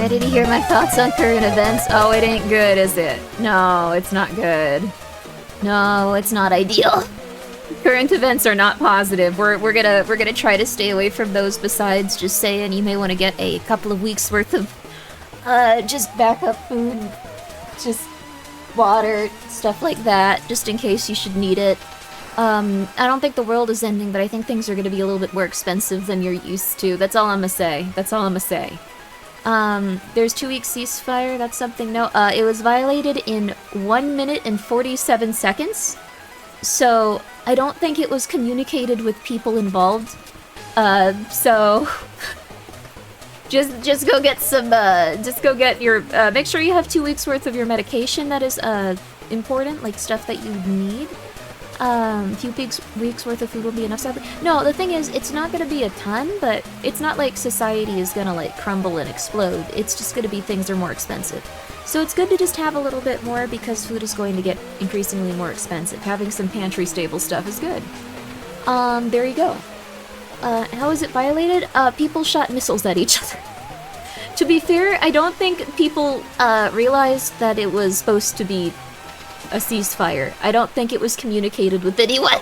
Ready to hear my thoughts on current events? Oh, it ain't good, is it? No, it's not good. No, it's not ideal. Current events are not positive. We're gonna try to stay away from those. Besides, just saying, you may want to get a couple of weeks worth of just backup food, just water, stuff like that, just in case you should need it. I don't think the world is ending, but I think things are gonna be a little bit more expensive than you're used to. That's all I'm gonna say. That's all I'm gonna say. There's 2-week ceasefire, that's something, no, it was violated in 1 minute and 47 seconds, so I don't think it was communicated with people involved, so, just go get some, just go get your, make sure you have 2 weeks worth of your medication that is, important, like stuff that you need. A few weeks worth of food will be enough, sadly. No, the thing is, it's not gonna be a ton, but it's not like society is gonna, like, crumble and explode. It's just gonna be things are more expensive. So it's good to just have a little bit more because food is going to get increasingly more expensive. Having some pantry stable stuff is good. There you go. How is it violated? People shot missiles at each other. To be fair, I don't think people, realized that it was supposed to be a ceasefire. I don't think it was communicated with anyone.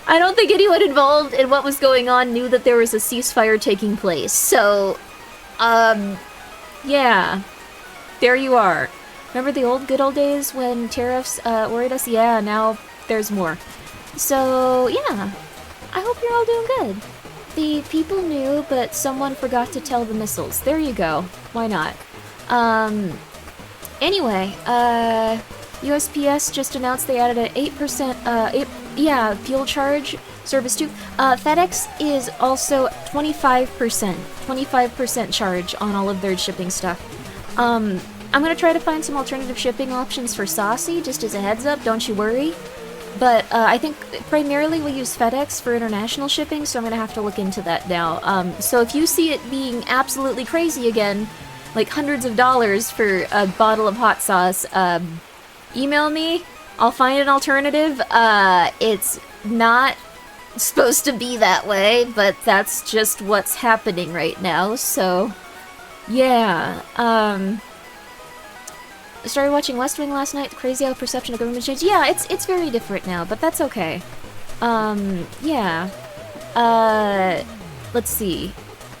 I don't think anyone involved in what was going on knew that there was a ceasefire taking place. So, yeah. There you are. Remember the good old days when tariffs, worried us? Yeah, now there's more. So, yeah. I hope you're all doing good. The people knew, but someone forgot to tell the missiles. There you go. Why not? Anyway, USPS just announced they added an 8%, fuel charge service too. FedEx is also 25% charge on all of their shipping stuff. I'm gonna try to find some alternative shipping options for Saucy, just as a heads up, don't you worry. But, I think primarily we use FedEx for international shipping, so I'm gonna have to look into that now. So if you see it being absolutely crazy again, like hundreds of dollars for a bottle of hot sauce, email me. I'll find an alternative. It's not supposed to be that way, but that's just what's happening right now, so yeah. I started watching West Wing last night. Crazy how perception of government changed. Yeah, it's very different now, but that's okay. Yeah. Let's see.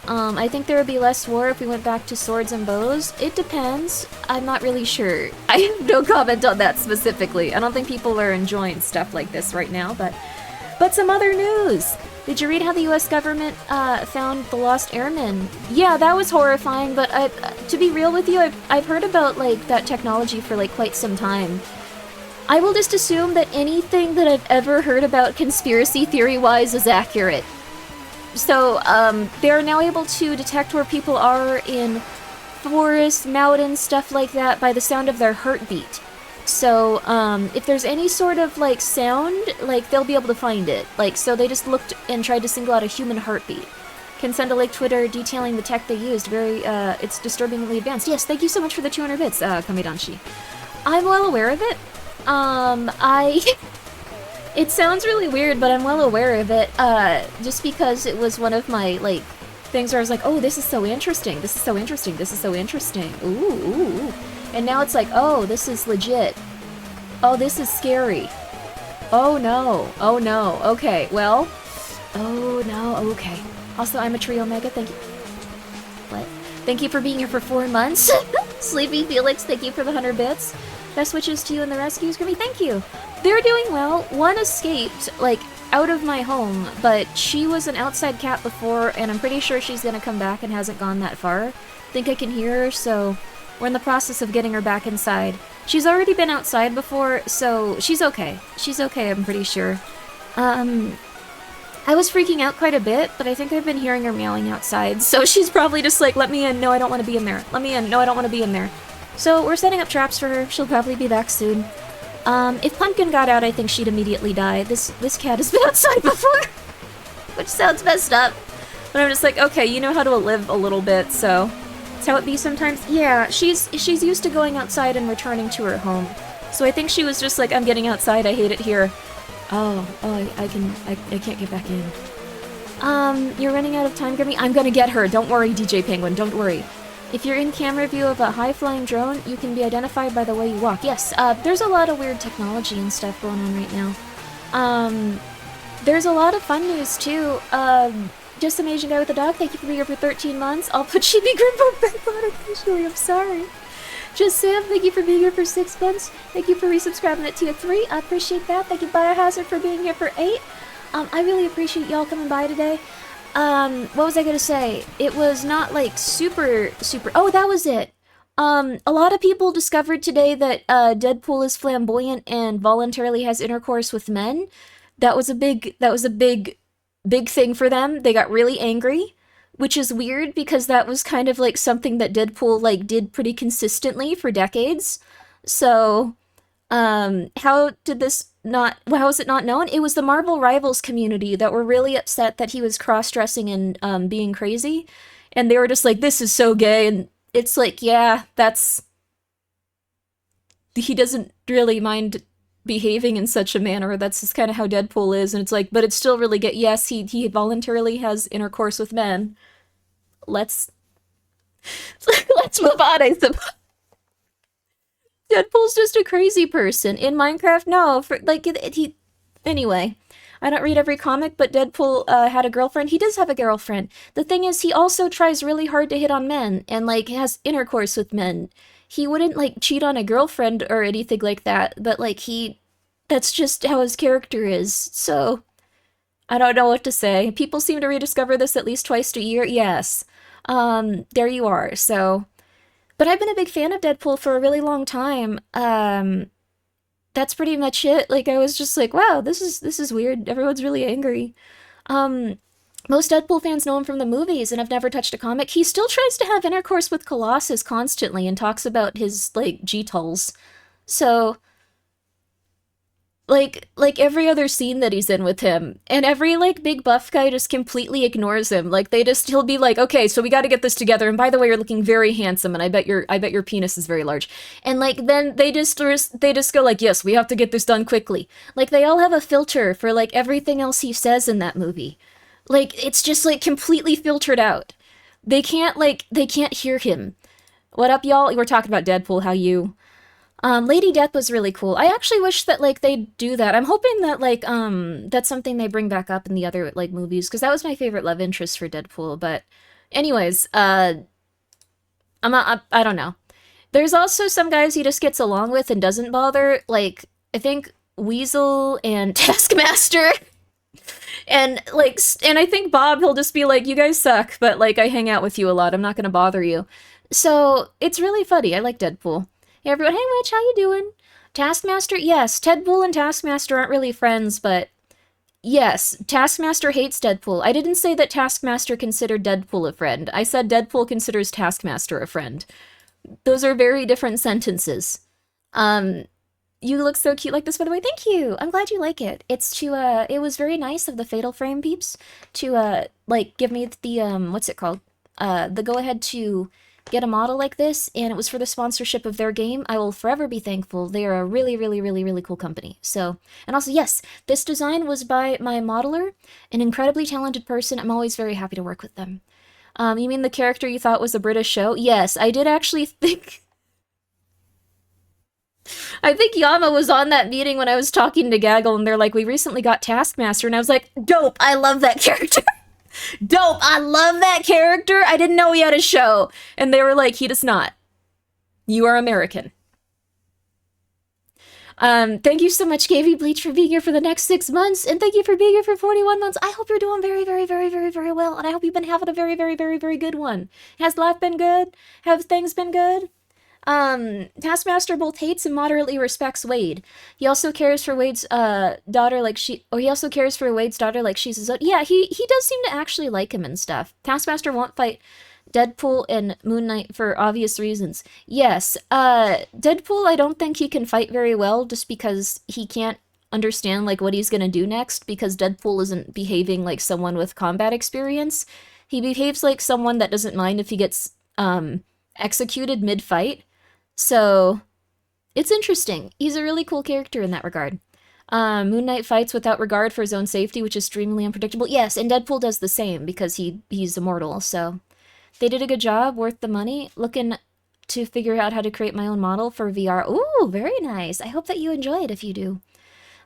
I think there would be less war if we went back to swords and bows. It depends. I'm not really sure. I have no comment on that specifically. I don't think people are enjoying stuff like this right now, but some other news! Did you read how the US government, found the lost airmen? Yeah, that was horrifying, but to be real with you, I've heard about, like, that technology for, like, quite some time. I will just assume that anything that I've ever heard about conspiracy theory-wise is accurate. So, they're now able to detect where people are in forests, mountains, stuff like that by the sound of their heartbeat. So, if there's any sort of, like, sound, like, they'll be able to find it. Like, so they just looked and tried to single out a human heartbeat. Can send a link Twitter detailing the tech they used. Very, it's disturbingly advanced. Yes, thank you so much for the 200 bits, Kamidanshi. I'm well aware of it. It sounds really weird, but I'm well aware of it, just because it was one of my, like, things where I was like, oh, this is so interesting, this is so interesting, this is so interesting, ooh. And now it's like, oh, this is legit. Oh, this is scary. Oh no, okay, well, oh no, okay. Also, I'm a Tree Omega, thank you. What? Thank you for being here for 4 months. Sleepy Felix, thank you for the 100 bits. Best wishes to you and the rescues, Grimmi, thank you. They're doing well. One escaped, like, out of my home, but she was an outside cat before, and I'm pretty sure she's gonna come back and hasn't gone that far. Think I can hear her, so we're in the process of getting her back inside. She's already been outside before, so she's okay. She's okay, I'm pretty sure. I was freaking out quite a bit, but I think I've been hearing her meowing outside, so she's probably just like, let me in, no, I don't want to be in there. Let me in, no, I don't want to be in there. So we're setting up traps for her. She'll probably be back soon. If Pumpkin got out, I think she'd immediately die. This cat has been outside before, which sounds messed up. But I'm just like, okay, you know how to live a little bit, so that's how it be sometimes. Yeah, she's used to going outside and returning to her home. So I think she was just like, I'm getting outside, I hate it here. I can't get back in. You're running out of time, Grimmi? I'm gonna get her, don't worry, DJ Penguin, don't worry. If you're in camera view of a high-flying drone, you can be identified by the way you walk. Yes, there's a lot of weird technology and stuff going on right now. There's a lot of fun news, too. Just Amazing Guy with a Dog, thank you for being here for 13 months. I'll put Chibi Grimbo back on officially, I'm sorry. Just Sam, thank you for being here for 6 months. Thank you for resubscribing at tier 3. I appreciate that. Thank you, Biohazard, for being here for 8. I really appreciate y'all coming by today. What was I gonna say? It was not like super. Oh, that was it. A lot of people discovered today that Deadpool is flamboyant and voluntarily has intercourse with men. That was a big thing for them. They got really angry, which is weird because that was kind of like something that Deadpool like did pretty consistently for decades. So, how is it not known? It was the Marvel Rivals community that were really upset that he was cross-dressing and being crazy, and they were just like, this is so gay, and it's like, yeah, he doesn't really mind behaving in such a manner. That's just kind of how Deadpool is, and it's like, but it's still really gay. Yes, he voluntarily has intercourse with men. Let's move on, I suppose. Deadpool's just a crazy person. In Minecraft, no. Anyway, I don't read every comic, but Deadpool had a girlfriend. He does have a girlfriend. The thing is, he also tries really hard to hit on men and, like, has intercourse with men. He wouldn't, like, cheat on a girlfriend or anything like that, but, like, that's just how his character is, so I don't know what to say. People seem to rediscover this at least twice a year. Yes. There you are, so... But I've been a big fan of Deadpool for a really long time. That's pretty much it. Like, I was just like, wow, this is weird. Everyone's really angry. Most Deadpool fans know him from the movies and have never touched a comic. He still tries to have intercourse with Colossus constantly and talks about his, like, G-tulls. So, like every other scene that he's in with him, and every like big buff guy just completely ignores him. Like he'll be like, okay, so we got to get this together, and by the way, you're looking very handsome, and I bet your penis is very large. And like then they just go like, yes, we have to get this done quickly. Like they all have a filter for like everything else he says in that movie. Like it's just like completely filtered out. They can't hear him. What up, y'all? We're talking about Deadpool. How you? Lady Death was really cool. I actually wish that, like, they'd do that. I'm hoping that, like, that's something they bring back up in the other, like, movies, because that was my favorite love interest for Deadpool, but anyways, I don't know. There's also some guys he just gets along with and doesn't bother, like, I think Weasel and Taskmaster, and, like, and I think Bob, he'll just be like, you guys suck, but, like, I hang out with you a lot, I'm not gonna bother you. So, it's really funny, I like Deadpool. Hey everyone, hey Witch, how you doing? Taskmaster, yes, Deadpool and Taskmaster aren't really friends, but yes, Taskmaster hates Deadpool. I didn't say that Taskmaster considered Deadpool a friend. I said Deadpool considers Taskmaster a friend. Those are very different sentences. You look so cute like this, by the way. Thank you! I'm glad you like it. It was very nice of the Fatal Frame peeps to, like, give me the, what's it called? The go-ahead to get a model like this, and it was for the sponsorship of their game. I will forever be thankful. They are a really, really, really, really cool company. So, and also, yes, this design was by my modeler, an incredibly talented person. I'm always very happy to work with them. You mean the character you thought was a British show? Yes, I did actually think... I think Yama was on that meeting when I was talking to Gaggle, and they're like, we recently got Taskmaster, and I was like, dope, I love that character. Dope, I love that character. I didn't know he had a show. And they were like, he does not. You are American. Thank you so much, KV Bleach, for being here for the next 6 months, and thank you for being here for 41 months. I hope you're doing very, very, very, very, very well, and I hope you've been having a very, very, very, very good one. Has life been good? Have things been good? Taskmaster both hates and moderately respects Wade. He also cares for Wade's daughter like she's his own. Yeah, he does seem to actually like him and stuff. Taskmaster won't fight Deadpool and Moon Knight for obvious reasons. Yes, Deadpool, I don't think he can fight very well just because he can't understand like what he's gonna do next, because Deadpool isn't behaving like someone with combat experience. He behaves like someone that doesn't mind if he gets executed mid-fight. So, it's interesting. He's a really cool character in that regard. Moon Knight fights without regard for his own safety, which is extremely unpredictable. Yes, and Deadpool does the same, because he's immortal, so... They did a good job, worth the money. Looking to figure out how to create my own model for VR. Ooh, very nice. I hope that you enjoy it if you do.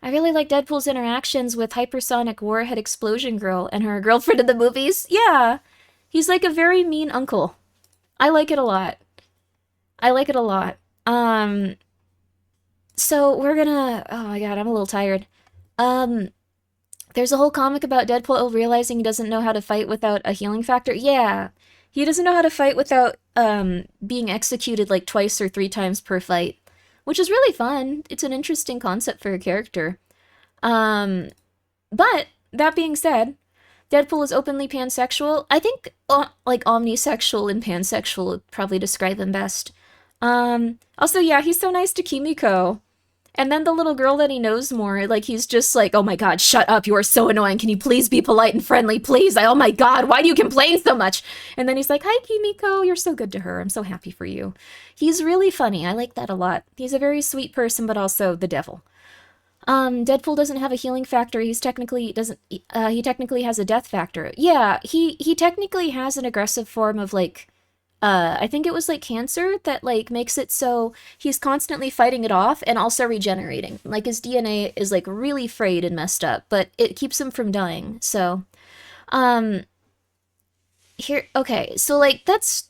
I really like Deadpool's interactions with Hypersonic Warhead Explosion Girl and her girlfriend in the movies. Yeah, he's like a very mean uncle. I like it a lot. I like it a lot. So we're gonna... Oh my god, I'm a little tired. There's a whole comic about Deadpool realizing he doesn't know how to fight without a healing factor. Yeah, he doesn't know how to fight without, being executed like twice or 3 times per fight. Which is really fun. It's an interesting concept for a character. But, that being said, Deadpool is openly pansexual. I think, like, omnisexual and pansexual would probably describe him best. Also, yeah, he's so nice to Kimiko. And then the little girl that he knows more, like, he's just like, oh my god, shut up, you are so annoying, can you please be polite and friendly, please? Oh my god, why do you complain so much? And then he's like, hi Kimiko, you're so good to her, I'm so happy for you. He's really funny, I like that a lot. He's a very sweet person, but also the devil. Deadpool doesn't have a healing factor, he technically has a death factor. Yeah, he technically has an aggressive form of, like, I think it was like cancer that like makes it so he's constantly fighting it off and also regenerating. Like his DNA is like really frayed and messed up, but it keeps him from dying. So, here, okay, so like that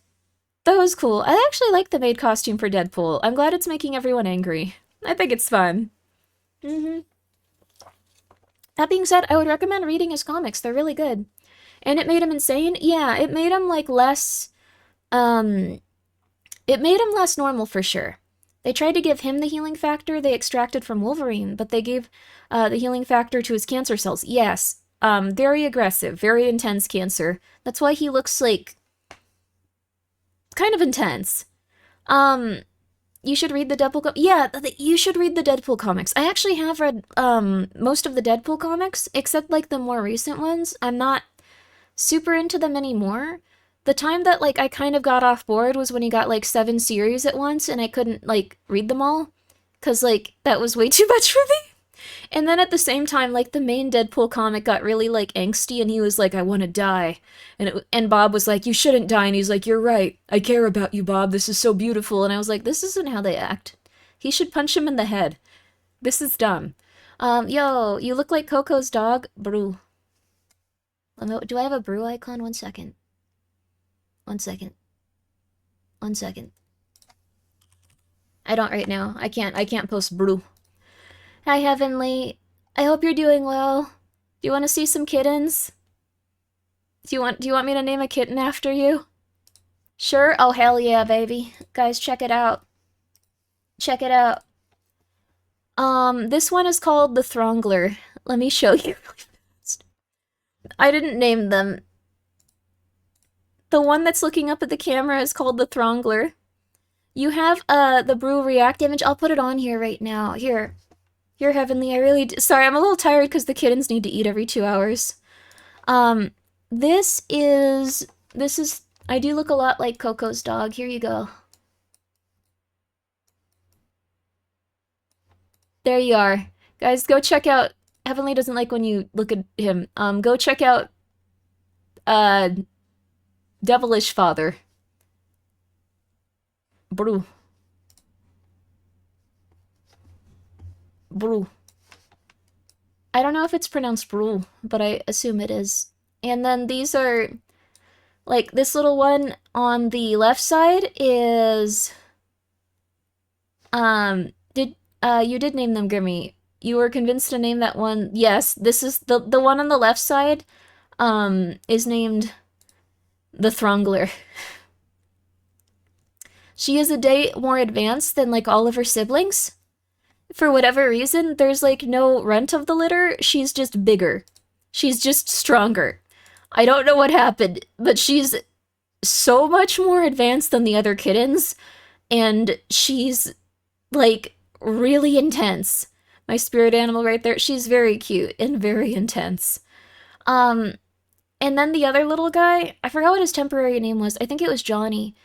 was cool. I actually like the maid costume for Deadpool. I'm glad it's making everyone angry. I think it's fun. That being said, I would recommend reading his comics. They're really good. And it made him insane? Yeah, it made him like less... it made him less normal for sure. They tried to give him the healing factor they extracted from Wolverine, but they gave the healing factor to his cancer cells. Yes, very aggressive, very intense cancer. That's why he looks like kind of intense. You should read the Deadpool yeah, you should read the Deadpool comics. I actually have read most of the Deadpool comics, except like the more recent ones. I'm not super into them anymore. The time that, like, I kind of got off board was when he got, like, 7 series at once, and I couldn't, like, read them all. Because, like, that was way too much for me. And then at the same time, like, the main Deadpool comic got really, like, angsty, and he was like, I want to die. And Bob was like, you shouldn't die, and he's like, you're right. I care about you, Bob. This is so beautiful. And I was like, this isn't how they act. He should punch him in the head. This is dumb. Yo, you look like Coco's dog. Brew. Do I have a brew icon? 1 second. 1 second. 1 second. I don't right now. I can't post brew. Hi, Heavenly. I hope you're doing well. Do you want to see some kittens? Do you want me to name a kitten after you? Sure? Oh, hell yeah, baby. Guys, check it out. Check it out. This one is called the Throngler. Let me show you really fast. I didn't name them. The one that's looking up at the camera is called the Throngler. You have, the Brew React image. I'll put it on here right now. Here. Here, Heavenly, I really... Sorry, I'm a little tired because the kittens need to eat every 2 hours. This is... I do look a lot like Coco's dog. Here you go. There you are. Guys, go check out... Heavenly doesn't like when you look at him. Go check out... Devilish Father. Brew. Brew. I don't know if it's pronounced brew, but I assume it is. And then these are... Like, this little one on the left side is... you did name them Grimmi. You were convinced to name that one. Yes, this is... The one on the left side, is named... the Throngler. She is a day more advanced than, like, all of her siblings. For whatever reason, there's, like, no runt of the litter. She's just bigger. She's just stronger. I don't know what happened, but she's so much more advanced than the other kittens, and she's, like, really intense. My spirit animal right there, she's very cute and very intense. And then the other little guy, I forgot what his temporary name was. I think it was Johnny.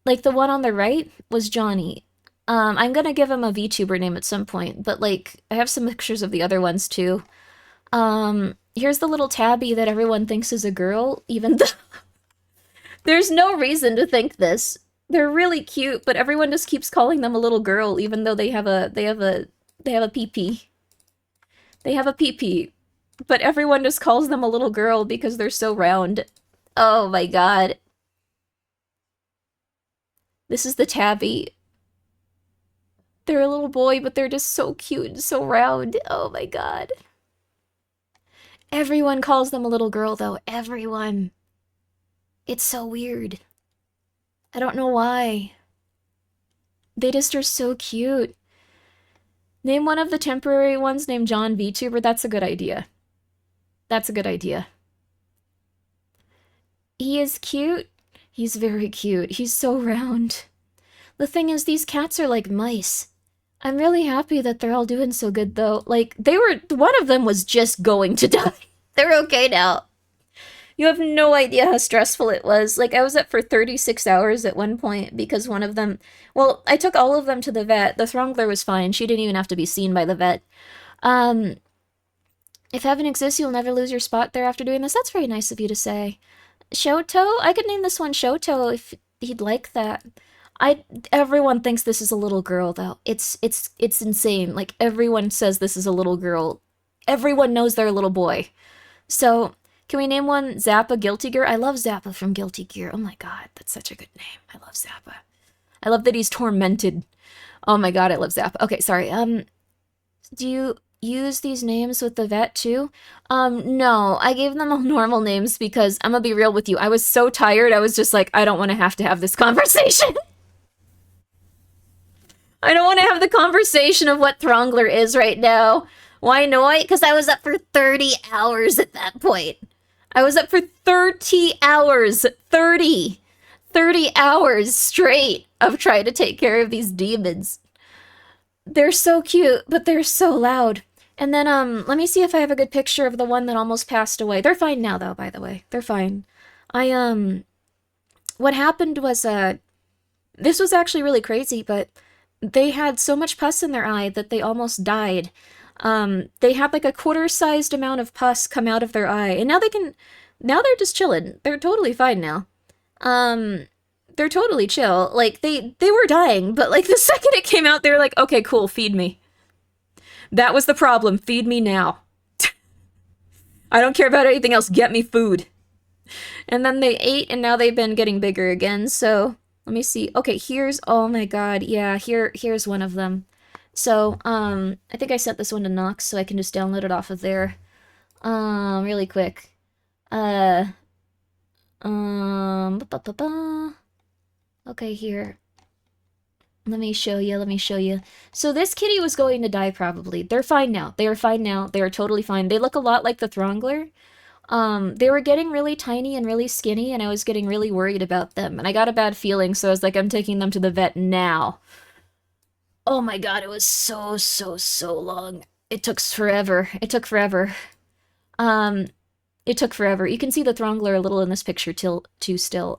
Like, the one on the right was Johnny. I'm gonna give him a VTuber name at some point, but, like, I have some pictures of the other ones, too. Here's the little tabby that everyone thinks is a girl, even though... There's no reason to think this. They're really cute, but everyone just keeps calling them a little girl, even though they have a pee-pee. They have a pee-pee, but everyone just calls them a little girl because they're so round. Oh my god. This is the tabby. They're a little boy, but they're just so cute and so round. Oh my god. Everyone calls them a little girl, though. Everyone. It's so weird. I don't know why. They just are so cute. Name one of the temporary ones named John VTuber. That's a good idea. That's a good idea. He is cute. He's very cute. He's so round. The thing is, these cats are like mice. I'm really happy that they're all doing so good, though. Like, one of them was just going to die. They're okay now. You have no idea how stressful it was. Like, I was up for 36 hours at one point because one of them... Well, I took all of them to the vet. The Throngler was fine. She didn't even have to be seen by the vet. If heaven exists, you'll never lose your spot there after doing this. That's very nice of you to say. Shoto? I could name this one Shoto if he'd like that. Everyone thinks this is a little girl, though. It's insane. Like, everyone says this is a little girl. Everyone knows they're a little boy. So, can we name one Zappa Guilty Gear? I love Zappa from Guilty Gear. Oh my god, that's such a good name. I love Zappa. I love that he's tormented. Oh my god, I love Zappa. Okay, sorry. Do you use these names with the vet too? No, I gave them all normal names because I'm gonna be real with you. I was so tired, I was just like, I don't want to have this conversation. I don't want to have the conversation of what Throngler is right now. Why not? Because I was up for 30 hours at that point. I was up for 30 hours. 30 hours straight of trying to take care of these demons. They're so cute, but they're so loud. And then, let me see if I have a good picture of the one that almost passed away. They're fine now, though, by the way. They're fine. What happened was, this was actually really crazy, but they had so much pus in their eye that they almost died. They had like a quarter-sized amount of pus come out of their eye, and now they're just chilling. They're totally fine now. They're totally chill. Like, they were dying, but like the second it came out, they were like, okay, cool, feed me. That was the problem. Feed me now. I don't care about anything else. Get me food. And then they ate, and now they've been getting bigger again, so... Let me see. Okay, oh my god, yeah, here's one of them. So, I think I sent this one to Nox, so I can just download it off of there. Really quick. Okay, here. Let me show you. So this kitty was going to die probably. They're fine now. They are fine now. They are totally fine. They look a lot like the Throngler. They were getting really tiny and really skinny, and I was getting really worried about them. And I got a bad feeling, so I was like, I'm taking them to the vet now. Oh my god, it was so long. It took forever. It took forever. You can see the Throngler a little in this picture too still.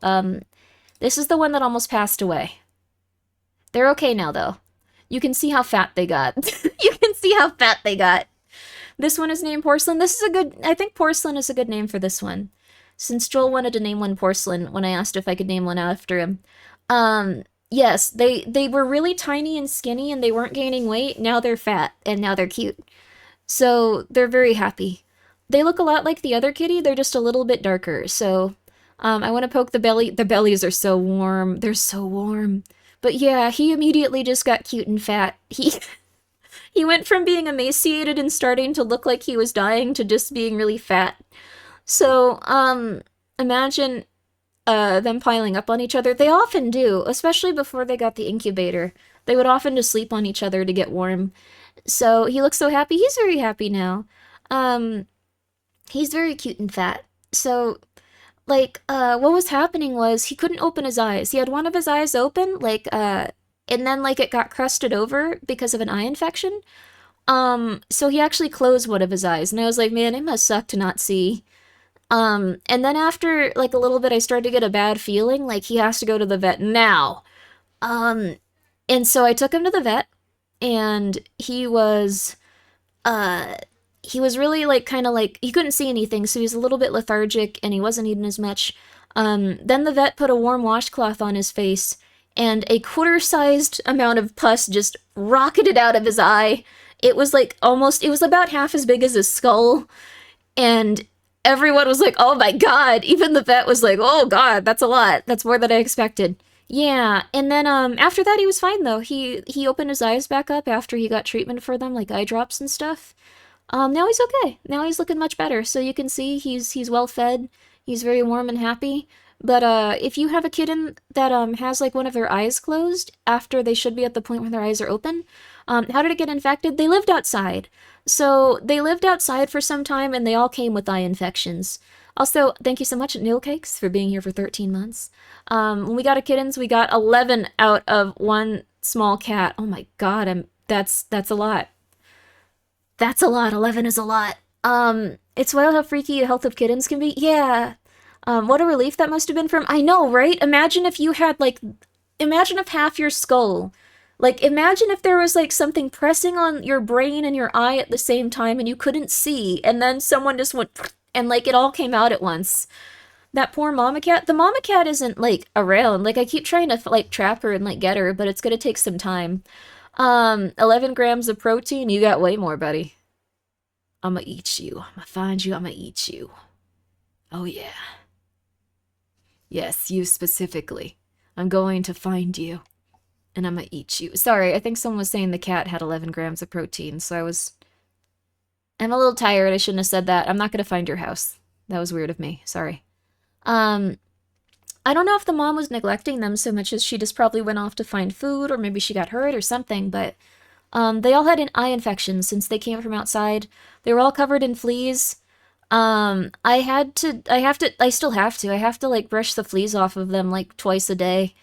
This is the one that almost passed away. They're okay now, though. You can see how fat they got. You can see how fat they got. This one is named Porcelain. I think Porcelain is a good name for this one. Since Joel wanted to name one Porcelain when I asked if I could name one after him. Yes, they were really tiny and skinny and they weren't gaining weight. Now they're fat and now they're cute. So they're very happy. They look a lot like the other kitty, they're just a little bit darker. So I want to poke the belly. The bellies are so warm. They're so warm. But yeah, he immediately just got cute and fat. He went from being emaciated and starting to look like he was dying to just being really fat. So, imagine them piling up on each other. They often do, especially before they got the incubator. They would often just sleep on each other to get warm. So, he looks so happy. He's very happy now. He's very cute and fat. So, like, what was happening was he couldn't open his eyes. He had one of his eyes open, like, and then, like, it got crusted over because of an eye infection. So he actually closed one of his eyes, and I was like, man, it must suck to not see. And then after, like, a little bit, I started to get a bad feeling, like, he has to go to the vet now. And so I took him to the vet, and he was really, like, kind of, like, he couldn't see anything, so he was a little bit lethargic, and he wasn't eating as much. Then the vet put a warm washcloth on his face, and a quarter-sized amount of pus just rocketed out of his eye. It was like almost, it was about half as big as his skull, and everyone was like, oh my god. Even the vet was like, oh god, that's a lot. That's more than I expected. Yeah, and then after that he was fine though. He opened his eyes back up after he got treatment for them, like eye drops and stuff. Now he's okay. Now he's looking much better. So you can see he's well fed. He's very warm and happy. But if you have a kitten that has like one of their eyes closed after they should be at the point where their eyes are open, how did it get infected? They lived outside. So they lived outside for some time and they all came with eye infections. Also, thank you so much, Nail Cakes, for being here for 13 months. When we got a kittens, we got 11 out of one small cat. Oh my god, that's a lot. That's a lot. 11 is a lot. It's wild how freaky the health of kittens can be. Yeah. What a relief that must have been from. I know, right? Imagine if you had, like, imagine if half your skull, like, imagine if there was, like, something pressing on your brain and your eye at the same time and you couldn't see, and then someone just went, and, like, it all came out at once. That poor mama cat. The mama cat isn't, like, around. Like, I keep trying to, like, trap her and, like, get her, but it's gonna take some time. 11 grams of protein? You got way more, buddy. I'ma eat you. I'ma find you. I'ma eat you. Oh, yeah. Yes, you specifically. I'm going to find you. And I'ma eat you. Sorry, I think someone was saying the cat had 11 grams of protein, so I'm a little tired. I shouldn't have said that. I'm not gonna find your house. That was weird of me. Sorry. Um, I don't know if the mom was neglecting them so much as she just probably went off to find food, or maybe she got hurt or something, but they all had an eye infection since they came from outside. They were all covered in fleas. I still have to. I have to like brush the fleas off of them like twice a day.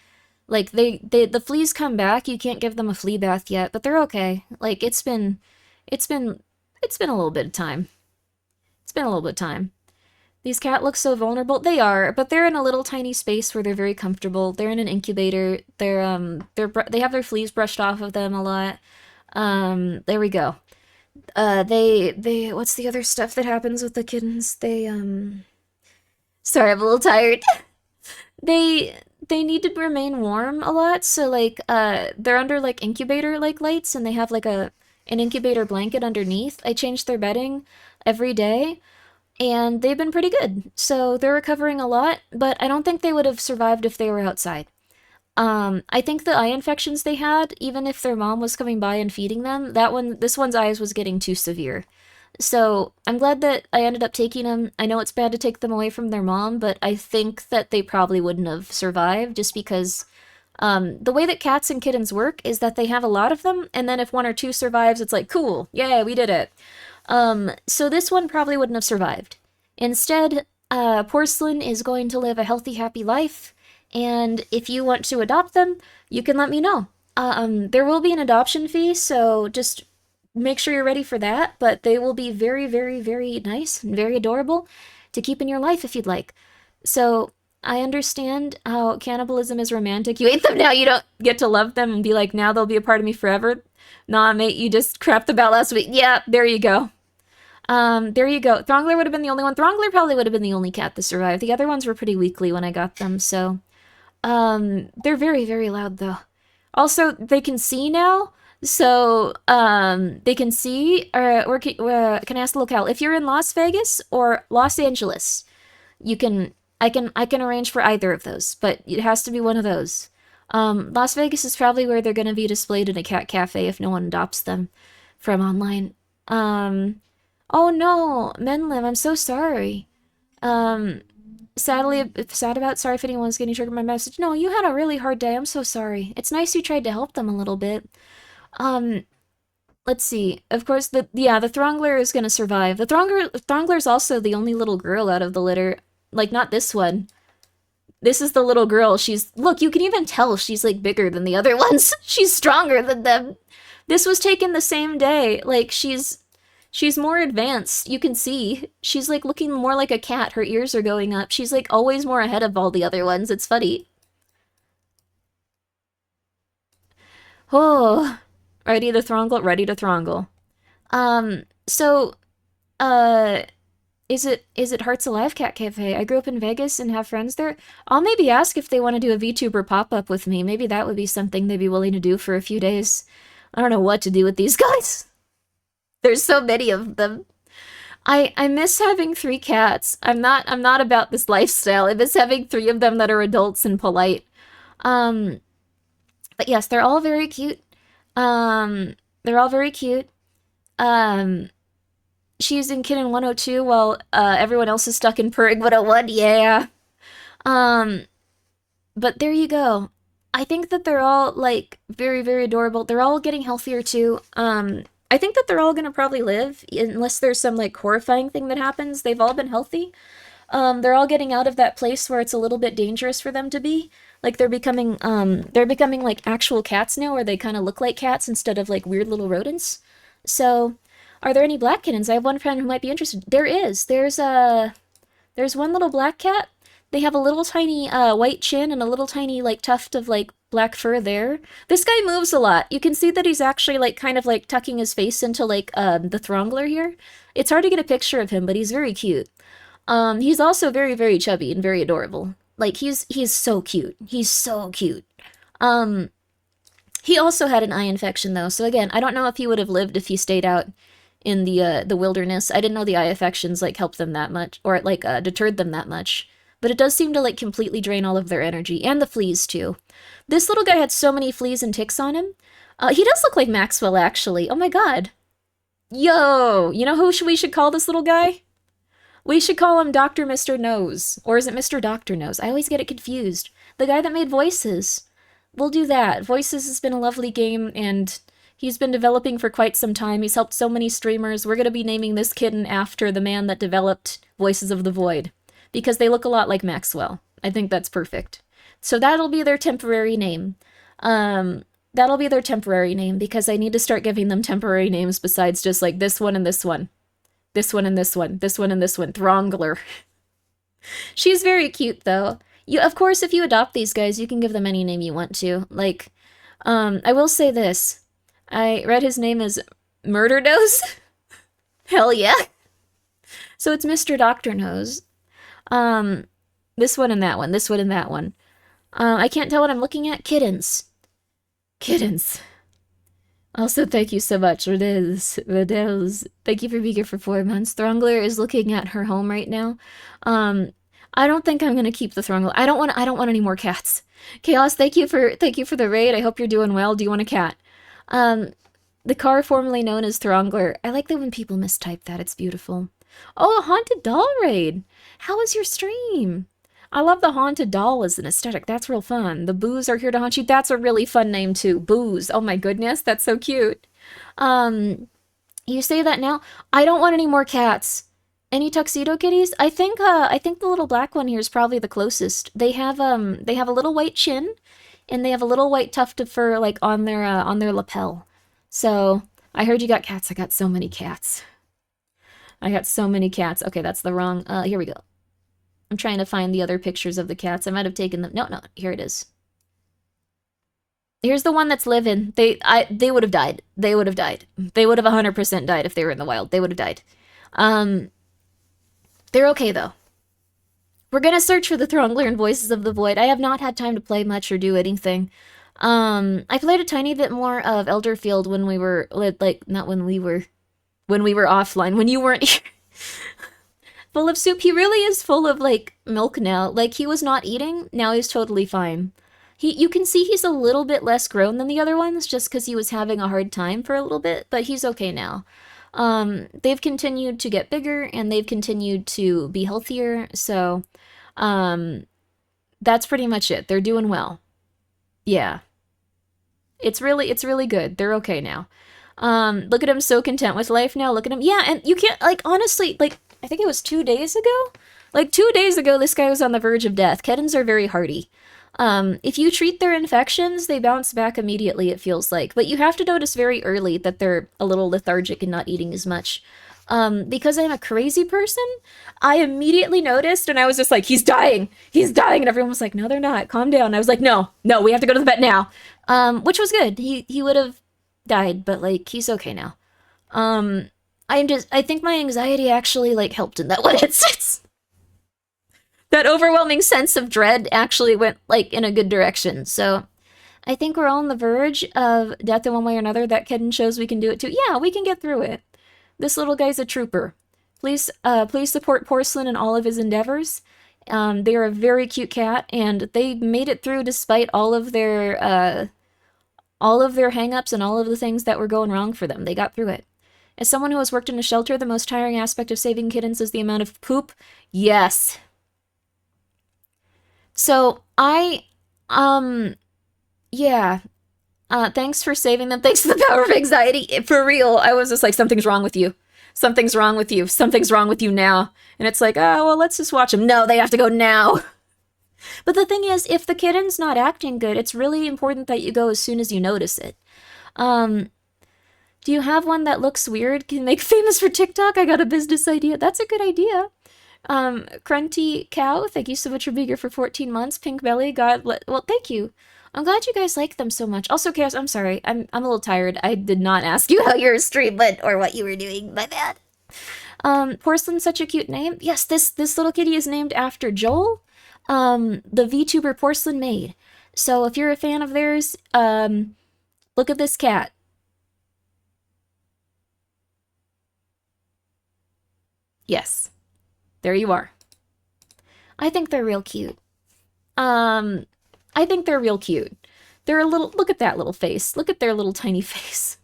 Like the fleas come back. You can't give them a flea bath yet, but they're okay. Like it's been, it's been a little bit of time. It's been a little bit of time. These cats look so vulnerable. They are, but they're in a little tiny space where they're very comfortable. They're in an incubator. They have their fleas brushed off of them a lot. There we go. What's the other stuff that happens with the kittens? Sorry, I'm a little tired. they, they need to remain warm a lot, so, like, they're under, like, incubator, like, lights, and they have, like, an incubator blanket underneath. I change their bedding every day, and they've been pretty good. So they're recovering a lot, but I don't think they would have survived if they were outside. I think the eye infections they had, even if their mom was coming by and feeding them, this one's eyes was getting too severe. So I'm glad that I ended up taking them. I know it's bad to take them away from their mom, but I think that they probably wouldn't have survived just because the way that cats and kittens work is that they have a lot of them, and then if one or two survives, it's like, cool, yeah, we did it. So this one probably wouldn't have survived. Instead, Porcelain is going to live a healthy, happy life, and if you want to adopt them, you can let me know. There will be an adoption fee, so just make sure you're ready for that, but they will be very, very, very nice and very adorable to keep in your life if you'd like. So, I understand how cannibalism is romantic. You ate them now, you don't get to love them and be like, now they'll be a part of me forever. Nah, mate, you just crapped about last week. Yeah, there you go. There you go. Throngler would have been the only one. Throngler probably would have been the only cat that survived. The other ones were pretty weakly when I got them, so... they're very, very loud, though. Also, they can see now, so, they can see, can I ask the locale? If you're in Las Vegas or Los Angeles, you can, I can arrange for either of those, but it has to be one of those. Las Vegas is probably where they're gonna be displayed in a cat cafe if no one adopts them from online. Oh no, Menlim, I'm so sorry. Um, Sadly, sad about, sorry if anyone's getting triggered by my message. No, you had a really hard day, I'm so sorry. It's nice you tried to help them a little bit. Um, let's see. Of course, the Throngler is gonna survive. Throngler's also the only little girl out of the litter. Like, not this one. This is the little girl. Look, you can even tell she's, like, bigger than the other ones. She's stronger than them. This was taken the same day. Like, she's more advanced. You can see. She's, like, looking more like a cat. Her ears are going up. She's, like, always more ahead of all the other ones. It's funny. Oh. Ready to thronggle? Ready to thronggle. So, uh... is it Hearts Alive Cat Cafe? I grew up in Vegas and have friends there. I'll maybe ask if they want to do a VTuber pop-up with me. Maybe that would be something they'd be willing to do for a few days. I don't know what to do with these guys. There's so many of them. I miss having 3 cats. I'm not about this lifestyle. I miss having 3 of them that are adults and polite. Um, but yes, they're all very cute. They're all very cute. Um, she's in Kitten 102 while everyone else is stuck in Purring 101. Yeah. Um, but there you go. I think that they're all like very, very adorable. They're all getting healthier too. I think that they're all gonna probably live unless there's some like horrifying thing that happens. They've all been healthy. They're all getting out of that place where it's a little bit dangerous for them to be. Like they're becoming like actual cats now, where they kind of look like cats instead of like weird little rodents. So, are there any black kittens? I have one friend who might be interested. There is. There's one little black cat. They have a little tiny white chin and a little tiny like tuft of like black fur there. This guy moves a lot. You can see that he's actually like kind of like tucking his face into like the throngler here. It's hard to get a picture of him, but he's very cute. He's also very, very chubby and very adorable. Like he's so cute. He's so cute. Um, he also had an eye infection though, so again, I don't know if he would have lived if he stayed out in the wilderness. I didn't know the eye infections like helped them that much, or like deterred them that much. But it does seem to like completely drain all of their energy, and the fleas too. This little guy had so many fleas and ticks on him. He does look like Maxwell actually. Oh my god. Yo, you know who we should call this little guy? We should call him Dr. Mr. Nose. Or is it Mr. Doctor Nose? I always get it confused. The guy that made Voices. We'll do that. Voices has been a lovely game, and he's been developing for quite some time. He's helped so many streamers. We're gonna be naming this kitten after the man that developed Voices of the Void, because they look a lot like Maxwell. I think that's perfect. So that'll be their temporary name. That'll be their temporary name, because I need to start giving them temporary names besides just like this one and this one. This one and this one. This one and this one. Throngler. She's very cute, though. Of course, if you adopt these guys, you can give them any name you want to. Like, I will say this. I read his name as Murder Nose. Hell yeah. So it's Mr. Doctor Nose. This one and that one. This one and that one. I can't tell what I'm looking at. Kittens. Kittens. Also, thank you so much for this. Thank you for being here for 4 months. Throngler is looking at her home right now. I don't think I'm gonna keep the Throngler. I don't want any more cats. Chaos, thank you for the raid. I hope you're doing well. Do you want a cat? The car formerly known as Throngler. I like that when people mistype that. It's beautiful. Oh, a haunted doll raid. How was your stream? I love the haunted doll as an aesthetic. That's real fun. The Boos are here to haunt you. That's a really fun name too. Boos. Oh my goodness, that's so cute. You say that now? I don't want any more cats. Any tuxedo kitties? I think the little black one here is probably the closest. They have a little white chin, and they have a little white tuft of fur like on their lapel. So I heard you got cats. I got so many cats. I got so many cats. Okay, that's the wrong. Here we go. I'm trying to find the other pictures of the cats. I might have taken them. No, here it is. Here's the one that's living. They would have died. They would have died. They would have 100% died if they were in the wild. They would have died. They're okay though. We're gonna search for the Throngler and Voices of the Void. I have not had time to play much or do anything. I played a tiny bit more of Elderfield when we were not when we were offline. When you weren't here. Full of soup. He really is full of, like, milk now. Like, he was not eating. Now he's totally fine. You can see he's a little bit less grown than the other ones, just because he was having a hard time for a little bit, but he's okay now. They've continued to get bigger, and they've continued to be healthier, so, that's pretty much it. They're doing well. Yeah. It's really good. They're okay now. Look at him so content with life now. Look at him. Yeah, and you can't, like, honestly, like, I think it was 2 days ago? Like, 2 days ago, this guy was on the verge of death. Kittens are very hardy. If you treat their infections, they bounce back immediately, it feels like. But you have to notice very early that they're a little lethargic and not eating as much. Because I'm a crazy person, I immediately noticed, and I was just like, he's dying! He's dying! And everyone was like, no, they're not. Calm down. I was like, no, we have to go to the vet now. Which was good. He would have died, but, like, he's okay now. I think my anxiety actually, like, helped in that one instance. That overwhelming sense of dread actually went, like, in a good direction. So I think we're all on the verge of death in one way or another. That kitten shows we can do it too. Yeah, we can get through it. This little guy's a trooper. Please support Porcelain in all of his endeavors. They are a very cute cat, and they made it through despite all of their hang-ups and all of the things that were going wrong for them. They got through it. As someone who has worked in a shelter, the most tiring aspect of saving kittens is the amount of poop. Yes. So, yeah. Thanks for saving them. Thanks to the power of anxiety. For real, I was just like, something's wrong with you. Something's wrong with you. Something's wrong with you now. And it's like, oh, well, let's just watch them. No, they have to go now. But the thing is, if the kitten's not acting good, it's really important that you go as soon as you notice it. Do you have one that looks weird? Can make famous for TikTok? I got a business idea. That's a good idea. Crunty Cow, thank you so much for being here for 14 months. Pink Belly, well, thank you. I'm glad you guys like them so much. Also, Chaos, I'm sorry. I'm a little tired. I did not ask you how your stream went or what you were doing. My bad. Porcelain's such a cute name. Yes, this little kitty is named after Joel, the VTuber Porcelain made. So if you're a fan of theirs, look at this cat. Yes. There you are. I think they're real cute. I think they're real cute. They're a little, look at that little face. Look at their little tiny face.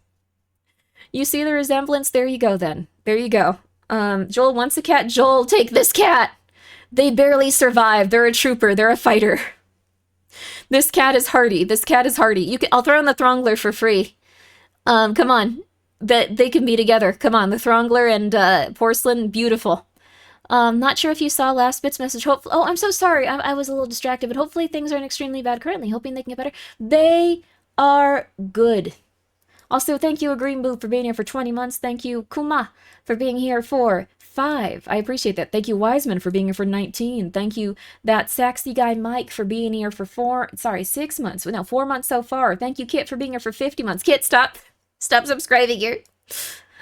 You see the resemblance? There you go then. There you go. Joel wants a cat. Joel, take this cat. They barely survive. They're a trooper. They're a fighter. This cat is hardy. This cat is hardy. I'll throw in the Throngler for free. Come on. They can be together. Come on, the Throngler and Porcelain, beautiful. Not sure if you saw last bit's message. Oh, I'm so sorry. I was a little distracted, but hopefully things aren't extremely bad currently. Hoping they can get better. They are good. Also, thank you, Green Boo, for being here for 20 months. Thank you, Kuma, for being here for 5. I appreciate that. Thank you, Wiseman, for being here for 19. Thank you, that Saxy guy, Mike, for being here for 6 months. No, 4 months so far. Thank you, Kit, for being here for 50 months. Kit, stop subscribing here.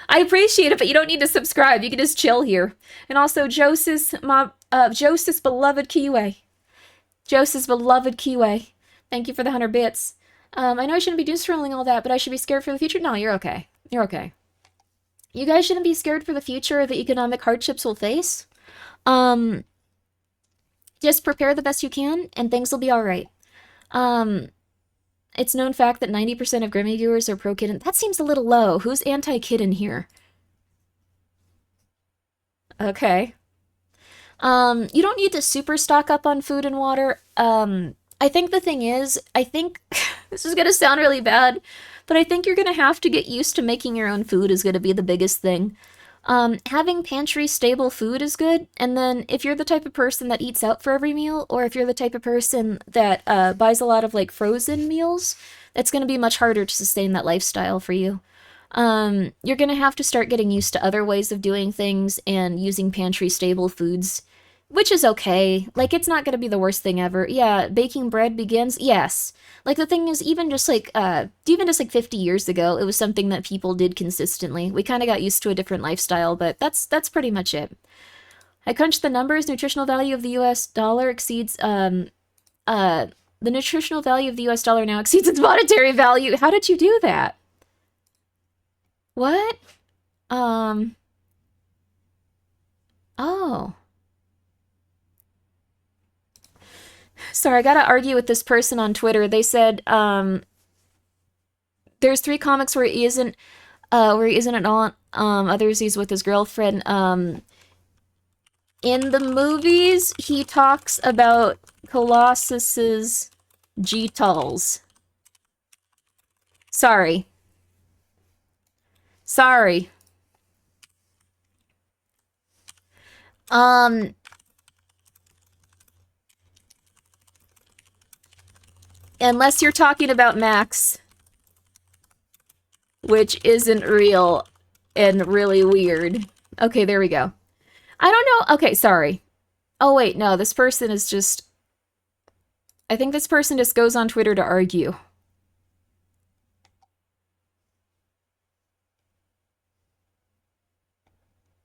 I appreciate it, but you don't need to subscribe. You can just chill here. And also, Joseph's beloved Kiwi. Joseph's beloved Kiwi. Thank you for the 100 bits. I know I shouldn't be doom scrolling all that, but I should be scared for the future. No, you're okay. You're okay. You guys shouldn't be scared for the future or the economic hardships we'll face. Just prepare the best you can, and things will be alright. It's known fact that 90% of Grimmi viewers are pro-kitten. That seems a little low. Who's anti-kitten here? Okay. You don't need to super stock up on food and water. I think the thing is, this is gonna sound really bad, but I think you're gonna have to get used to making your own food is gonna be the biggest thing. Having pantry stable food is good, and then if you're the type of person that eats out for every meal, or if you're the type of person that buys a lot of like frozen meals, it's gonna be much harder to sustain that lifestyle for you. You're gonna have to start getting used to other ways of doing things and using pantry stable foods, which is okay. Like, it's not gonna be the worst thing ever. Yeah, baking bread begins, yes. Like, the thing is, even just like 50 years ago, it was something that people did consistently. We kind of got used to a different lifestyle, but that's pretty much it. I crunched the numbers. Nutritional value of the US dollar exceeds, the nutritional value of the US dollar now exceeds its monetary value. How did you do that? What? Oh. Sorry, I gotta argue with this person on Twitter. They said, there's 3 comics where he isn't at all, others he's with his girlfriend. In the movies, he talks about Colossus's G-Talls. Sorry. Unless you're talking about Max, which isn't real and really weird. Okay, there we go. I don't know. Okay, sorry. Oh, wait, no, this person is just... I think this person just goes on Twitter to argue.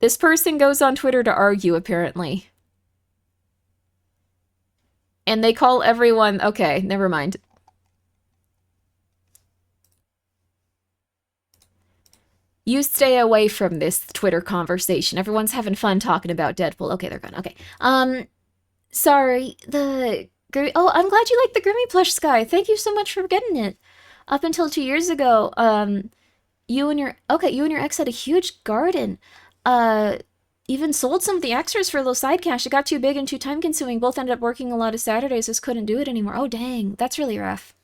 This person goes on Twitter to argue, apparently. And they call everyone... Okay, never mind. You stay away from this Twitter conversation. Everyone's having fun talking about Deadpool. Okay, they're gone. Okay. Sorry. Oh, I'm glad you like the Grimmi plush, Sky. Thank you so much for getting it. Up until 2 years ago, you and your ex had a huge garden. Even sold some of the extras for a little side cash. It got too big and too time consuming. Both ended up working a lot of Saturdays, just couldn't do it anymore. Oh, dang. That's really rough.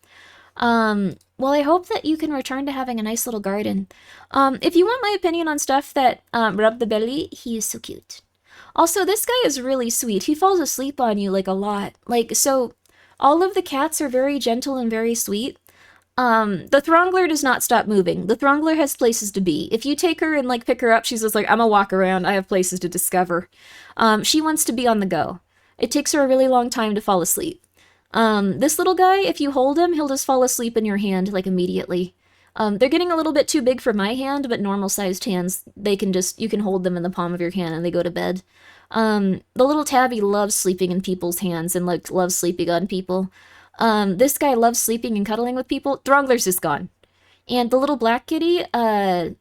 Well, I hope that you can return to having a nice little garden. If you want my opinion on stuff that, rub the belly, he is so cute. Also, this guy is really sweet. He falls asleep on you, like, a lot. Like, so, all of the cats are very gentle and very sweet. The Throngler does not stop moving. The Throngler has places to be. If you take her and, like, pick her up, she's just like, I'm gonna walk around, I have places to discover. She wants to be on the go. It takes her a really long time to fall asleep. This little guy, if you hold him, he'll just fall asleep in your hand, like, immediately. They're getting a little bit too big for my hand, but normal-sized hands, you can hold them in the palm of your hand and they go to bed. The little tabby loves sleeping in people's hands and, like, loves sleeping on people. This guy loves sleeping and cuddling with people. Throngler's just gone. And the little black kitty, didn't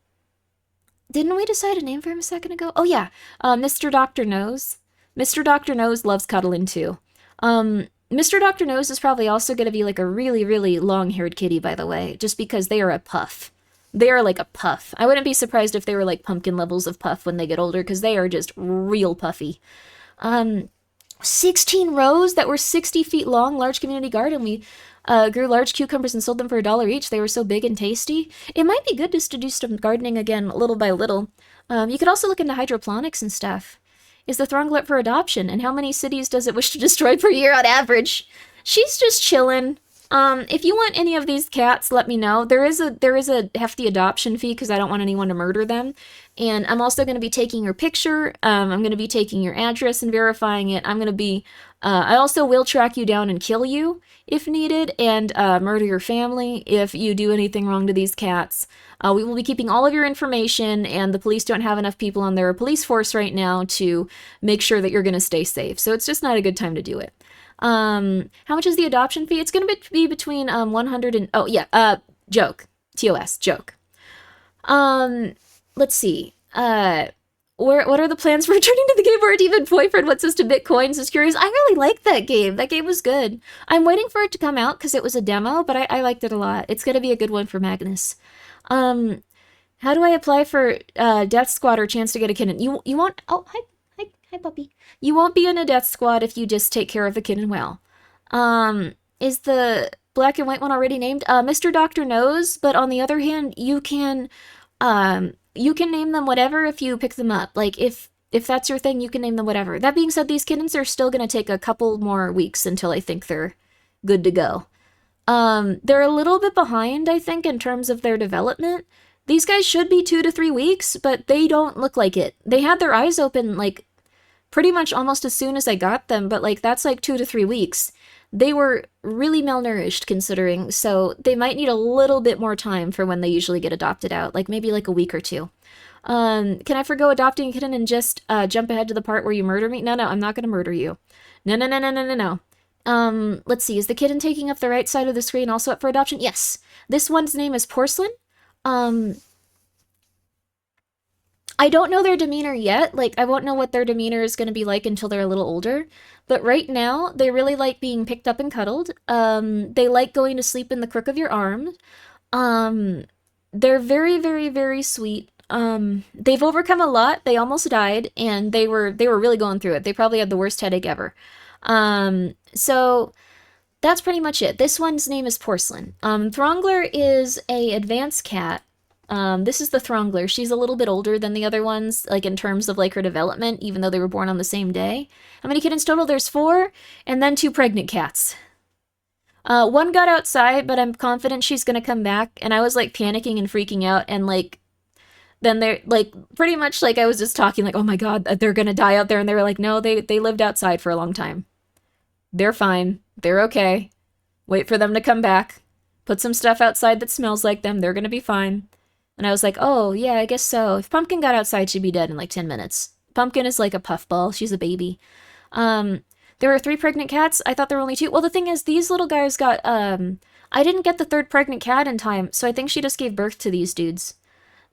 we decide a name for him a second ago? Oh, yeah. Mr. Dr. Nose. Mr. Dr. Nose loves cuddling, too. Mr. Dr. Nose is probably also going to be like a really, really long-haired kitty, by the way, just because they are a puff. They are like a puff. I wouldn't be surprised if they were like pumpkin levels of puff when they get older, because they are just real puffy. 16 rows that were 60 feet long, large community garden. We grew large cucumbers and sold them for $1 each. They were so big and tasty. It might be good just to do some gardening again, little by little. You could also look into hydroponics and stuff. Is the Throngler up for adoption? And how many cities does it wish to destroy per year on average? She's just chillin'. If you want any of these cats, let me know. There is a hefty adoption fee because I don't want anyone to murder them. And I'm also going to be taking your picture. I'm going to be taking your address and verifying it. I also will track you down and kill you if needed, and murder your family if you do anything wrong to these cats. We will be keeping all of your information, and the police don't have enough people on their police force right now to make sure that you're going to stay safe. So it's just not a good time to do it. How much is the adoption fee? It's going to be between 100 and... Oh, yeah, joke. TOS, joke. Let's see. What are the plans for returning to the game, or even boyfriend? What's this to Bitcoins? Is curious. I really liked that game. That game was good. I'm waiting for it to come out because it was a demo, but I liked it a lot. It's going to be a good one for Magnus. How do I apply for Death Squad or chance to get a kitten? You won't... Oh, hi, puppy. You won't be in a Death Squad if you just take care of the kitten well. Is the black and white one already named? Mr. Doctor knows, but on the other hand, you can name them whatever if you pick them up. Like, if that's your thing, you can name them whatever. That being said, these kittens are still going to take a couple more weeks until I think they're good to go. They're a little bit behind, I think, in terms of their development. These guys should be 2 to 3 weeks, but they don't look like it. They had their eyes open, like, pretty much almost as soon as I got them, but, like, that's like 2 to 3 weeks. They were really malnourished, considering, so they might need a little bit more time for when they usually get adopted out, like maybe like a week or 2. Can I forgo adopting a kitten and just jump ahead to the part where you murder me? No, I'm not gonna murder you. No. Let's see, is the kitten taking up the right side of the screen also up for adoption? Yes. This one's name is Porcelain. I don't know their demeanor yet. Like, I won't know what their demeanor is going to be like until they're a little older. But right now, they really like being picked up and cuddled. They like going to sleep in the crook of your arm. They're very, very, very sweet. They've overcome a lot. They almost died, and they were really going through it. They probably had the worst headache ever. So that's pretty much it. This one's name is Porcelain. Throngler is a advanced cat. This is the Throngler. She's a little bit older than the other ones, like in terms of like her development, even though they were born on the same day. How many kittens total? There's 4, and then 2 pregnant cats. One got outside, but I'm confident she's gonna come back, and I was like panicking and freaking out, and like, then they're like, pretty much like I was just talking like, oh my god, they're gonna die out there, and they were like, no, they lived outside for a long time. They're fine. They're okay. Wait for them to come back. Put some stuff outside that smells like them. They're gonna be fine. And I was like, oh, yeah, I guess so. If Pumpkin got outside, she'd be dead in like 10 minutes. Pumpkin is like a puffball. She's a baby. Um, there were 3 pregnant cats. I thought there were only 2. Well, the thing is, these little guys got, I didn't get the 3rd pregnant cat in time, so I think she just gave birth to these dudes.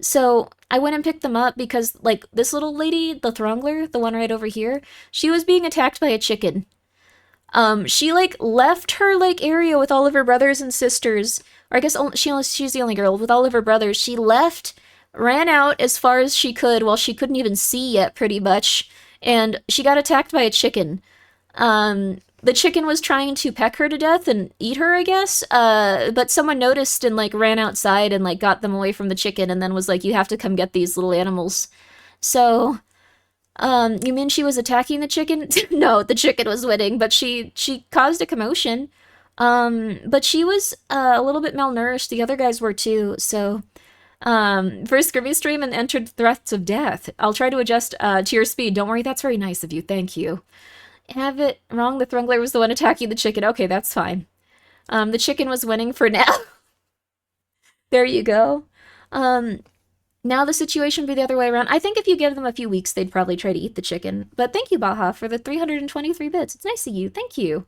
So I went and picked them up because, like, this little lady, the Throngler, the one right over here, she was being attacked by a chicken. She like left her like area with all of her brothers and sisters, or I guess she's the only girl with all of her brothers. She left, ran out as far as she could while she couldn't even see yet, pretty much, and she got attacked by a chicken. The chicken was trying to peck her to death and eat her, I guess. But someone noticed and like ran outside and like got them away from the chicken, and then was like, "You have to come get these little animals." So you mean she was attacking the chicken? No, the chicken was winning, but she caused a commotion. But she was a little bit malnourished. The other guys were too. So, first Grimmi stream and entered threats of death. I'll try to adjust to your speed. Don't worry, that's very nice of you. Thank you. Have it wrong. The Thrungler was the one attacking the chicken. Okay, that's fine. The chicken was winning for now. There you go. Now the situation would be the other way around. I think if you give them a few weeks, they'd probably try to eat the chicken. But thank you, Baha, for the 323 bits. It's nice of you. Thank you.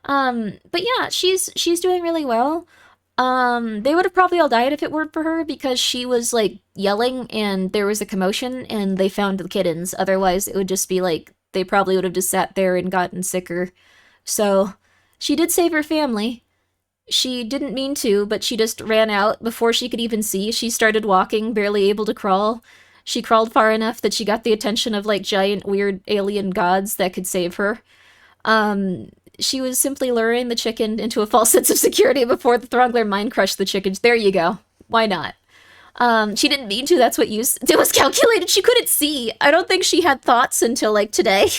But yeah, she's doing really well. They would have probably all died if it weren't for her because she was like yelling and there was a commotion and they found the kittens. Otherwise, it would just be like they probably would have just sat there and gotten sicker. So she did save her family. She didn't mean to, but she just ran out before she could even see. She started walking, barely able to crawl. She crawled far enough that she got the attention of like giant weird alien gods that could save her. She was simply luring the chicken into a false sense of security before the Throngler mind crushed the chickens. There you go. Why not? She didn't mean to. That's what it was calculated. She couldn't see. I don't think she had thoughts until like today.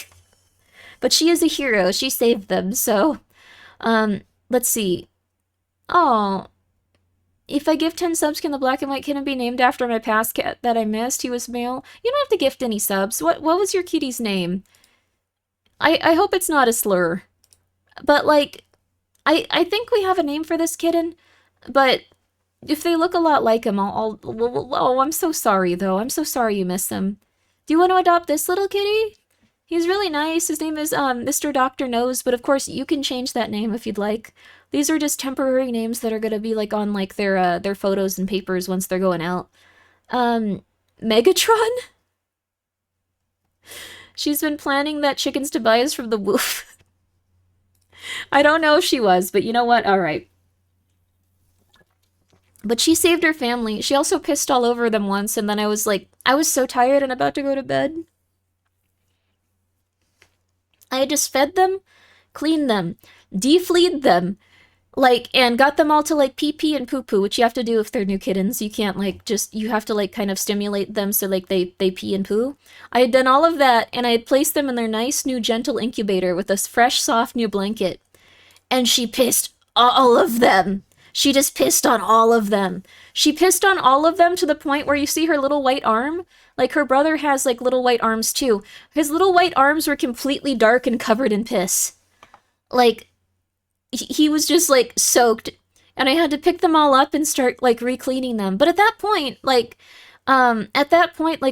But she is a hero. She saved them. So, let's see. Oh, if I give 10 subs, can the black and white kitten be named after my past cat that I missed? He was male. You don't have to gift any subs. What was your kitty's name? I hope it's not a slur. But, like, I think we have a name for this kitten, but if they look a lot like him, oh, I'm so sorry, though. I'm so sorry you miss him. Do you want to adopt this little kitty? He's really nice. His name is, Mr. Doctor Nose, but of course you can change that name if you'd like. These are just temporary names that are gonna be, like, on, like, their photos and papers once they're going out. Megatron? She's been planning that chickens to buy us from the woof. I don't know if she was, but you know what? Alright. But she saved her family. She also pissed all over them once, and then I was like, I was so tired and about to go to bed. I had just fed them, cleaned them, defleed them, like, and got them all to, like, pee-pee and poo-poo, which you have to do if they're new kittens. You can't, like, you have to, like, kind of stimulate them so, like, they pee and poo. I had done all of that, and I had placed them in their nice, new, gentle incubator with a fresh, soft, new blanket. And she pissed all of them. She just pissed on all of them. She pissed on all of them to the point where you see her little white arm? Like, her brother has, like, little white arms, too. His little white arms were completely dark and covered in piss. Like, he was just, like, soaked. And I had to pick them all up and start, like, re-cleaning them. But at that point, like,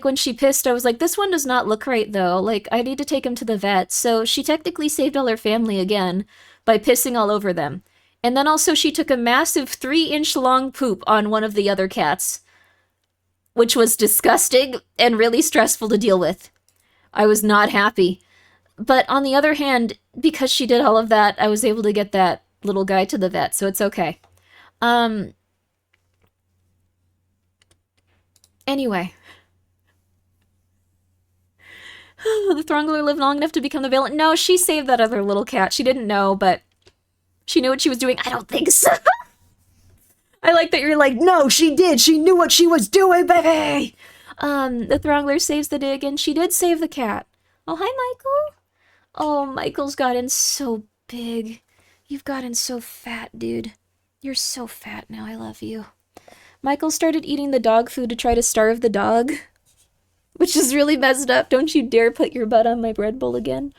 when she pissed, I was like, this one does not look right, though. Like, I need to take him to the vet. So she technically saved all her family again by pissing all over them. And then also she took a massive 3-inch long poop on one of the other cats, which was disgusting and really stressful to deal with. I was not happy. But on the other hand, because she did all of that, I was able to get that little guy to the vet, so it's okay. Anyway. The Throngler lived long enough to become the villain. No, she saved that other little cat. She didn't know, but she knew what she was doing. I don't think so. I like that you're like, no, she did. She knew what she was doing, baby. The Throngler saves the day again. She did save the cat. Oh, hi, Michael. Oh, Michael's gotten so big. You've gotten so fat, dude. You're so fat now. I love you. Michael started eating the dog food to try to starve the dog, which is really messed up. Don't you dare put your butt on my bread bowl again.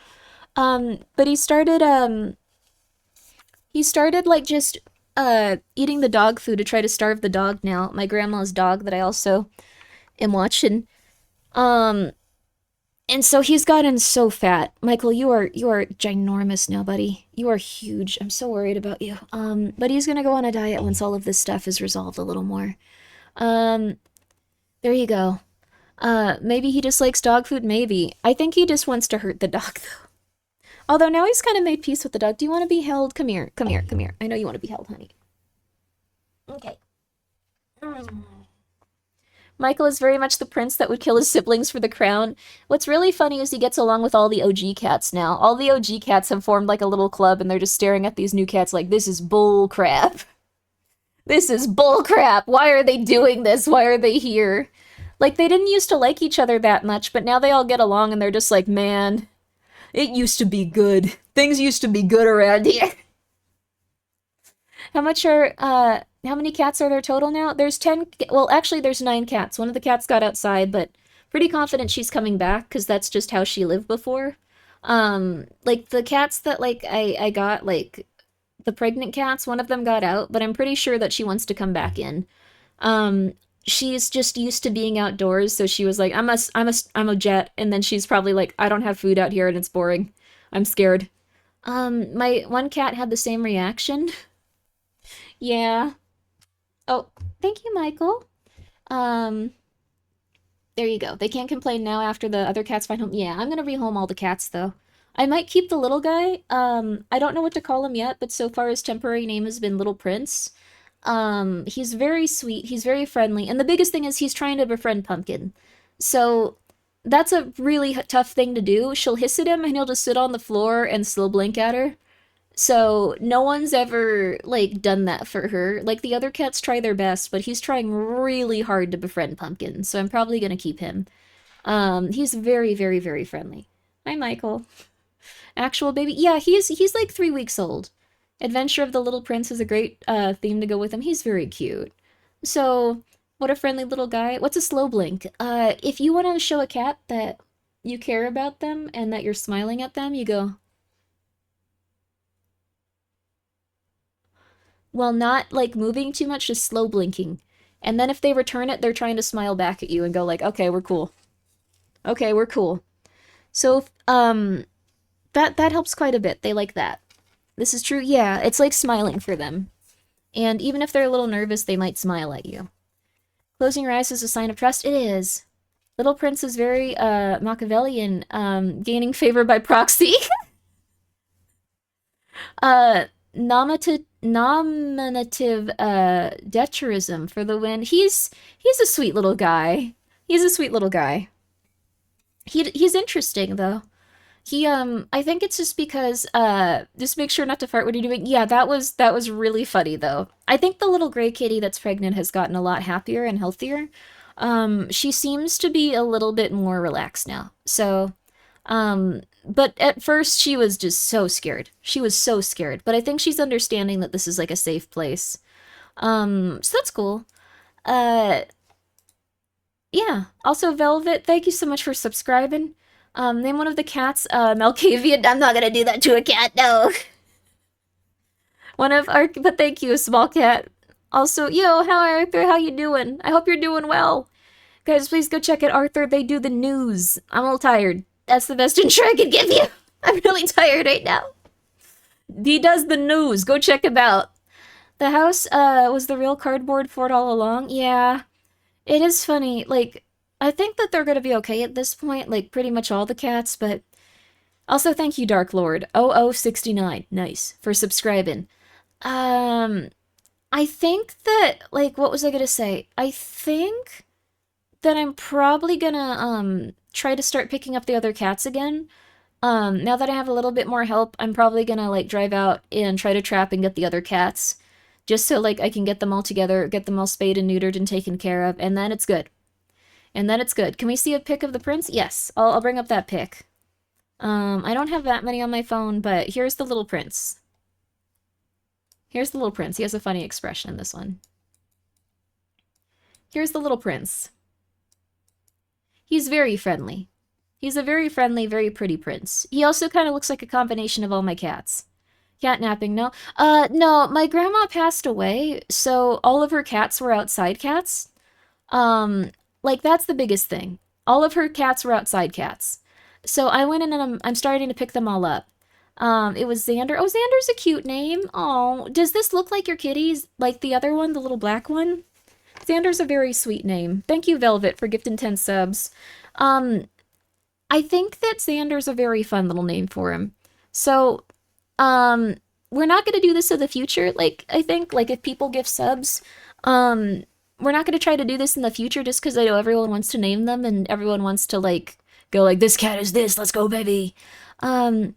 But he started, like, just eating the dog food to try to starve the dog now. My grandma's dog that I also am watching. Um, and so he's gotten so fat. Michael, you are ginormous now, buddy. You are huge. I'm so worried about you. But he's gonna go on a diet once all of this stuff is resolved a little more. Um, there you go. Maybe he dislikes dog food, maybe. I think he just wants to hurt the dog, though. Although now he's kind of made peace with the dog. Do you want to be held? Come here, come here, come here. I know you want to be held, honey. Okay. Michael is very much the prince that would kill his siblings for the crown. What's really funny is he gets along with all the OG cats now. All the OG cats have formed like a little club and they're just staring at these new cats like, this is bull crap. This is bull crap. Why are they doing this? Why are they here? Like, they didn't used to like each other that much, but now they all get along and they're just like, man, it used to be good. Things used to be good around here. How many cats are there total now? There's 10, well, actually there's 9 cats. One of the cats got outside, but pretty confident she's coming back, because that's just how she lived before. Like, the cats that, like, I got, like, the pregnant cats, one of them got out, but I'm pretty sure that she wants to come back in. She's just used to being outdoors, so she was like, I'm a jet, and then she's probably like, I don't have food out here and it's boring. I'm scared. My one cat had the same reaction. Yeah. Oh, thank you, Michael. Um, there you go. They can't complain now after the other cats find home. Yeah, I'm gonna rehome all the cats, though. I might keep the little guy. I don't know what to call him yet, but so far his temporary name has been Little Prince. He's very sweet, he's very friendly, and the biggest thing is he's trying to befriend Pumpkin. So that's a really tough thing to do. She'll hiss at him and he'll just sit on the floor and slow blink at her. So no one's ever, like, done that for her. Like, the other cats try their best, but he's trying really hard to befriend Pumpkin, so I'm probably gonna keep him. He's very, very, very friendly. Hi, Michael. Actual baby? Yeah, he's like 3 weeks old. Adventure of the Little Prince is a great theme to go with him. He's very cute. So, what a friendly little guy. What's a slow blink? If you want to show a cat that you care about them and that you're smiling at them, you go, well, not like moving too much, just slow blinking. And then if they return it, they're trying to smile back at you and go like, okay, we're cool. Okay, we're cool. So, that helps quite a bit. They like that. This is true. Yeah, it's like smiling for them. And even if they're a little nervous, they might smile at you. Closing your eyes is a sign of trust. It is. Little Prince is very Machiavellian, gaining favor by proxy. Nominative deteriorism for the win. He's a sweet little guy. He's a sweet little guy. He's interesting though. I think it's just because, just make sure not to fart. What are you doing? Yeah, that was really funny, though. I think the little gray kitty that's pregnant has gotten a lot happier and healthier. She seems to be a little bit more relaxed now. So, but at first she was just so scared. She was so scared. But I think she's understanding that this is like a safe place. So that's cool. Uh, yeah. Also, Velvet, thank you so much for subscribing. Name one of the cats, Malkavian. I'm not gonna do that to a cat, no. One of our, but thank you, small cat. Also, yo, how Arthur, how you doing? I hope you're doing well. Guys, please go check out Arthur. They do the news. I'm a little tired. That's the best intro I could give you. I'm really tired right now. He does the news. Go check him out. The house, was the real cardboard fort all along? Yeah. It is funny, like, I think that they're gonna be okay at this point, like, pretty much all the cats, but... Also, thank you, Dark Lord. 0069, nice, for subscribing. I think that, like, what was I gonna say? I think that I'm probably gonna, try to start picking up the other cats again. Now that I have a little bit more help, I'm probably gonna, like, drive out and try to trap and get the other cats. Just so, like, I can get them all together, get them all spayed and neutered and taken care of, and then it's good. And then it's good. Can we see a pic of the prince? Yes, I'll bring up that pic. I don't have that many on my phone, but here's the little prince. Here's the little prince. He has a funny expression in this one. Here's the little prince. He's very friendly. He's a very friendly, very pretty prince. He also kind of looks like a combination of all my cats. Catnapping, no. No, my grandma passed away, so all of her cats were outside cats. Um, like that's the biggest thing. All of her cats were outside cats. So I went in and I'm starting to pick them all up. It was Xander. Oh, Xander's a cute name. Oh, does this look like your kitty's? Like the other one, the little black one? Xander's a very sweet name. Thank you, Velvet, for gifting 10 subs. Um, I think that Xander's a very fun little name for him. So, um, we're not gonna do this in the future. Like, I think, like, if people give subs, um, we're not gonna try to do this in the future just because I know everyone wants to name them and everyone wants to, like, go like, this cat is this, let's go, baby. Um,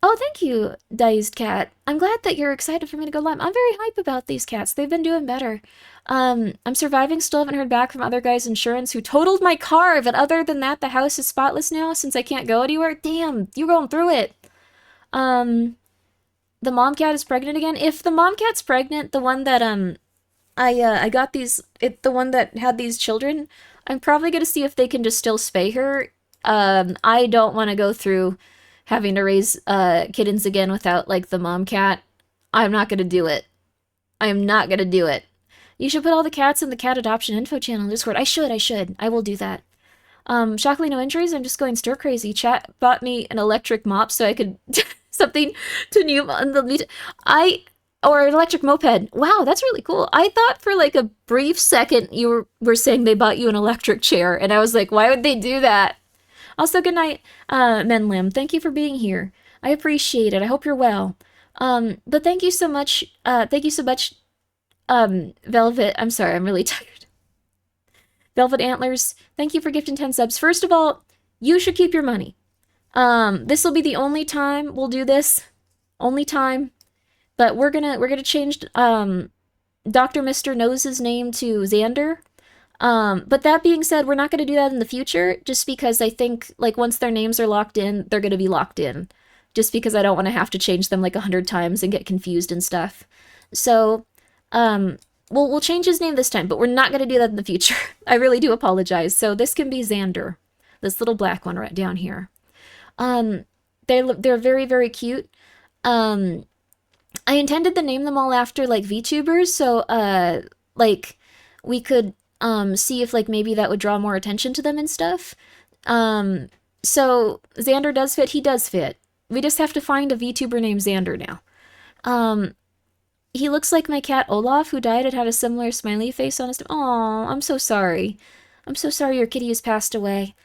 Oh, thank you, Diced Cat. I'm glad that you're excited for me to go live. I'm very hype about these cats. They've been doing better. I'm surviving, still haven't heard back from other guys' insurance who totaled my car, but other than that, the house is spotless now since I can't go anywhere. Damn, you're going through it. Um, the mom cat is pregnant again. If the mom cat's pregnant, the one that, I got the one that had these children, I'm probably gonna see if they can just still spay her. I don't want to go through having to raise kittens again without like the mom cat. I'm not gonna do it. I am not gonna do it. You should put all the cats in the cat adoption info channel in Discord. I should. I will do that. Shockingly no injuries. I'm just going stir crazy. Chat bought me an electric mop so I could something to new on the or an electric moped. Wow, that's really cool. I thought for like a brief second you were saying they bought you an electric chair, and I was like, why would they do that? Also, good night, Menlim. Thank you for being here. I appreciate it. I hope you're well. But thank you so much. Thank you so much, Velvet. I'm sorry, I'm really tired. Velvet Antlers, thank you for gifting 10 subs. First of all, you should keep your money. This will be the only time we'll do this. Only time. But we're gonna change, Dr. Mr. Nose's name to Xander. But that being said, we're not going to do that in the future, just because I think, like, once their names are locked in, they're going to be locked in. Just because I don't want to have to change them, like, 100 times and get confused and stuff. So, we'll change his name this time, but we're not going to do that in the future. I really do apologize. So this can be Xander. This little black one right down here. They're very, very cute. I intended to name them all after, like, VTubers, so, like, we could see if like maybe that would draw more attention to them and stuff. So Xander does fit, he does fit. We just have to find a VTuber named Xander now. He looks like my cat Olaf, who died and had a similar smiley face on his... Aw, I'm so sorry. I'm so sorry your kitty has passed away.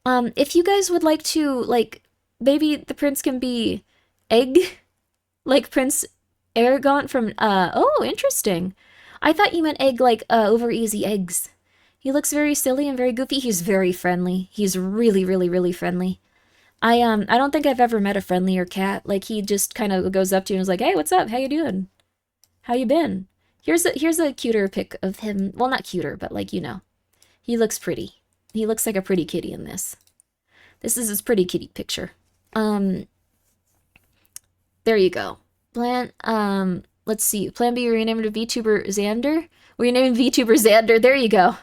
If you guys would like to, like, maybe the prince can be Egg? Like Prince Aragont from, oh, interesting. I thought you meant egg like over easy eggs. He looks very silly and very goofy. He's very friendly. He's really, really, really friendly. I don't think I've ever met a friendlier cat. Like he just kind of goes up to you and is like, "Hey, what's up? How you doing? How you been?" Here's a cuter pic of him. Well, not cuter, but like, you know. He looks pretty. He looks like a pretty kitty in this. This is his pretty kitty picture. There you go. Let's see. Plan B, rename to VTuber Xander? We're naming VTuber Xander. There you go.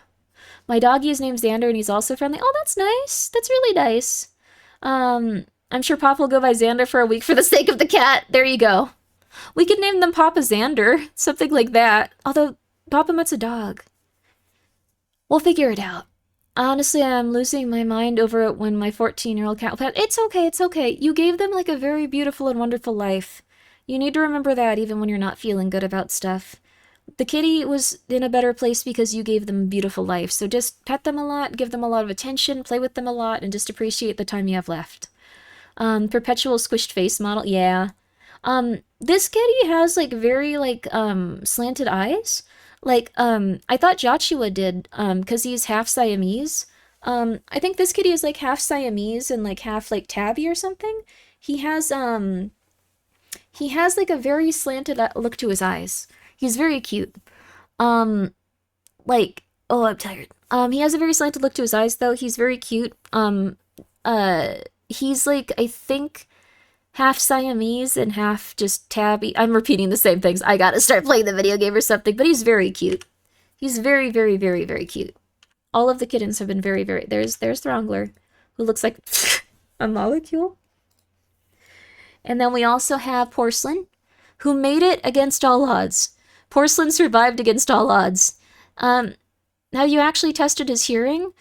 My doggy is named Xander and he's also friendly. Oh, that's nice. That's really nice. I'm sure Papa will go by Xander for a week for the sake of the cat. There you go. We could name them Papa Xander. Something like that. Although, Papa Mutt's a dog. We'll figure it out. Honestly, I'm losing my mind over it when my 14-year-old cat... It's okay, it's okay. You gave them, like, a very beautiful and wonderful life. You need to remember that even when you're not feeling good about stuff. The kitty was in a better place because you gave them a beautiful life, so just pet them a lot, give them a lot of attention, play with them a lot, and just appreciate the time you have left. Perpetual squished face model, yeah. This kitty has, like, very, like, slanted eyes. Like, I thought Joshua did, because he's half Siamese. I think this kitty is, like, half Siamese and, like, half, like, tabby or something. He has, like, a very slanted look to his eyes. He's very cute. Like, oh, I'm tired. He has a very slanted look to his eyes, though. He's very cute. He's, like, I think half Siamese and half just tabby. I'm repeating the same things. I gotta start playing the video game or something, but he's very cute. He's very, very, very, very cute. All of the kittens have been very, very... There's Throngler, who looks like a molecule. And then we also have Porcelain. who made it against all odds. Porcelain survived against all odds. Have you actually tested his hearing?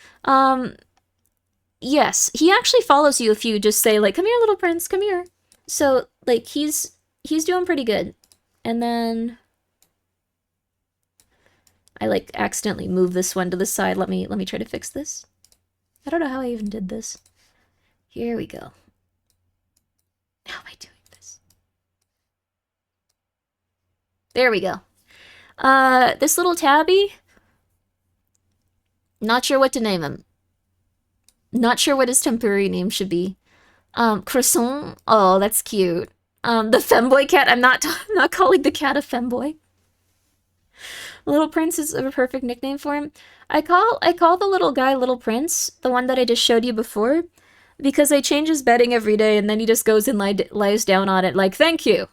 Yes. He actually follows you if you just say, like, come here, little prince, come here. So, like, he's doing pretty good. And then I, like, accidentally moved this one to the side. Let me try to fix this. I don't know how I even did this. Here we go. How am I doing this? There we go. This little tabby, not sure what to name him. Not sure what his temporary name should be. Croissant. Oh, that's cute. The femboy cat. I'm not calling the cat a femboy. Little Prince is a perfect nickname for him. I call the little guy Little Prince, the one that I just showed you before, because I change his bedding every day, and then he just goes and lies down on it like, thank you.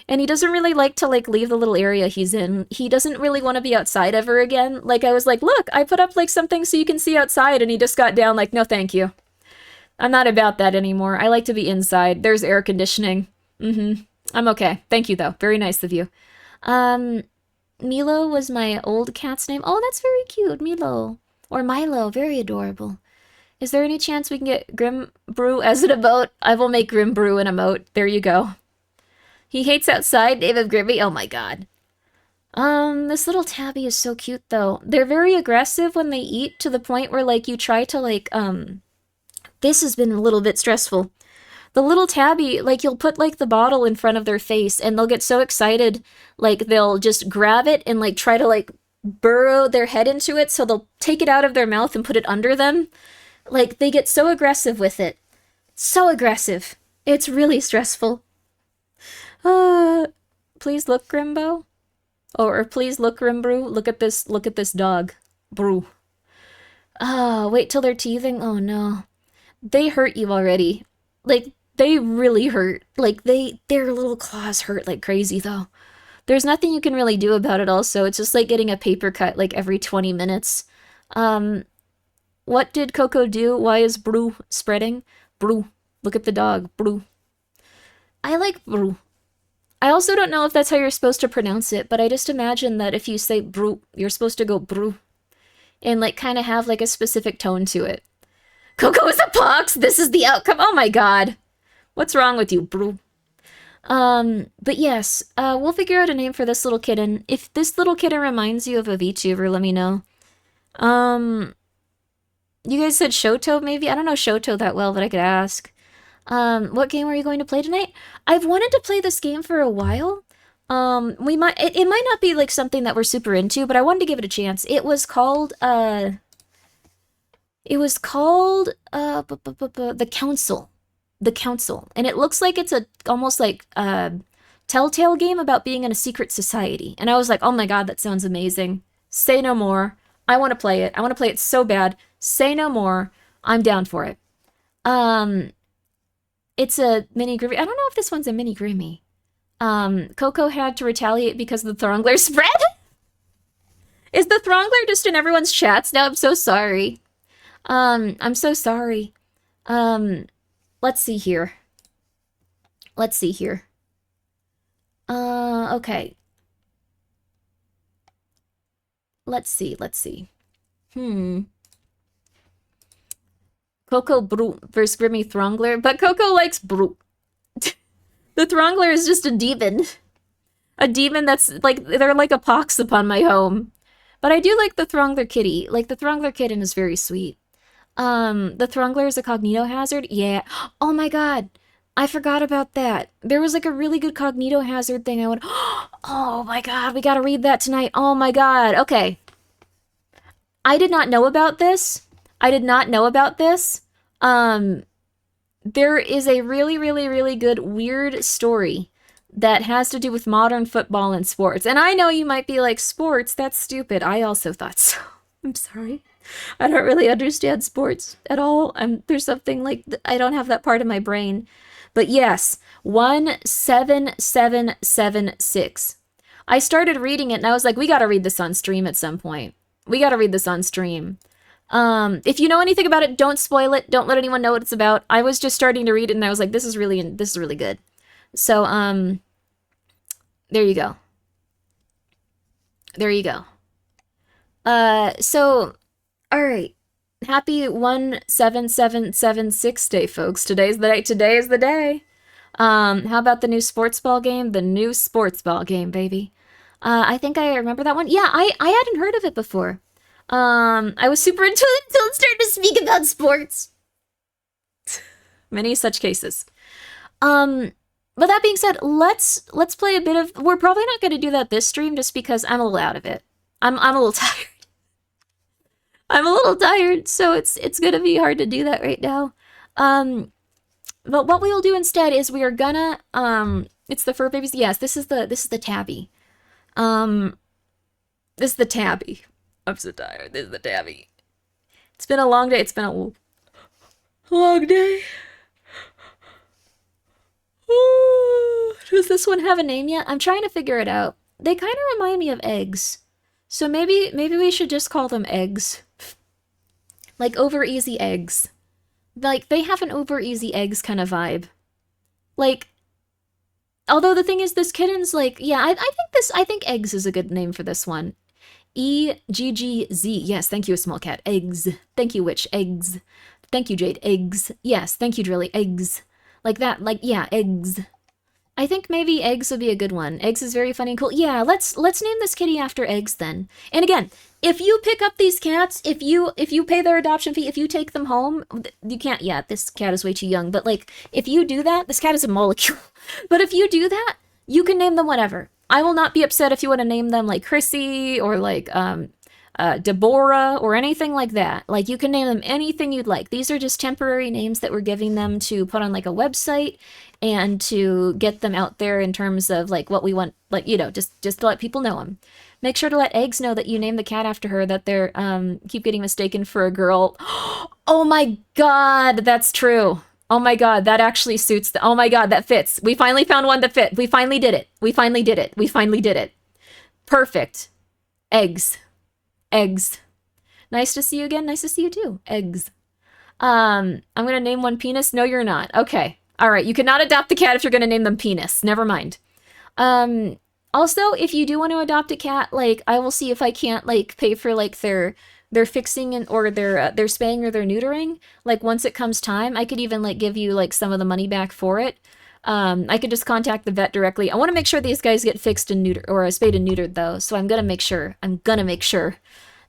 And he doesn't really like to, like, leave the little area he's in. He doesn't really want to be outside ever again. Like, I was like, look, I put up, like, something so you can see outside, and he just got down like, no thank you. I'm not about that anymore. I like to be inside. There's air conditioning. I'm okay. Thank you, though. Very nice of you. Milo was my old cat's name. Oh, that's very cute. Milo. Or Milo. Very adorable. Is there any chance we can get Grim Brew as an emote? I will make Grim Brew an emote. There you go. He hates outside, name of Grimmi. Oh my god. This little tabby is so cute, though. They're very aggressive when they eat, to the point where, like, you try to, like, this has been a little bit stressful. The little tabby, like, you'll put, like, the bottle in front of their face, and they'll get so excited, like, they'll just grab it and, like, try to, like, burrow their head into it, so they'll take it out of their mouth and put it under them. Like, they get so aggressive with it. So aggressive. It's really stressful. Please look, Grimbo. Or please look, Grimbrew. Look at this dog. Brew. Wait till they're teething? Oh no. They hurt you already. Like, they really hurt. Like, their little claws hurt like crazy, though. There's nothing you can really do about it also. It's just like getting a paper cut, like, every 20 minutes. What did Coco do? Why is Brew spreading? Brew. Look at the dog. Brew. I like Brew. I also don't know if that's how you're supposed to pronounce it, but I just imagine that if you say Brew, you're supposed to go Brew. And, like, kind of have, like, a specific tone to it. Coco is a pox! This is the outcome! Oh my god! What's wrong with you, Brew? But yes, we'll figure out a name for this little kitten. If this little kitten reminds you of a VTuber, let me know. You guys said Shoto, maybe? I don't know Shoto that well, but I could ask. What game are you going to play tonight? I've wanted to play this game for a while. It might not be, like, something that we're super into, but I wanted to give it a chance. It was called, The Council. The Council. And it looks like it's almost like a Telltale game about being in a secret society. And I was like, oh my god, that sounds amazing. Say no more. I want to play it. I want to play it so bad. Say no more. I'm down for it. It's a mini Grimmi. I don't know if this one's a mini Grimmi. Coco had to retaliate because of the Throngler spread? Is the Throngler just in everyone's chats now? I'm so sorry. I'm so sorry. Let's see here. Okay. Let's see. Coco Brew versus Grimmi Throngler, but Coco likes Brew. The Throngler is just a demon. A demon that's, like, they're like a pox upon my home. But I do like the Throngler kitty. Like, the Throngler kitten is very sweet. The Throngler is a cognito hazard? Yeah. Oh my god. I forgot about that. There was, like, a really good cognito hazard thing I went, oh my god, we gotta read that tonight. Oh my god. Okay. I did not know about this. There is a really, really, really good weird story that has to do with modern football and sports. And I know you might be like, sports? That's stupid. I also thought so. I'm sorry. I don't really understand sports at all. There's something like, I don't have that part of my brain. But yes, 17776. I started reading it and I was like, we gotta read this on stream at some point. If you know anything about it, don't spoil it. Don't let anyone know what it's about. I was just starting to read it and I was like, this is really good. So, There you go. There you go. So, all right. Happy 17776 day, folks. Today's the day. Today is the day. How about the new sports ball game? The new sports ball game, baby. I think I remember that one. Yeah, I hadn't heard of it before. I was super into it until it started to speak about sports. Many such cases. But that being said, let's play a bit of. We're probably not going to do that this stream just because I'm a little out of it. I'm a little tired. I'm a little tired, so it's gonna be hard to do that right now. But what we'll do instead is we are gonna it's the fur babies. Yes, this is the tabby. This is the tabby. I'm so tired. This is the tabby. It's been a long day. It's been a long day. Does this one have a name yet? I'm trying to figure it out. They kind of remind me of eggs. So maybe we should just call them eggs. Like over easy eggs. Like they have an over easy eggs kind of vibe. Like, although the thing is, this kitten's like, yeah, I think eggs is a good name for this one. E-G-G-Z. Yes, thank you, small cat. Eggs. Thank you, witch. Eggs. Thank you, Jade. Eggs. Yes, thank you, Drilly. Eggs. Like that. Like, yeah, eggs. I think maybe eggs would be a good one. Eggs is very funny and cool. Yeah, let's name this kitty after eggs then. And again, if you pick up these cats, if you pay their adoption fee, if you take them home, you can't. Yeah, this cat is way too young. But like, if you do that, this cat is a molecule. But if you do that, you can name them whatever. I will not be upset if you want to name them like Chrissy or like Deborah or anything like that. Like, you can name them anything you'd like. These are just temporary names that we're giving them to put on like a website and to get them out there in terms of like what we want, like, you know, just to let people know them. Make sure to let Eggs know that you named the cat after her, that they're keep getting mistaken for a girl. Oh my god, that's true. Oh my god, that actually suits the. Oh my god, that fits. We finally found one that fit. We finally did it. We finally did it. We finally did it. Perfect. Eggs. Eggs. Nice to see you again. Nice to see you too. Eggs. I'm gonna name one Penis. No, you're not. Okay. All right. You cannot adopt the cat if you're gonna name them Penis. Never mind. Also, if you do want to adopt a cat, like, I will see if I can't like pay for like their fixing and or their spaying or their neutering. Like, once it comes time, I could even like give you like some of the money back for it. I could just contact the vet directly. I want to make sure these guys get fixed and neutered, or spayed and neutered though. So I'm gonna make sure.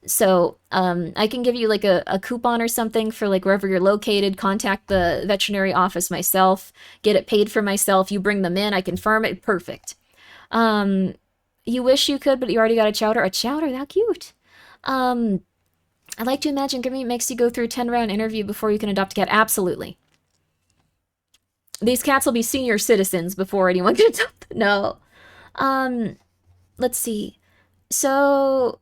So I can give you like a coupon or something for like wherever you're located. Contact the veterinary office myself. Get it paid for myself. You bring them in. I confirm it. Perfect. You wish you could, but you already got a chowder. A chowder? How cute. I like to imagine Grimmi makes you go through a 10-round interview before you can adopt a cat. Absolutely. These cats will be senior citizens before anyone can adopt them. No. Let's see. So,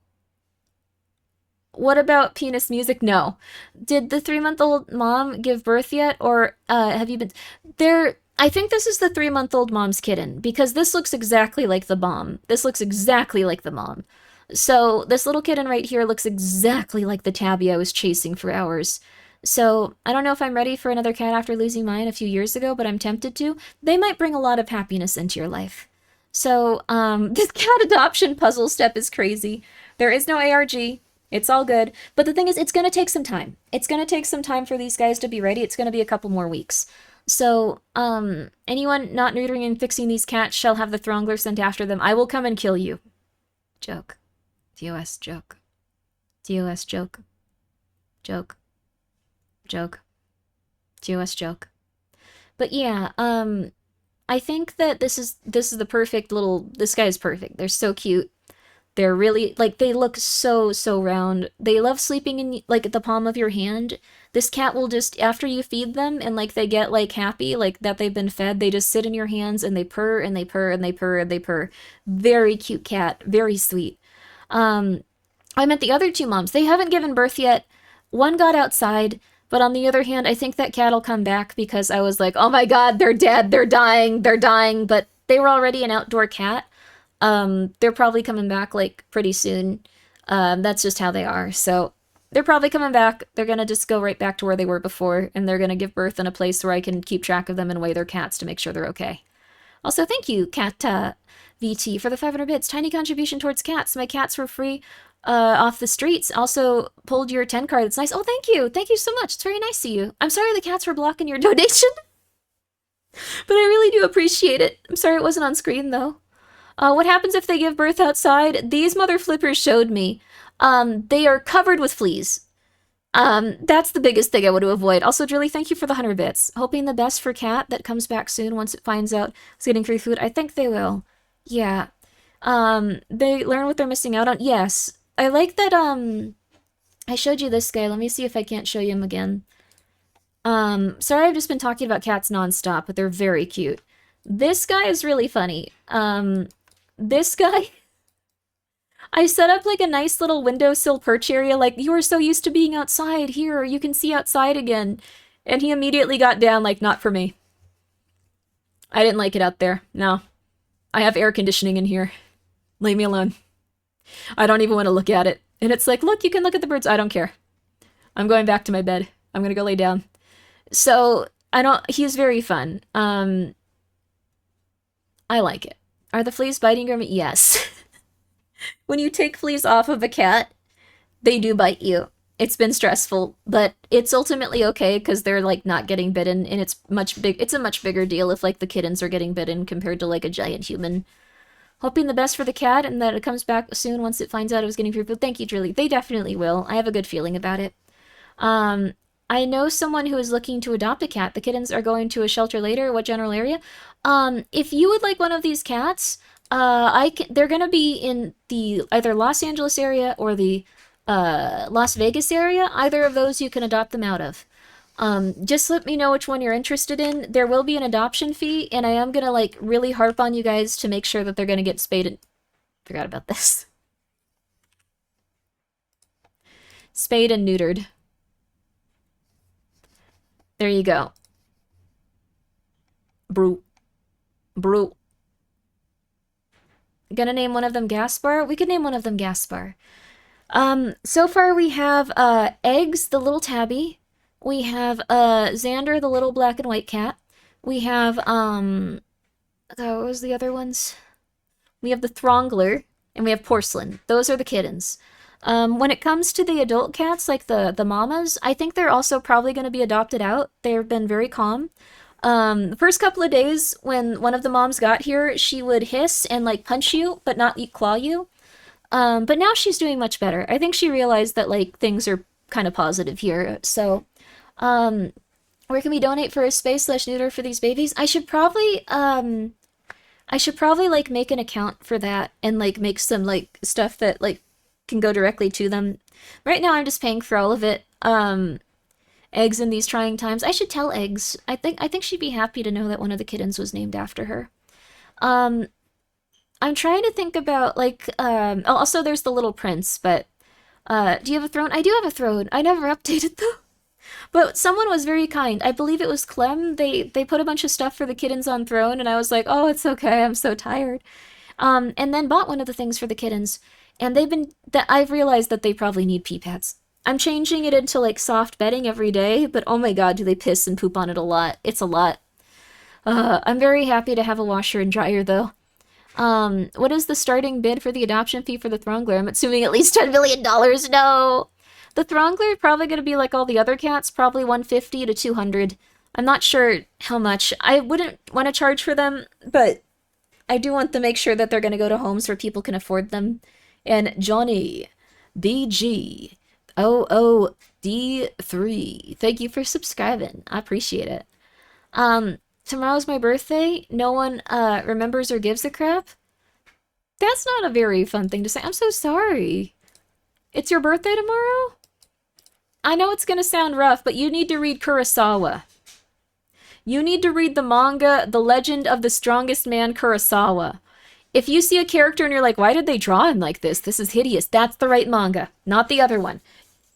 what about penis music? No. Did the 3-month-old mom give birth yet? Or have you been... There... I think this is the 3-month-old mom's kitten, because this looks exactly like the mom. This looks exactly like the mom. So this little kitten right here looks exactly like the tabby I was chasing for hours. So I don't know if I'm ready for another cat after losing mine a few years ago, but I'm tempted to. They might bring a lot of happiness into your life. So this cat adoption puzzle step is crazy. There is no ARG. It's all good. But the thing is, it's going to take some time. It's going to take some time for these guys to be ready. It's going to be a couple more weeks. So, anyone not neutering and fixing these cats shall have the throngler sent after them. I will come and kill you. Joke. TOS joke. TOS joke. Joke. Joke. TOS joke. But yeah, I think that this is the perfect little, this guy is perfect. They're so cute. They're really, like, they look so round. They love sleeping in, like, at the palm of your hand. This cat will just, after you feed them and, like, they get, like, happy, like, that they've been fed, they just sit in your hands and they purr and they purr and they purr and they purr. Very cute cat. Very sweet. I met the other 2 moms. They haven't given birth yet. One got outside, but on the other hand, I think that cat will come back because I was like, oh my god, they're dead, they're dying, but they were already an outdoor cat. They're probably coming back, like, pretty soon. That's just how they are. So they're probably coming back. They're gonna just go right back to where they were before, and they're gonna give birth in a place where I can keep track of them and weigh their cats to make sure they're okay. Also, thank you, Cat VT for the 500 bits. Tiny contribution towards cats. My cats were free off the streets. Also pulled your 10 card. It's nice. Oh, thank you. Thank you so much. It's very nice of you. I'm sorry the cats were blocking your donation, but I really do appreciate it. I'm sorry it wasn't on screen, though. What happens if they give birth outside? These mother flippers showed me. They are covered with fleas. That's the biggest thing I want to avoid. Also, Drilly, thank you for the 100 bits. Hoping the best for Cat that comes back soon once it finds out it's getting free food. I think they will. Yeah. They learn what they're missing out on. Yes. I like that, I showed you this guy. Let me see if I can't show you him again. Sorry I've just been talking about cats nonstop, but they're very cute. This guy is really funny. This guy... I set up like a nice little windowsill perch area, like, you are so used to being outside, here, you can see outside again. And he immediately got down like, not for me. I didn't like it out there, no. I have air conditioning in here. Leave me alone. I don't even want to look at it. And it's like, look, you can look at the birds. I don't care. I'm going back to my bed. I'm gonna go lay down. So, he's very fun. I like it. Are the fleas biting Grimmi? Yes. When you take fleas off of a cat, they do bite you. It's been stressful, but it's ultimately okay because they're like not getting bitten, and it's a much bigger deal if like the kittens are getting bitten compared to like a giant human. Hoping the best for the cat and that it comes back soon once it finds out it was getting free food. Thank you, Drilly. They definitely will. I have a good feeling about it. I know someone who is looking to adopt a cat. The kittens are going to a shelter later. What general area? If you would like one of these cats, they're gonna be in the either Los Angeles area or the Las Vegas area. Either of those you can adopt them out of. Just let me know which one you're interested in. There will be an adoption fee, and I am gonna like really harp on you guys to make sure that they're gonna get spayed and... Forgot about this. Spayed and neutered. There you go. Brew. Brew. Gonna name one of them Gaspar? We could name one of them Gaspar. So far we have, Eggs, the little tabby. We have, Xander, the little black and white cat. We have, what was the other ones? We have the Throngler, and we have Porcelain. Those are the kittens. When it comes to the adult cats, like the mamas, I think they're also probably going to be adopted out. They've been very calm. The first couple of days when one of the moms got here, she would hiss and like punch you, but not claw you. But now she's doing much better. I think she realized that like things are kind of positive here. So, where can we donate for a space/neuter for these babies? I should probably like make an account for that and like make some like stuff that like can go directly to them. Right now I'm just paying for all of it. Eggs in these trying times. I should tell Eggs. I think she'd be happy to know that one of the kittens was named after her. I'm trying to think about like also there's the little prince, but do you have a throne? I do have a throne. I never updated though. But someone was very kind. I believe it was Clem. They put a bunch of stuff for the kittens on throne, and I was like, oh, it's okay. I'm so tired. And then bought one of the things for the kittens. And I've realized that they probably need pee pads. I'm changing it into like soft bedding every day, but oh my god, do they piss and poop on it a lot. It's a lot. I'm very happy to have a washer and dryer though. What is the starting bid for the adoption fee for the Throngler? I'm assuming at least $10 million. No! The Throngler probably going to be like all the other cats, probably 150 to 200. I'm not sure how much. I wouldn't want to charge for them, but I do want to make sure that they're going to go to homes where people can afford them. And Johnny BG 00D3, thank you for subscribing. I appreciate it. Tomorrow's my birthday. No one remembers or gives a crap. That's not a very fun thing to say. I'm so sorry. It's your birthday tomorrow? I know it's gonna sound rough, but you need to read Kurosawa. You need to read the manga, The Legend of the Strongest Man Kurosawa. If you see a character and you're like, why did they draw him like this? This is hideous. That's the right manga, not the other one.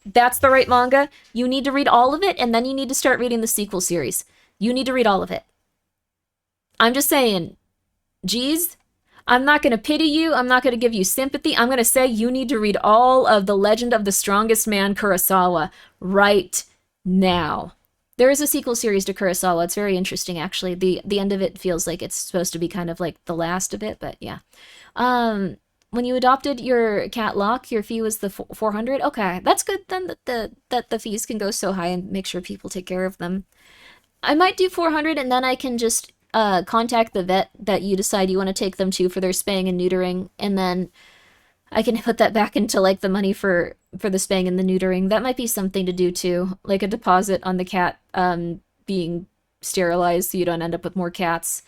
That's the right manga. You need to read all of it, and then you need to start reading the sequel series. You need to read all of it. I'm just saying, geez, I'm not going to pity you. I'm not going to give you sympathy. I'm going to say you need to read all of The Legend of the Strongest Man Kurosawa right now. There is a sequel series to Kurosawa. It's very interesting, actually. The end of it feels like it's supposed to be kind of like the last of it, but yeah. When you adopted your cat Locke, your fee was the 400. Okay, that's good then that the fees can go so high and make sure people take care of them. I might do 400 and then I can just contact the vet that you decide you want to take them to for their spaying and neutering, and then I can put that back into like the money for the spaying and the neutering. That might be something to do too, like a deposit on the cat being sterilized so you don't end up with more cats.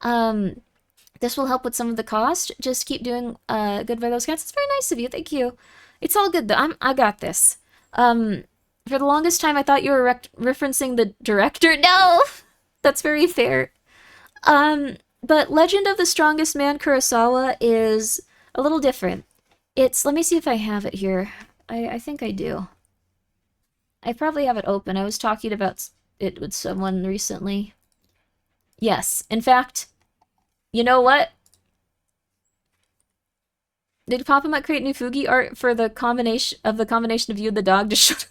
This will help with some of the cost. Just keep doing good by those cats. It's very nice of you. Thank you. It's all good though. I got this. For the longest time, I thought you were referencing the director. No, that's very fair. But Legend of the Strongest Man Kurosawa is a little different. It's, let me see if I have it here. I think I do. I probably have it open. I was talking about it with someone recently. Yes, in fact, you know what? Did Papa Mutt create new Fugi art for the combination of you and the dog to show?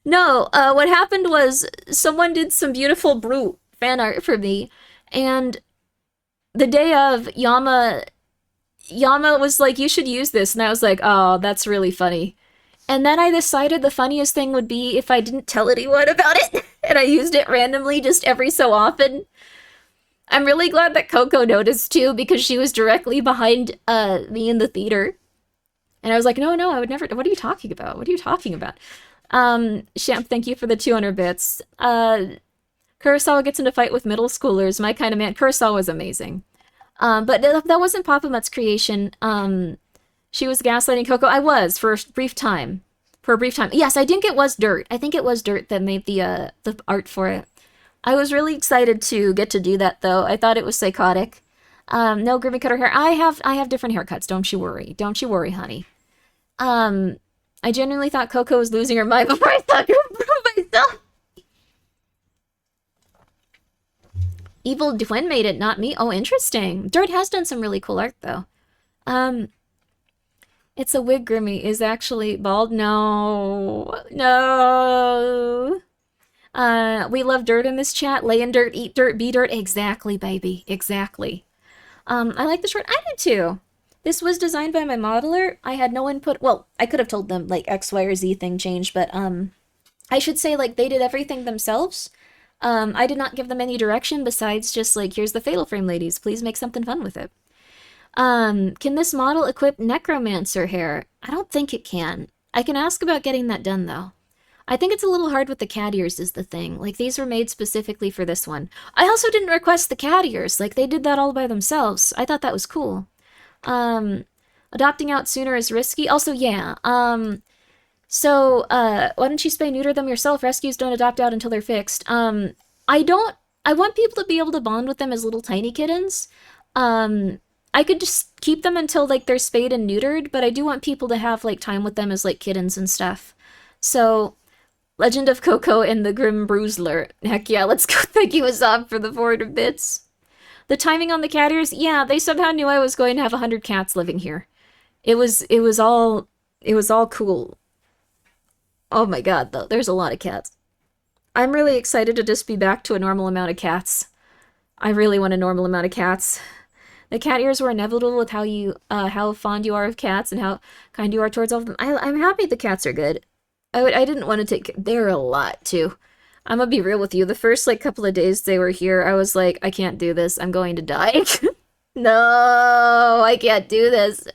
No, what happened was someone did some beautiful Brute fan art for me, and the day of, Yama was like, you should use this, and I was like, oh, that's really funny. And then I decided the funniest thing would be if I didn't tell anyone about it, and I used it randomly just every so often. I'm really glad that Coco noticed too, because she was directly behind me in the theater. And I was like, no, I would never, what are you talking about? What are you talking about? Shamp, thank you for the 200 bits. Kurosawa gets into fight with middle schoolers, my kind of man. Kurosawa was amazing. But that wasn't Papa Mutt's creation. She was gaslighting Coco. I was, for a brief time. Yes, I think it was Dirt. I think it was Dirt that made the art for it. I was really excited to get to do that, though. I thought it was psychotic. No, Grimmi cut her hair. I have different haircuts. Don't you worry. Don't you worry, honey. I genuinely thought Coco was losing her mind before I thought I myself. Evil Twin made it, not me. Oh, interesting. Dirt has done some really cool art, though. It's a wig. Grimmi is actually bald. No. We love Dirt in this chat. Lay in dirt, eat dirt, be dirt. Exactly, baby. Exactly. I like the short. I did too. This was designed by my modeler. I had no input. Well, I could have told them, like, X, Y, or Z thing changed, but, I should say, like, they did everything themselves. I did not give them any direction besides just, like, here's the Fatal Frame ladies. Please make something fun with it. Can this model equip Necromancer hair? I don't think it can. I can ask about getting that done, though. I think it's a little hard with the cat ears is the thing. Like, these were made specifically for this one. I also didn't request the cat ears. Like, they did that all by themselves. I thought that was cool. Adopting out sooner is risky. Also, yeah. So, why don't you spay neuter them yourself? Rescues don't adopt out until they're fixed. I want people to be able to bond with them as little tiny kittens. I could just keep them until, like, they're spayed and neutered, but I do want people to have, like, time with them as, like, kittens and stuff. So, Legend of Coco and the Grim Bruisler. Heck yeah, let's go. Thank you, Azab, for the 400 bits. The timing on the cat ears, yeah, they somehow knew I was going to have 100 cats living here. It was all cool. Oh my god, though, there's a lot of cats. I'm really excited to just be back to a normal amount of cats. I really want a normal amount of cats. The cat ears were inevitable with how fond you are of cats and how kind you are towards all of them. I'm happy the cats are good. I didn't want to take... They're a lot, too. I'm gonna be real with you. The first, like, couple of days they were here, I was like, I can't do this. I'm going to die. No, I can't do this.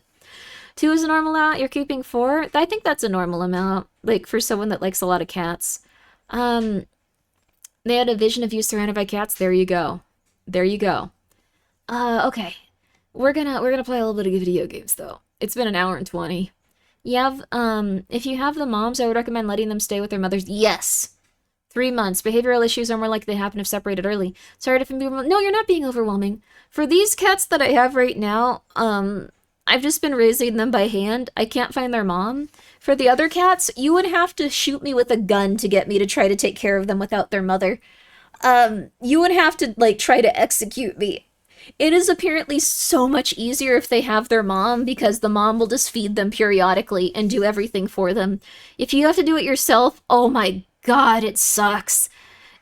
2 is a normal amount. You're keeping 4? I think that's a normal amount, like, for someone that likes a lot of cats. They had a vision of you surrounded by cats. There you go. There you go. Okay. We're gonna play a little bit of video games, though. It's been an hour and 20. You have, if you have the moms, I would recommend letting them stay with their mothers. Yes! 3 months. Behavioral issues are more likely to happen if separated early. Sorry if I'm being... No, you're not being overwhelming. For these cats that I have right now, I've just been raising them by hand. I can't find their mom. For the other cats, you would have to shoot me with a gun to get me to try to take care of them without their mother. You would have to, like, try to execute me. It is apparently so much easier if they have their mom, because the mom will just feed them periodically and do everything for them. If you have to do it yourself, oh my God, it sucks.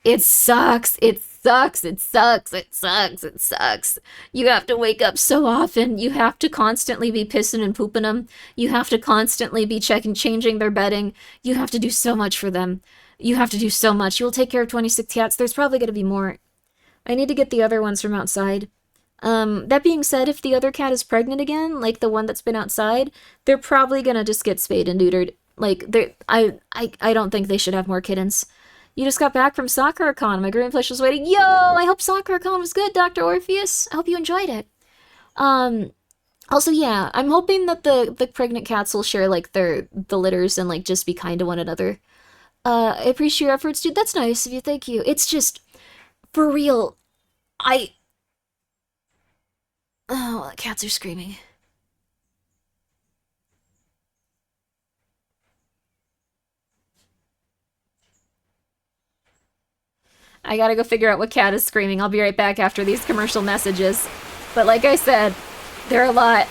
It sucks. It sucks. It sucks. It sucks. It sucks. You have to wake up so often. You have to constantly be pissing and pooping them. You have to constantly be changing their bedding. You have to do so much for them. You have to do so much. You will take care of 26 cats. There's probably going to be more. I need to get the other ones from outside. That being said, if the other cat is pregnant again, like the one that's been outside, they're probably gonna just get spayed and neutered. Like, I don't think they should have more kittens. You just got back from SoccerCon. My green plush was waiting. Yo, I hope SoccerCon was good, Dr. Orpheus. I hope you enjoyed it. Also, yeah, I'm hoping that the pregnant cats will share, like, the litters and, like, just be kind to one another. I appreciate your efforts, dude. That's nice of you. Thank you. It's just, for real, Oh, the cats are screaming. I gotta go figure out what cat is screaming. I'll be right back after these commercial messages. But like I said, there are a lot.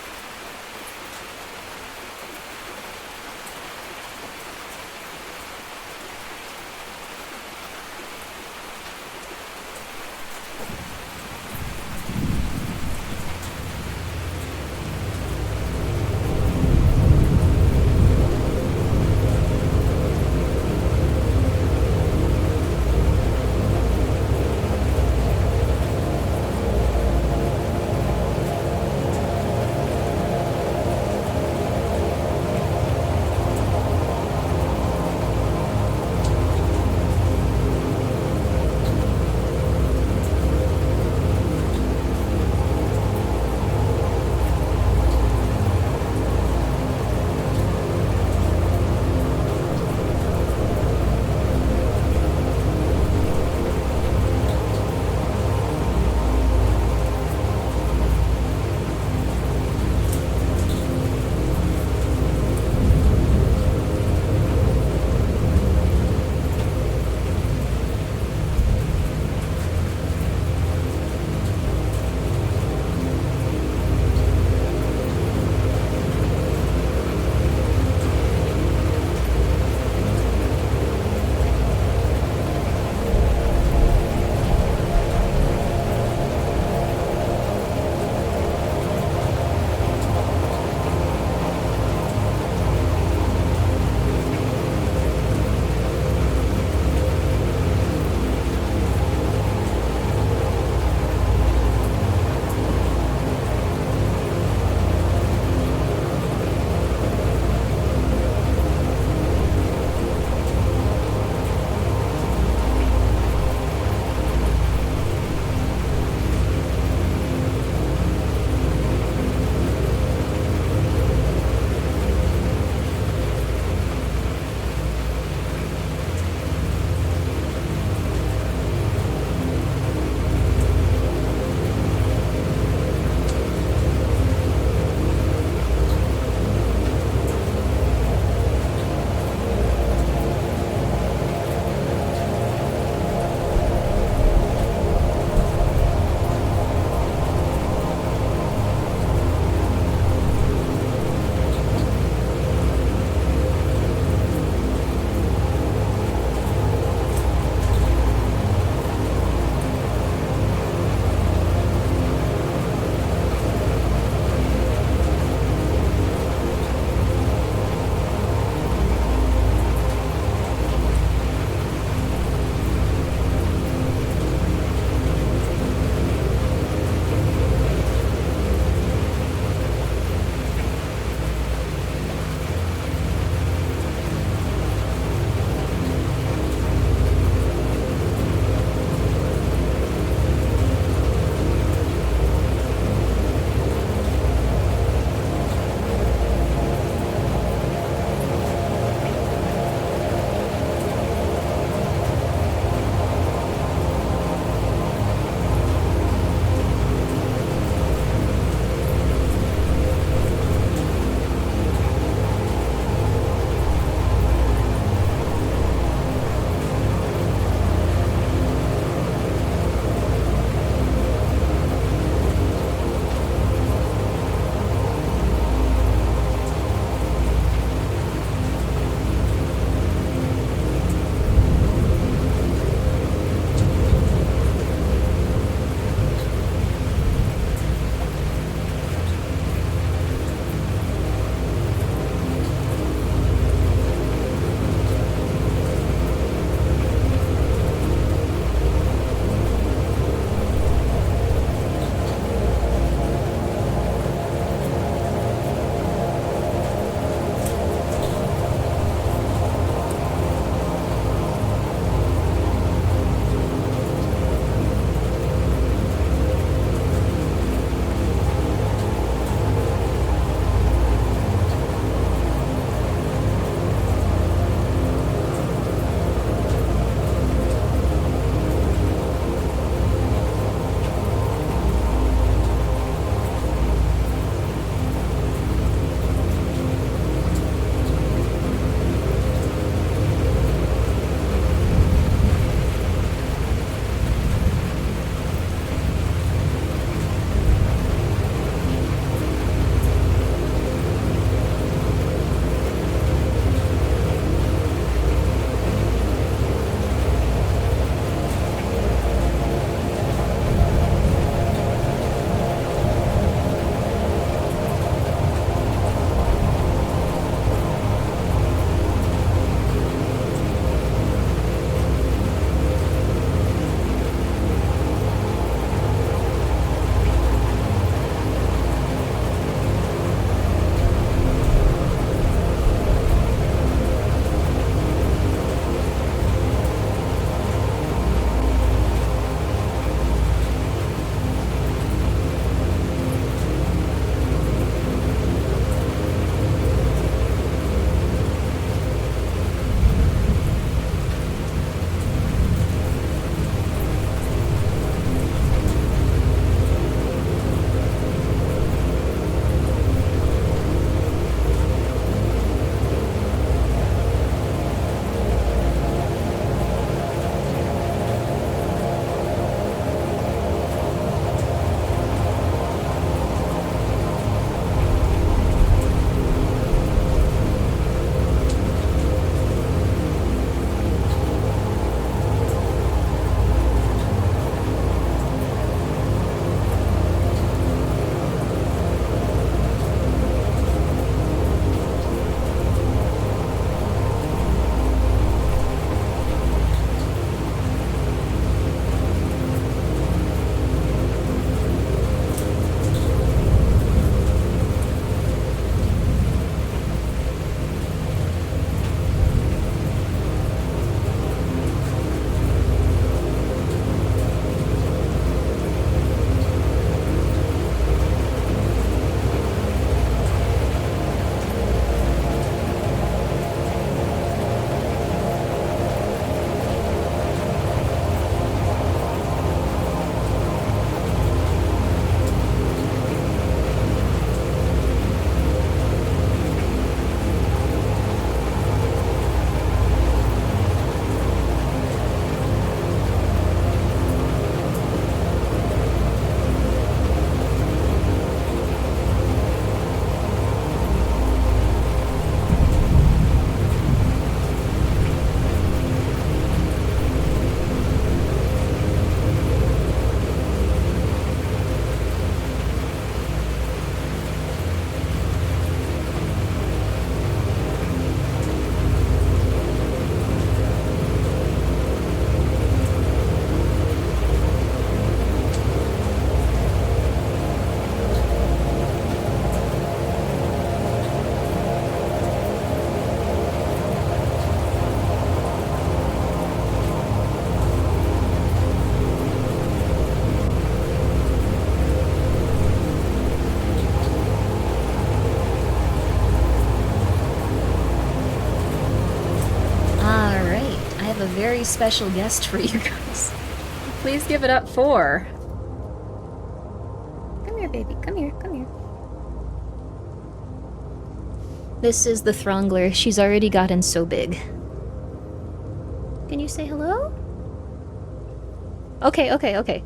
very special guest for you guys. Please give it up for... Come here, baby. Come here. Come here. This is the Throngler. She's already gotten so big. Can you say hello? Okay, okay, okay.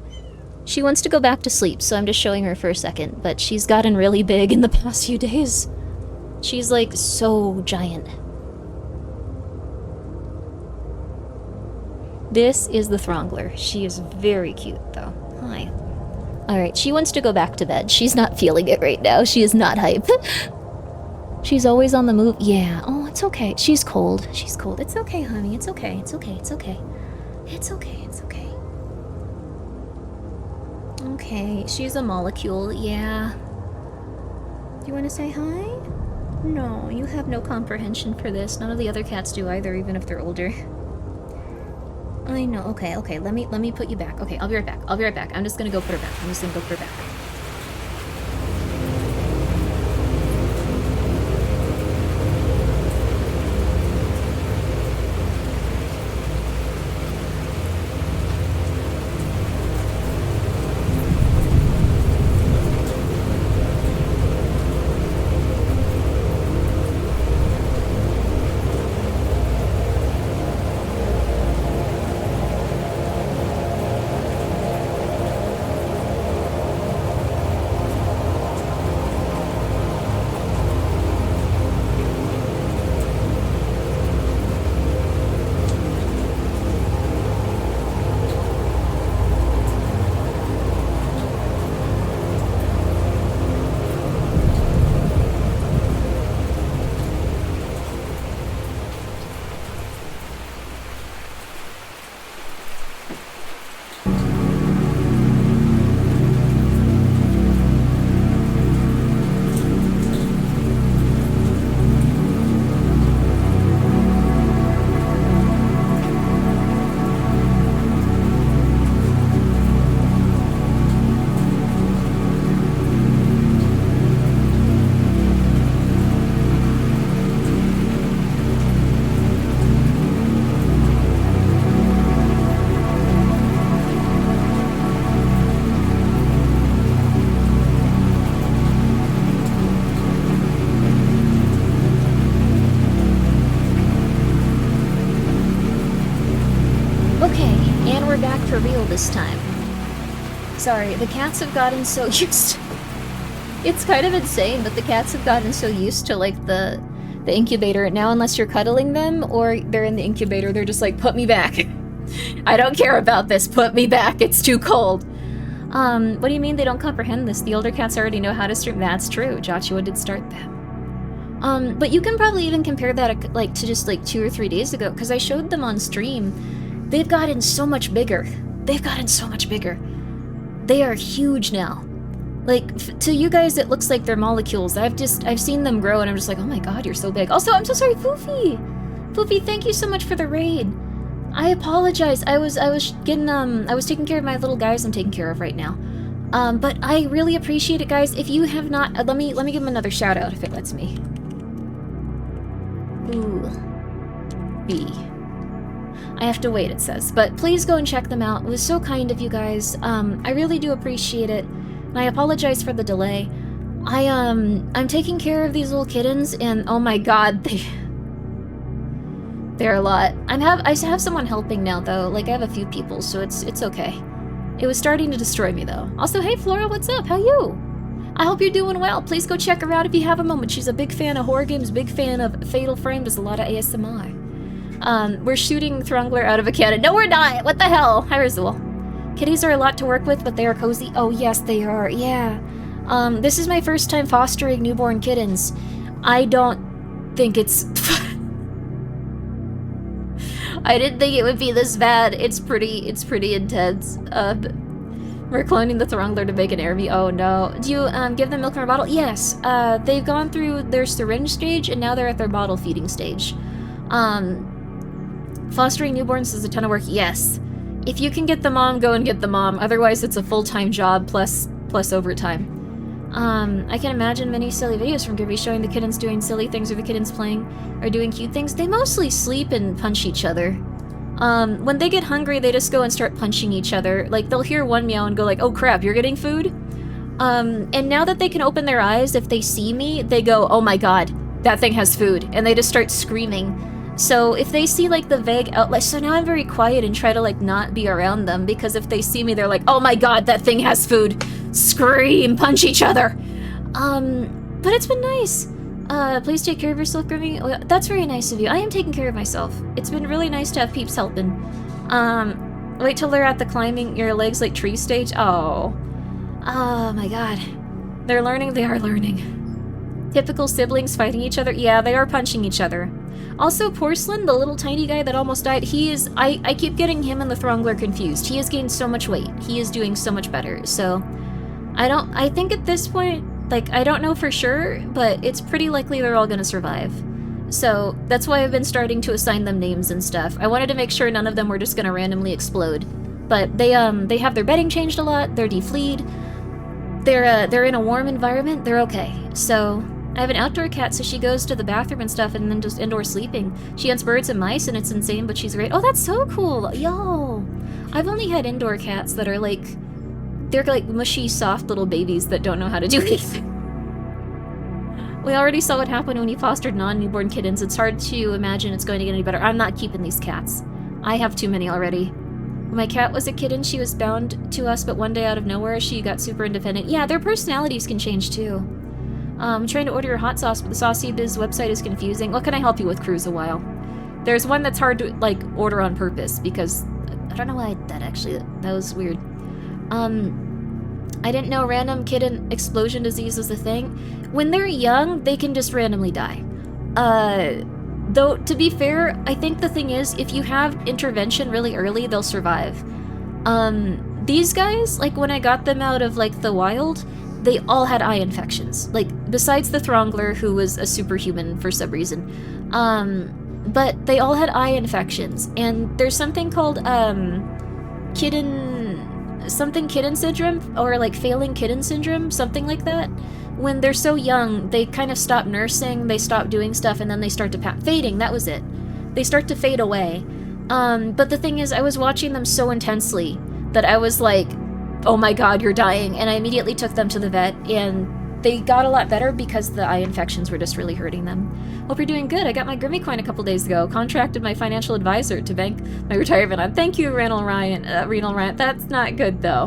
She wants to go back to sleep, so I'm just showing her for a second, but she's gotten really big in the past few days. She's like so giant. This is the Throngler. She is very cute though. Hi. Alright, she wants to go back to bed. She's not feeling it right now. She is not hype. She's always on the move. Yeah. Oh, it's okay. She's cold. She's cold. It's okay, honey. It's okay. It's okay. It's okay. It's okay. It's okay. Okay, she's a molecule. Yeah. Do you want to say hi? No, you have no comprehension for this. None of the other cats do either, even if they're older. I know. Okay, okay. Let me put you back. Okay, I'll be right back. I'll be right back. I'm just gonna go put her back. I'm just gonna go put her back. This time. Sorry, the cats have gotten so used. It's kind of insane, but the cats have gotten so used to like the incubator. Now unless you're cuddling them or they're in the incubator, they're just like, put me back. I don't care about this. Put me back. It's too cold. What do you mean they don't comprehend this? The older cats already know how to stream. That's true. Joshua did start them. But you can probably even compare that like to just like 2 or 3 days ago, because I showed them on stream. They've gotten so much bigger. They've gotten so much bigger. They are huge now. Like, to you guys, it looks like they're molecules. I've seen them grow, and I'm just like, oh my god, you're so big. Also, I'm so sorry, Foofy! Foofy, thank you so much for the raid. I apologize. I was taking care of my little guys I'm taking care of right now. But I really appreciate it, guys. If you have not, let me give them another shout out if it lets me. Ooh. B. I have to wait, it says. But please go and check them out. It was so kind of you guys. I really do appreciate it. And I apologize for the delay. I'm taking care of these little kittens, and oh my god, they're a lot. I have someone helping now, though. Like, I have a few people, so it's okay. It was starting to destroy me, though. Also, hey, Flora, what's up? How you? I hope you're doing well. Please go check her out if you have a moment. She's a big fan of horror games, big fan of Fatal Frame, does a lot of ASMR. We're shooting Throngler out of a cannon. No, we're not! What the hell? Hi, Rizul. Kitties are a lot to work with, but they are cozy. Oh, yes, they are. Yeah. This is my first time fostering newborn kittens. I don't think it's... I didn't think it would be this bad. It's pretty intense. We're cloning the Throngler to make an Airmy. Oh, no. Do you, give them milk from a bottle? Yes. They've gone through their syringe stage, and now they're at their bottle feeding stage. Fostering newborns is a ton of work, yes. If you can get the mom, go and get the mom. Otherwise, it's a full-time job plus overtime. I can imagine many silly videos from Grimmi showing the kittens doing silly things or the kittens playing or doing cute things. They mostly sleep and punch each other. When they get hungry, they just go and start punching each other. Like, they'll hear one meow and go like, oh crap, you're getting food? And now that they can open their eyes, if they see me, they go, oh my god, that thing has food. And they just start screaming. So if they see like the vague outlet, so now I'm very quiet and try to like not be around them, because if they see me, they're like, oh my god, that thing has food. Scream, punch each other. But it's been nice. Please take care of yourself, Grimmi. Oh, that's very nice of you. I am taking care of myself. It's been really nice to have peeps helping. Wait till they're at the climbing your legs like tree stage. Oh my god. They're learning, they are learning. Typical siblings fighting each other. Yeah, they are punching each other. Also, Porcelain, the little tiny guy that almost died, he is... I keep getting him and the Throngler confused. He has gained so much weight. He is doing so much better, so... I think at this point, like, I don't know for sure, but it's pretty likely they're all gonna survive. So, that's why I've been starting to assign them names and stuff. I wanted to make sure none of them were just gonna randomly explode. But they have their bedding changed a lot, they're defleed, they're in a warm environment, they're okay. So... I have an outdoor cat, so she goes to the bathroom and stuff and then just indoor sleeping. She hunts birds and mice, and it's insane, but she's great. Oh, that's so cool! Yo! I've only had indoor cats that are like... They're like mushy, soft little babies that don't know how to do anything. We already saw what happened when you fostered non-newborn kittens. It's hard to imagine it's going to get any better. I'm not keeping these cats. I have too many already. When my cat was a kitten, she was bound to us, but one day out of nowhere, she got super independent. Yeah, their personalities can change too. I'm trying to order your hot sauce, but the Saucy Biz website is confusing. What can I help you with, Cruise a while? There's one that's hard to, like, order on purpose, because... I don't know why I did that, actually. That was weird. I didn't know random kitten explosion disease was a thing. When they're young, they can just randomly die. Though, to be fair, I think the thing is, if you have intervention really early, they'll survive. These guys, like, when I got them out of, like, the wild... They all had eye infections, like, besides the Throngler, who was a superhuman for some reason. But they all had eye infections, and there's something called, kitten syndrome, or, like, failing kitten syndrome, something like that. When they're so young, they kind of stop nursing, they stop doing stuff, and then they start to fading, that was it. They start to fade away. But the thing is, I was watching them so intensely that I was like, oh my god, you're dying, and I immediately took them to the vet, and they got a lot better because the eye infections were just really hurting them. Hope you're doing good. I got my Grimmi coin a couple days ago, contracted my financial advisor to bank my retirement on. Thank you, Renal Ryan. That's not good, though.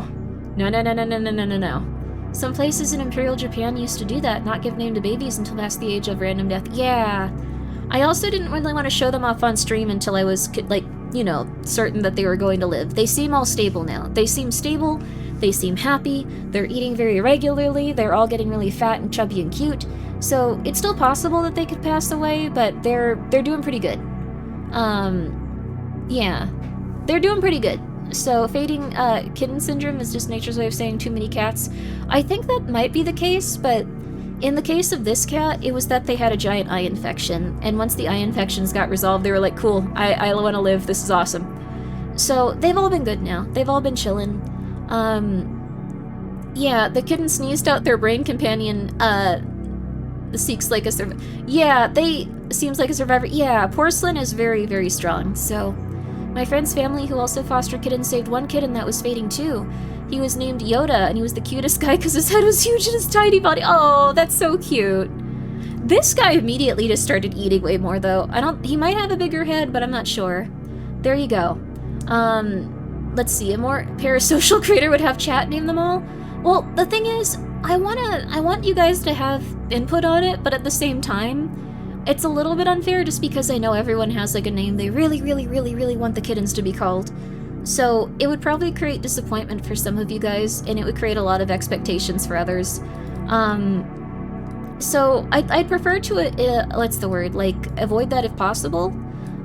No. Some places in Imperial Japan used to do that, not give name to babies until past the age of random death. Yeah. I also didn't really want to show them off on stream until I was, like, you know, certain that they were going to live. They seem all stable now. They seem stable. They seem happy, they're eating very regularly, they're all getting really fat and chubby and cute, so it's still possible that they could pass away, but they're doing pretty good. Yeah, they're doing pretty good. So fading kitten syndrome is just nature's way of saying too many cats. I think that might be the case, but in the case of this cat, it was that they had a giant eye infection, and once the eye infections got resolved, they were like, cool, I want to live, this is awesome. So they've all been good now, they've all been chillin'. Yeah, the kitten sneezed out their brain companion, seeks like a survivor. Yeah, seems like a survivor. Yeah, Porcelain is very, very strong, so... My friend's family, who also fostered kittens, saved one kitten that was fading too. He was named Yoda, and he was the cutest guy because his head was huge and his tiny body. Oh, that's so cute. This guy immediately just started eating way more, though. He might have a bigger head, but I'm not sure. There you go. Let's see, a more parasocial creator would have chat name them all? Well, the thing is, I want you guys to have input on it, but at the same time, it's a little bit unfair just because I know everyone has like a name they really, really, really, really want the kittens to be called. So it would probably create disappointment for some of you guys, and it would create a lot of expectations for others. So I'd prefer to, what's the word, like, avoid that if possible.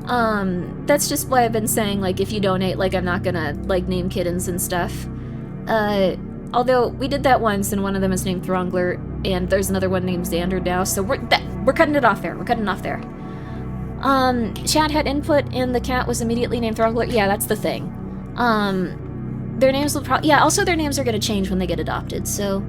That's just why I've been saying, like, if you donate, like, I'm not gonna, like, name kittens and stuff. Although, we did that once, and one of them is named Throngler, and there's another one named Xander now, so we're cutting it off there, Chad had input, and the cat was immediately named Throngler. Yeah, that's the thing. Their names will also their names are gonna change when they get adopted, so...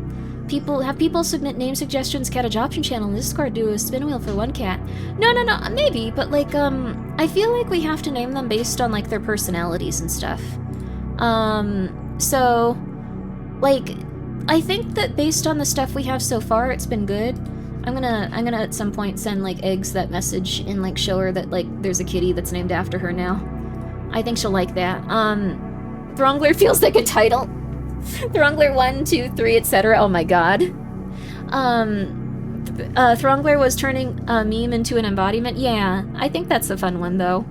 People submit name suggestions, cat adoption channel in Discord, do a spin wheel for one cat. No, maybe, but like, I feel like we have to name them based on like their personalities and stuff. So, like, I think that based on the stuff we have so far, it's been good. I'm gonna at some point send like Eggs that message and like show her that like there's a kitty that's named after her now. I think she'll like that. Throngler feels like a title. Throngler 1, 2, 3, etc. Oh my god. Throngler was turning a meme into an embodiment. Yeah, I think that's a fun one though.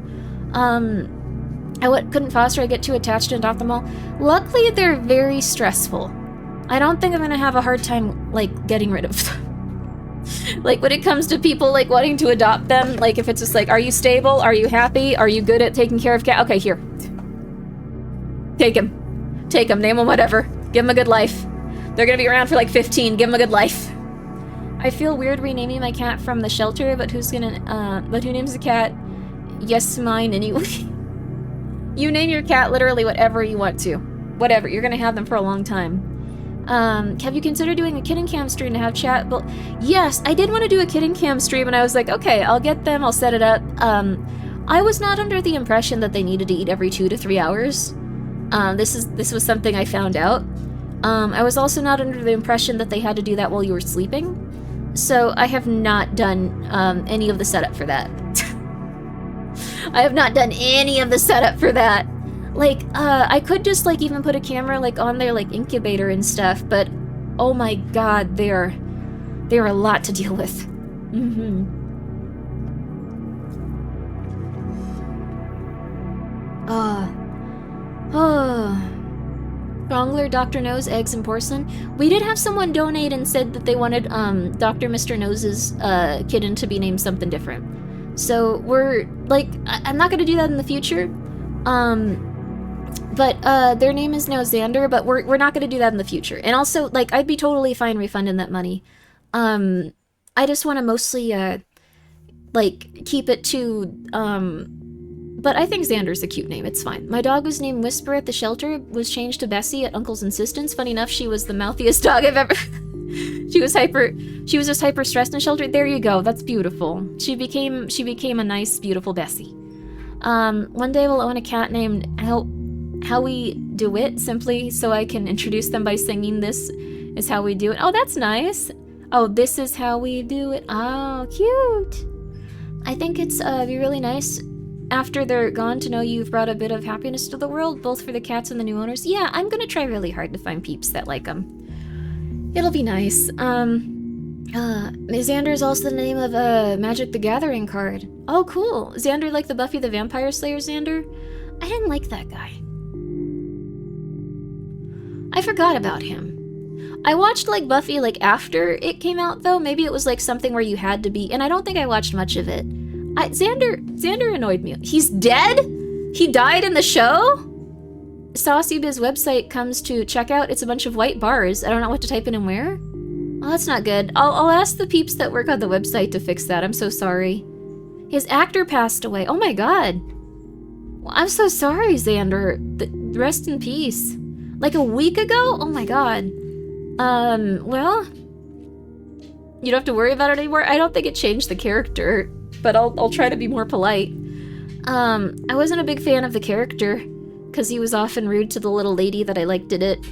Couldn't foster, I get too attached and adopt them all. Luckily, they're very stressful. I don't think I'm gonna have a hard time, like, getting rid of them. Like, when it comes to people, like, wanting to adopt them, like, if it's just like, are you stable? Are you happy? Are you good at taking care of cat? Okay, here. Take him. Take him, name him whatever. Give him a good life. They're gonna be around for, like, 15. Give him a good life. I feel weird renaming my cat from the shelter, but who names the cat? Yes, mine anyway. You name your cat literally whatever you want to. Whatever, you're gonna have them for a long time. Have you considered doing a kitten cam stream to have chat? Well, yes, I did want to do a kitten cam stream, and I was like, okay, I'll get them, I'll set it up. I was not under the impression that they needed to eat every 2 to 3 hours. This was something I found out. I was also not under the impression that they had to do that while you were sleeping. So I have not done any of the setup for that. I have not done any of the setup for that. Like, I could just, like, even put a camera, like, on their, like, incubator and stuff, but, oh my god, they're a lot to deal with. Wrongler, Dr. Nose, Eggs, and Porcelain. We did have someone donate and said that they wanted, Dr. Mr. Nose's, kitten to be named something different. So, we're, like, I'm not gonna do that in the future. But their name is now Xander, but we're not gonna do that in the future. And also, like, I'd be totally fine refunding that money. I just want to mostly, like, keep it to, but I think Xander's a cute name, it's fine. My dog was named Whisper at the shelter, was changed to Bessie at Uncle's insistence. Funny enough, she was the mouthiest dog I've ever... She was just hyper stressed in the shelter. There you go, that's beautiful. She became a nice, beautiful Bessie. One day we'll own a cat named Howie DeWitt, simply so I can introduce them by singing This Is How We Do It. Oh, that's nice. Oh, this is how we do it. Oh, cute. I think it's be really nice after they're gone to know you've brought a bit of happiness to the world, both for the cats and the new owners. Yeah, I'm gonna try really hard to find peeps that like them. It'll be nice. Xander is also the name of a Magic the Gathering card. Oh, cool. Xander like the Buffy the Vampire Slayer Xander? I didn't like that guy. I forgot about him. I watched, like, Buffy, like, after it came out, though. Maybe it was, like, something where you had to be... And I don't think I watched much of it. Xander annoyed me. He's dead? He died in the show? SaucyBiz website comes to check out. It's a bunch of white bars. I don't know what to type in and where. Oh, that's not good. I'll ask the peeps that work on the website to fix that. I'm so sorry. His actor passed away. Oh my god. Well, I'm so sorry, Xander. Rest in peace. Like a week ago? Oh my god. Well... You don't have to worry about it anymore? I don't think it changed the character, but I'll try to be more polite. I wasn't a big fan of the character, because he was often rude to the little lady that I liked did it.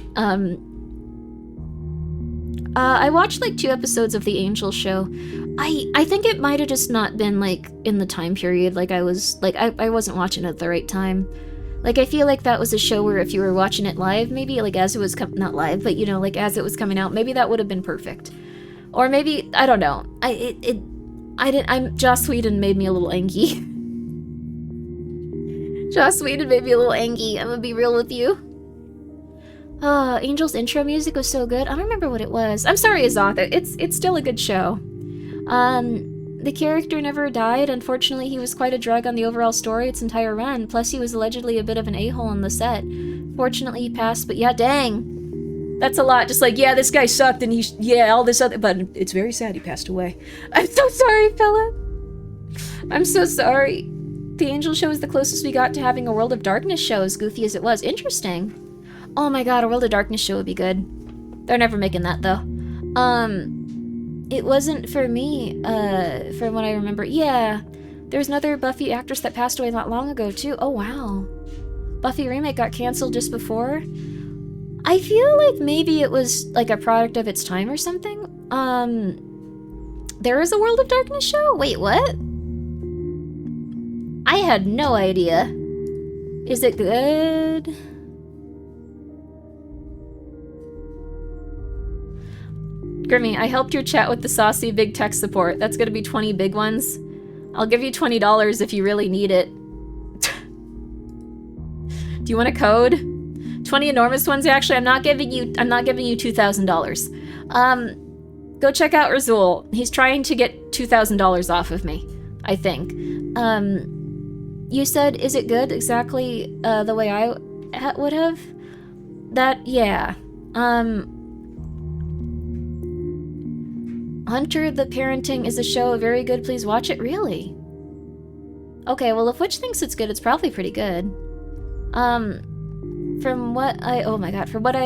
I watched like 2 episodes of The Angel Show. I think it might have just not been like in the time period, like I wasn't watching it at the right time. Like I feel like that was a show where if you were watching it live, maybe like as it was not live, but you know, like as it was coming out, maybe that would have been perfect. Or maybe, I don't know. Joss Whedon made me a little angry. Joss Whedon made me a little angry, I'm gonna be real with you. Angel's intro music was so good. I don't remember what it was. I'm sorry, Azoth. It's still a good show. The character never died. Unfortunately, he was quite a drag on the overall story its entire run. Plus, he was allegedly a bit of an a-hole on the set. Fortunately, he passed, but yeah, dang. That's a lot. Just like, yeah, this guy sucked and all this other... But it's very sad he passed away. I'm so sorry, fella. I'm so sorry. The Angel Show is the closest we got to having a World of Darkness show, as goofy as it was. Interesting. Oh my god, a World of Darkness show would be good. They're never making that, though. It wasn't for me, from what I remember. Yeah, there's another Buffy actress that passed away not long ago, too. Oh, wow. Buffy remake got canceled just before. I feel like maybe it was, like, a product of its time or something. There is a World of Darkness show? Wait, what? I had no idea. Is it good? Grimmi, I helped your chat with the saucy big tech support. That's gonna be 20 big ones. I'll give you $20 if you really need it. Do you want a code? 20 enormous ones? Actually, I'm not giving you $2,000. Go check out Razul. He's trying to get $2,000 off of me, I think. You said, is it good? Exactly the way I would have? Yeah. Hunter the Parenting is a show very good. Please watch it. Really? Okay, well, if Witch thinks it's good, it's probably pretty good. From what I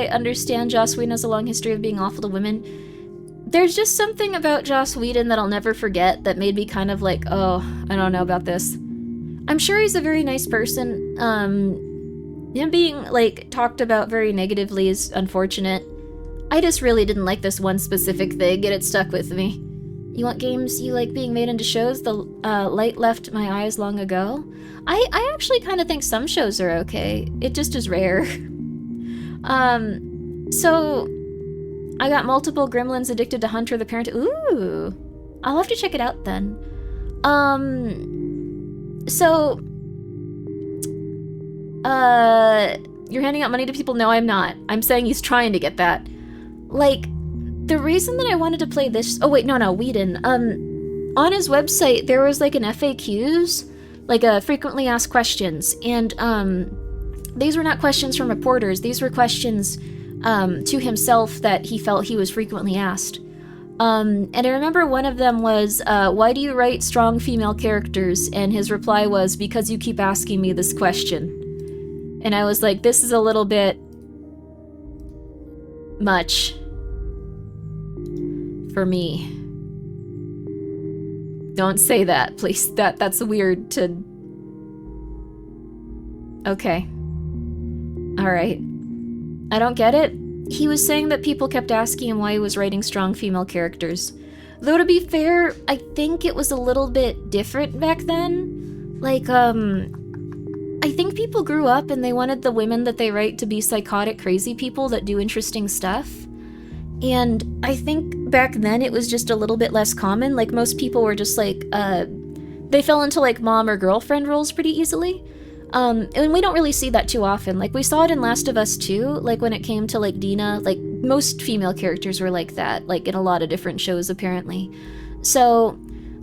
understand, Joss Whedon has a long history of being awful to women. There's just something about Joss Whedon that I'll never forget that made me kind of like, oh, I don't know about this. I'm sure he's a very nice person. Him being, like, talked about very negatively is unfortunate. I just really didn't like this one specific thing, and it stuck with me. You want games you like being made into shows? The light left my eyes long ago. I actually kind of think some shows are okay. It just is rare. So I got multiple gremlins addicted to Hunter the Parent. Ooh, I'll have to check it out then. So you're handing out money to people? No, I'm not. I'm saying he's trying to get that. Like, the reason that I wanted to play this... Oh, wait, no, Whedon. On his website, there was, like, an FAQs, like, a frequently asked questions, and, these were not questions from reporters. These were questions, to himself that he felt he was frequently asked. And I remember one of them was, why do you write strong female characters? And his reply was, because you keep asking me this question. And I was like, this is a little bit... much for me. Don't say that, please. That's weird to... Okay. Alright. I don't get it. He was saying that people kept asking him why he was writing strong female characters. Though to be fair, I think it was a little bit different back then. Like, I think people grew up and they wanted the women that they write to be psychotic, crazy people that do interesting stuff. And I think back then it was just a little bit less common. Like, most people were just like, they fell into like mom or girlfriend roles pretty easily. And we don't really see that too often. Like, we saw it in Last of Us 2, like when it came to like Dina, like most female characters were like that, like in a lot of different shows apparently. So,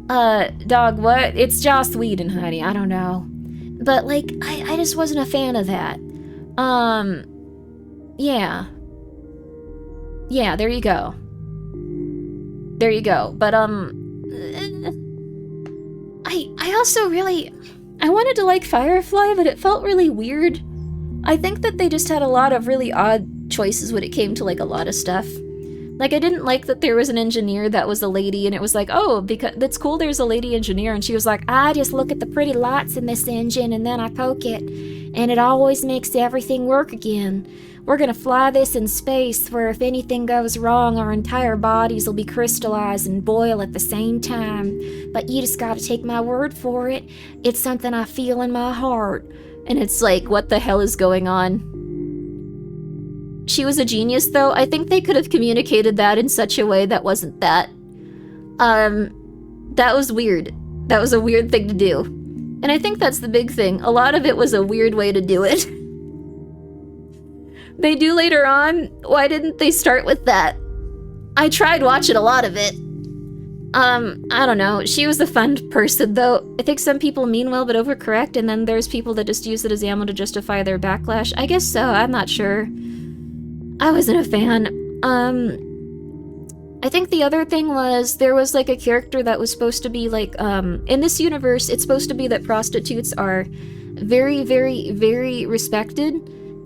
dog, what? It's Joss Whedon, honey, I don't know. But like, I just wasn't a fan of that. Yeah. Yeah, there you go. There you go. But, I also really... I wanted to like Firefly, but it felt really weird. I think that they just had a lot of really odd choices when it came to like a lot of stuff. Like, I didn't like that there was an engineer that was a lady, and it was like, oh, because that's cool there's a lady engineer, and she was like, I just look at the pretty lights in this engine, and then I poke it, and it always makes everything work again. We're gonna fly this in space, where if anything goes wrong, our entire bodies will be crystallized and boil at the same time. But you just gotta take my word for it. It's something I feel in my heart. And it's like, what the hell is going on? She was a genius, though. I think they could have communicated that in such a way that wasn't that. That was weird. That was a weird thing to do. And I think that's the big thing. A lot of it was a weird way to do it. They do later on. Why didn't they start with that? I tried watching a lot of it. I don't know. She was a fun person, though. I think some people mean well but overcorrect, and then there's people that just use it as ammo to justify their backlash. I guess so. I'm not sure. I wasn't a fan. I think the other thing was there was like a character that was supposed to be like, in this universe, it's supposed to be that prostitutes are very, very, very respected,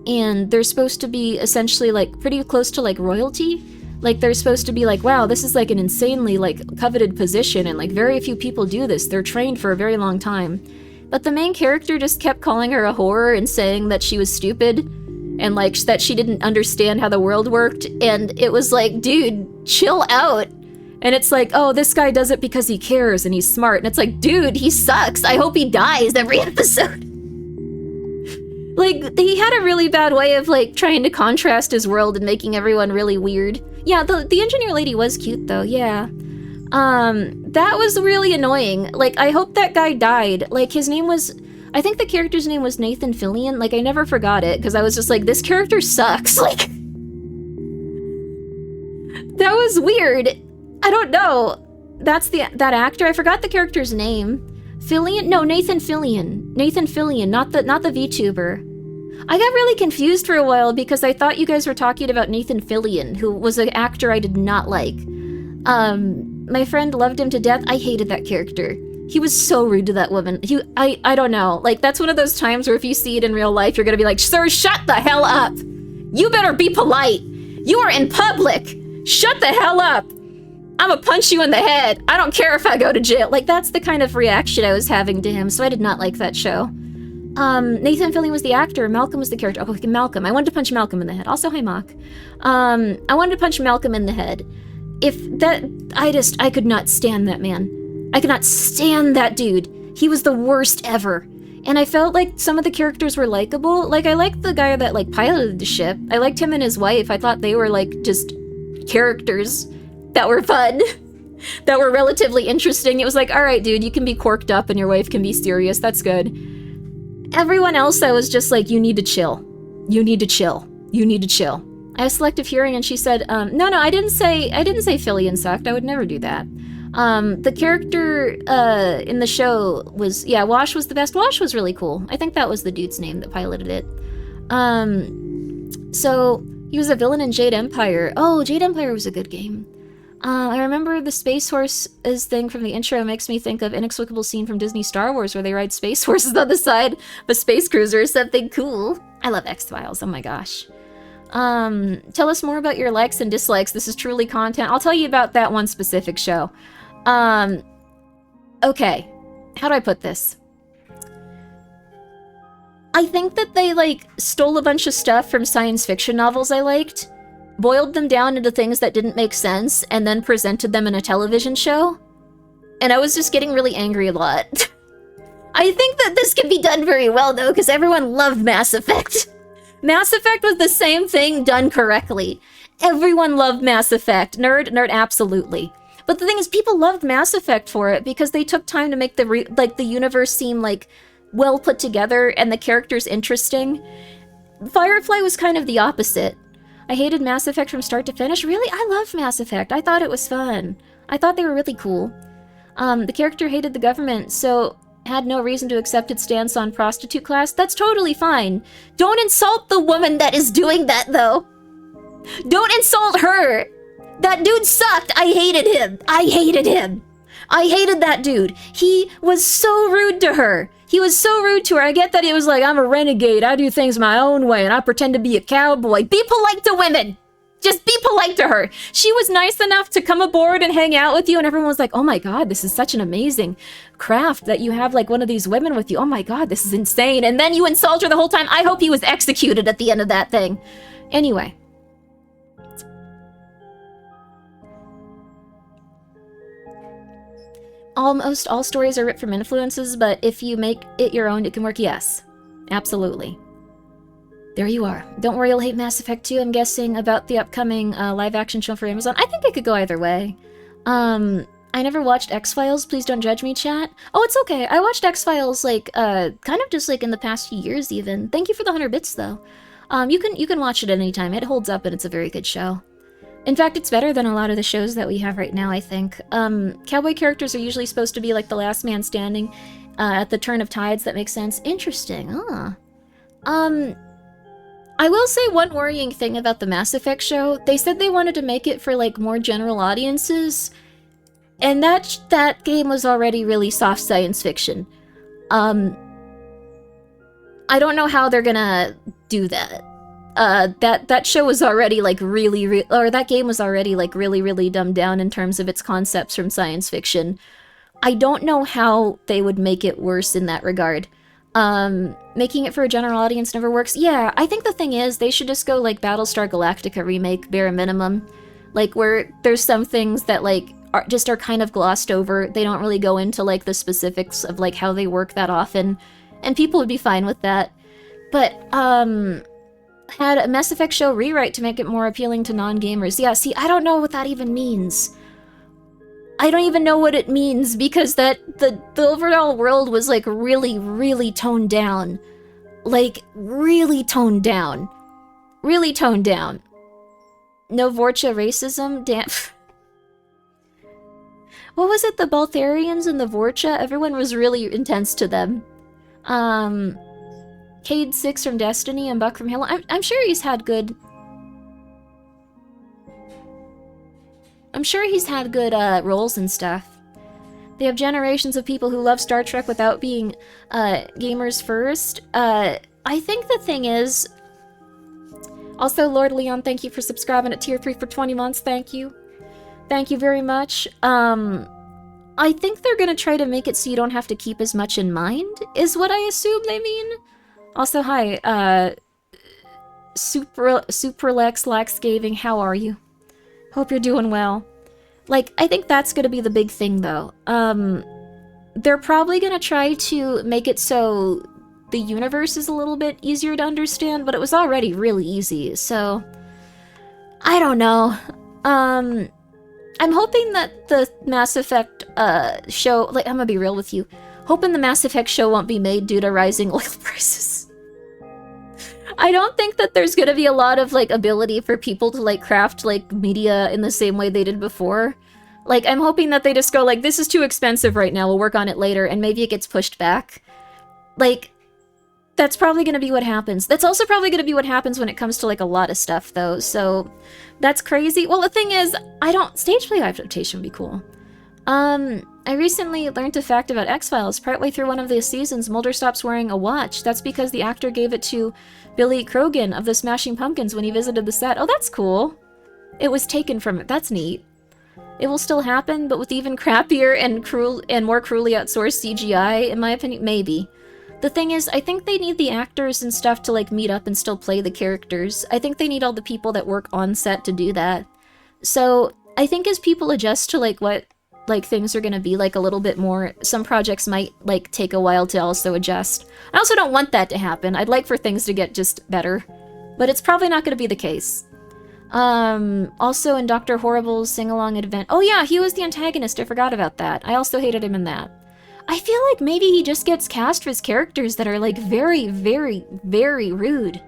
and they're supposed to be essentially like pretty close to like royalty. Like, they're supposed to be like, wow, this is like an insanely, like, coveted position, and like very few people do this. They're trained for a very long time. But the main character just kept calling her a whore and saying that she was stupid and like that she didn't understand how the world worked. And it was like, dude, chill out. And it's like, oh, this guy does it because he cares and he's smart. And it's like, dude, he sucks. I hope he dies every episode. Like, he had a really bad way of like trying to contrast his world and making everyone really weird. Yeah, the engineer lady was cute though, yeah. That was really annoying. Like, I hope that guy died. Like, his name was, I think the character's name was Nathan Fillion. Like, I never forgot it, because I was just like, this character sucks. Like, that was weird. I don't know. That's that actor. I forgot the character's name. Fillion? No, Nathan Fillion. Nathan Fillion, not the VTuber. I got really confused for a while because I thought you guys were talking about Nathan Fillion, who was an actor I did not like. My friend loved him to death. I hated that character. He was so rude to that woman. I don't know. Like, that's one of those times where if you see it in real life, you're gonna be like, sir, shut the hell up. You better be polite. You are in public. Shut the hell up. I'm gonna punch you in the head. I don't care if I go to jail. Like, that's the kind of reaction I was having to him, so I did not like that show. Nathan Fillion was the actor. Malcolm was the character. Oh, Malcolm. I wanted to punch Malcolm in the head. Also, hi, Mock. I wanted to punch Malcolm in the head. I could not stand that man. I could not stand that dude. He was the worst ever. And I felt like some of the characters were likable. Like, I liked the guy that, like, piloted the ship. I liked him and his wife. I thought they were, like, just characters that were fun. That were relatively interesting. It was like, alright, dude, you can be corked up and your wife can be serious. That's good. Everyone else, I was just like, you need to chill. You need to chill. You need to chill. I have selective hearing, and she said, no, I didn't say Fillion sucked. I would never do that. The character, in the show was, yeah, Wash was the best. Wash was really cool. I think that was the dude's name that piloted it. So, he was a villain in Jade Empire. Oh, Jade Empire was a good game. I remember the Space Horses thing from the intro makes me think of inexplicable scene from Disney Star Wars where they ride space horses on the side of a space cruiser or something cool. I love X-Files, oh my gosh. Tell us more about your likes and dislikes. This is truly content. I'll tell you about that one specific show. Okay. How do I put this? I think that they, like, stole a bunch of stuff from science fiction novels I liked, boiled them down into things that didn't make sense, and then presented them in a television show. And I was just getting really angry a lot. I think that this can be done very well, though, because everyone loved Mass Effect. Mass Effect was the same thing done correctly. Everyone loved Mass Effect. Nerd, absolutely. But the thing is, people loved Mass Effect for it because they took time to make the universe seem, like, well put together and the characters interesting. Firefly was kind of the opposite. I hated Mass Effect from start to finish. Really? I loved Mass Effect. I thought it was fun. I thought they were really cool. The character hated the government, so had no reason to accept its stance on prostitute class. That's totally fine. Don't insult the woman that is doing that, though. Don't insult her. That dude sucked. I hated him. I hated him. I hated that dude. He was so rude to her. He was so rude to her. I get that he was like, I'm a renegade. I do things my own way, and I pretend to be a cowboy. Be polite to women. Just be polite to her. She was nice enough to come aboard and hang out with you, and everyone was like, oh my god, this is such an amazing craft that you have, like, one of these women with you. Oh my god, this is insane. And then you insult her the whole time. I hope he was executed at the end of that thing. Anyway. Almost all stories are ripped from influences, but if you make it your own, it can work. Yes. Absolutely. There you are. Don't worry, you'll hate Mass Effect 2, I'm guessing, about the upcoming live-action show for Amazon. I think it could go either way. I never watched X-Files. Please don't judge me, chat. Oh, it's okay. I watched X-Files, like, kind of just, like, in the past few years, even. Thank you for the 100 bits, though. You can watch it at any time. It holds up, and it's a very good show. In fact, it's better than a lot of the shows that we have right now, I think. Cowboy characters are usually supposed to be, like, the last man standing at the turn of tides. That makes sense. Interesting. I will say one worrying thing about the Mass Effect show. They said they wanted to make it for, like, more general audiences, and that game was already really soft science fiction. I don't know how they're gonna do that. that show was already like or that game was already like really dumbed down in terms of its concepts from science fiction. I don't know how they would make it worse in that regard. Making it for a general audience never works. Yeah, I think the thing is, they should just go like Battlestar Galactica remake, bare minimum. Like, where there's some things that like are kind of glossed over. They don't really go into like the specifics of like how they work that often, and people would be fine with that. But had a Mass Effect show rewrite to make it more appealing to non-gamers. Yeah, see, I don't know what that even means. I don't even know what it means, because the overall world was like really toned down. Like, really toned down. Really toned down. No Vorcha racism? Damn. What was it? The Baltharians and the Vorcha? Everyone was really intense to them. Cade 6 from Destiny and Buck from Halo. I'm sure he's had good... I'm sure he's had good roles and stuff. They have generations of people who love Star Trek without being gamers first. I think the thing is... Also, Lord Leon, thank you for subscribing at tier 3 for 20 months. Thank you. Thank you very much. I think they're gonna try to make it so you don't have to keep as much in mind, is what I assume they mean. Also, hi, Superlex Laxgaving, how are you? Hope you're doing well. Like, I think that's gonna be the big thing, though. They're probably gonna try to make it so the universe is a little bit easier to understand, but it was already really easy, so... I don't know. I'm hoping that the Mass Effect, show... Like, I'm gonna be real with you. Hoping the Mass Effect show won't be made due to rising oil prices. I don't think that there's gonna be a lot of, like, ability for people to, like, craft, like, media in the same way they did before. Like, I'm hoping that they just go, like, this is too expensive right now, we'll work on it later, and maybe it gets pushed back. Like, that's probably gonna be what happens. That's also probably gonna be what happens when it comes to, like, a lot of stuff, though, so... That's crazy. Well, the thing is, stage play adaptation would be cool. I recently learned a fact about X-Files. Partway through one of the seasons, Mulder stops wearing a watch. That's because the actor gave it to Billy Crogan of the Smashing Pumpkins when he visited the set. Oh, that's cool. It was taken from it. That's neat. It will still happen, but with even crappier and more cruelly outsourced CGI, in my opinion, maybe. The thing is, I think they need the actors and stuff to, like, meet up and still play the characters. I think they need all the people that work on set to do that. So, I think as people adjust to, like, what, like, things are gonna be, like, a little bit more, some projects might, like, take a while to also adjust. I also don't want that to happen. I'd like for things to get just better. But it's probably not gonna be the case. Also in Dr. Horrible's Sing-Along Advent... Oh yeah, he was the antagonist, I forgot about that. I also hated him in that. I feel like maybe he just gets cast as characters that are, like, very rude.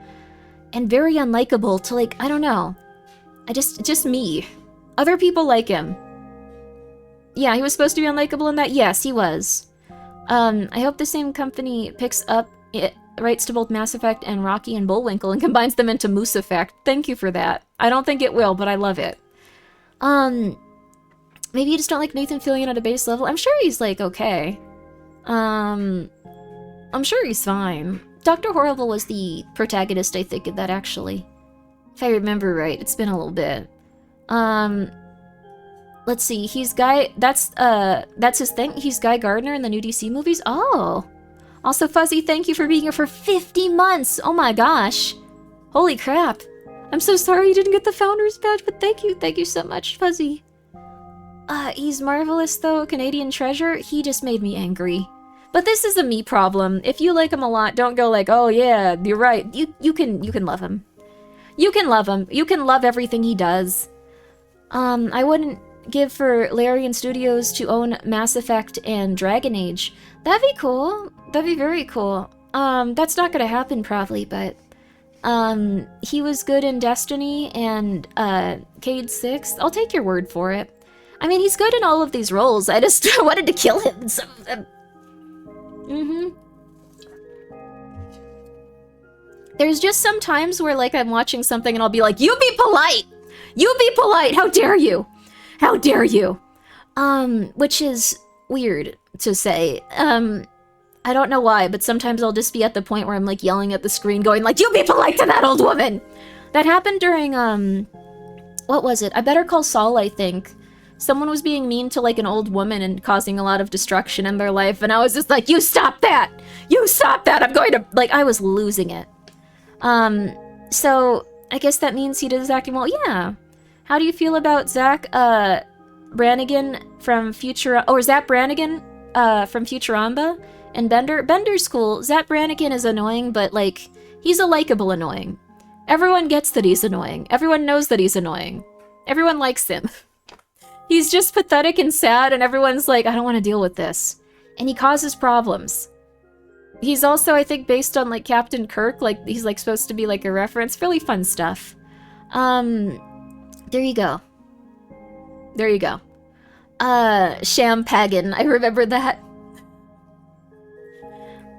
And very unlikable to, like, I don't know. Just me. Other people like him. Yeah, he was supposed to be unlikable in that? Yes, he was. I hope the same company picks up rights to both Mass Effect and Rocky and Bullwinkle and combines them into Moose Effect. Thank you for that. I don't think it will, but I love it. Maybe you just don't like Nathan Fillion at a base level? I'm sure he's, like, okay. I'm sure he's fine. Dr. Horrible was the protagonist, I think, of that, actually. If I remember right, it's been a little bit. Let's see, he's that's his thing? He's Guy Gardner in the new DC movies? Oh! Also, Fuzzy, thank you for being here for 50 months! Oh my gosh! Holy crap! I'm so sorry you didn't get the Founders Badge, but thank you so much, Fuzzy. He's marvelous, though. Canadian treasure. He just made me angry. But this is a me problem. If you like him a lot, don't go like, oh yeah, you're right. You can love him. You can love him. You can love everything he does. I wouldn't give for Larian Studios to own Mass Effect and Dragon Age. That'd be cool. That'd be very cool. That's not gonna happen probably, but... he was good in Destiny and, Cade 6. I'll take your word for it. I mean, he's good in all of these roles. I just wanted to kill him in some of them. There's just some times where, like, I'm watching something and I'll be like, you be polite! You be polite! How dare you! How dare you! Which is weird to say. I don't know why, but sometimes I'll just be at the point where I'm like yelling at the screen going like, "You be polite to that old woman!" That happened during, what was it? I Better Call Saul, I think. Someone was being mean to like an old woman and causing a lot of destruction in their life, and I was just like, "You stop that! You stop that! I'm going to," like, I was losing it. So I guess that means he did acting well. Yeah. How do you feel about Zach, Brannigan from Zap Brannigan, from Futurama? And Bender's cool. Zap Brannigan is annoying, but, like, he's a likable annoying. Everyone gets that he's annoying. Everyone knows that he's annoying. Everyone likes him. He's just pathetic and sad, and everyone's like, I don't want to deal with this. And he causes problems. He's also, I think, based on, like, Captain Kirk. Like, he's, like, supposed to be, like, a reference. Really fun stuff. There you go. There you go. Sham Pagan. I remember that.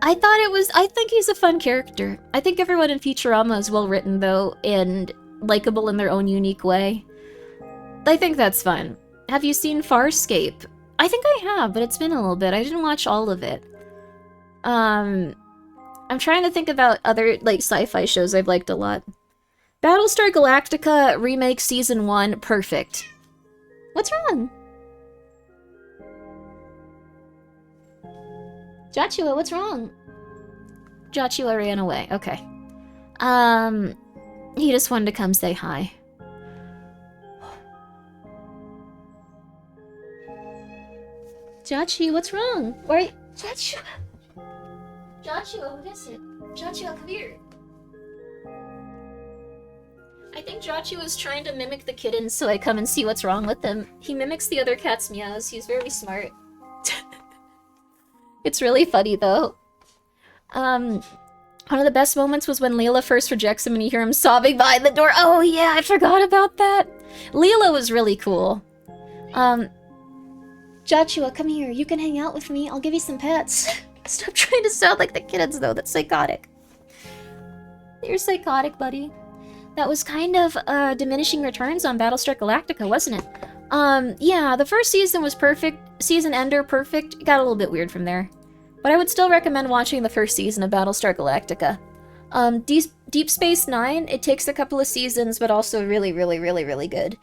I think he's a fun character. I think everyone in Futurama is well written, though, and likable in their own unique way. I think that's fun. Have you seen Farscape? I think I have, but it's been a little bit. I didn't watch all of it. I'm trying to think about other, like, sci-fi shows I've liked a lot. Battlestar Galactica Remake Season 1, perfect. What's wrong? Joshua, what's wrong? Joshua ran away. Okay. He just wanted to come say hi. Joshua, what's wrong? Why? Joshua, what is it? Joshua, come here. I think Joshua was trying to mimic the kittens, so I come and see what's wrong with them. He mimics the other cat's meows. He's very smart. It's really funny, though. One of the best moments was when Leela first rejects him and you hear him sobbing behind the door. Oh, yeah, I forgot about that. Leela was really cool. Joshua, come here. You can hang out with me. I'll give you some pets. Stop trying to sound like the kittens, though. That's psychotic. You're psychotic, buddy. That was kind of diminishing returns on Battlestar Galactica, wasn't it? Yeah, the first season was perfect. Season ender, perfect. It got a little bit weird from there. But I would still recommend watching the first season of Battlestar Galactica. Deep Space Nine, it takes a couple of seasons, but also really, really, really, really good.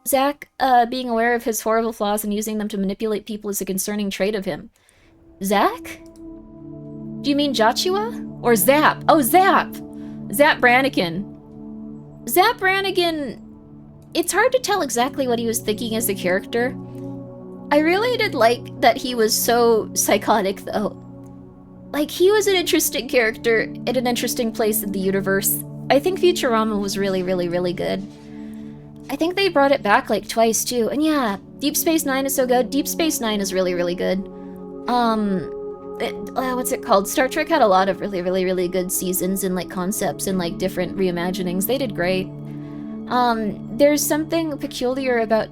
Zach, being aware of his horrible flaws and using them to manipulate people is a concerning trait of him. Zach? Do you mean Joshua? Or Zap? Oh, Zap! Zap Brannigan. Zap Brannigan... It's hard to tell exactly what he was thinking as a character. I really did like that he was so psychotic, though. Like, he was an interesting character in an interesting place in the universe. I think Futurama was really, really, really good. I think they brought it back, like, twice, too. And yeah, Deep Space Nine is so good. Deep Space Nine is really, really good. What's it called? Star Trek had a lot of really, really, really good seasons and, like, concepts and, like, different reimaginings. They did great. There's something peculiar about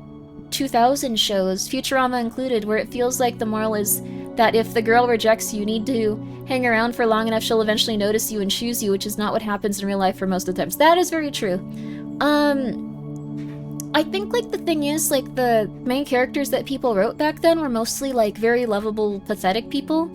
2000 shows, Futurama included, where it feels like the moral is that if the girl rejects you, you need to hang around for long enough, she'll eventually notice you and choose you, which is not what happens in real life for most of the times. That is very true. I think, like, the thing is, like, the main characters that people wrote back then were mostly, like, very lovable, pathetic people,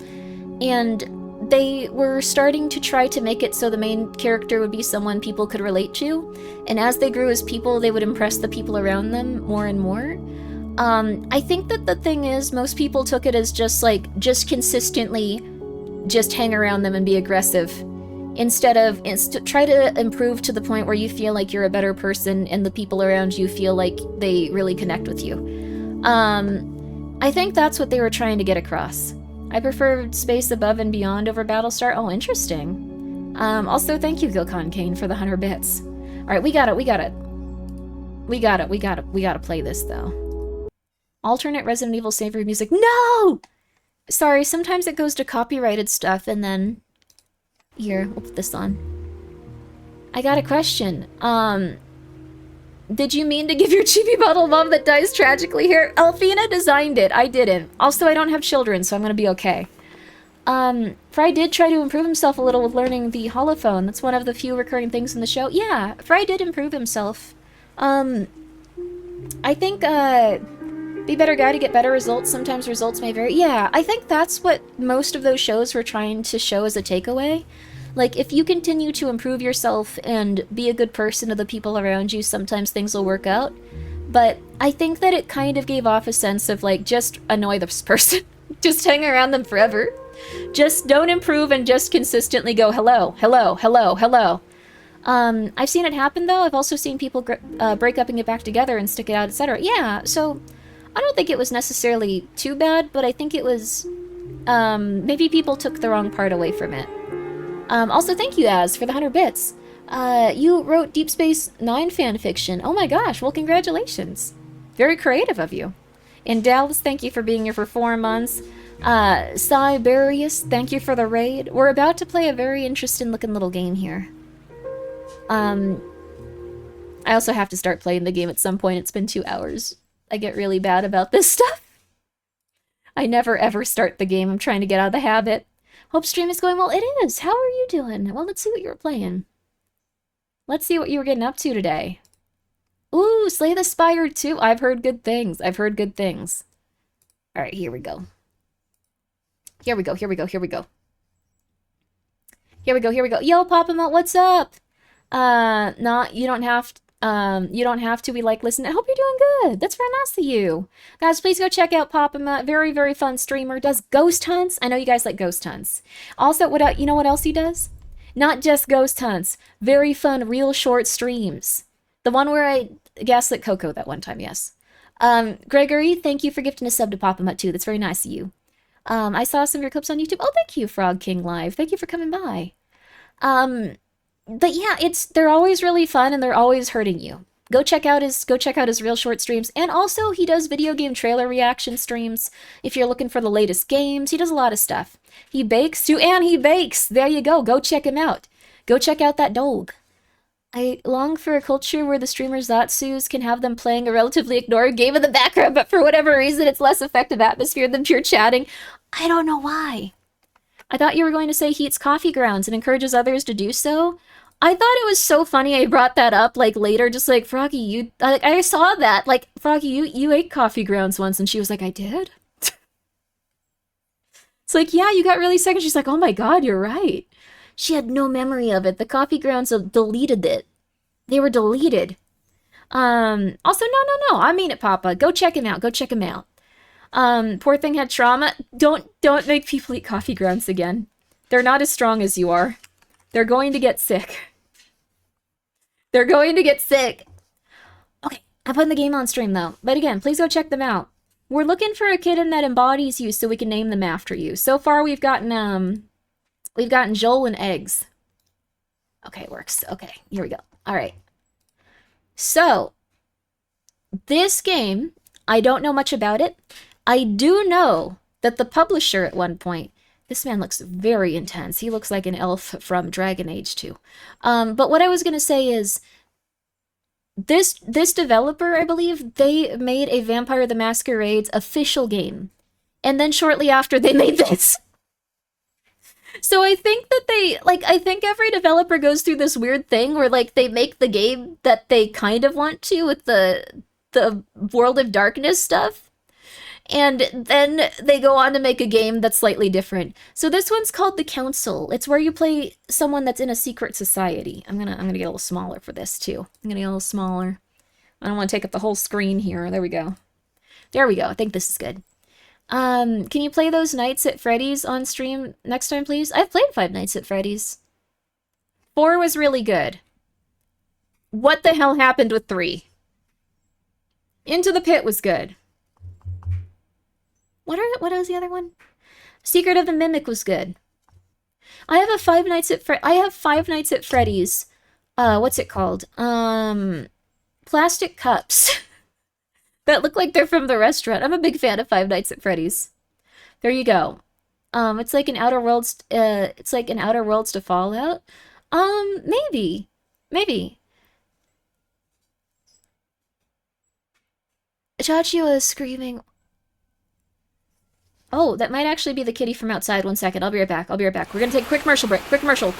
and they were starting to try to make it so the main character would be someone people could relate to, and as they grew as people, they would impress the people around them more and more. I think that the thing is, most people took it as just, like, just consistently just hang around them and be aggressive, instead of try to improve to the point where you feel like you're a better person and the people around you feel like they really connect with you. I think that's what they were trying to get across. I prefer Space Above and Beyond over Battlestar. Oh, interesting. Also, thank you, Gilcon Kane, for the 100 bits. Alright, we gotta play this, though. Alternate Resident Evil savory music. No! Sorry, sometimes it goes to copyrighted stuff, and then... Here, we'll put this on. I got a question. Did you mean to give your chibi bottle mom that dies tragically here? Alfina designed it. I didn't. Also, I don't have children, so I'm gonna be okay. Fry did try to improve himself a little with learning the holophone. That's one of the few recurring things in the show. Yeah, Fry did improve himself. I think, Be better guy to get better results. Sometimes results may vary. Yeah, I think that's what most of those shows were trying to show as a takeaway. Like, if you continue to improve yourself and be a good person to the people around you, sometimes things will work out. But I think that it kind of gave off a sense of, like, just annoy this person. Just hang around them forever. Just don't improve and just consistently go, hello, hello, hello, hello. I've seen it happen, though. I've also seen people break up and get back together and stick it out, etc. Yeah, so I don't think it was necessarily too bad, but I think it was, maybe people took the wrong part away from it. Also, thank you, Az, for the 100 bits. You wrote Deep Space Nine fanfiction. Oh my gosh, well, congratulations. Very creative of you. In Dallas, thank you for being here for 4 months. Siberius, thank you for the raid. We're about to play a very interesting looking little game here. I also have to start playing the game at some point. It's been 2 hours. I get really bad about this stuff. I never ever start the game. I'm trying to get out of the habit. Hope stream is going well. It is. How are you doing? Well, let's see what you were playing. Let's see what you were getting up to today. Ooh, Slay the Spire 2. I've heard good things. I've heard good things. All right, here we go. Here we go, here we go, here we go. Here we go, here we go. Yo, Pop Em Out, what's up? You don't have to. We like listen. I hope you're doing good. That's very nice of you. Guys, please go check out Pop Em Out. Very, very fun streamer. Does ghost hunts. I know you guys like ghost hunts. Also, you know what else he does? Not just ghost hunts. Very fun, real short streams. The one where I gaslit Coco that one time, yes. Gregory, thank you for gifting a sub to Pop Em Out too. That's very nice of you. I saw some of your clips on YouTube. Oh, thank you, Frog King Live. Thank you for coming by. But yeah, they're always really fun and they're always hurting you. Go check out his real short streams. And also he does video game trailer reaction streams. If you're looking for the latest games, he does a lot of stuff. He bakes too, and he bakes. There you go. Go check him out. Go check out that dog. I long for a culture where the streamers Zatsus can have them playing a relatively ignored game in the background, but for whatever reason it's less effective atmosphere than pure chatting. I don't know why. I thought you were going to say he eats coffee grounds and encourages others to do so. I thought it was so funny I brought that up, like, later, just like, Froggy, you... I saw that, like, Froggy, you ate coffee grounds once, and she was like, I did? It's like, yeah, you got really sick, and she's like, oh my god, you're right. She had no memory of it. The coffee grounds deleted it. They were deleted. Also, no, I mean it, Papa. Go check him out, go check him out. Poor thing had trauma. Don't make people eat coffee grounds again. They're not as strong as you are. They're going to get sick. They're going to get sick. Okay, I'm putting the game on stream though. But again, please go check them out. We're looking for a kitten that embodies you so we can name them after you. So far we've gotten Joel and Eggs. Okay, it works. Okay, here we go. All right. So, this game, I don't know much about it. I do know that the publisher at one point, this man looks very intense. He looks like an elf from Dragon Age 2. But what I was going to say is, this developer, I believe, they made a Vampire the Masquerade's official game. And then shortly after, they made this. So I think that I think every developer goes through this weird thing where, like, they make the game that they kind of want to with the World of Darkness stuff. And then they go on to make a game that's slightly different. So this one's called The Council. It's where you play someone that's in a secret society. I'm gonna get a little smaller for this too. I'm gonna get a little smaller. I don't want to take up the whole screen here. There we go. There we go. I think this is good. Can you play those Nights at Freddy's on stream next time, please? I've played 5 Nights at Freddy's. 4 was really good. What the hell happened with 3? Into the Pit was good. What was the other one? Secret of the Mimic was good. I have 5 Nights at Freddy's. What's it called? Plastic cups. That look like they're from the restaurant. I'm a big fan of 5 Nights at Freddy's. There you go. It's like an Outer Worlds to Fallout. Maybe. Chachi was screaming. Oh, that might actually be the kitty from outside. 1 second. I'll be right back. We're gonna take a quick commercial break. Quick commercial.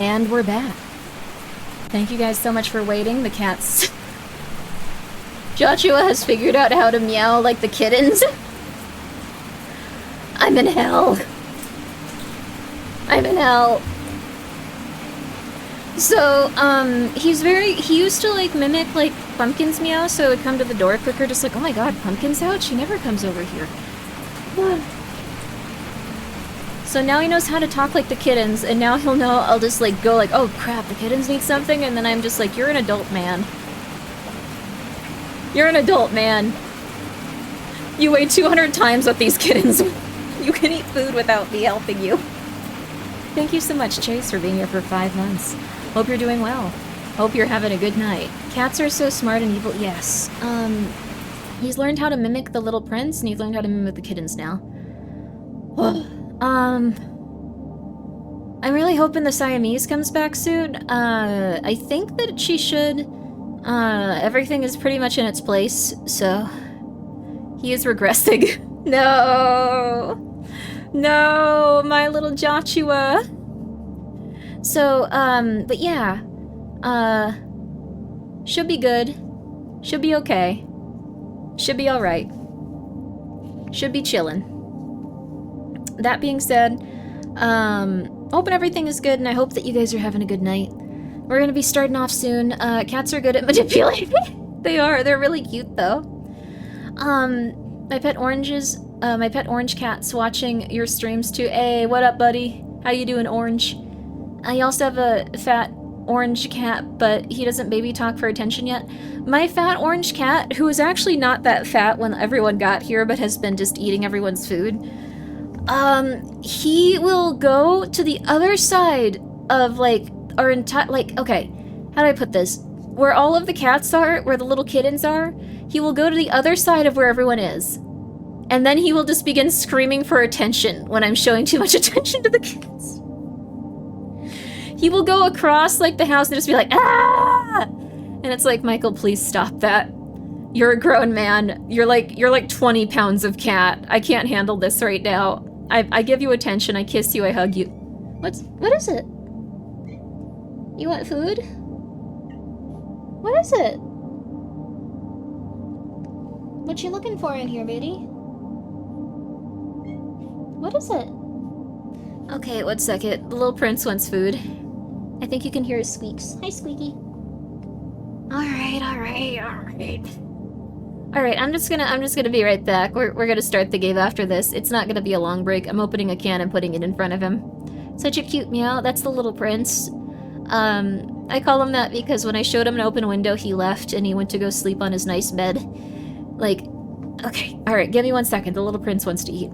And we're back. Thank you guys so much for waiting. The cats... Joshua has figured out how to meow like the kittens. I'm in hell. I'm in hell. So, he used to, like, mimic, like, Pumpkin's meow, so it would come to the door quicker, just like, oh my god, Pumpkin's out? She never comes over here. So now he knows how to talk like the kittens, and now he'll know I'll just, like, go like, oh crap, the kittens need something, and then I'm just like, you're an adult man. You're an adult man. You weigh 200 times what these kittens. You can eat food without me helping you. Thank you so much, Chase, for being here for 5 months. Hope you're doing well. Hope you're having a good night. Cats are so smart and evil. Yes. He's learned how to mimic the little prince, and he's learned how to mimic the kittens now. I'm really hoping the Siamese comes back soon. I think that she should. Everything is pretty much in its place, so... He is regressing. No! No, my little Joshua! So, but yeah. Should be good. Should be okay. Should be alright. Should be chillin'. That being said, hoping everything is good, and I hope that you guys are having a good night. We're gonna be starting off soon. Cats are good at manipulating. They are. They're really cute, though. My pet orange cat's watching your streams too. Hey, what up, buddy? How you doing, Orange? I also have a fat orange cat, but he doesn't baby talk for attention yet. My fat orange cat, who is actually not that fat when everyone got here, but has been just eating everyone's food, he will go to the other side of, like, our entire, like, okay, how do I put this? Where all of the cats are, where the little kittens are, he will go to the other side of where everyone is. And then he will just begin screaming for attention when I'm showing too much attention to the kids. He will go across, like, the house and just be like, ah! And it's like, Michael, please stop that. You're a grown man. You're like 20 pounds of cat. I can't handle this right now. I give you attention, I kiss you, I hug you. What is it? You want food? What is it? What you looking for in here, baby? What is it? Okay, 1 second. The little prince wants food. I think you can hear his squeaks. Hi, Squeaky. Alright. Alright, I'm just gonna be right back. We're gonna start the game after this. It's not gonna be a long break. I'm opening a can and putting it in front of him. Such a cute meow. That's the little prince. I call him that because when I showed him an open window, he left and he went to go sleep on his nice bed. Like, okay, alright, give me 1 second. The little prince wants to eat.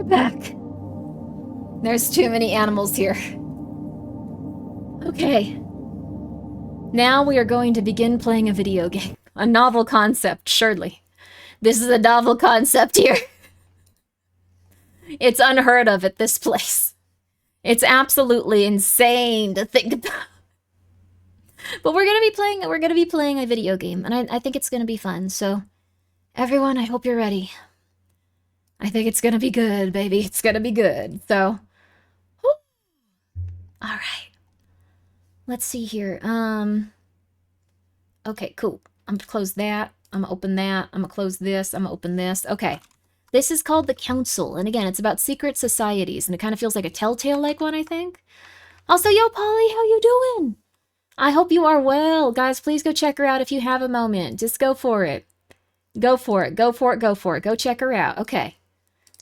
Back. There's too many animals here. Okay. Now we are going to begin playing a video game. A novel concept, surely. This is a novel concept here. It's unheard of at this place. It's absolutely insane to think about. But we're gonna be playing a video game, and I think it's gonna be fun. So, everyone, I hope you're ready. I think it's gonna be good, baby. It's gonna be good. So, whew. All right. Let's see here. Okay, cool. I'm gonna close that. I'm gonna open that. I'm gonna close this. I'm gonna open this. Okay. This is called the Council, and again, it's about secret societies, and it kind of feels like a Telltale-like one, I think. Also, yo, Polly, how you doing? I hope you are well. Guys, please go check her out if you have a moment. Just go for it. Go for it. Go for it. Go for it. Go check her out. Okay.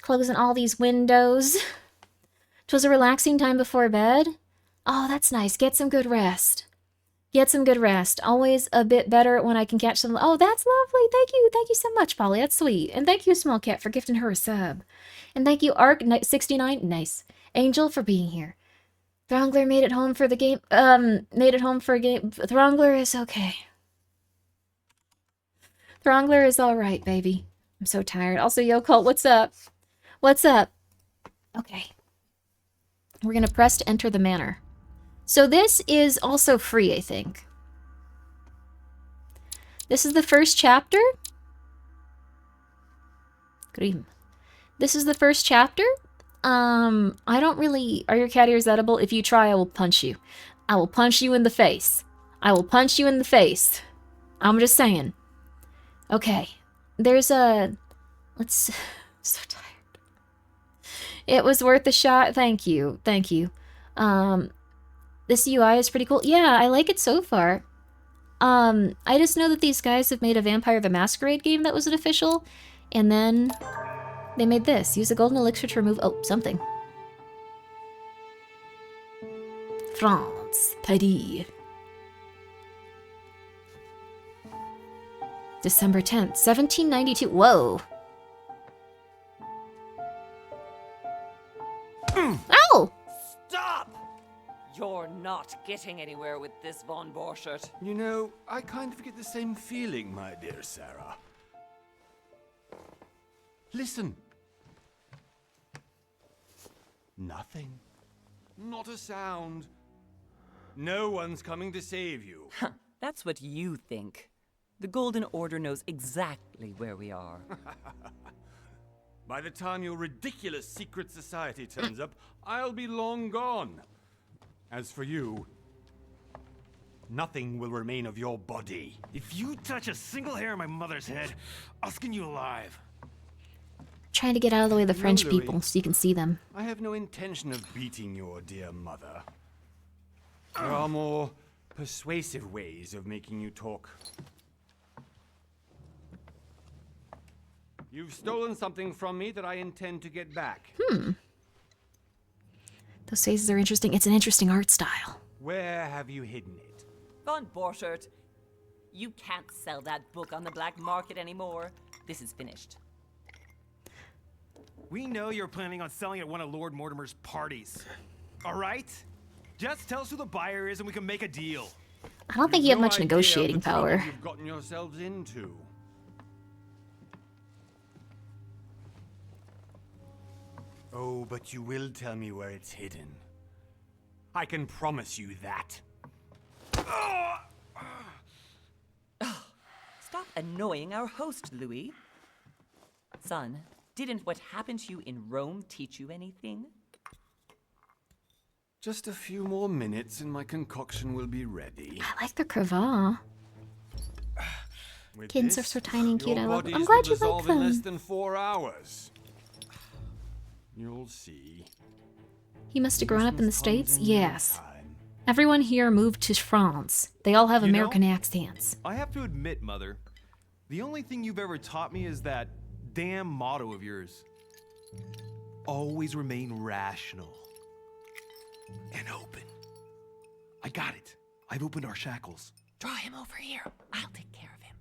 Closing all these windows. 'Twas a relaxing time before bed. Oh, that's nice. Get some good rest. Get some good rest. Always a bit better when I can catch some... Oh, that's lovely. Thank you. Thank you so much, Polly. That's sweet. And thank you, Small Cat, for gifting her a sub. And thank you, Arc69. Nice. Angel for being here. Throngler made it home for the game. Made it home for a game. Throngler is okay. Throngler is alright, baby. I'm so tired. Also, Yo Colt, what's up? What's up? Okay. We're gonna press to enter the manor. So this is also free, I think. This is the first chapter. Grim. This is the first chapter. I don't really... Are your cat ears edible? If you try, I will punch you. I will punch you in the face. I will punch you in the face. I'm just saying. Okay. There's a... Let's... I'm so tired. It was worth a shot. Thank you. Thank you. This UI is pretty cool. Yeah, I like it so far. I just know that these guys have made a Vampire the Masquerade game that was an official, and then they made this. Use a golden elixir to remove... Oh, something. France. Paris. December 10th, 1792. Whoa. Ow! Stop! You're not getting anywhere with this, Von Borchert. You know, I kind of get the same feeling, my dear Sarah. Listen. Nothing. Not a sound. No one's coming to save you. That's what you think. The Golden Order knows exactly where we are. By the time your ridiculous secret society turns up, I'll be long gone. As for you, nothing will remain of your body. If you touch a single hair on my mother's head, I'll skin you alive. Trying to get out of the way of the French Louis, people so you can see them. I have no intention of beating your dear mother. There are more persuasive ways of making you talk. You've stolen something from me that I intend to get back. Those faces are interesting. It's an interesting art style. Where have you hidden it? Von Borchert, you can't sell that book on the black market anymore. This is finished. We know you're planning on selling at one of Lord Mortimer's parties. All right? Just tell us who the buyer is and we can make a deal. I don't think you have No much idea of negotiating the trouble power. You've gotten yourselves into. Oh, but you will tell me where it's hidden. I can promise you that. Stop annoying our host, Louis. Son, didn't what happened to you in Rome teach you anything? Just a few more minutes and my concoction will be ready. I like the cravat. With Kids this, are so tiny and cute. your I love them. bodies I'm glad will you like dissolve in less them. than 4 hours. You'll see. He must have grown up in the States? Christmas comes in no Yes. time. Everyone here moved to France. They all have You know- American accents. I have to admit, Mother, the only thing you've ever taught me is that damn motto of yours. Always remain rational. And open. I got it. I've opened our shackles. Draw him over here. I'll take care of him.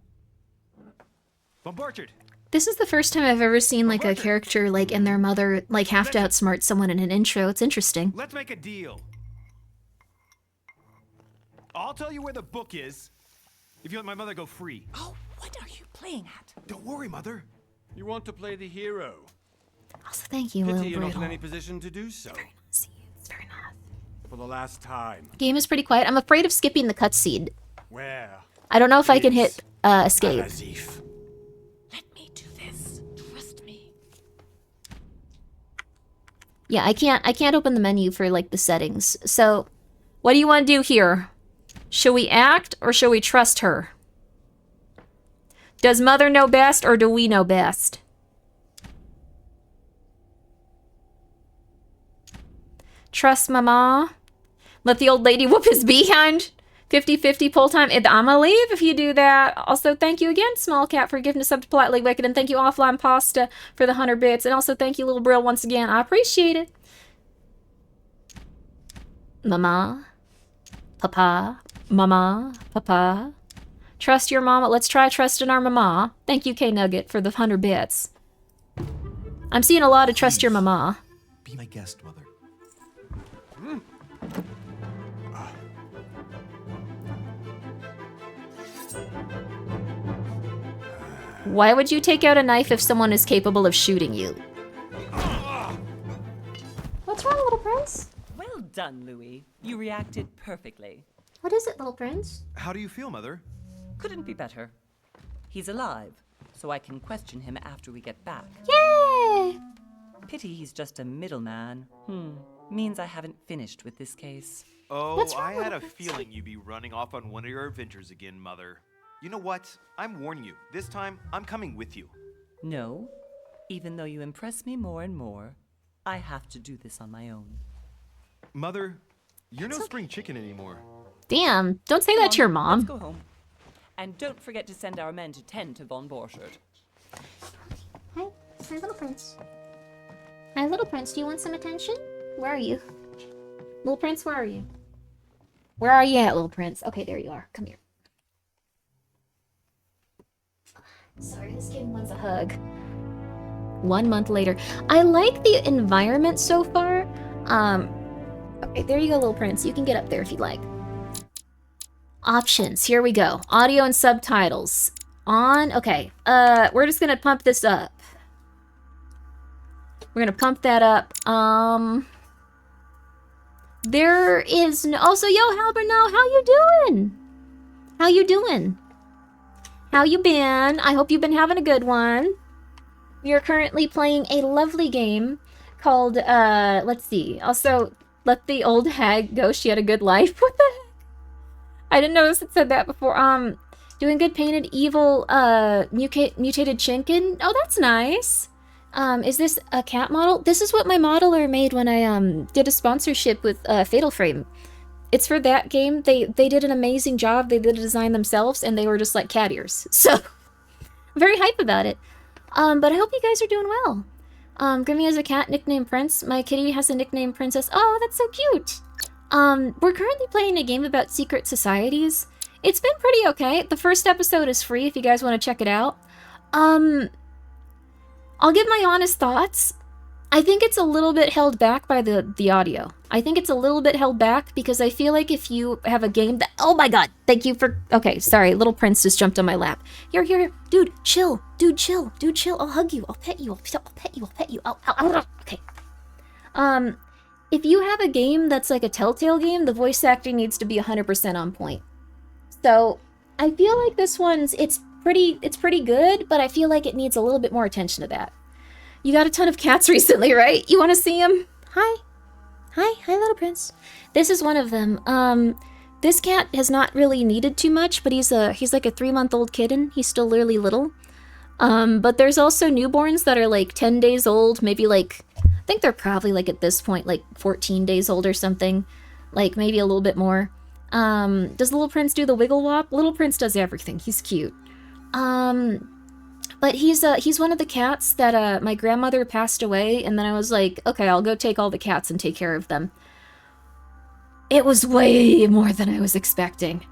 Von Borchert, This is the first time I've ever seen like a character like and their mother like have to outsmart someone in an intro. It's interesting. let's make a deal. I'll tell you where the book is if you let my mother go free. Oh, what are you playing at? Don't worry, Mother. You want to play the hero. Also, thank you, Pity Little you're not in Brittle. any position to do so. See, it's very nice. for the last time. Game is pretty quiet. I'm afraid of skipping the cutscene. Where I don't know if I can is hit escape. Al-Azif? Let me do this. Trust me. Yeah, I can't open the menu for like the settings. So, what do you want to do here? Should we act or should we trust her? Does Mother know best or do we know best? Trust Mama. Let the old lady whoop his behind. 50-50 pull time. I'ma leave if you do that. Also, thank you again, Small Cat, for giving us up to Politely Wicked. And thank you, Offline Pasta, for the 100 bits. And also, thank you, Little Brill, once again. I appreciate it. Mama. Papa. Mama. Papa. Trust your mama. Let's try trusting our mama. Thank you, K-Nugget, for the 100 bits. I'm seeing a lot of trust your mama. Be my guest, Mother. Why would you take out a knife if someone is capable of shooting you? What's wrong, little prince? Well done, Louis. You reacted perfectly. What is it, little prince? How do you feel, Mother? Couldn't be better. He's alive, so I can question him after we get back. Yay! Pity he's just a middleman. Means I haven't finished with this case. Oh, What's wrong I had a with this? feeling you'd be running off on one of your adventures again, Mother. You know what? I'm warning you. This time, I'm coming with you. No, even though you impress me more and more, I have to do this on my own. Mother, you're no spring chicken anymore. Damn, don't say that to your Let's mom. go home. And don't forget to send our men to tend to Von Borchardt. Hi, little prince. Hi, little prince, do you want some attention? Where are you? Little prince, where are you? Where are you at, little prince? Okay, there you are. Come here. Sorry, this kid wants a hug. 1 month later. I like the environment so far. Okay, there you go, little prince. You can get up there if you'd like. Options. Here we go. Audio and subtitles. On. Okay. We're just gonna pump this up. We're gonna pump that up. There is no. Also, yo, Halberno, how you doing? How you doing? How you been? I hope you've been having a good one. We are currently playing a lovely game called, let's see. Also, let the old hag go. She had a good life. What the heck? I didn't notice it said that before. Doing good painted evil, mutated chinkin. Oh, that's nice. Is this a cat model? This is what my modeler made when I, did a sponsorship with, Fatal Frame. It's for that game. They did an amazing job. They did the design themselves, and they were just like cat ears. So, I'm very hype about it. But I hope you guys are doing well. Grimmi has a cat nicknamed Prince. My kitty has a nickname Princess. Oh, that's so cute. We're currently playing a game about secret societies. It's been pretty okay. The first episode is free if you guys want to check it out. I'll give my honest thoughts. I think it's a little bit held back by the audio. I think it's a little bit held back because I feel like if you have a game that... Oh my god, thank you for... Okay, sorry, little prince just jumped on my lap. Here. Dude, chill. Dude, chill. I'll hug you. I'll pet you. I'll pet you. Ow. Okay. If you have a game that's like a Telltale game, the voice acting needs to be 100% on point. So, I feel like this one's... It's pretty good, but I feel like it needs a little bit more attention to that. You got a ton of cats recently, right? You want to see them? Hi, little prince. This is one of them. This cat has not really needed too much, but he's like a 3-month-old kitten. He's still really little. But there's also newborns that are like 10 days old, maybe like, I think they're probably like at this point like 14 days old or something, like maybe a little bit more. Does Little Prince do the wiggle wop? Little Prince does everything. He's cute. But he's one of the cats that my grandmother passed away, and then I was like, okay, I'll go take all the cats and take care of them. It was way more than I was expecting.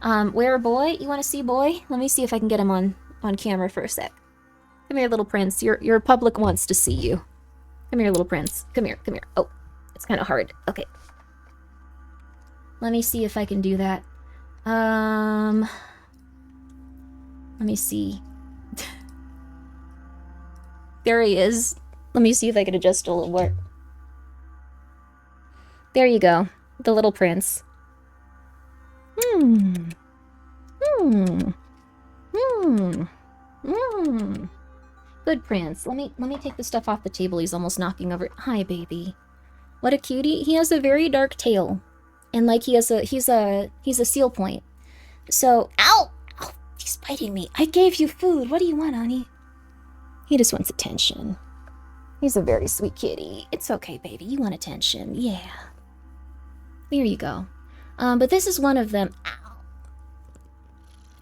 Where Boy? You want to see Boy? Let me see if I can get him on camera for a sec. Come here, little prince. Your public wants to see you. Come here, little prince. Come here. Oh, it's kind of hard. Okay. Let me see if I can do that. Let me see. There he is. Let me see if I can adjust a little more. There you go. The little prince. Hmm. Hmm. Hmm. Hmm. Good prince. Let me take the stuff off the table. He's almost knocking over. Hi, baby. What a cutie. He has a very dark tail. And like he's a seal point. So, ow! Ow! He's biting me. I gave you food. What do you want, honey? He just wants attention. He's a very sweet kitty. It's okay, baby. You want attention. Yeah. There you go. But this is one of them. Ow.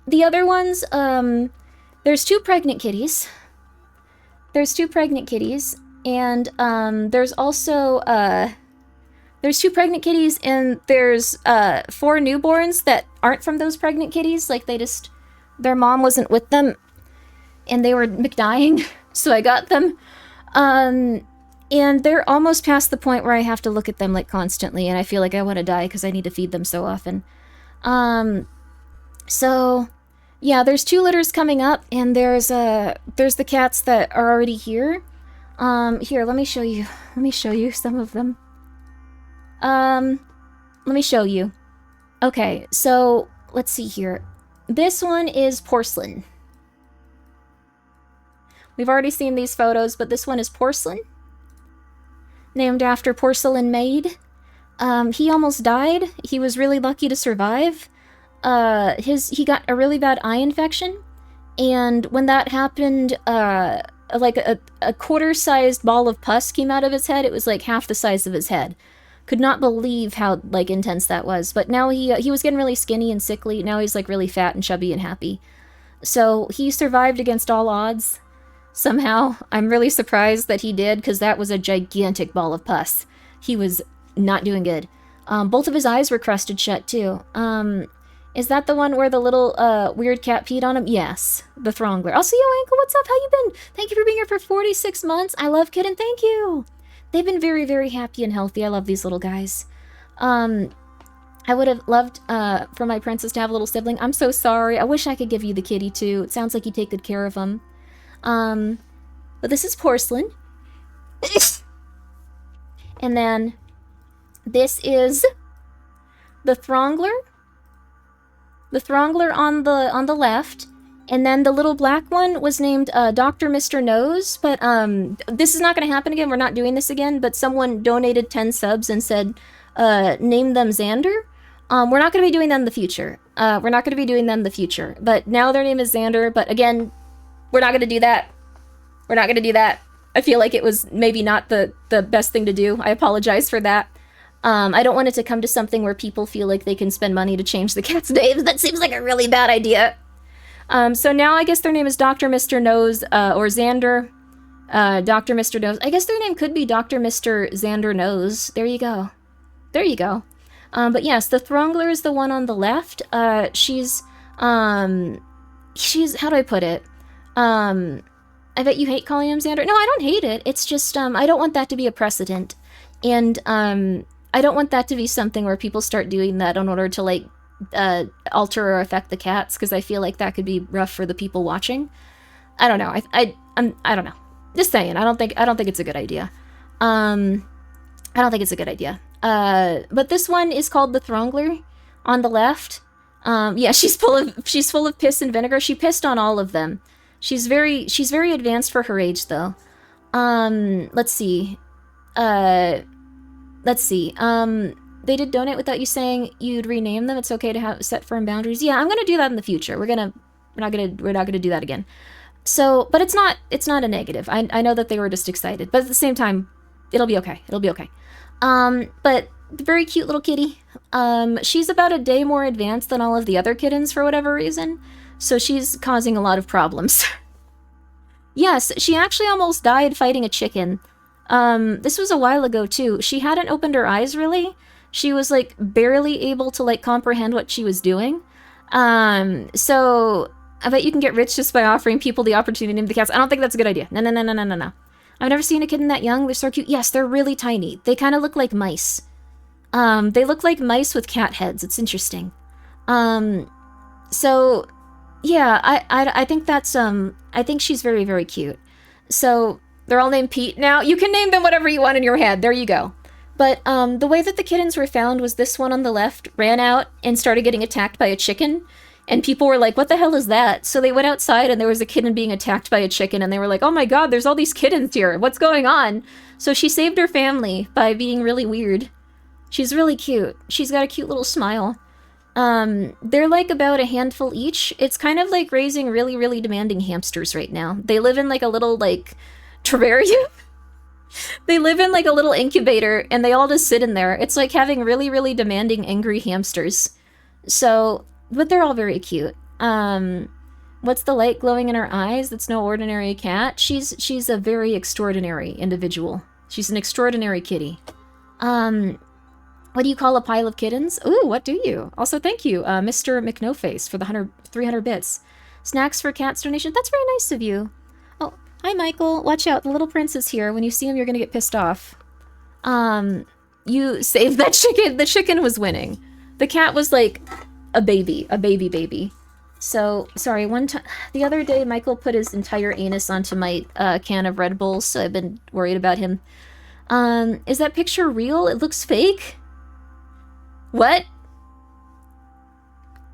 The other ones, there's 2 pregnant kitties. There's 2 pregnant kitties. And, there's also, there's 2 pregnant kitties, and there's 4 newborns that aren't from those pregnant kitties. Like, their mom wasn't with them, and they were dying, so I got them. And they're almost past the point where I have to look at them, like, constantly, and I feel like I want to die because I need to feed them so often. So, yeah, there's 2 litters coming up, and there's the cats that are already here. Here, let me show you some of them. Let me show you. Okay, so let's see here. This one is Porcelain. We've already seen these photos, but this one is Porcelain. Named after Porcelain Maid. He almost died. He was really lucky to survive. He got a really bad eye infection. And when that happened, like a quarter-sized ball of pus came out of his head. It was like half the size of his head. Could not believe how, like, intense that was. But now he was getting really skinny and sickly. Now he's, like, really fat and chubby and happy. So he survived against all odds. Somehow. I'm really surprised that he did, because that was a gigantic ball of pus. He was not doing good. Both of his eyes were crusted shut, too. Is that the one where the little, weird cat peed on him? Yes. The Throngler. Also, yo, Ankle, what's up? How you been? Thank you for being here for 46 months. I love Kitten. Thank you. They've been very, very happy and healthy. I love these little guys. I would have loved, for my princess to have a little sibling. I'm so sorry. I wish I could give you the kitty, too. It sounds like you take good care of them. But this is Porcelain. And then this is the Throngler. The Throngler on the left. And then the little black one was named Dr. Mr. Nose, but this is not going to happen again. We're not doing this again, but someone donated 10 subs and said name them Xander. We're not going to be doing them in the future. But now their name is Xander, but again, we're not going to do that. I feel like it was maybe not the best thing to do. I apologize for that. I don't want it to come to something where people feel like they can spend money to change the cat's names. That seems like a really bad idea. So now I guess their name is Dr. Mr. Nose, or Xander. Dr. Mr. Nose. I guess their name could be Dr. Mr. Xander Nose. There you go. But yes, the Throngler is the one on the left. She's, how do I put it? I bet you hate calling him Xander. No, I don't hate it. It's just, I don't want that to be a precedent. And, I don't want that to be something where people start doing that in order to, like, alter or affect the cats, because I feel like that could be rough for the people watching. I don't know. I don't know. Just saying. I don't think it's a good idea. But this one is called the Throngler on the left. Yeah, she's full of piss and vinegar. She pissed on all of them. She's very advanced for her age, though. Let's see. They did donate without you saying you'd rename them. It's okay to have set firm boundaries. Yeah, I'm gonna do that in the future. We're not gonna do that again. So, but it's not a negative. I know that they were just excited, but at the same time, it'll be okay. But very cute little kitty. She's about a day more advanced than all of the other kittens for whatever reason, so she's causing a lot of problems. Yes, she actually almost died fighting a chicken. This was a while ago too. She hadn't opened her eyes really. She was like barely able to like comprehend what she was doing. So I bet you can get rich just by offering people the opportunity to name the cats. I don't think that's a good idea. No. I've never seen a kitten that young. They're so cute. Yes, they're really tiny. They kind of look like mice. They look like mice with cat heads. It's interesting. So yeah, I think that's, I think she's very, very cute. So they're all named Pete now. You can name them whatever you want in your head. There you go. But the way that the kittens were found was this one on the left ran out and started getting attacked by a chicken. And people were like, what the hell is that? So they went outside and there was a kitten being attacked by a chicken. And they were like, oh my god, there's all these kittens here. What's going on? So she saved her family by being really weird. She's really cute. She's got a cute little smile. They're like about a handful each. It's kind of like raising really, really demanding hamsters right now. They live in like a little like terrarium. They live in like a little incubator and they all just sit in there. It's like having really, really demanding, angry hamsters. So, but they're all very cute. What's the light glowing in her eyes? That's no ordinary cat. She's a very extraordinary individual. She's an extraordinary kitty. What do you call a pile of kittens? Ooh, what do you? Also, thank you, Mr. McNoface for the 300 bits. Snacks for cats donation. That's very nice of you. Oh, hi, Michael. Watch out. The little prince is here. When you see him, you're going to get pissed off. You saved that chicken. The chicken was winning. The cat was like a baby. So, sorry, the other day, Michael put his entire anus onto my can of Red Bulls, so I've been worried about him. Is that picture real? It looks fake? What?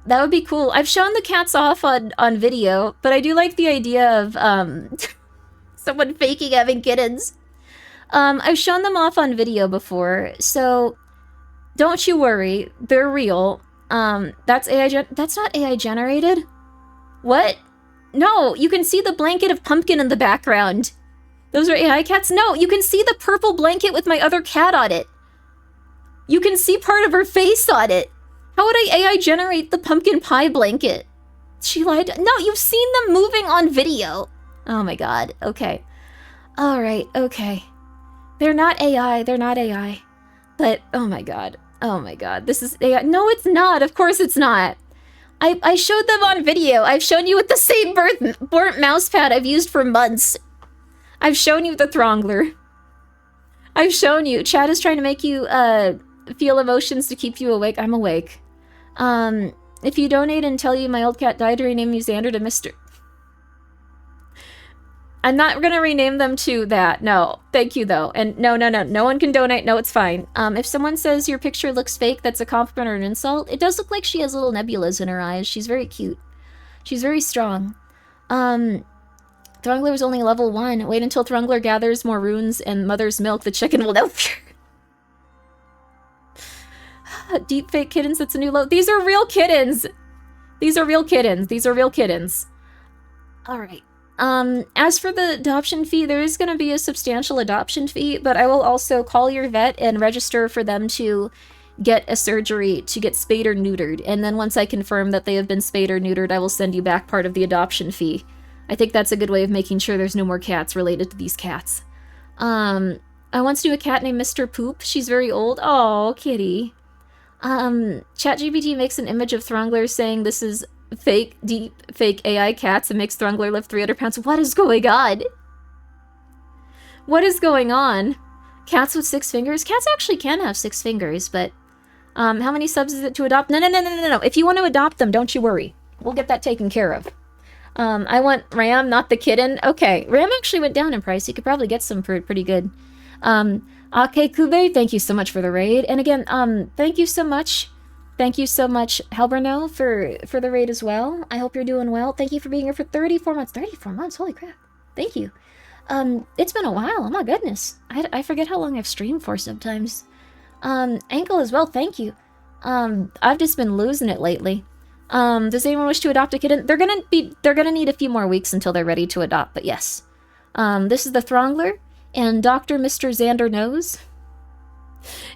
That would be cool. I've shown the cats off on video, but I do like the idea of someone faking having kittens. I've shown them off on video before, so don't you worry, they're real. That's that's not AI generated. What? No, you can see the blanket of Pumpkin in the background. Those are AI cats? No, you can see the purple blanket with my other cat on it. You can see part of her face on it. How would I AI generate the pumpkin pie blanket? She lied. No, you've seen them moving on video. Oh my god. Okay. All right. Okay. They're not AI. They're not AI. But, oh my god. Oh my god. This is AI. No, it's not. Of course it's not. I showed them on video. I've shown you with the same burnt mouse pad I've used for months. I've shown you the Throngler. I've shown you. Chad is trying to make you, feel emotions to keep you awake. I'm awake. If you donate and tell you my old cat died, rename you Xander to Mr. I'm not gonna rename them to that. No. Thank you, though. And no. No one can donate. No, it's fine. If someone says your picture looks fake, that's a compliment or an insult. It does look like she has little nebulas in her eyes. She's very cute. She's very strong. Throngler was only level 1. Wait until Throngler gathers more runes and mother's milk. The chicken will know. Deep fake kittens, that's a new low. These are real kittens. These are real kittens. These are real kittens. All right. As for the adoption fee, there is going to be a substantial adoption fee, but I will also call your vet and register for them to get a surgery to get spayed or neutered. And then once I confirm that they have been spayed or neutered, I will send you back part of the adoption fee. I think that's a good way of making sure there's no more cats related to these cats. I once knew a cat named Mr. Poop. She's very old. Oh, kitty. ChatGPT makes an image of Throngler saying this is fake, deep, fake AI cats and makes Throngler lift 300 pounds. What is going on? What is going on? Cats with 6 fingers? Cats actually can have 6 fingers, but how many subs is it to adopt? No. If you want to adopt them, don't you worry. We'll get that taken care of. I want Ram, not the kitten. Okay, Ram actually went down in price. You could probably get some for pretty good. Ake Kube, thank you so much for the raid. And again, thank you so much. Thank you so much, Helberno, for the raid as well. I hope you're doing well. Thank you for being here for 34 months. 34 months, holy crap. Thank you. It's been a while, oh my goodness. I forget how long I've streamed for sometimes. Ankle as well, thank you. I've just been losing it lately. Does anyone wish to adopt a kitten? They're gonna need a few more weeks until they're ready to adopt, but yes. This is the Throngler. And Dr. Mr. Xander knows.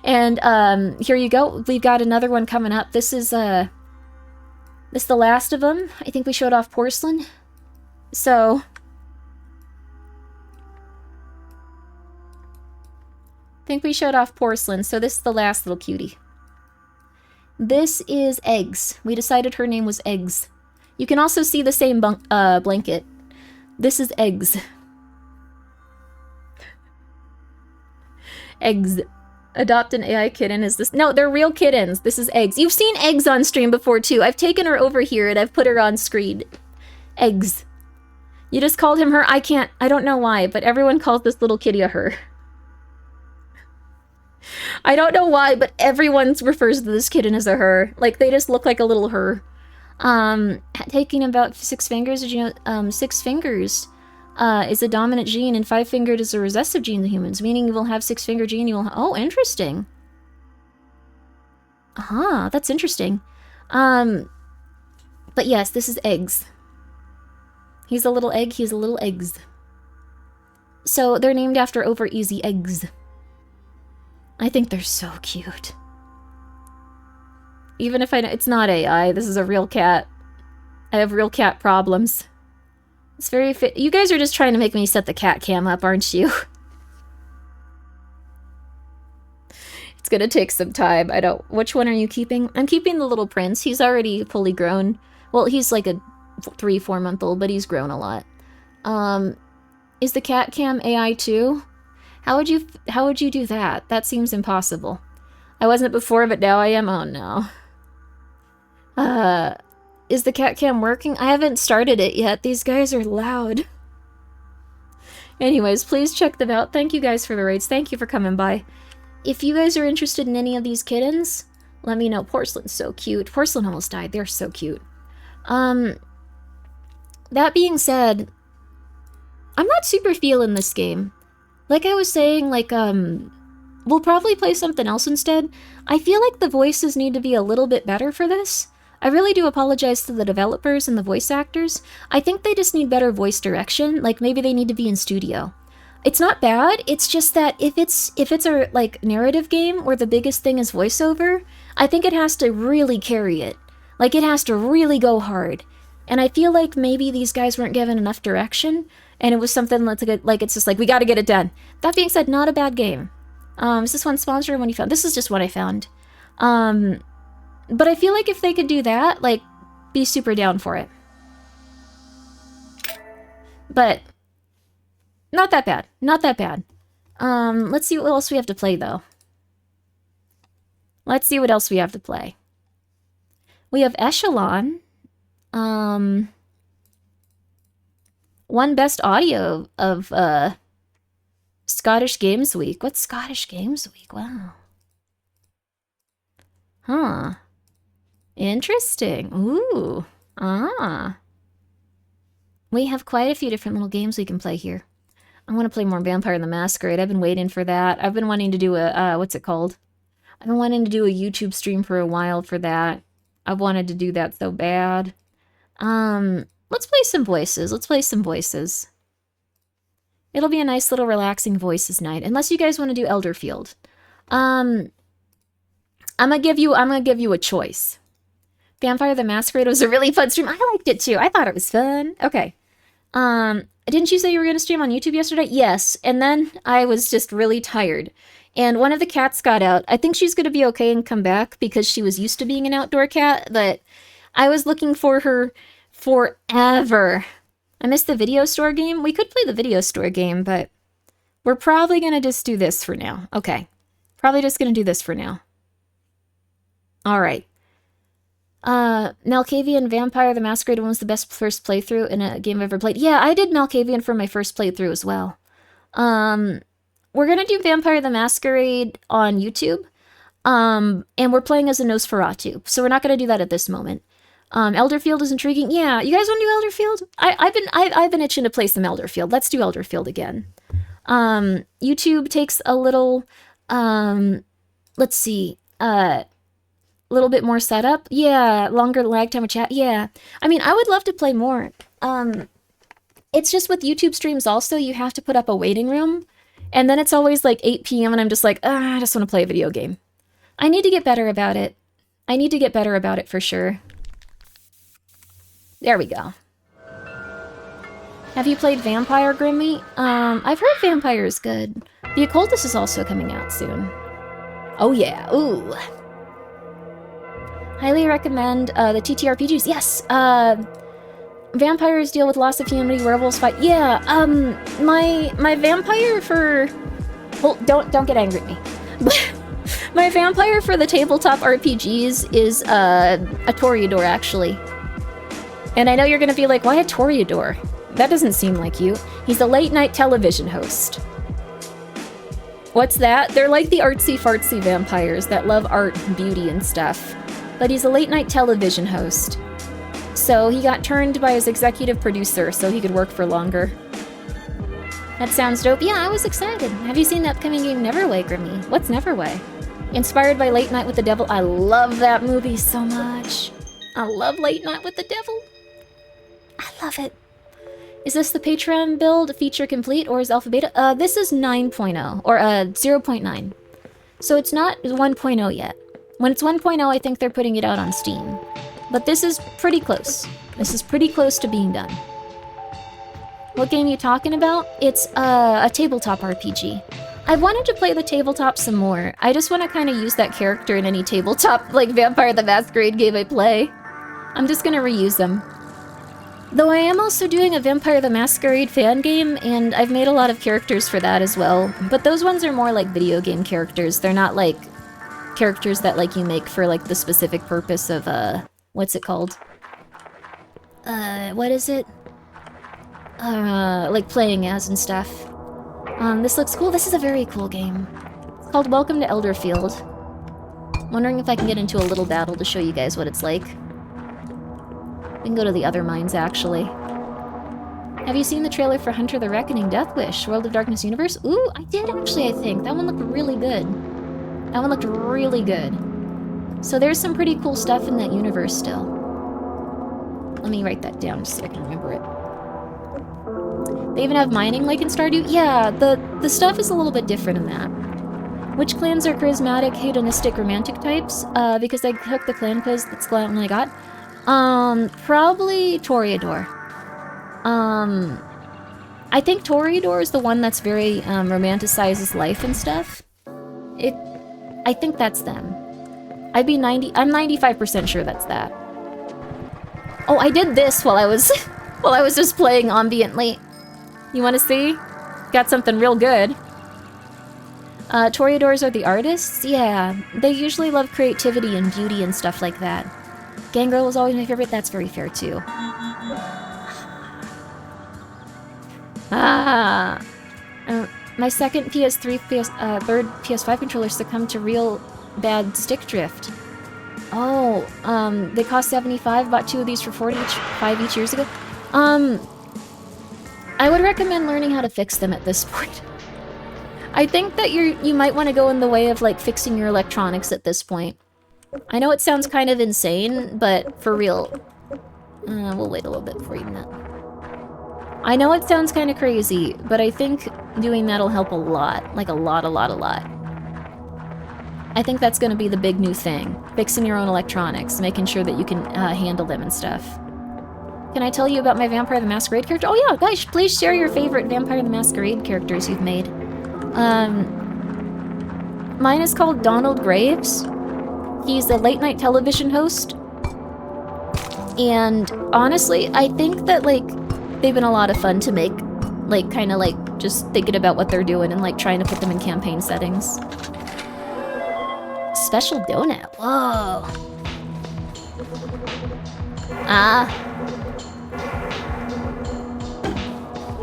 And here you go. We've got another one coming up. This is the last of them. I think we showed off Porcelain. So this is the last little cutie. This is Eggs. We decided her name was Eggs. You can also see the same blanket. This is Eggs. Eggs. Adopt an AI kitten. Is this? No, they're real kittens. This is Eggs. You've seen Eggs on stream before too. I've taken her over here and I've put her on screen. Eggs. You just called him her? I don't know why, but everyone calls this little kitty a her. I don't know why, but everyone refers to this kitten as a her. Like, they just look like a little her. Taking about 6 fingers, did you know, 6 fingers is a dominant gene, and 5-fingered is a recessive gene in humans, meaning you will have 6-finger gene, you will oh, interesting. That's interesting. But yes, this is eggs. He's a little egg, he's a little eggs. So they're named after over easy eggs. I think they're so cute. Even if it's not AI, this is a real cat. I have real cat problems. It's very you guys are just trying to make me set the cat cam up, aren't you? It's gonna take some time. I don't... Which one are you keeping? I'm keeping the little prince. He's already fully grown. Well, he's like a 3-4 month old, but he's grown a lot. Is the cat cam AI too? How would you do that? That seems impossible. I wasn't before, but now I am. Oh no. Is the cat cam working? I haven't started it yet. These guys are loud. Anyways, please check them out. Thank you guys for the raids. Thank you for coming by. If you guys are interested in any of these kittens, let me know. Porcelain's so cute. Porcelain almost died. They're so cute. That being said, I'm not super feeling this game. Like I was saying, like, we'll probably play something else instead. I feel like the voices need to be a little bit better for this. I really do apologize to the developers and the voice actors. I think they just need better voice direction. Like, maybe they need to be in studio. It's not bad, it's just that if it's a, like, narrative game where the biggest thing is voiceover, I think it has to really carry it. Like, it has to really go hard. And I feel like maybe these guys weren't given enough direction, and it was something that's like it's just like, we gotta get it done. That being said, not a bad game. Is this one sponsored or one you found? This is just what I found. But I feel like if they could do that, like, be super down for it. But not that bad. Not that bad. Let's see what else we have to play, though. Let's see what else we have to play. We have Echelon. One best audio of Scottish Games Week. What's Scottish Games Week? Wow. Huh. Interesting. Ooh. We have quite a few different little games we can play here. I want to play more Vampire the Masquerade. I've been waiting for that. I've been wanting to do a, what's it called? I've been wanting to do a YouTube stream for a while for that. I've wanted to do that so bad. Let's play some voices. Let's play some voices. It'll be a nice little relaxing voices night. Unless you guys want to do Elderfield. I'm gonna give you a choice. Vampire the Masquerade was a really fun stream. I liked it too. I thought it was fun. Okay. Didn't you say you were gonna stream on YouTube yesterday? Yes. And then I was just really tired. And one of the cats got out. I think she's gonna be okay and come back because she was used to being an outdoor cat, but I was looking for her forever. I missed the video store game. We could play the video store game, but we're probably gonna just do this for now. Okay. Probably just gonna do this for now. Alright. Malkavian Vampire the Masquerade one was the best first playthrough in a game I've ever played. Yeah, I did Malkavian for my first playthrough as well. We're gonna do Vampire the Masquerade on YouTube. And we're playing as a Nosferatu, so we're not gonna do that at this moment. Elderfield is intriguing. Yeah, you guys want to do Elderfield? I've been itching to play some Elderfield. Let's do Elderfield again. YouTube takes a little, let's see, little bit more setup. Yeah, longer lag time of chat. Yeah, I mean, I would love to play more. It's just with YouTube streams also, you have to put up a waiting room, and then it's always like 8 p.m. and I'm just like, I just want to play a video game. I need to get better about it. I need to get better about it for sure. There we go. Have you played Vampire, Grimmi? I've heard Vampire is good. The Occultist is also coming out soon. Oh yeah, ooh. Highly recommend the TTRPGs. Yes, vampires deal with loss of humanity, werewolves fight. Yeah, my vampire for... Well, don't get angry at me. My vampire for the tabletop RPGs is a Toreador, actually. And I know you're gonna be like, why a Toreador? That doesn't seem like you. He's a late-night television host. What's that? They're like the artsy-fartsy vampires that love art and beauty and stuff. But he's a late-night television host. So he got turned by his executive producer so he could work for longer. That sounds dope. Yeah, I was excited. Have you seen the upcoming game Neverway, Grimmi? What's Neverway? Inspired by Late Night with the Devil. I love that movie so much. I love Late Night with the Devil. I love it. Is this the Patreon build feature complete or is alpha beta? This is 9.0 or 0.9. So it's not 1.0 yet. When it's 1.0, I think they're putting it out on Steam. But this is pretty close. This is pretty close to being done. What game are you talking about? It's a tabletop RPG. I've wanted to play the tabletop some more. I just want to kind of use that character in any tabletop, like Vampire the Masquerade game I play. I'm just gonna reuse them. Though I am also doing a Vampire the Masquerade fan game, and I've made a lot of characters for that as well. But those ones are more like video game characters. They're not like characters that like you make for like the specific purpose of what's it called? What is it? Like playing as and stuff. This looks cool. This is a very cool game. It's called Welcome to Elderfield. Wondering if I can get into a little battle to show you guys what it's like. We can go to the other mines, actually. Have you seen the trailer for Hunter the Reckoning Death Wish, World of Darkness Universe? Ooh, I did actually, I think. That one looked really good. That one looked really good. So there's some pretty cool stuff in that universe still. Let me write that down just so I can remember it. They even have mining like in Stardew? Yeah, the stuff is a little bit different in that. Which clans are charismatic, hedonistic, romantic types? Because I took the clan quiz, that's the one I got. Probably Toreador. I think Toreador is the one that's very, romanticizes life and stuff. I think that's them. I'm 95% sure that's that. Oh, I did this while I was, while I was just playing ambiently. You wanna see? Got something real good. Toreadors are the artists? Yeah, they usually love creativity and beauty and stuff like that. Gangrel was always my favorite. That's very fair, too. My second PS3, third PS5 controller succumbed to real bad stick drift. Oh, they cost $75. Bought 2 of these for $45 each years ago. I would recommend learning how to fix them at this point. I think that you might want to go in the way of like fixing your electronics at this point. I know it sounds kind of insane, but for real. We'll wait a little bit before eating that. I know it sounds kind of crazy, but I think doing that'll help a lot. Like a lot. I think that's going to be the big new thing. Fixing your own electronics, making sure that you can handle them and stuff. Can I tell you about my Vampire the Masquerade character? Oh yeah, guys, please share your favorite Vampire the Masquerade characters you've made. Mine is called Donald Graves. He's a late-night television host. And honestly, I think that, like, they've been a lot of fun to make. Like, kind of, like, just thinking about what they're doing and, like, trying to put them in campaign settings. Special donut. Whoa.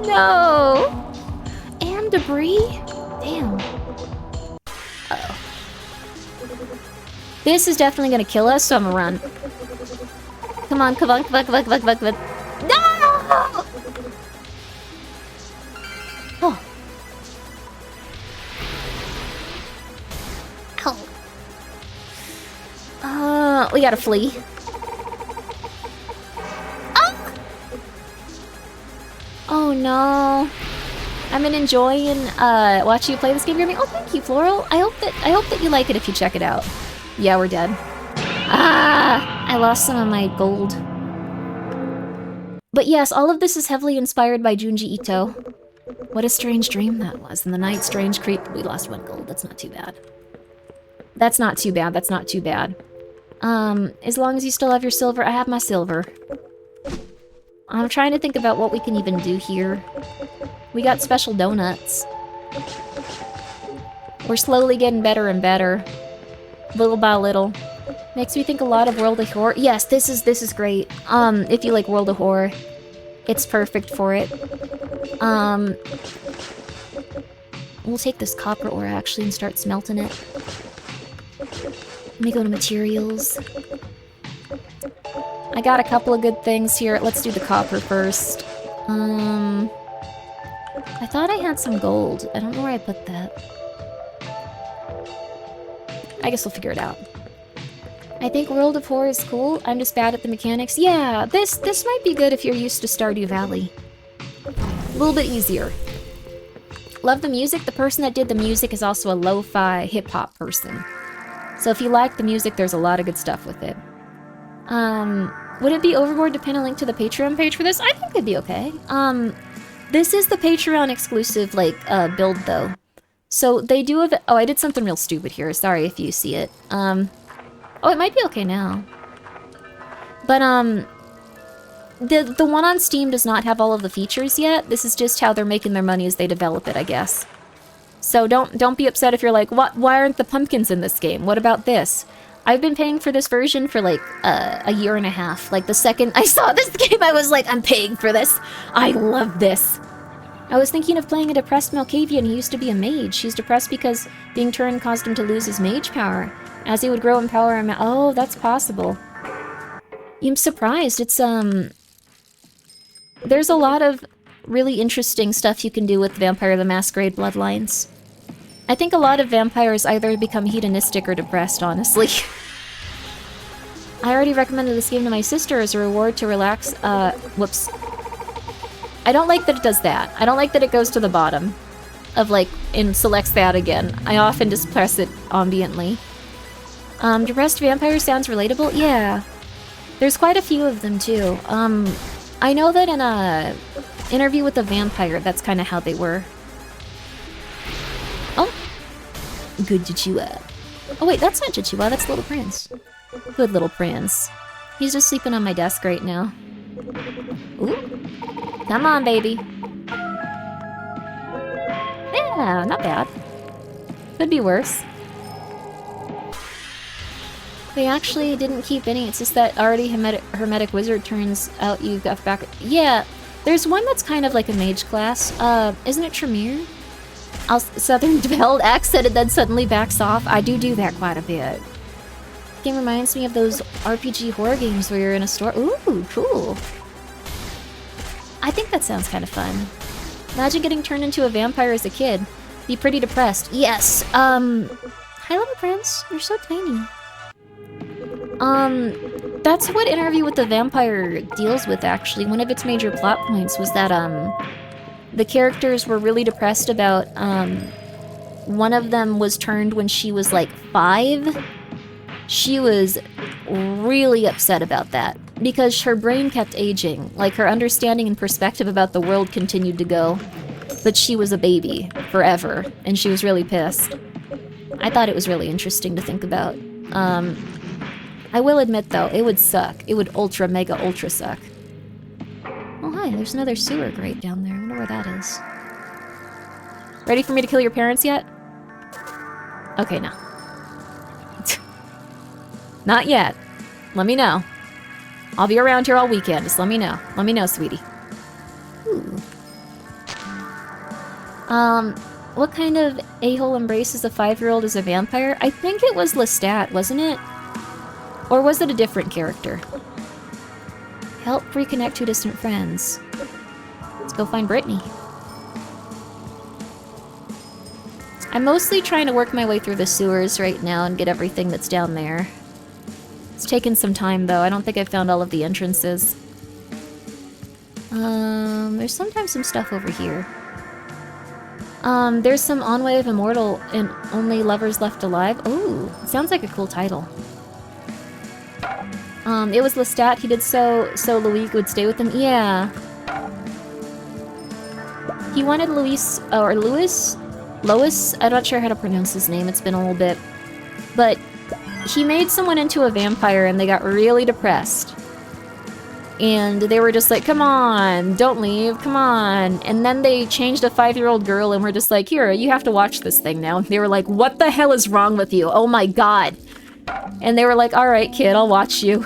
No! And debris? Damn. Uh-oh. This is definitely gonna kill us, so I'm gonna run. Come on. No! Oh. Ow. We gotta flee. Oh no. I've been enjoying watching you play this game, Grimmi. Oh, thank you, Floral. I hope that you like it if you check it out. Yeah, we're dead. I lost some of my gold. But yes, all of this is heavily inspired by Junji Ito. What a strange dream that was. In the night, strange creep. We lost 1 gold. That's not too bad. That's not too bad. As long as you still have your silver, I have my silver. I'm trying to think about what we can even do here. We got special donuts. We're slowly getting better and better. Little by little. Makes me think a lot of World of Horror. Yes, this is great. If you like World of Horror, it's perfect for it. We'll take this copper ore actually and start smelting it. Let me go to materials. I got a couple of good things here. Let's do the copper first. I thought I had some gold. I don't know where I put that. I guess we'll figure it out. I think World of Horror is cool. I'm just bad at the mechanics. Yeah, this might be good if you're used to Stardew Valley. A little bit easier. Love the music. The person that did the music is also a lo-fi hip-hop person. So if you like the music, there's a lot of good stuff with it. Would it be overboard to pin a link to the Patreon page for this? I think it'd be okay. This is the Patreon exclusive, like, build, though. So they do have... Oh, I did something real stupid here. Sorry if you see it. Oh, it might be okay now. But, the one on Steam does not have all of the features yet. This is just how they're making their money as they develop it, I guess. So don't be upset if you're like, what? Why aren't the pumpkins in this game? What about this? I've been paying for this version for like a year and a half. Like the second I saw this game, I was like, I'm paying for this. I love this. I was thinking of playing a depressed Malkavian. He used to be a mage. He's depressed because being turned caused him to lose his mage power. As he would grow in power, oh, that's possible. I'm surprised. It's there's a lot of really interesting stuff you can do with Vampire the Masquerade Bloodlines. I think a lot of vampires either become hedonistic or depressed, honestly. I already recommended this game to my sister as a reward to relax. Whoops. I don't like that it does that. I don't like that it goes to the bottom of, like, and selects that again. I often just press it ambiently. Depressed vampire sounds relatable? Yeah. There's quite a few of them, too. I know that in a interview with a vampire, that's kind of how they were. Oh. Good Chichua. Oh wait, that's not Chichua, that's Little Prince. Good Little Prince. He's just sleeping on my desk right now. Ooh. Come on, baby. Yeah, not bad. Could be worse. They actually didn't keep any, it's just that already Hermetic Wizard turns out you got back. Yeah, there's one that's kind of like a mage class. Isn't it Tremere? Southern Belle accent and then suddenly backs off. I do that quite a bit. Game reminds me of those RPG horror games where you're in a store. Ooh, cool. I think that sounds kind of fun. Imagine getting turned into a vampire as a kid. Be pretty depressed. Yes, hi Little Prince, you're so tiny. That's what Interview with the Vampire deals with, actually. One of its major plot points was that, the characters were really depressed about, one of them was turned when she was, like, 5. She was really upset about that, because her brain kept aging. Like, her understanding and perspective about the world continued to go. But she was a baby, forever, and she was really pissed. I thought it was really interesting to think about. I will admit, though, it would suck. It would ultra, mega, ultra suck. Oh, hi, there's another sewer grate down there. I wonder where that is. Ready for me to kill your parents yet? Okay, no. Not yet. Let me know. I'll be around here all weekend. Just let me know. Let me know, sweetie. Ooh. What kind of a-hole embraces a 5-year-old as a vampire? I think it was Lestat, wasn't it? Or was it a different character? Help reconnect 2 distant friends. Let's go find Brittany. I'm mostly trying to work my way through the sewers right now and get everything that's down there. It's taken some time, though. I don't think I've found all of the entrances. There's sometimes some stuff over here. There's some On Way of Immortal and Only Lovers Left Alive. Ooh, sounds like a cool title. It was Lestat. He did so Louis would stay with him. Yeah. He wanted Lois. I'm not sure how to pronounce his name. It's been a little bit. But he made someone into a vampire and they got really depressed. And they were just like, come on, don't leave, come on. And then they changed a 5-year-old girl and were just like, here, you have to watch this thing now. They were like, what the hell is wrong with you? Oh my god. And they were like, alright kid, I'll watch you.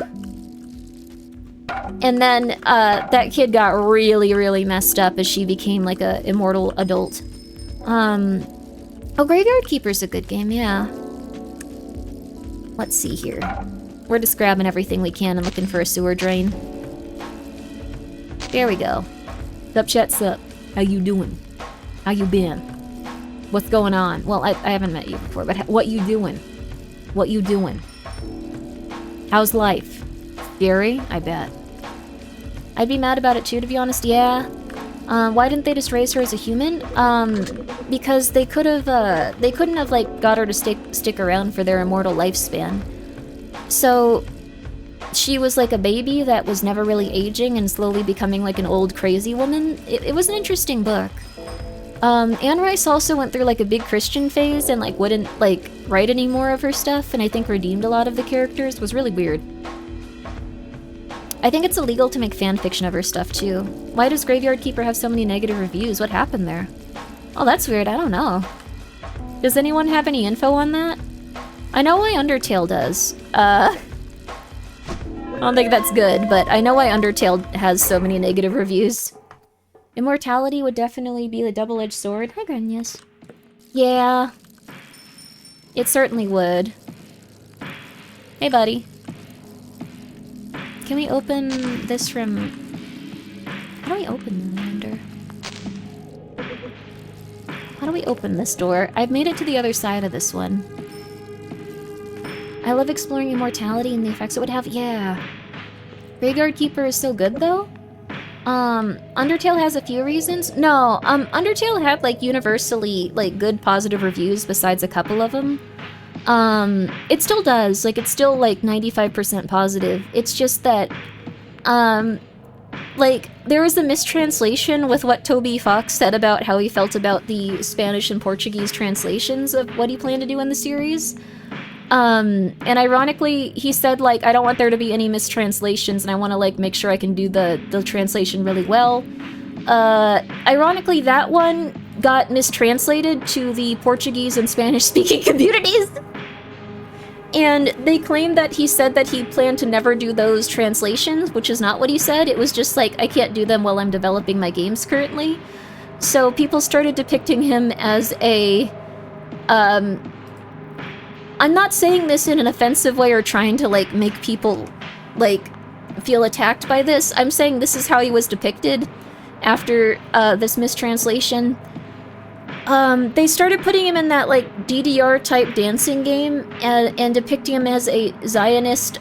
And then that kid got really, really messed up as she became like a immortal adult. Oh, Graveyard Keeper's a good game, yeah. Let's see here. We're just grabbing everything we can and looking for a sewer drain. There we go. Sup, chat, sup. How you doing? How you been? What's going on? Well, I haven't met you before, but what you doing? What you doing? How's life? Scary? I bet. I'd be mad about it too, to be honest. Yeah. Why didn't they just raise her as a human? Because they couldn't have, like, got her to stick around for their immortal lifespan. So, she was like a baby that was never really aging and slowly becoming like an old crazy woman. It was an interesting book. Anne Rice also went through like a big Christian phase and like wouldn't like write any more of her stuff, and I think redeemed a lot of the characters. It was really weird. I think it's illegal to make fan fiction of her stuff too. Why does Graveyard Keeper have so many negative reviews? What happened there? Oh, that's weird. I don't know. Does anyone have any info on that? I know why Undertale does. I don't think that's good, but I know why Undertale has so many negative reviews. Immortality would definitely be the double-edged sword. Hi, Grenius. Yeah. It certainly would. Hey, buddy. Can we open this from... How do we open the under? How do we open this door? I've made it to the other side of this one. I love exploring immortality and the effects it would have. Yeah. Graveyard Keeper is so good, though? Undertale has a few reasons. No, Undertale had, like, universally, like, good positive reviews besides a couple of them. It still does. Like, it's still, like, 95% positive. It's just that, like, there was a mistranslation with what Toby Fox said about how he felt about the Spanish and Portuguese translations of what he planned to do in the series. And ironically, he said, like, I don't want there to be any mistranslations, and I want to, like, make sure I can do the translation really well. Ironically, that one got mistranslated to the Portuguese and Spanish-speaking communities. And they claim that he said that he planned to never do those translations, which is not what he said. It was just like, I can't do them while I'm developing my games currently. So people started depicting him as a, I'm not saying this in an offensive way or trying to, like, make people, like, feel attacked by this. I'm saying this is how he was depicted after, this mistranslation. They started putting him in that, like, DDR-type dancing game and depicting him as a Zionist,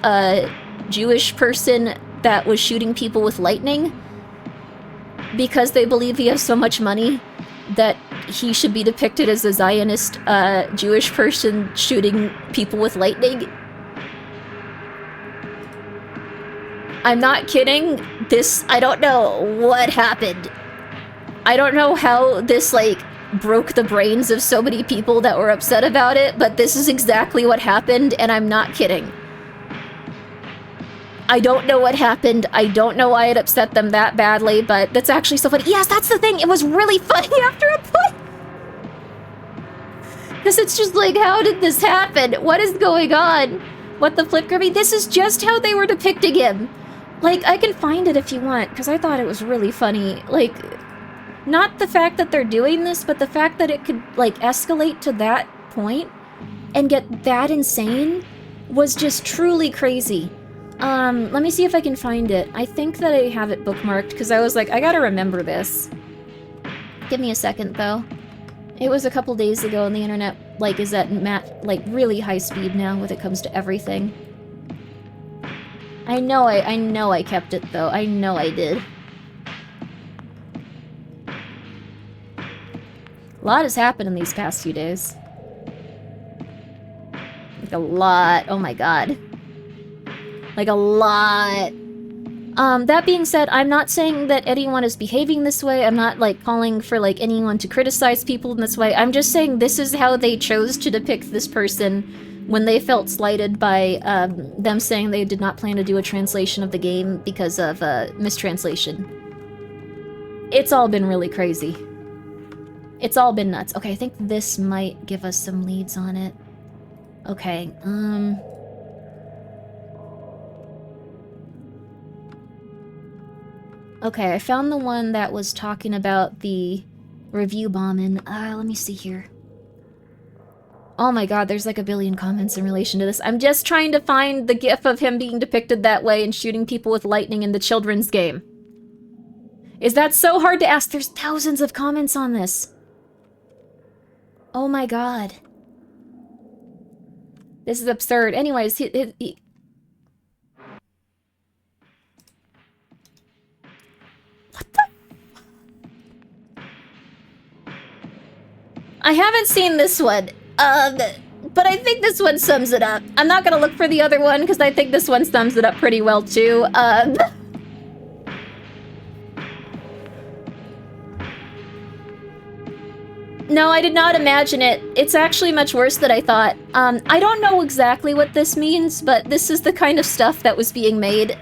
Jewish person that was shooting people with lightning because they believe he has so much money that he should be depicted as a Zionist, Jewish person shooting people with lightning. I'm not kidding. This, I don't know what happened. I don't know how this, like, broke the brains of so many people that were upset about it, but this is exactly what happened, and I'm not kidding. I don't know what happened. I don't know why it upset them that badly, but that's actually so funny. Yes, that's the thing. It was really funny after a point. Because it's just like, how did this happen? What is going on? What the flip, Grimmi? This is just how they were depicting him. Like, I can find it if you want, because I thought it was really funny. Like, not the fact that they're doing this, but the fact that it could, like, escalate to that point and get that insane was just truly crazy. Let me see if I can find it. I think that I have it bookmarked, because I was like, I gotta remember this. Give me a second, though. It was a couple days ago, and the internet, like, is at like, really high speed now when it comes to everything. I know I kept it, though. I know I did. A lot has happened in these past few days. Like, a lot. Oh my god. Like, a lot. That being said, I'm not saying that anyone is behaving this way. I'm not, like, calling for, like, anyone to criticize people in this way. I'm just saying this is how they chose to depict this person when they felt slighted by, them saying they did not plan to do a translation of the game because of, mistranslation. It's all been really crazy. It's all been nuts. Okay, I think this might give us some leads on it. Okay, Okay, I found the one that was talking about the review bombing. Let me see here. Oh my god, there's like a billion comments in relation to this. I'm just trying to find the gif of him being depicted that way and shooting people with lightning in the children's game. Is that so hard to ask? There's thousands of comments on this. Oh my god. This is absurd. Anyways, he... What the? I haven't seen this one. But I think this one sums it up. I'm not gonna look for the other one because I think this one sums it up pretty well too. No, I did not imagine it. It's actually much worse than I thought. I don't know exactly what this means, but this is the kind of stuff that was being made.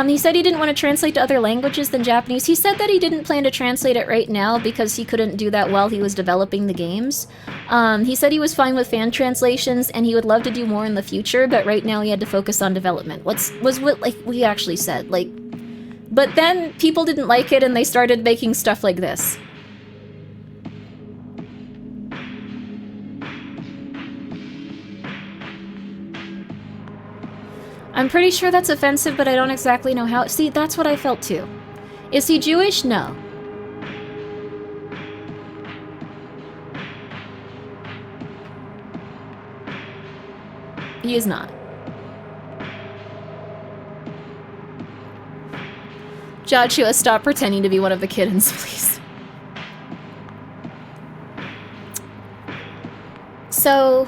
He said he didn't want to translate to other languages than Japanese. He said that he didn't plan to translate it right now because he couldn't do that while he was developing the games. He said he was fine with fan translations and he would love to do more in the future, but right now he had to focus on development. Was what like we actually said, like. But then people didn't like it and they started making stuff like this. I'm pretty sure that's offensive, but I don't exactly know how. See, that's what I felt too. Is he Jewish? No. He is not. Joshua, stop pretending to be one of the kittens, please. So,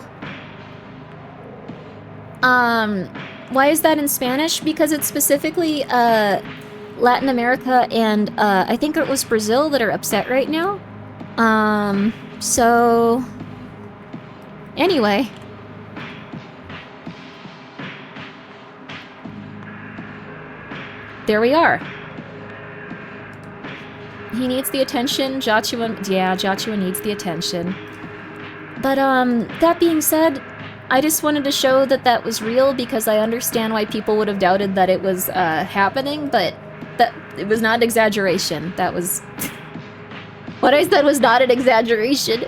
why is that in Spanish? Because it's specifically, Latin America and, I think it was Brazil that are upset right now. So... Anyway. There we are. He needs the attention. Joshua needs the attention. But, that being said, I just wanted to show that that was real because I understand why people would have doubted that it was, happening, but that it was not an exaggeration. That was... What I said was not an exaggeration.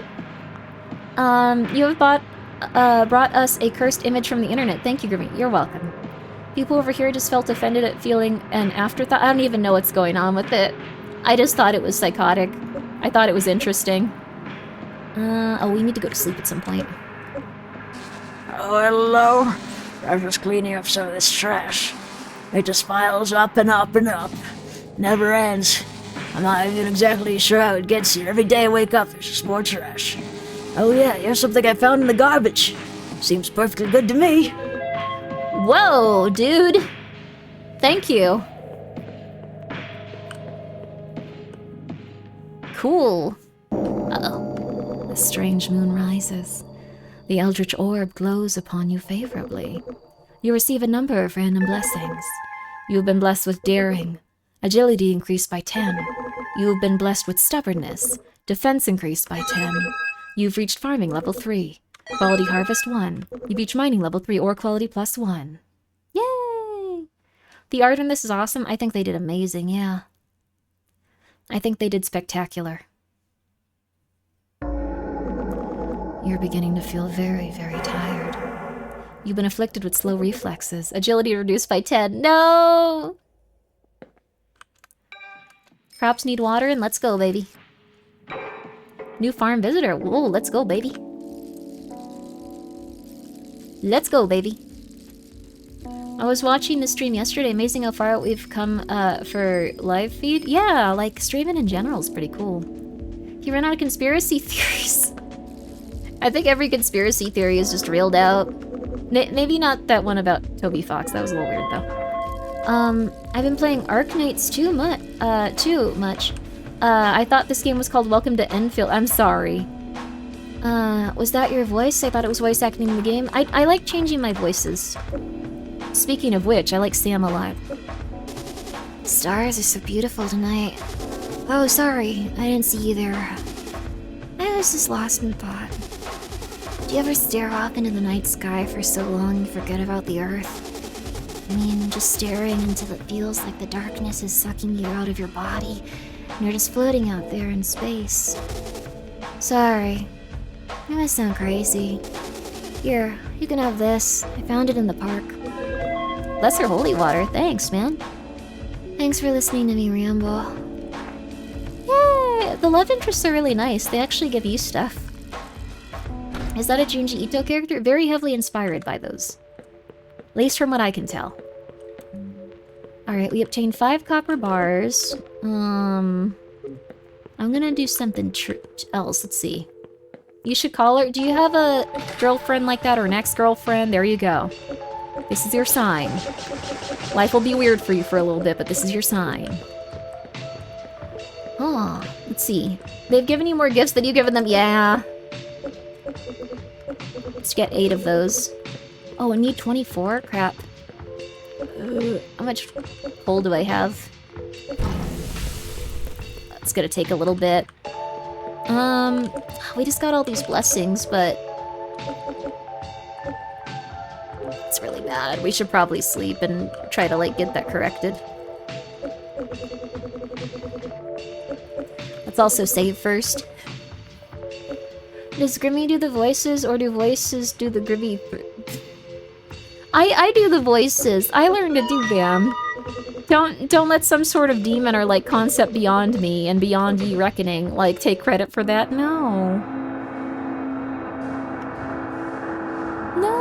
You have brought us a cursed image from the internet. Thank you, Grimmi. You're welcome. People over here just felt offended at feeling an afterthought. I don't even know what's going on with it. I just thought it was psychotic. I thought it was interesting. Oh, we need to go to sleep at some point. Oh, hello. I'm just cleaning up some of this trash. It just piles up and up and up. Never ends. I'm not even exactly sure how it gets here. Every day I wake up, there's just more trash. Oh yeah, here's something I found in the garbage. Seems perfectly good to me. Whoa, dude. Thank you. Cool. Uh-oh. The strange moon rises. The eldritch orb glows upon you favorably. You receive a number of random blessings. You have been blessed with daring. Agility increased by 10. You have been blessed with stubbornness. Defense increased by 10. You've reached farming level 3. Quality harvest 1. You've reached mining level 3 or quality plus 1. Yay! The art in this is awesome. I think they did amazing, yeah. I think they did spectacular. You're beginning to feel very, very tired. You've been afflicted with slow reflexes. Agility reduced by 10. No! Crops need water and let's go, baby. New farm visitor. Whoa, let's go, baby. Let's go, baby. I was watching the stream yesterday. Amazing how far out we've come for live feed. Yeah, like streaming in general is pretty cool. He ran out of conspiracy theories. I think every conspiracy theory is just reeled out. Maybe not that one about Toby Fox. That was a little weird though. I've been playing Arknights too much. I thought this game was called Welcome to Elderfield. I'm sorry. Was that your voice? I thought it was voice acting in the game. I like changing my voices. Speaking of which, I like Sam a lot. Stars are so beautiful tonight. Oh, sorry. I didn't see you there. I was just lost in thought. Do you ever stare off into the night sky for so long you forget about the earth? I mean, just staring until it feels like the darkness is sucking you out of your body, You're just floating out there in space. Sorry. I must sound crazy. Here, you can have this. I found it in the park. Lesser holy water. Thanks, man. Thanks for listening to me ramble. Yay! The love interests are really nice. They actually give you stuff. Is that a Junji Ito character? Very heavily inspired by those. At least from what I can tell. Alright, we obtained 5 copper bars. I'm gonna do something else. Let's see. You should call her. Do you have a girlfriend like that or an ex-girlfriend? There you go. This is your sign. Life will be weird for you for a little bit, but this is your sign. Oh, let's see. They've given you more gifts than you've given them. Yeah. Let's get 8 of those. Oh, I need 24? Crap. How much coal do I have? It's gonna take a little bit. We just got all these blessings, but it's really bad. We should probably sleep and try to, like, get that corrected. Let's also save first. Does Grimmi do the voices, or do voices do the Grimmi? I do the voices. I learned to do them. Don't let some sort of demon or, like, concept beyond me and beyond ye reckoning, like, take credit for that. No. No.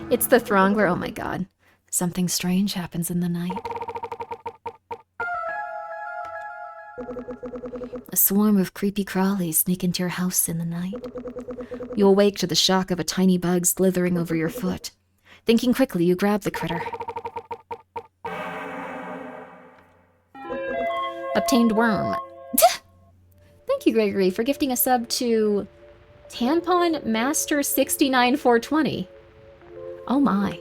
It's the Throngler. Oh my god. Something strange happens in the night. A swarm of creepy crawlies sneak into your house in the night. You awake to the shock of a tiny bug slithering over your foot. Thinking quickly, you grab the critter. Obtained worm. Thank you, Gregory, for gifting a sub to Tampon Master 69420. Oh my.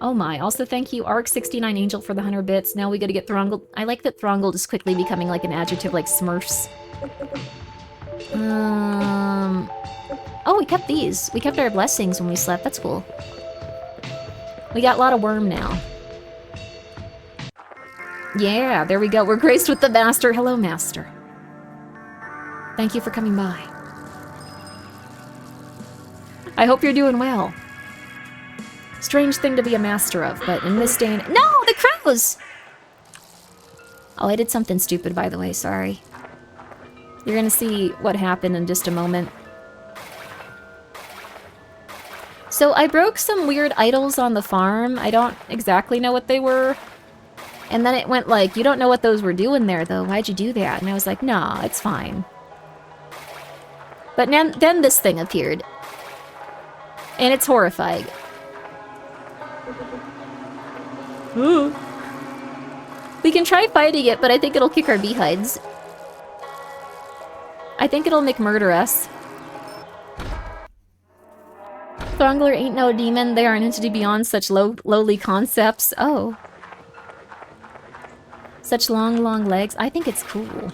Oh my. Also, thank you, Arc69 Angel, for the 100 bits. Now we gotta get Throngled. I like that Throngled is quickly becoming like an adjective like Smurfs. Oh, we kept these. We kept our blessings when we slept. That's cool. We got a lot of worm now. Yeah, there we go. We're graced with the Master. Hello, Master. Thank you for coming by. I hope you're doing well. Strange thing to be a master of, but in this day and... No! The crows! Oh, I did something stupid, by the way. Sorry. You're gonna see what happened in just a moment. So I broke some weird idols on the farm. I don't exactly know what they were. And then it went like, you don't know what those were doing there, though. Why'd you do that? And I was like, nah, it's fine. But then this thing appeared. And it's horrifying. Ooh. We can try fighting it, but I think it'll kick our behinds. I think it'll McMurder us. Throngler ain't no demon. They are an entity beyond such lowly concepts. Oh. Such long legs. I think it's cool.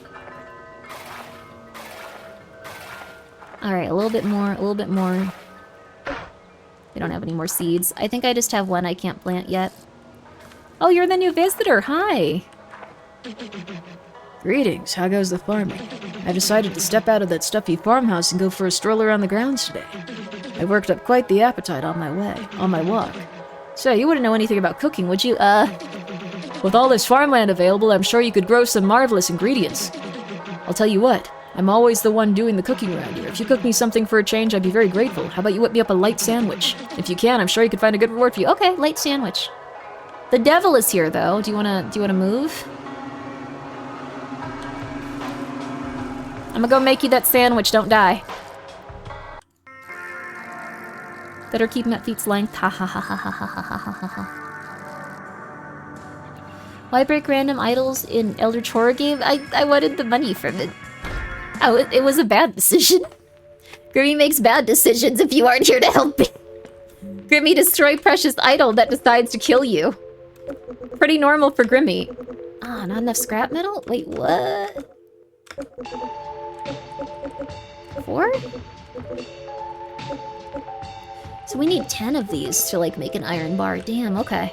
Alright, a little bit more, a little bit more. We don't have any more seeds. I think I just have one I can't plant yet. Oh, you're the new visitor. Hi. Greetings. How goes the farming? I decided to step out of that stuffy farmhouse and go for a stroll around the grounds today. I worked up quite the appetite on my walk. So, you wouldn't know anything about cooking, would you? With all this farmland available, I'm sure you could grow some marvelous ingredients. I'll tell you what, I'm always the one doing the cooking around here. If you cook me something for a change, I'd be very grateful. How about you whip me up a light sandwich? If you can, I'm sure you could find a good reward for you. Okay, light sandwich. The devil is here, though. Do you wanna move? I'm gonna go make you that sandwich. Don't die. Better keep him at feet's length. Ha ha ha ha ha ha ha ha ha ha. Why break random idols in Elder Horror game? I wanted the money from it. Oh, it was a bad decision. Grimmi makes bad decisions if you aren't here to help me. Grimmi, destroy precious idol that decides to kill you. Pretty normal for Grimmi. Ah, not enough scrap metal? Wait, what? 4? So we need 10 of these to, like, make an iron bar. Damn, okay.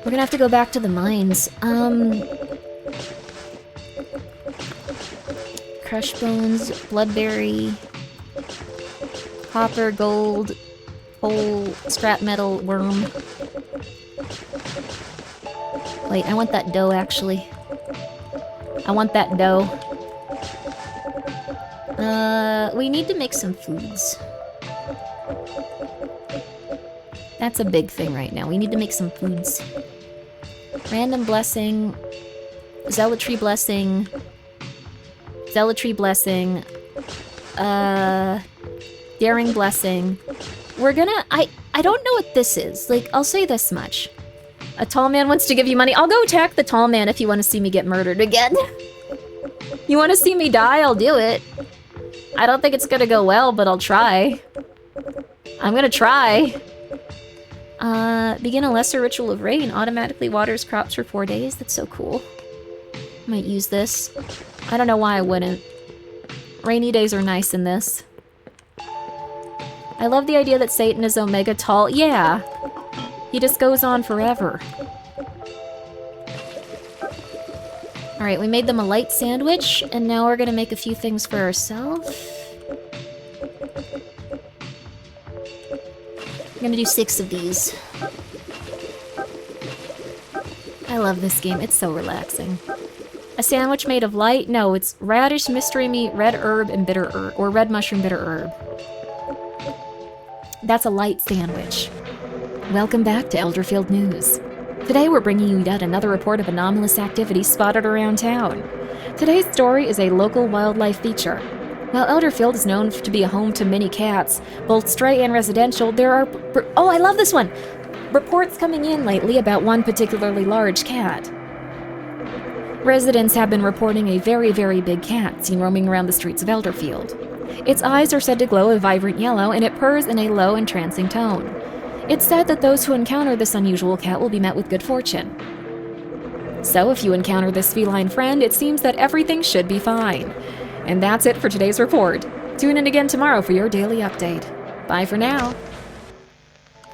We're gonna have to go back to the mines. Crush bones, bloodberry, copper, gold, coal, scrap metal, worm. Wait, I want that dough actually. I want that dough. We need to make some foods. That's a big thing right now. We need to make some foods. Random blessing. Zealotry blessing. Zealotry blessing. Daring blessing. We're gonna... I don't know what this is. Like, I'll say this much. A tall man wants to give you money. I'll go attack the tall man if you want to see me get murdered again. You want to see me die? I'll do it. I don't think it's gonna go well, but I'll try. I'm gonna try. Begin a lesser ritual of rain. Automatically waters crops for 4 days. That's so cool. Might use this. I don't know why I wouldn't. Rainy days are nice in this. I love the idea that Satan is omega tall. Yeah. He just goes on forever. Alright, we made them a light sandwich, and now we're gonna make a few things for ourselves. I'm gonna do 6 of these. I love this game, it's so relaxing. A sandwich made of light? No, it's radish, mystery meat, red herb, and bitter herb. Or red mushroom, bitter herb. That's a light sandwich. Welcome back to Elderfield News. Today we're bringing you yet another report of anomalous activity spotted around town. Today's story is a local wildlife feature. While Elderfield is known to be a home to many cats, both stray and residential, there are... Oh, I love this one! Reports coming in lately about one particularly large cat. Residents have been reporting a very, very big cat seen roaming around the streets of Elderfield. Its eyes are said to glow a vibrant yellow, and it purrs in a low, entrancing tone. It's said that those who encounter this unusual cat will be met with good fortune. So if you encounter this feline friend, it seems that everything should be fine. And that's it for today's report. Tune in again tomorrow for your daily update. Bye for now.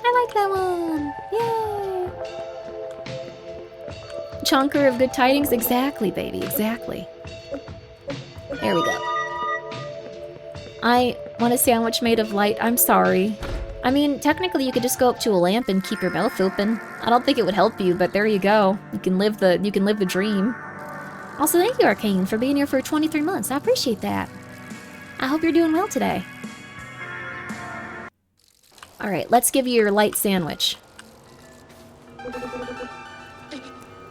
I like that one. Yay! Chunker of good tidings? Exactly, baby, exactly. There we go. I want a sandwich made of light. I'm sorry. I mean, technically you could just go up to a lamp and keep your mouth open. I don't think it would help you, but there you go. You can live the dream. Also, thank you, Arcane, for being here for 23 months. I appreciate that. I hope you're doing well today. Alright, let's give you your light sandwich.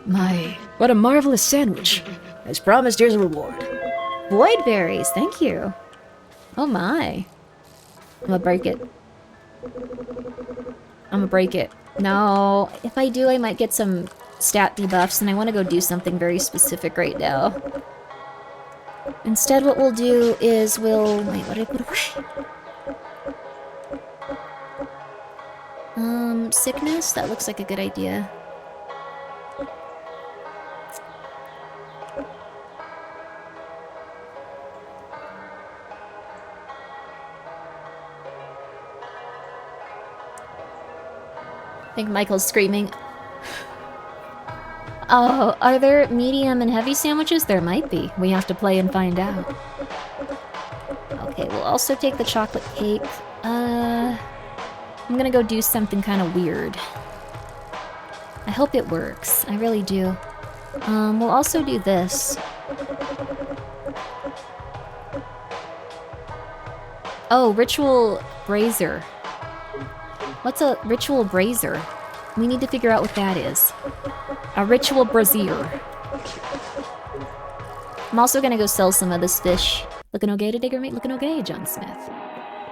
My, what a marvelous sandwich. As promised, here's a reward. Void berries, thank you. Oh my. I'm gonna break it. I'm gonna break it. No, if I do, I might get some stat debuffs, and I want to go do something very specific right now. Instead, what we'll do is we'll... Wait, what did I put away? Sickness? That looks like a good idea. I think Michael's screaming. Oh, are there medium and heavy sandwiches? There might be. We have to play and find out. Okay, we'll also take the chocolate cake. I'm gonna go do something kind of weird. I hope it works. I really do. We'll also do this. Oh, ritual brazier. What's a ritual brazier? We need to figure out what that is. A ritual brazier. I'm also gonna go sell some of this fish. Looking okay today, Grimmi? Looking okay, John Smith.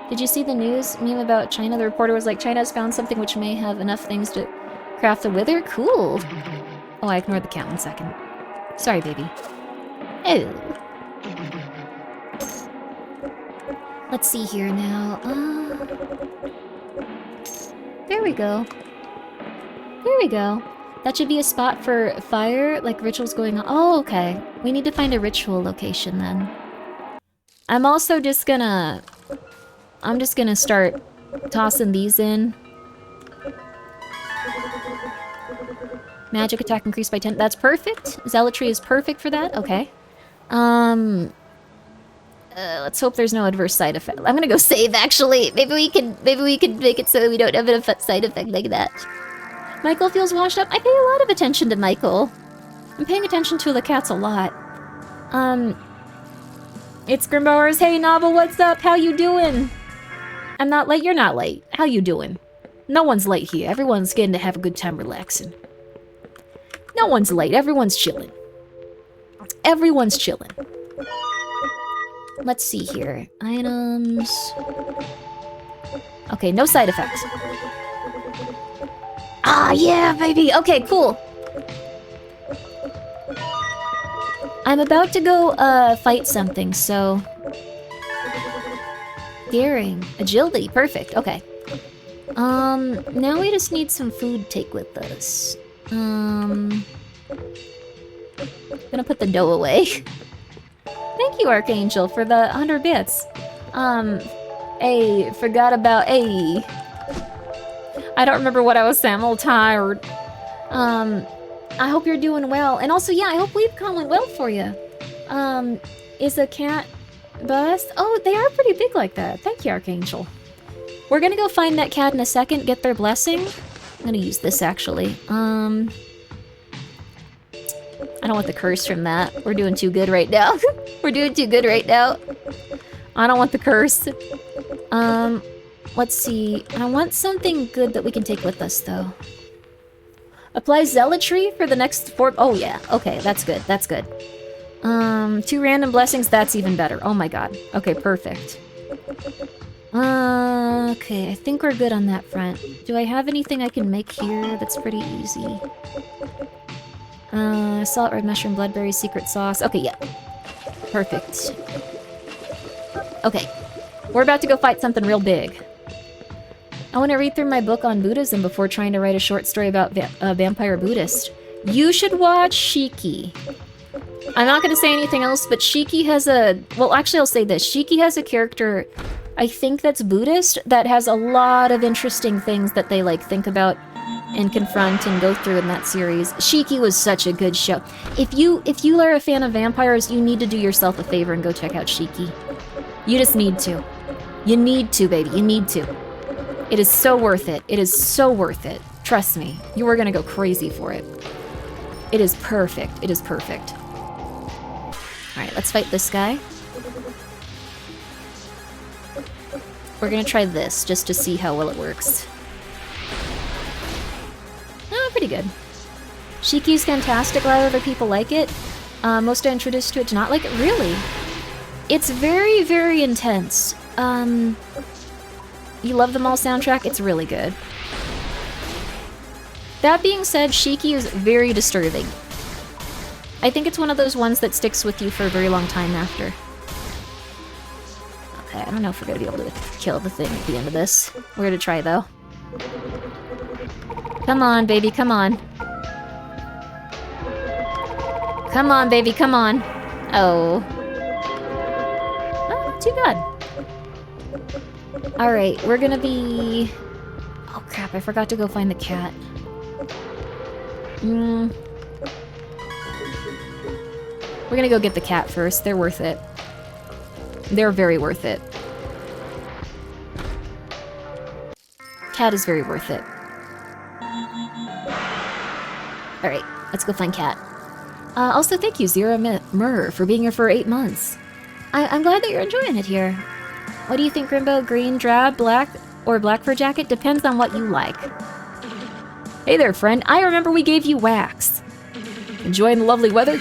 Did you see the news meme about China? The reporter was like, China has found something which may have enough things to craft the wither? Cool. Oh, I ignored the cat 1 second. Sorry, baby. Oh. Let's see here now. There we go. There we go. That should be a spot for fire, like rituals going on. Oh, okay. We need to find a ritual location then. I'm also just gonna... I'm just gonna start tossing these in. Magic attack increased by 10. That's perfect. Zealotry is perfect for that. Okay. Let's hope there's no adverse side effect. I'm gonna go save, actually. Maybe we could make it so we don't have a side effect like that. Michael feels washed up. I pay a lot of attention to Michael. I'm paying attention to the cats a lot. It's Grimbowers. Hey, Novel, what's up? How you doing? I'm not late. You're not late. How you doing? No one's late here. Everyone's getting to have a good time relaxing. No one's late. Everyone's chilling. Everyone's chilling. Let's see here. Items. Okay, no side effects. Ah, yeah, baby. Okay, cool. I'm about to go fight something, so daring, agility, perfect. Okay. Now we just need some food to take with us. Gonna put the dough away. Thank you, Archangel, for the 100 bits. Forgot about I don't remember what I was saying. I'm a little tired. I hope you're doing well. And also, yeah, I hope WeebCon went well for you. Is the cat bust? Oh, they are pretty big like that. Thank you, Archangel. We're gonna go find that cat in a second, get their blessing. I'm gonna use this, actually. I don't want the curse from that. We're doing too good right now. We're doing too good right now. I don't want the curse. Let's see. I want something good that we can take with us, though. Apply zealotry for the next 4... Oh, yeah. Okay, that's good. That's good. 2 random blessings. That's even better. Oh, my God. Okay, perfect. Okay, I think we're good on that front. Do I have anything I can make here that's pretty easy? Salt, red mushroom, bloodberry, secret sauce. Okay, yeah. Perfect. Okay. We're about to go fight something real big. I want to read through my book on Buddhism before trying to write a short story about a vampire Buddhist. You should watch Shiki. I'm not going to say anything else, but Shiki has a... Well, actually, I'll say this. Shiki has a character, I think that's Buddhist, that has a lot of interesting things that they, like, think about and confront and go through in that series. Shiki was such a good show. If you are a fan of vampires, you need to do yourself a favor and go check out Shiki. You just need to. You need to, baby. You need to. It is so worth it. It is so worth it. Trust me. You are gonna go crazy for it. It is perfect. It is perfect. Alright, let's fight this guy. We're gonna try this, just to see how well it works. Oh, pretty good. Shiki's fantastic. A lot of other people like it. Most I introduced to it do not like it. Really? It's very, very intense. You love the Mall soundtrack? It's really good. That being said, Shiki is very disturbing. I think it's one of those ones that sticks with you for a very long time after. Okay, I don't know if we're gonna be able to kill the thing at the end of this. We're gonna try, though. Come on, baby, come on. Come on, baby, come on. Oh. Oh, not too bad. Alright, we're gonna be... Oh crap, I forgot to go find the cat. We're gonna go get the cat first. They're worth it. They're very worth it. Cat is very worth it. Alright, let's go find cat. Also, thank you, Zero Mur, for being here for 8 months. I'm glad that you're enjoying it here. What do you think, Grimbo? Green, drab, black, or black fur jacket? Depends on what you like. Hey there, friend. I remember we gave you wax. Enjoying the lovely weather?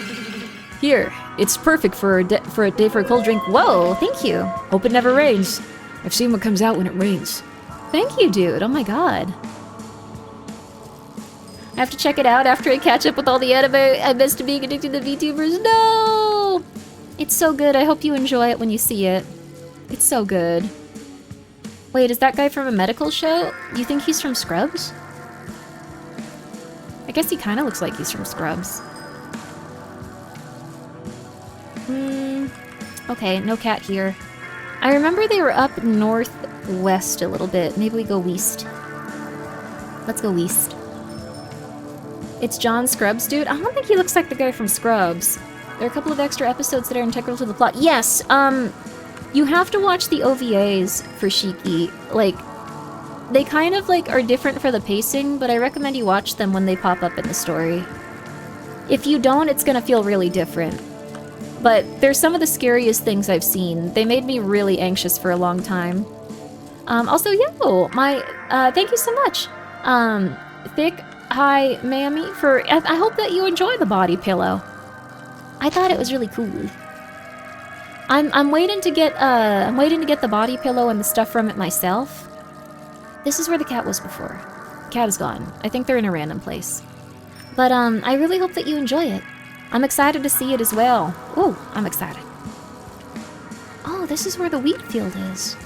Here, it's perfect for a day for a cold drink. Whoa, thank you. Hope it never rains. I've seen what comes out when it rains. Thank you, dude. Oh my god. I have to check it out after I catch up with all the anime I missed being addicted to VTubers. No! It's so good. I hope you enjoy it when you see it. It's so good. Wait, is that guy from a medical show? You think he's from Scrubs? I guess he kind of looks like he's from Scrubs. Okay, no cat here. I remember they were up northwest a little bit. Maybe we go west. Let's go west. It's John Scrubs, dude. I don't think he looks like the guy from Scrubs. There are a couple of extra episodes that are integral to the plot. Yes, you have to watch the OVAs for Shiki. Like, they kind of, like, are different for the pacing, but I recommend you watch them when they pop up in the story. If you don't, it's gonna feel really different. But they're some of the scariest things I've seen. They made me really anxious for a long time. Also, yo, thank you so much. Thick, hi, Mammy, I hope that you enjoy the body pillow. I thought it was really cool. I'm waiting to get the body pillow and the stuff from it myself. This is where the cat was before. The cat is gone. I think they're in a random place. But, I really hope that you enjoy it. I'm excited to see it as well. Ooh, I'm excited. Oh, this is where the wheat field is.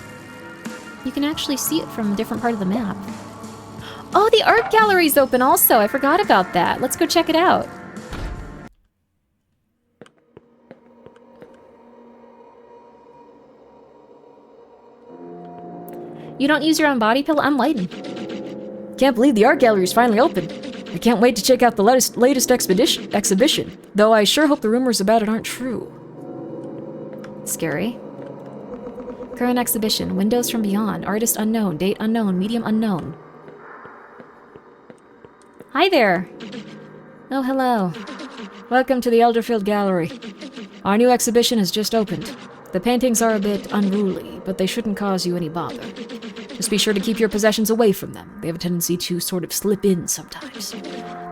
You can actually see it from a different part of the map. Oh, the art gallery's open also! I forgot about that. Let's go check it out. You don't use your own body pillow? I'm waiting. Can't believe the art gallery's finally open. I can't wait to check out the latest exhibition, though I sure hope the rumors about it aren't true. Scary. Current exhibition, Windows from Beyond, artist unknown, date unknown, medium unknown. Hi there! Oh, hello. Welcome to the Elderfield Gallery. Our new exhibition has just opened. The paintings are a bit unruly, but they shouldn't cause you any bother. Just be sure to keep your possessions away from them. They have a tendency to sort of slip in sometimes.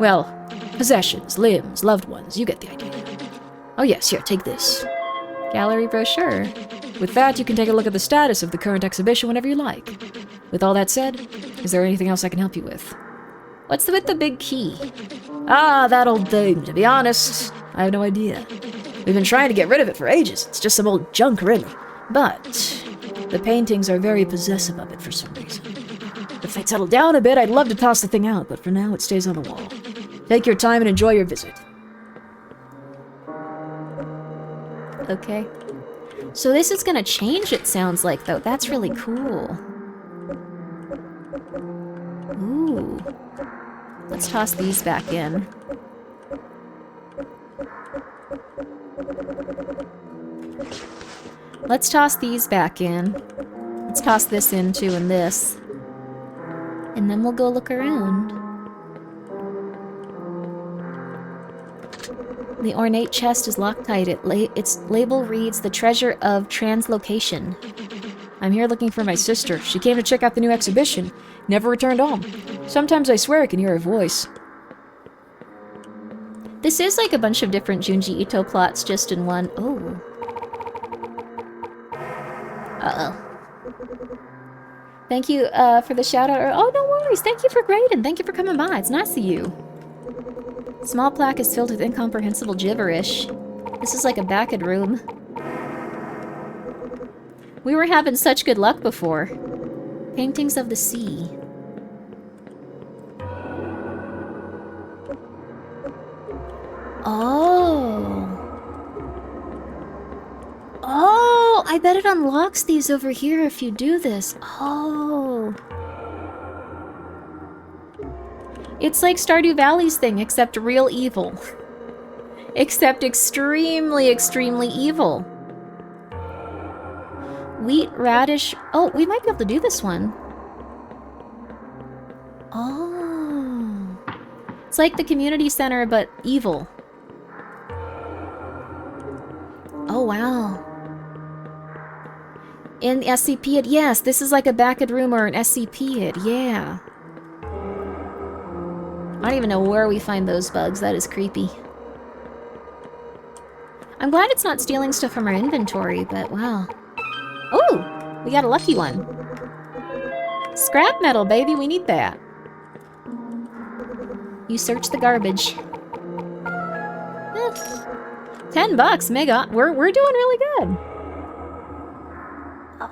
Well, possessions, limbs, loved ones, you get the idea. Oh yes, here, take this. Gallery brochure. With that, you can take a look at the status of the current exhibition whenever you like. With all that said, is there anything else I can help you with? What's with the big key? Ah, that old thing. To be honest, I have no idea. We've been trying to get rid of it for ages. It's just some old junk, really. But the paintings are very possessive of it for some reason. If they'd settle down a bit, I'd love to toss the thing out, but for now it stays on the wall. Take your time and enjoy your visit. Okay. So this is gonna change, it sounds like, though. That's really cool. Ooh. Let's toss these back in. Let's toss these back in. Let's toss this in too, and this. And then we'll go look around. The ornate chest is Loctite. Its label reads, "The Treasure of Translocation." I'm here looking for my sister. She came to check out the new exhibition. Never returned home. Sometimes I swear I can hear her voice. This is like a bunch of different Junji Ito plots just in one. Oh. Uh-oh. Thank you for the shout out. Oh, no worries. Thank you for grading. Thank you for coming by. It's nice of you. Small plaque is filled with incomprehensible gibberish. This is like a backed room. We were having such good luck before. Paintings of the sea. Oh. Oh, I bet it unlocks these over here if you do this. Oh. It's like Stardew Valley's thing, except real evil. Except extremely, extremely evil. Wheat, radish... Oh, we might be able to do this one. Oh. It's like the community center, but evil. Oh, wow. In the SCP-id, yes, this is like a backed room or an SCP-id, yeah. I don't even know where we find those bugs. That is creepy. I'm glad it's not stealing stuff from our inventory, but wow. Oh! We got a lucky one. Scrap metal, baby. We need that. You search the garbage. $10, mega. We're doing really good.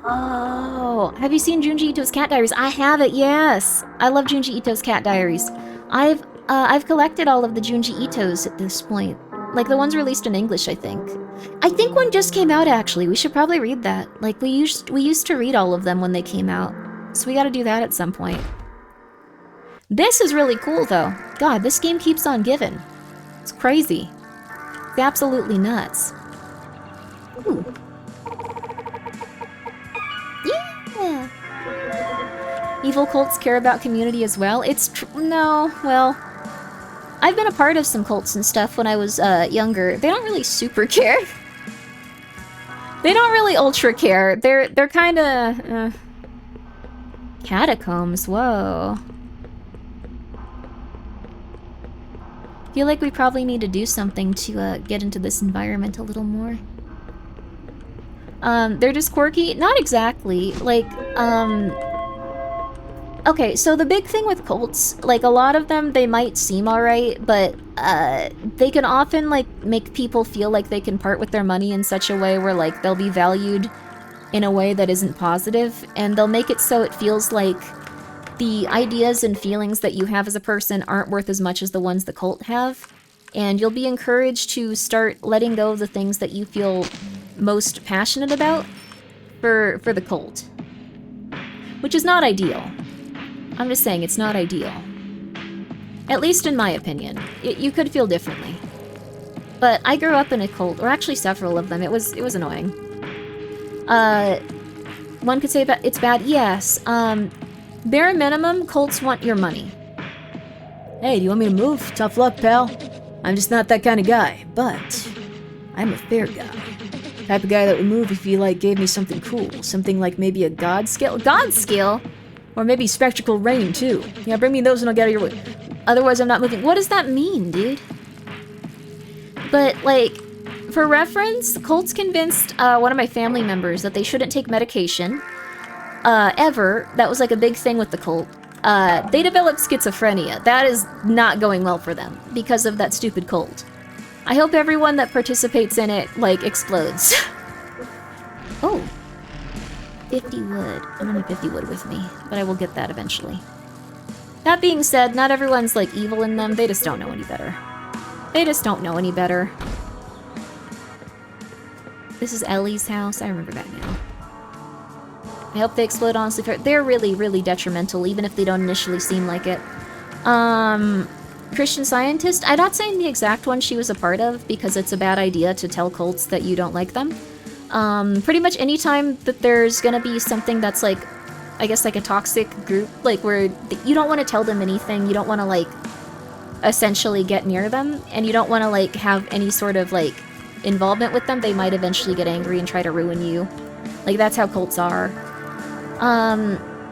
Oh, have you seen Junji Ito's Cat Diaries? I have it, yes. I love Junji Ito's Cat Diaries. I've collected all of the Junji Itos at this point. Like the ones released in English, I think. I think one just came out actually. We should probably read that. Like we used to read all of them when they came out. So we gotta do that at some point. This is really cool, though. God, this game keeps on giving. It's crazy. It's absolutely nuts. Ooh. Yeah! Evil cults care about community as well. No, well... I've been a part of some cults and stuff when I was younger. They don't really super care. They don't really ultra care. They're kind of... Catacombs, whoa. Feel like we probably need to do something to get into this environment a little more. They're just quirky? Not exactly. Like, okay, so the big thing with cults, like, a lot of them, they might seem alright, but, they can often, like, make people feel like they can part with their money in such a way where, like, they'll be valued in a way that isn't positive, and they'll make it so it feels like the ideas and feelings that you have as a person aren't worth as much as the ones the cult have, and you'll be encouraged to start letting go of the things that you feel most passionate about for the cult. Which is not ideal. I'm just saying, it's not ideal. At least in my opinion. You could feel differently. But I grew up in a cult, or actually several of them. It was annoying. One could say it's bad. Yes. Bare minimum, cults want your money. Hey, do you want me to move? Tough luck, pal. I'm just not that kind of guy, but I'm a fair guy. Type of guy that would move if he, like, gave me something cool. Something like maybe a god skill. God skill? Or maybe spectral rain, too. Yeah, bring me those and I'll get out of your way. Otherwise, I'm not moving. What does that mean, dude? But, like, for reference, cults convinced one of my family members that they shouldn't take medication. Ever. That was, like, a big thing with the cult. They developed schizophrenia. That is not going well for them because of that stupid cult. I hope everyone that participates in it, like, explodes. Oh. 50 wood. I don't have 50 wood with me, but I will get that eventually. That being said, not everyone's, like, evil in them. They just don't know any better. They just don't know any better. This is Ellie's house. I remember that now. I hope they explode, honestly. They're really, really detrimental, even if they don't initially seem like it. Christian Scientist? I'm not saying the exact one she was a part of, because it's a bad idea to tell cults that you don't like them. Pretty much any time that there's gonna be something that's, like, I guess, like a toxic group, like, where you don't want to tell them anything, you don't want to, like, essentially get near them, and you don't want to, like, have any sort of, like, involvement with them, they might eventually get angry and try to ruin you. Like, that's how cults are.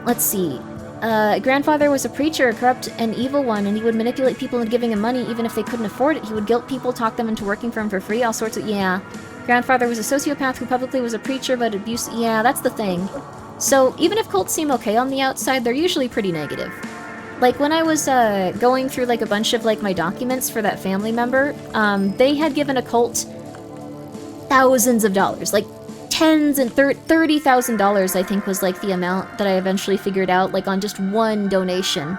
Let's see. Grandfather was a preacher, a corrupt and evil one, and he would manipulate people into giving him money even if they couldn't afford it. He would guilt people, talk them into working for him for free, all sorts of... Yeah. Grandfather was a sociopath who publicly was a preacher, but abuse... Yeah, that's the thing. So, even if cults seem okay on the outside, they're usually pretty negative. Like, when I was, going through, like, a bunch of, like, my documents for that family member, they had given a cult thousands of dollars. Like, tens and $30,000, I think, was, like, the amount that I eventually figured out, like, on just one donation.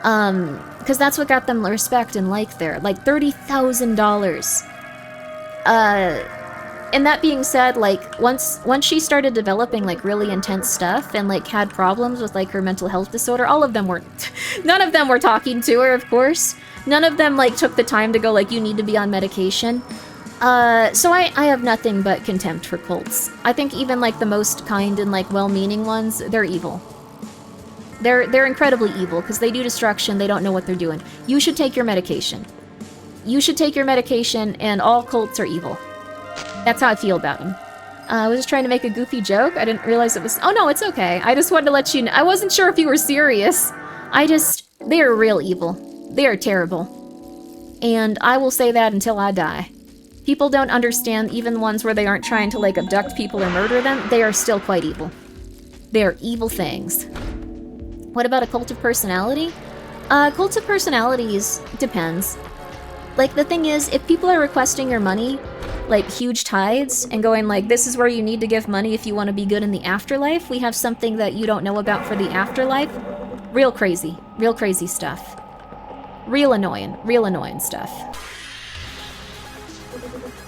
Because that's what got them respect and like there. Like, $30,000. And that being said, like, once she started developing, like, really intense stuff and, like, had problems with, like, her mental health disorder, all of them were... None of them were talking to her, of course. None of them, like, took the time to go, like, you need to be on medication. So I have nothing but contempt for cults. I think even, like, the most kind and, like, well-meaning ones, they're evil. They're incredibly evil, because they do destruction, they don't know what they're doing. You should take your medication. You should take your medication, and all cults are evil. That's how I feel about them. I was just trying to make a goofy joke. I didn't realize it was... Oh, no, it's okay. I just wanted to let you know. I wasn't sure if you were serious. They are real evil. They are terrible. And I will say that until I die. People don't understand, even the ones where they aren't trying to, like, abduct people or murder them. They are still quite evil. They are evil things. What about a cult of personality? Cults of personalities depends. Like, the thing is, if people are requesting your money, like, huge tithes, and going like, this is where you need to give money if you want to be good in the afterlife, we have something that you don't know about for the afterlife. Real crazy stuff. Real annoying stuff.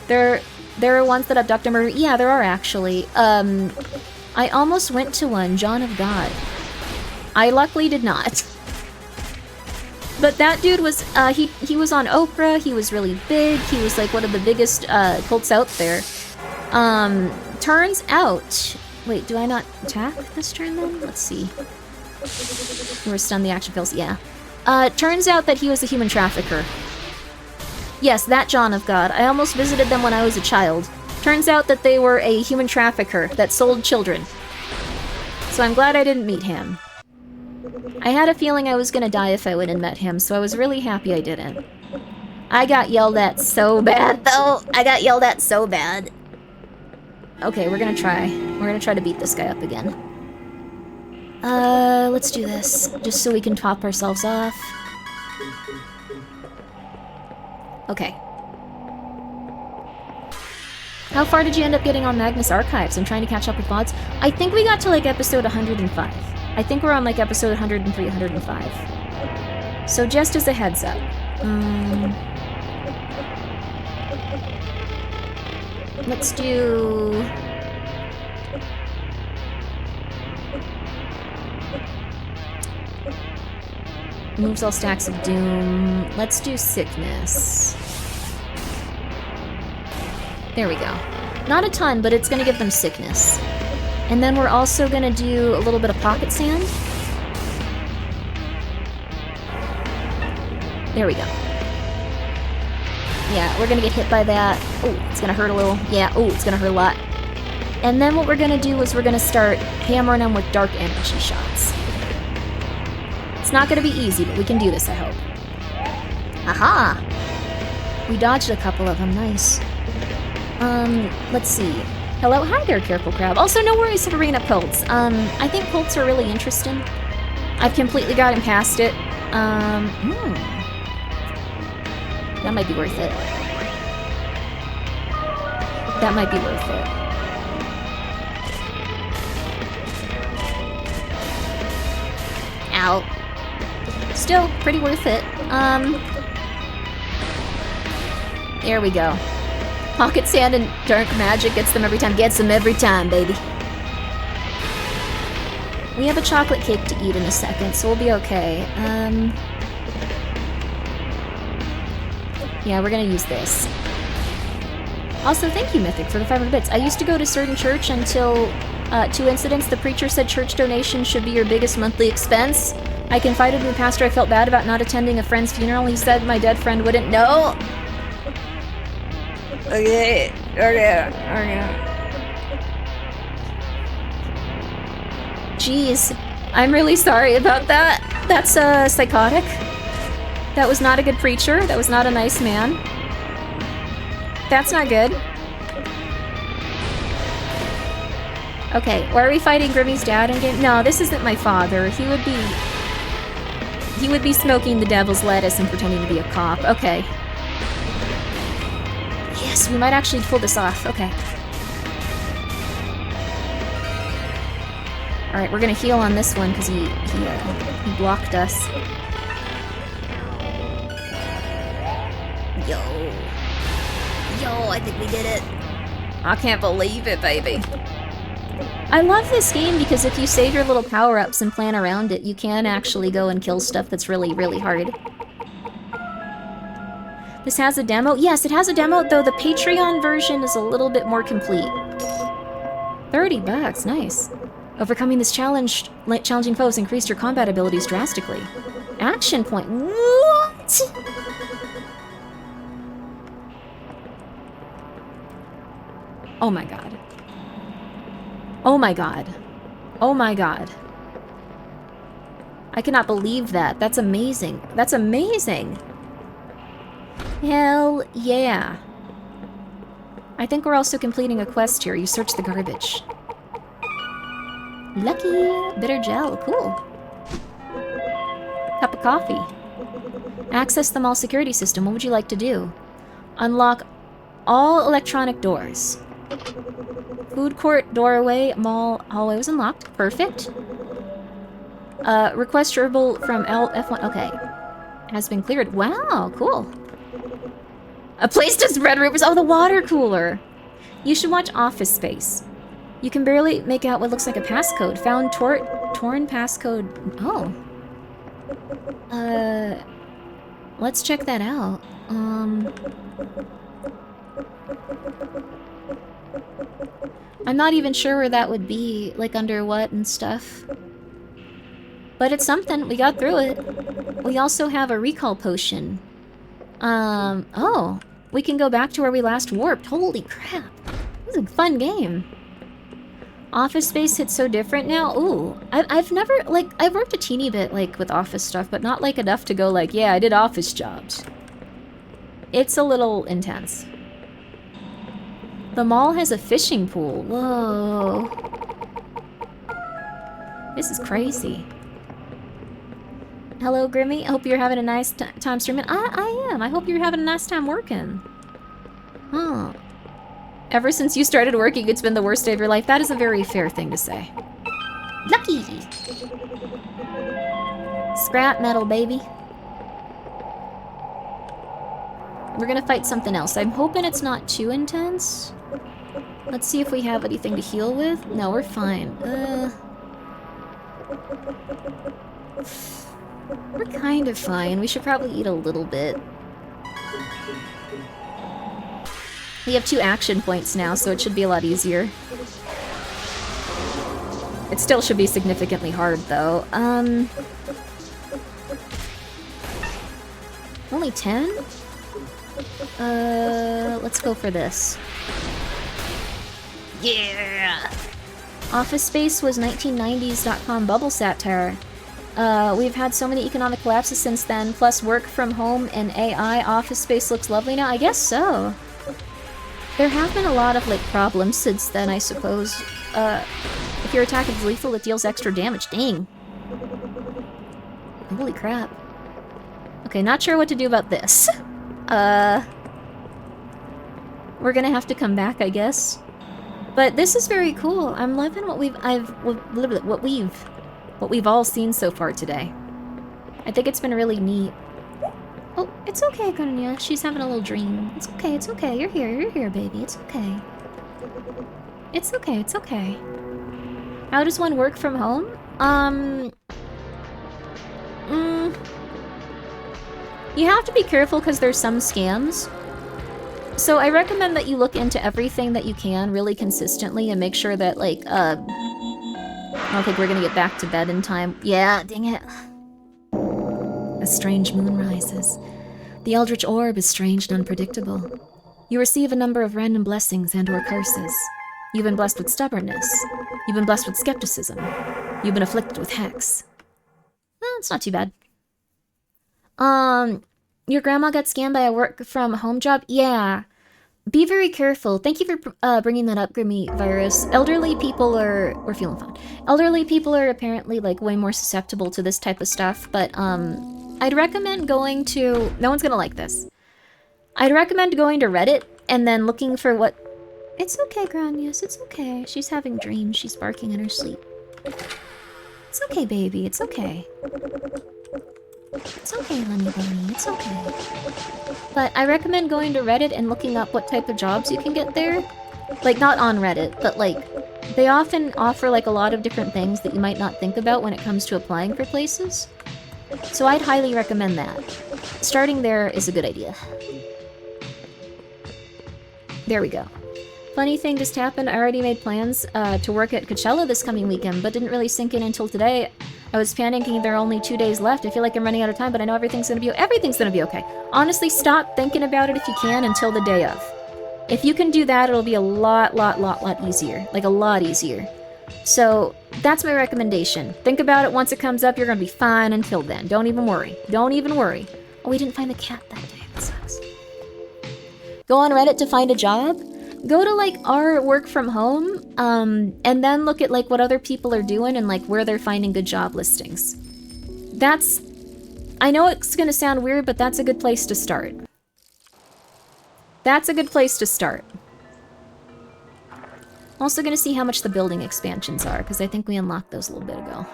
There are ones that abduct and murder. Yeah, there are actually. I almost went to one, John of God. I luckily did not. But that dude was, he was on Oprah, he was really big, he was like one of the biggest cults out there. Turns out... Wait, do I not attack this turn then? Let's see. We're stun the action fails, yeah. Turns out that he was a human trafficker. Yes, that John of God. I almost visited them when I was a child. Turns out that they were a human trafficker that sold children. So I'm glad I didn't meet him. I had a feeling I was gonna die if I went and met him, so I was really happy I didn't. I got yelled at so bad, though. I got yelled at so bad. Okay, we're gonna try. We're gonna try to beat this guy up again. Let's do this, just so we can top ourselves off. Okay. How far did you end up getting on Magnus Archives? I'm trying to catch up with VODs. I think we got to, like, episode 105. I think we're on, like, episode 103, 105. So just as a heads up. Let's do... Moves all stacks of doom. Let's do sickness. There we go. Not a ton, but it's gonna give them sickness. And then we're also gonna do a little bit of pocket sand. There we go. Yeah, we're gonna get hit by that. Oh, it's gonna hurt a little. Yeah, oh, it's gonna hurt a lot. And then what we're gonna do is we're gonna start hammering them with dark energy shots. It's not gonna be easy, but we can do this, I hope. Aha! We dodged a couple of them, nice. Let's see. Hello, hi there, Careful Crab. Also, no worries if arena cults. I think cults are really interesting. I've completely gotten past it. That might be worth it. That might be worth it. Ow. Still, pretty worth it. There we go. Pocket sand and dark magic gets them every time. Gets them every time, baby. We have a chocolate cake to eat in a second, so we'll be okay. Yeah, we're gonna use this. Also, thank you, Mythic, for the 500 bits. I used to go to certain church until 2 incidents. The preacher said church donation should be your biggest monthly expense. I confided in the pastor I felt bad about not attending a friend's funeral. He said my dead friend wouldn't know. Okay. Jeez. I'm really sorry about that. That's psychotic. That was not a good preacher. That was not a nice man. That's not good. Okay, why are we fighting Grimmi's dad in game? No, this isn't my father. He would be smoking the devil's lettuce and pretending to be a cop. Okay. Yes, we might actually pull this off. Okay. Alright, we're gonna heal on this one because he blocked us. Yo, I think we did it. I can't believe it, baby. I love this game because if you save your little power-ups and plan around it, you can actually go and kill stuff that's really, really hard. This has a demo? Yes, it has a demo, though the Patreon version is a little bit more complete. 30 bucks, nice. Overcoming this challenging foes increased your combat abilities drastically. Action point. What? Oh my god. Oh my god. Oh my god. I cannot believe that. That's amazing. That's amazing. Hell yeah. I think we're also completing a quest here. You search the garbage. Lucky. Bitter gel. Cool. Cup of coffee. Access the mall security system. What would you like to do? Unlock all electronic doors. Food court, doorway, mall, hallway was unlocked. Perfect. Request herbal from F1. Okay. Has been cleared. Wow, cool. A place to spread rumors. Oh, the water cooler. You should watch Office Space. You can barely make out what looks like a passcode. Found torn passcode. Oh. Let's check that out. I'm not even sure where that would be, like under what and stuff. But it's something, we got through it. We also have a recall potion. Oh, we can go back to where we last warped. Holy crap. This is a fun game. Office Space hits so different now. Ooh, I've never, like, I've worked a teeny bit, like, with office stuff, but not, like, enough to go, like, yeah, I did office jobs. It's a little intense. The mall has a fishing pool. Whoa. This is crazy. Hello, Grimmi. Hope you're having a nice time streaming. I am. I hope you're having a nice time working. Huh. Ever since you started working, it's been the worst day of your life. That is a very fair thing to say. Lucky! Scrap metal, baby. We're gonna fight something else. I'm hoping it's not too intense. Let's see if we have anything to heal with. No, we're fine. We're kind of fine. We should probably eat a little bit. We have 2 action points now, so it should be a lot easier. It still should be significantly hard, though. Only 10? Let's go for this. Yeah! Office Space was 1990s.com bubble satire. We've had so many economic collapses since then, plus work from home and AI. Office Space looks lovely now. I guess so. There have been a lot of, like, problems since then, I suppose. If your attack is lethal, it deals extra damage. Dang. Holy crap. Okay, not sure what to do about this. We're gonna have to come back, I guess. But this is very cool. I'm loving what we've all seen so far today. I think it's been really neat. Oh, it's okay, Gunya. She's having a little dream. It's okay, it's okay. You're here, baby. It's okay. It's okay, it's okay. How does one work from home? You have to be careful because there's some scams. So I recommend that you look into everything that you can really consistently and make sure that, like, I don't think we're gonna get back to bed in time. Yeah, dang it. A strange moon rises. The eldritch orb is strange and unpredictable. You receive a number of random blessings and or curses. You've been blessed with stubbornness. You've been blessed with skepticism. You've been afflicted with hex. It's not too bad. Your grandma got scammed by a work-from-home job? Yeah. Be very careful. Thank you for bringing that up, Grimmi Virus. Elderly people are... We're feeling fine. Elderly people are apparently, like, way more susceptible to this type of stuff, but, I'd recommend going to... No one's gonna like this. I'd recommend going to Reddit and then looking for what... It's okay, Granius. It's okay. She's having dreams. She's barking in her sleep. It's okay, baby. It's okay. It's okay, honey bunny. It's okay. But I recommend going to Reddit and looking up what type of jobs you can get there. Like, not on Reddit, but, like, they often offer, like, a lot of different things that you might not think about when it comes to applying for places. So I'd highly recommend that. Starting there is a good idea. There we go. Funny thing just happened. I already made plans to work at Coachella this coming weekend, but didn't really sink in until today. I was panicking there are only 2 days left. I feel like I'm running out of time, but I know everything's gonna be okay. Honestly, stop thinking about it if you can until the day of. If you can do that, it'll be a lot easier. Like, a lot easier. So, that's my recommendation. Think about it once it comes up, you're gonna be fine until then. Don't even worry. Don't even worry. Oh, we didn't find the cat that day. That sucks. Go on Reddit to find a job? Go to, like, our work from home, and then look at, like, what other people are doing and, like, where they're finding good job listings. That's... I know it's gonna sound weird, but that's a good place to start. That's a good place to start. Also gonna see how much the building expansions are, because I think we unlocked those a little bit ago.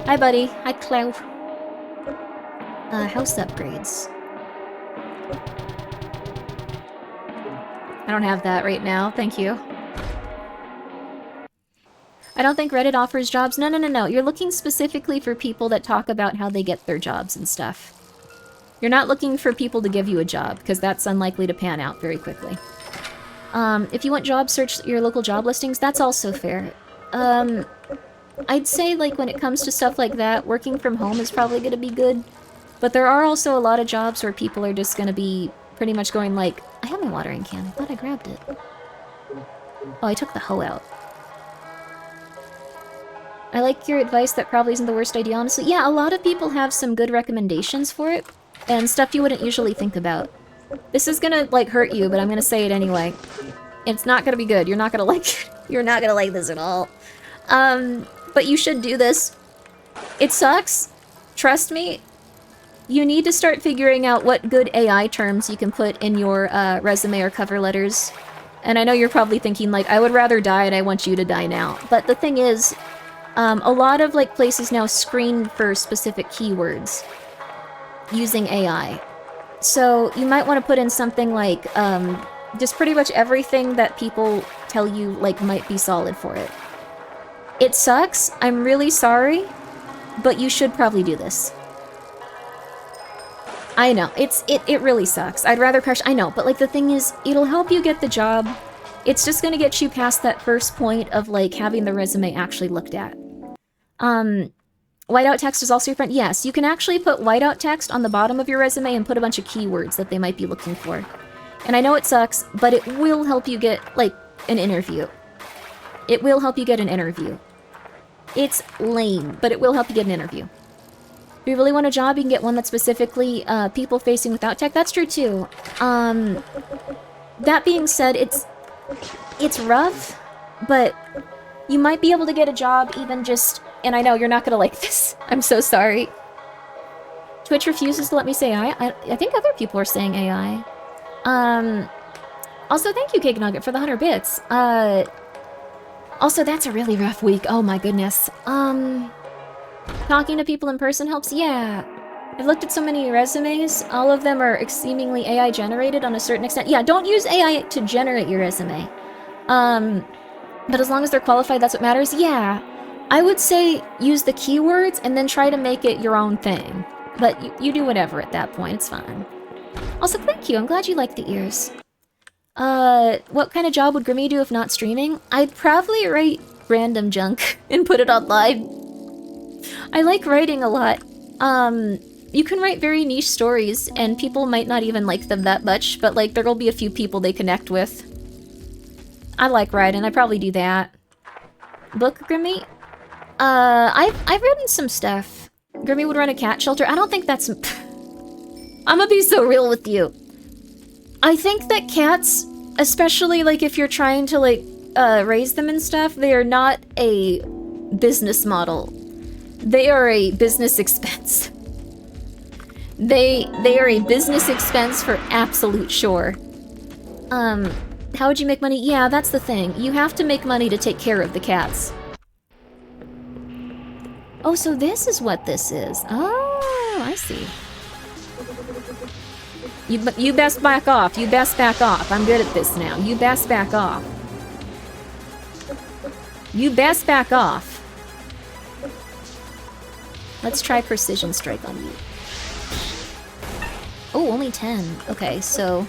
Hi, buddy. Hi, Cloud. House upgrades. I don't have that right now, thank you. I don't think Reddit offers jobs. No. You're looking specifically for people that talk about how they get their jobs and stuff. You're not looking for people to give you a job, because that's unlikely to pan out very quickly. If you want job search your local job listings, that's also fair. I'd say, like, when it comes to stuff like that, working from home is probably going to be good. But there are also a lot of jobs where people are just going to be pretty much going like, I have my watering can. I thought I grabbed it. Oh, I took the hoe out. I like your advice. That probably isn't the worst idea, honestly. Yeah, a lot of people have some good recommendations for it. And stuff you wouldn't usually think about. This is gonna, like, hurt you, but I'm gonna say it anyway. It's not gonna be good. You're not gonna like... You're not gonna like this at all. But you should do this. It sucks. Trust me. You need to start figuring out what good AI terms you can put in your resume or cover letters. And I know you're probably thinking, like, I would rather die and I want you to die now. But the thing is, a lot of, like, places now screen for specific keywords using AI. So you might want to put in something like, just pretty much everything that people tell you, like, might be solid for it. It sucks. I'm really sorry. But you should probably do this. I know, it really sucks. I'd rather crush. I know, but like the thing is, it'll help you get the job. It's just gonna get you past that first point of like having the resume actually looked at. Whiteout text is also your friend. Yes, you can actually put whiteout text on the bottom of your resume and put a bunch of keywords that they might be looking for. And I know it sucks, but it will help you get like an interview. It will help you get an interview. It's lame, but it will help you get an interview. If you really want a job, you can get one that's specifically people-facing without tech. That's true, too. That being said, it's rough, but you might be able to get a job even just... And I know, you're not gonna like this. I'm so sorry. Twitch refuses to let me say AI. I think other people are saying AI. Also, thank you, Cake Nugget, for the 100 bits. Also, that's a really rough week. Oh my goodness. Talking to people in person helps? Yeah. I've looked at so many resumes. All of them are seemingly AI generated on a certain extent. Yeah, don't use AI to generate your resume. But as long as they're qualified, that's what matters. Yeah. I would say use the keywords and then try to make it your own thing. But you do whatever at that point. It's fine. Also, thank you. I'm glad you like the ears. What kind of job would Grimmi do if not streaming? I'd probably write random junk and put it on live. I like writing a lot. You can write very niche stories, and people might not even like them that much, but, like, there'll be a few people they connect with. I like writing. I probably do that. Book Grimmi? I've written some stuff. Grimmi would run a cat shelter. I don't think that's... I'm gonna be so real with you. I think that cats, especially, like, if you're trying to, like, raise them and stuff, they are not a business model. They are a business expense. They are a business expense for absolute sure. How would you make money? Yeah, that's the thing. You have to make money to take care of the cats. Oh, so this is what this is. Oh, I see. You best back off. You best back off. I'm good at this now. You best back off. You best back off. Let's try Precision Strike on you. Oh, only 10. Okay, so...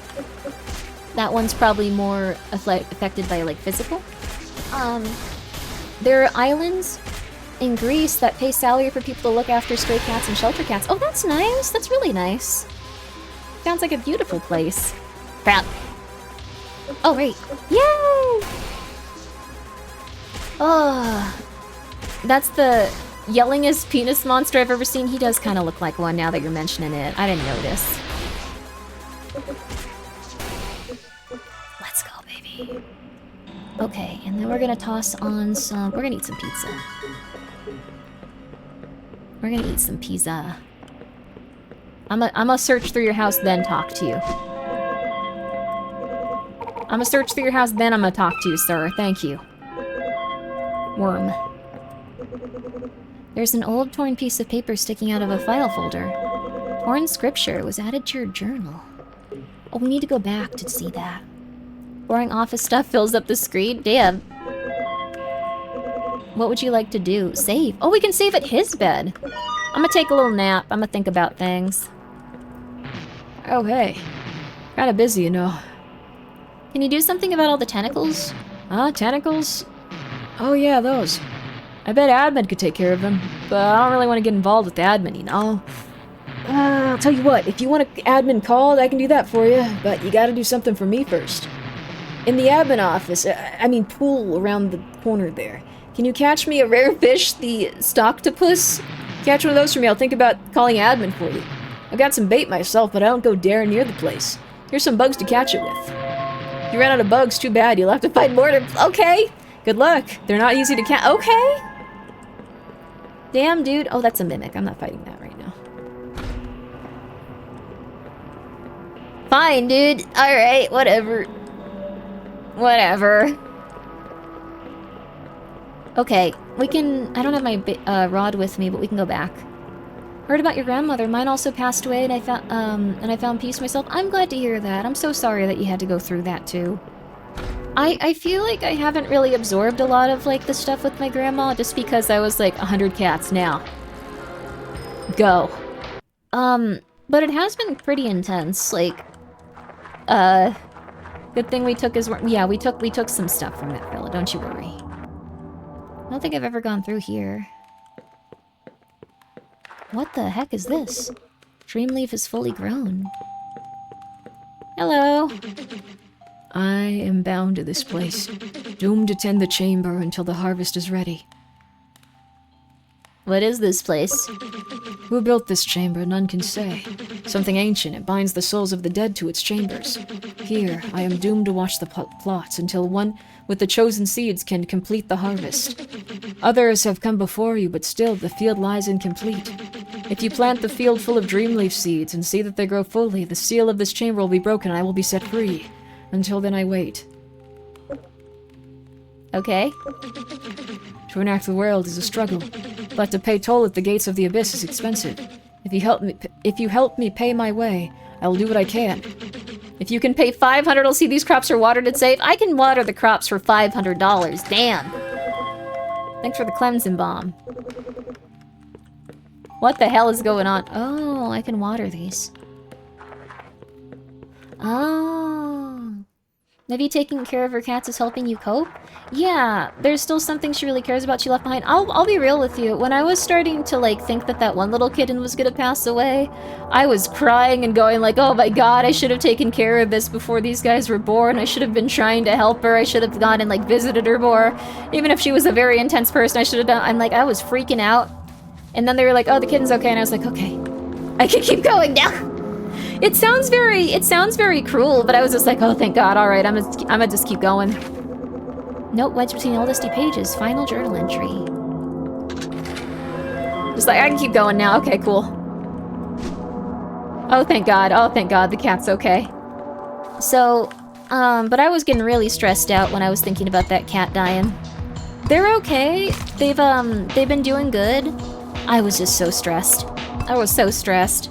that one's probably more affected by, like, physical. There are islands in Greece that pay salary for people to look after stray cats and shelter cats. Oh, that's nice. That's really nice. Sounds like a beautiful place. Crap. Oh, right. Yay! Oh, that's the yellingest penis monster I've ever seen. He does kind of look like one now that you're mentioning it. I didn't notice. Let's go, baby. Okay, and then we're gonna toss on some... we're gonna eat some pizza. We're gonna eat some pizza. I'm gonna search through your house, then talk to you. I'm gonna search through your house, then I'm gonna talk to you, sir. Thank you. Worm. There's an old torn piece of paper sticking out of a file folder. Torn scripture was added to your journal. Oh, we need to go back to see that. Boring office stuff fills up the screen? Damn. What would you like to do? Save. Oh, we can save at his bed. I'm gonna take a little nap. I'm gonna think about things. Oh, hey. Kinda busy, you know. Can you do something about all the tentacles? Tentacles? Oh yeah, those. I bet admin could take care of them, but I don't really want to get involved with the admin, you know? I'll tell you what, if you want an admin called, I can do that for you, but you gotta do something for me first. In the admin office, pool around the corner there. Can you catch me a rare fish, the stocktopus? Catch one of those for me, I'll think about calling admin for you. I've got some bait myself, but I don't go daring near the place. Here's some bugs to catch it with. If you ran out of bugs, too bad, you'll have to find more to- Okay! Good luck. They're not easy to catch. Okay! Damn, dude. Oh, that's a mimic. I'm not fighting that right now. Fine, dude. Alright, whatever. Whatever. Okay, we can... I don't have my rod with me, but we can go back. Heard about your grandmother. Mine also passed away, and I found peace myself. I'm glad to hear that. I'm so sorry that you had to go through that, too. I feel like I haven't really absorbed a lot of, like, the stuff with my grandma, just because I was, like, 100 cats now. Go. But it has been pretty intense, like, good thing we took his... Yeah, we took some stuff from that fella, don't you worry. I don't think I've ever gone through here. What the heck is this? Dreamleaf is fully grown. Hello. I am bound to this place, doomed to tend the chamber until the harvest is ready. What is this place? Who built this chamber, none can say. Something ancient, it binds the souls of the dead to its chambers. Here, I am doomed to watch the plots until one with the chosen seeds can complete the harvest. Others have come before you, but still the field lies incomplete. If you plant the field full of dreamleaf seeds and see that they grow fully, the seal of this chamber will be broken and I will be set free. Until then I wait. Okay. To enact the world is a struggle, but to pay toll at the gates of the abyss is expensive. If you help me pay my way, I will do what I can. If you can pay $500 to see these crops are watered and safe, I can water the crops for $500. Damn. Thanks for the cleansing bomb. What the hell is going on? Oh, I can water these. Oh. Maybe taking care of her cats is helping you cope? Yeah, there's still something she really cares about she left behind. I'll be real with you. When I was starting to, like, think that that one little kitten was gonna pass away, I was crying and going like, oh my god, I should have taken care of this before these guys were born. I should have been trying to help her. I should have gone and, like, visited her more. Even if she was a very intense person, I should have done... I'm like, I was freaking out. And then they were like, oh, the kitten's okay. And I was like, okay. I can keep going now. It sounds very cruel, but I was just like, oh, thank God. All right, I'm gonna just keep going. Note wedged between all dusty pages. Final journal entry. Just like, I can keep going now. Okay, cool. Oh, thank God. Oh, thank God. The cat's okay. So, but I was getting really stressed out when I was thinking about that cat dying. They're okay. They've been doing good. I was just so stressed. I was so stressed.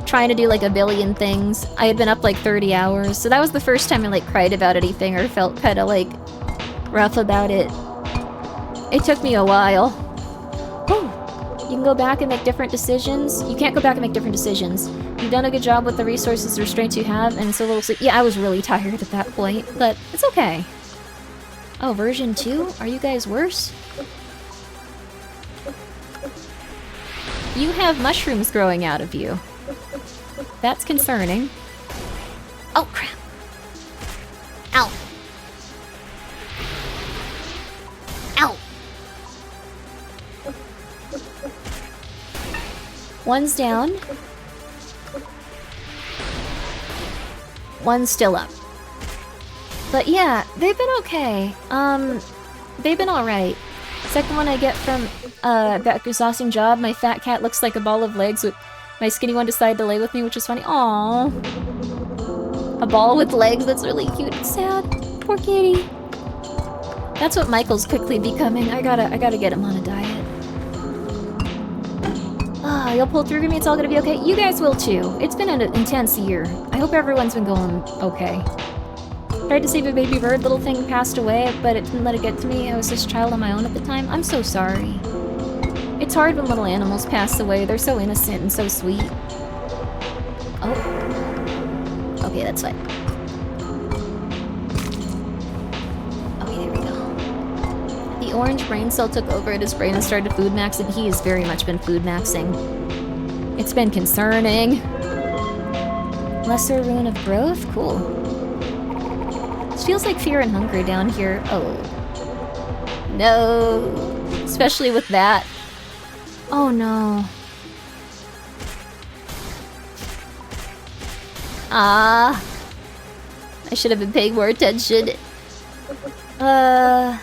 Trying to do like a billion things. I had been up like 30 hours, so that was the first time I like cried about anything or felt kind of like rough about it. It took me a while. Whew. You can go back and make different decisions. You can't go back and make different decisions. You've done a good job with the resources, the restraints you have, and it's a little... Yeah, I was really tired at that point, but it's okay. Oh, version 2? Are you guys worse? You have mushrooms growing out of you. That's concerning. Oh, crap. Ow. Ow. One's down. One's still up. But yeah, they've been okay. They've been alright. Second one I get from that exhausting job, my fat cat looks like a ball of legs with my skinny one decided to lay with me, which is funny. Aww. A ball with legs, that's really cute and sad. Poor kitty. That's what Michael's quickly becoming. I gotta get him on a diet. Ah, you'll pull through, Grimmi. It's all gonna be okay. You guys will too. It's been an intense year. I hope everyone's been going okay. Tried to save a baby bird, little thing passed away, but it didn't let it get to me. I was just a child on my own at the time. I'm so sorry. It's hard when little animals pass away. They're so innocent and so sweet. Oh. Okay, that's fine. Okay, there we go. The orange brain cell took over and his brain has started food maxing. He has very much been food maxing. It's been concerning. Lesser rune of growth? Cool. This feels like fear and hunger down here. Oh. No. Especially with that. Oh no. Ah. I should have been paying more attention. We're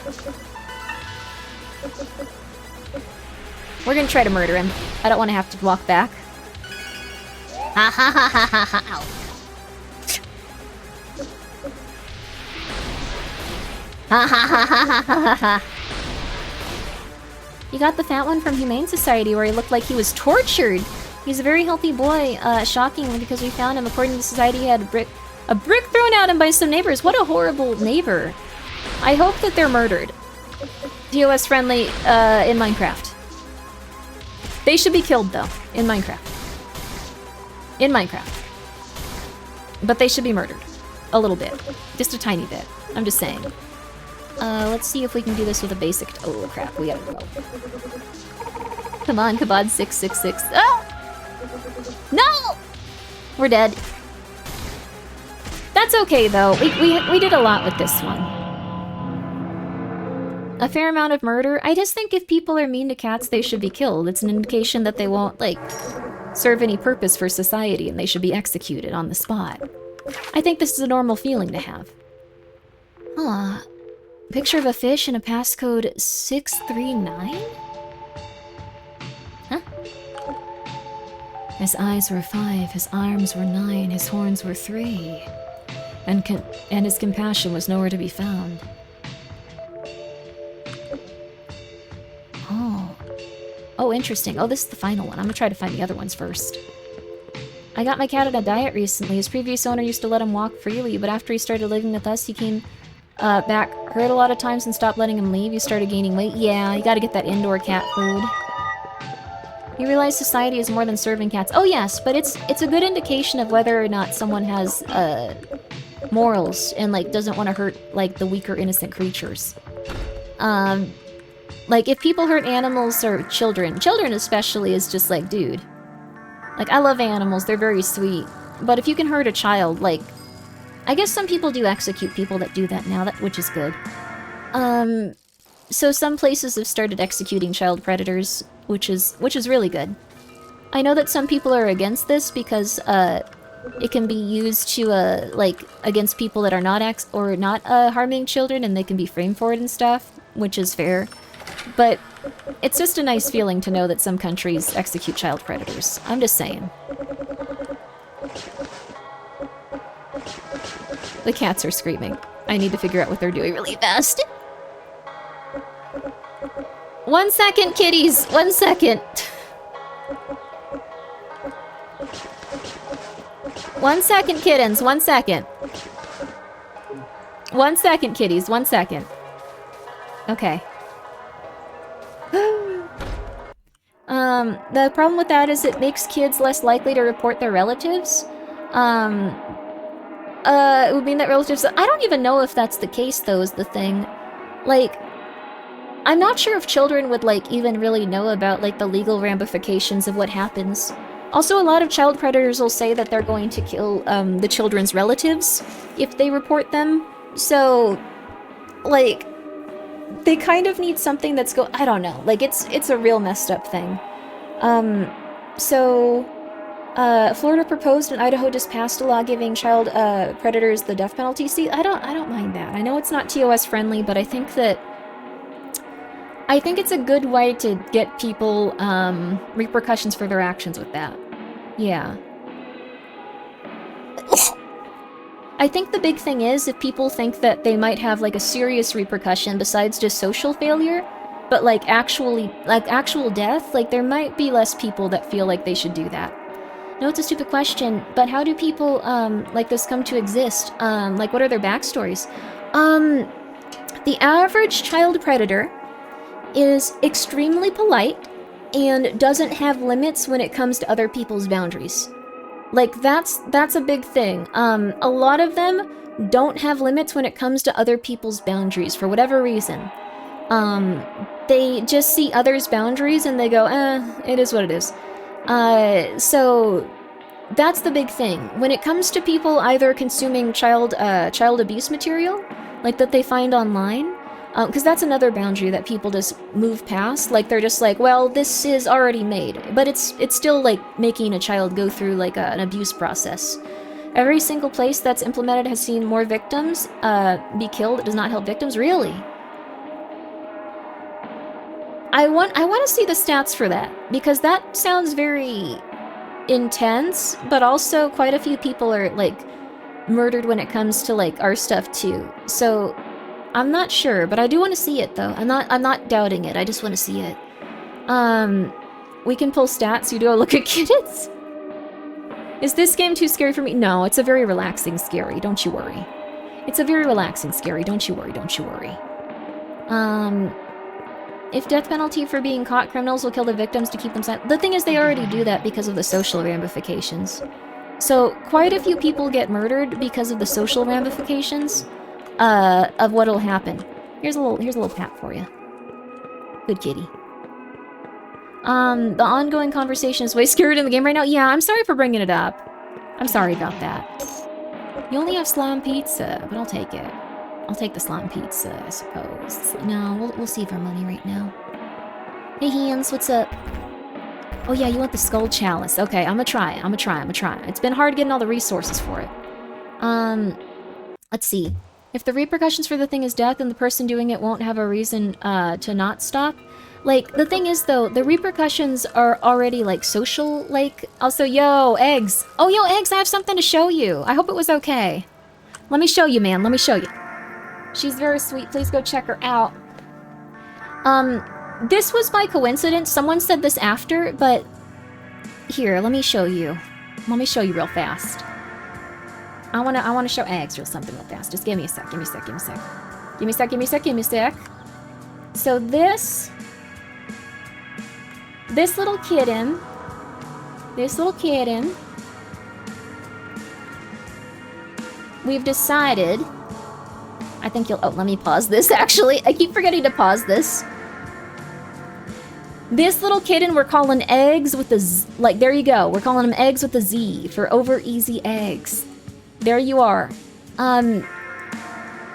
gonna try to murder him. I don't want to have to walk back. Ha ha ha ha ha ha. Ow. Ha ha ha ha ha ha ha. You got the fat one from Humane Society where he looked like he was tortured. He's a very healthy boy, shockingly, because we found him. According to the society, he had a brick thrown at him by some neighbors. What a horrible neighbor. I hope that they're murdered. TOS friendly, in Minecraft. They should be killed, though, in Minecraft. In Minecraft. But they should be murdered. A little bit. Just a tiny bit. I'm just saying. Let's see if we can do this with a basic... Oh, crap. We gotta go. Come on, Kabod 666. Oh! No! We're dead. That's okay, though. We did a lot with this one. A fair amount of murder. I just think if people are mean to cats, they should be killed. It's an indication that they won't, like, serve any purpose for society and they should be executed on the spot. I think this is a normal feeling to have. Huh. Picture of a fish and a passcode 639? Huh? His eyes were 5, his arms were 9, his horns were 3. And his compassion was nowhere to be found. Oh. Oh, interesting. Oh, this is the final one. I'm gonna try to find the other ones first. I got my cat on a diet recently. His previous owner used to let him walk freely, but after he started living with us, he came back hurt a lot of times and stopped letting him leave. He started gaining weight. Yeah, you gotta get that indoor cat food. You realize society is more than serving cats. Oh yes, but it's a good indication of whether or not someone has morals and like doesn't want to hurt like the weaker innocent creatures. Like if people hurt animals or children especially is just like, dude. Like I love animals, they're very sweet. But if you can hurt a child, like I guess some people do execute people that do that now, which is good. So some places have started executing child predators, which is really good. I know that some people are against this because it can be used to like against people that are not harming children, and they can be framed for it and stuff, which is fair. But it's just a nice feeling to know that some countries execute child predators. I'm just saying. The cats are screaming. I need to figure out what they're doing really fast. 1 second, kitties! 1 second! 1 second, kittens! 1 second! 1 second, kitties! 1 second. Okay. The problem with that is it makes kids less likely to report their relatives. It would mean that relatives... I don't even know if that's the case, though, is the thing. Like, I'm not sure if children would, like, even really know about, like, the legal ramifications of what happens. Also, a lot of child predators will say that they're going to kill, the children's relatives if they report them. So, like, they kind of need something that's I don't know. Like, it's a real messed up thing. Florida proposed and Idaho just passed a law giving child predators the death penalty. See, I don't mind that. I know it's not TOS friendly, but I think it's a good way to get people repercussions for their actions with that. Yeah. I think the big thing is if people think that they might have like a serious repercussion besides just social failure, but like actual death, like there might be less people that feel like they should do that. No, it's a stupid question, but how do people like this come to exist? Like what are their backstories? The average child predator is extremely polite and doesn't have limits when it comes to other people's boundaries. Like, that's a big thing. A lot of them don't have limits when it comes to other people's boundaries for whatever reason. They just see others' boundaries and they go, it is what it is. So that's the big thing. When it comes to people either consuming child abuse material, like that they find online, because that's another boundary that people just move past. Like, they're just like, well, this is already made. But it's still, like, making a child go through, like, an abuse process. Every single place that's implemented has seen more victims be killed. It does not help victims. Really? I want to see the stats for that, because that sounds very intense, but also quite a few people are, like, murdered when it comes to, like, our stuff, too. So I'm not sure, but I do want to see it, though. I'm not doubting it. I just want to see it. We can pull stats. You do a look at kittens? Is this game too scary for me? No, it's a very relaxing scary. Don't you worry. It's a very relaxing scary. Don't you worry. Don't you worry. If death penalty for being caught, criminals will kill the victims to keep them silent. The thing is, they already do that because of the social ramifications. So quite a few people get murdered because of the social ramifications of what'll happen. Here's a little pat for you. Good kitty. The ongoing conversation is way scarier in the game right now. Yeah, I'm sorry for bringing it up. I'm sorry about that. You only have slime pizza, but I'll take it. I'll take the slime pizza, I suppose. No, we'll save our money right now. Hey, Hands, what's up? Oh yeah, you want the skull chalice. Okay, I'm gonna try it. It's been hard getting all the resources for it. Let's see. If the repercussions for the thing is death, then the person doing it won't have a reason to not stop. Like, the thing is, though, the repercussions are already, like, social, like... Also, yo, Eggs! Oh, yo, Eggs, I have something to show you! I hope it was okay. Let me show you, man, let me show you. She's very sweet, please go check her out. This was by coincidence, someone said this after, but... Here, let me show you. Let me show you real fast. I wanna show Eggs something real fast. Just give me a sec. So this little kitten, we've decided, I think you'll, oh, let me pause this, actually. I keep forgetting to pause this. This little kitten we're calling Eggs with a Z, like, there you go. We're calling him Eggs with a Z for over easy eggs. There you are.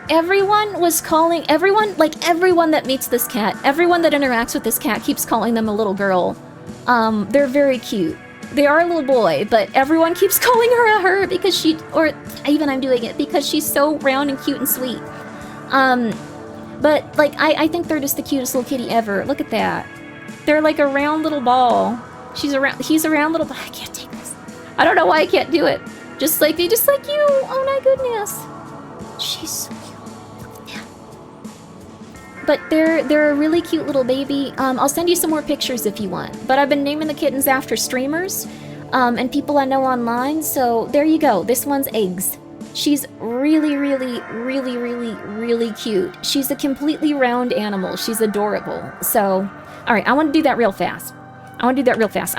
Everyone was calling, everyone that meets this cat, everyone that interacts with this cat keeps calling them a little girl. They're very cute. They are a little boy, but everyone keeps calling her a her because she, or even I'm doing it, because she's so round and cute and sweet. But, like, I think they're just the cutest little kitty ever. Look at that. They're like a round little ball. He's a round little ball. I can't take this. I don't know why I can't do it. Just like me, just like you. Oh my goodness. She's so cute. But they're a really cute little baby. I'll send you some more pictures if you want. But I've been naming the kittens after streamers and people I know online. So there you go. This one's Eggs. She's really, really, really, really, really cute. She's a completely round animal. She's adorable. So, all right, I want to do that real fast. I'm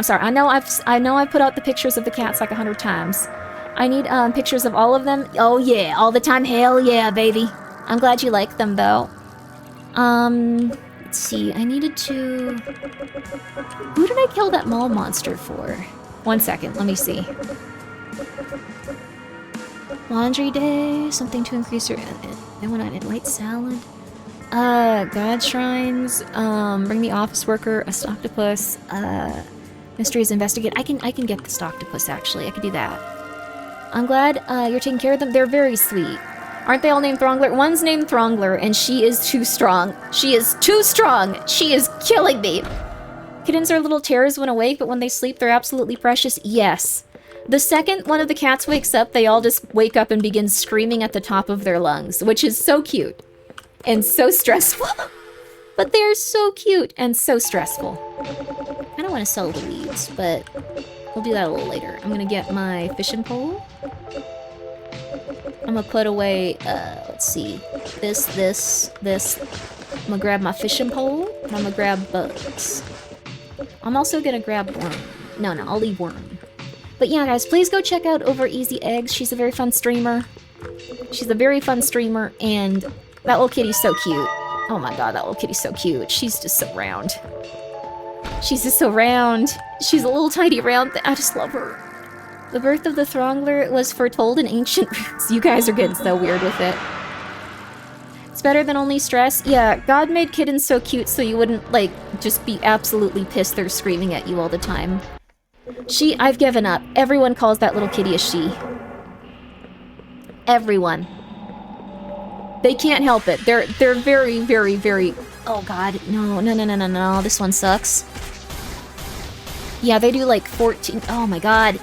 sorry. I know I've put out the pictures of the cats like 100 times. I need pictures of all of them. Oh yeah, all the time. Hell yeah, baby. I'm glad you like them though. Let's see, I needed to... Who did I kill that mall monster for? 1 second, let me see. Laundry day, something to increase your... Then when I did white salad. God shrines, bring the office worker, a stocktopus, mysteries investigate. I can get the stocktopus actually, I could do that. I'm glad you're taking care of them, they're very sweet. Aren't they all named Throngler? One's named Throngler, and she is too strong. She is too strong! She is killing me! Kittens are little terrors when awake, but when they sleep, they're absolutely precious. Yes. The second one of the cats wakes up, they all just wake up and begin screaming at the top of their lungs, which is so cute. And so stressful. But they're so cute and so stressful. I don't want to sell the weeds, but we'll do that a little later. I'm gonna get my fishing pole. I'm gonna put away, let's see, this. I'm gonna grab my fishing pole, and I'm gonna grab bugs. I'm also gonna grab worm. No, I'll leave worm. But yeah, guys, please go check out Over Easy Eggs. She's a very fun streamer. She's a very fun streamer, and that little kitty's so cute. Oh my god, that little kitty's so cute. She's just so round. She's just so round. She's a little tiny round thing. I just love her. The birth of the Throngler was foretold in ancient roots. You guys are getting so weird with it. It's better than only stress. Yeah, God made kittens so cute so you wouldn't, like, just be absolutely pissed they're screaming at you all the time. I've given up. Everyone calls that little kitty a she. Everyone. They can't help it. They're very, very, very... Oh god, no. This one sucks. Yeah, they do like 14... Oh my god.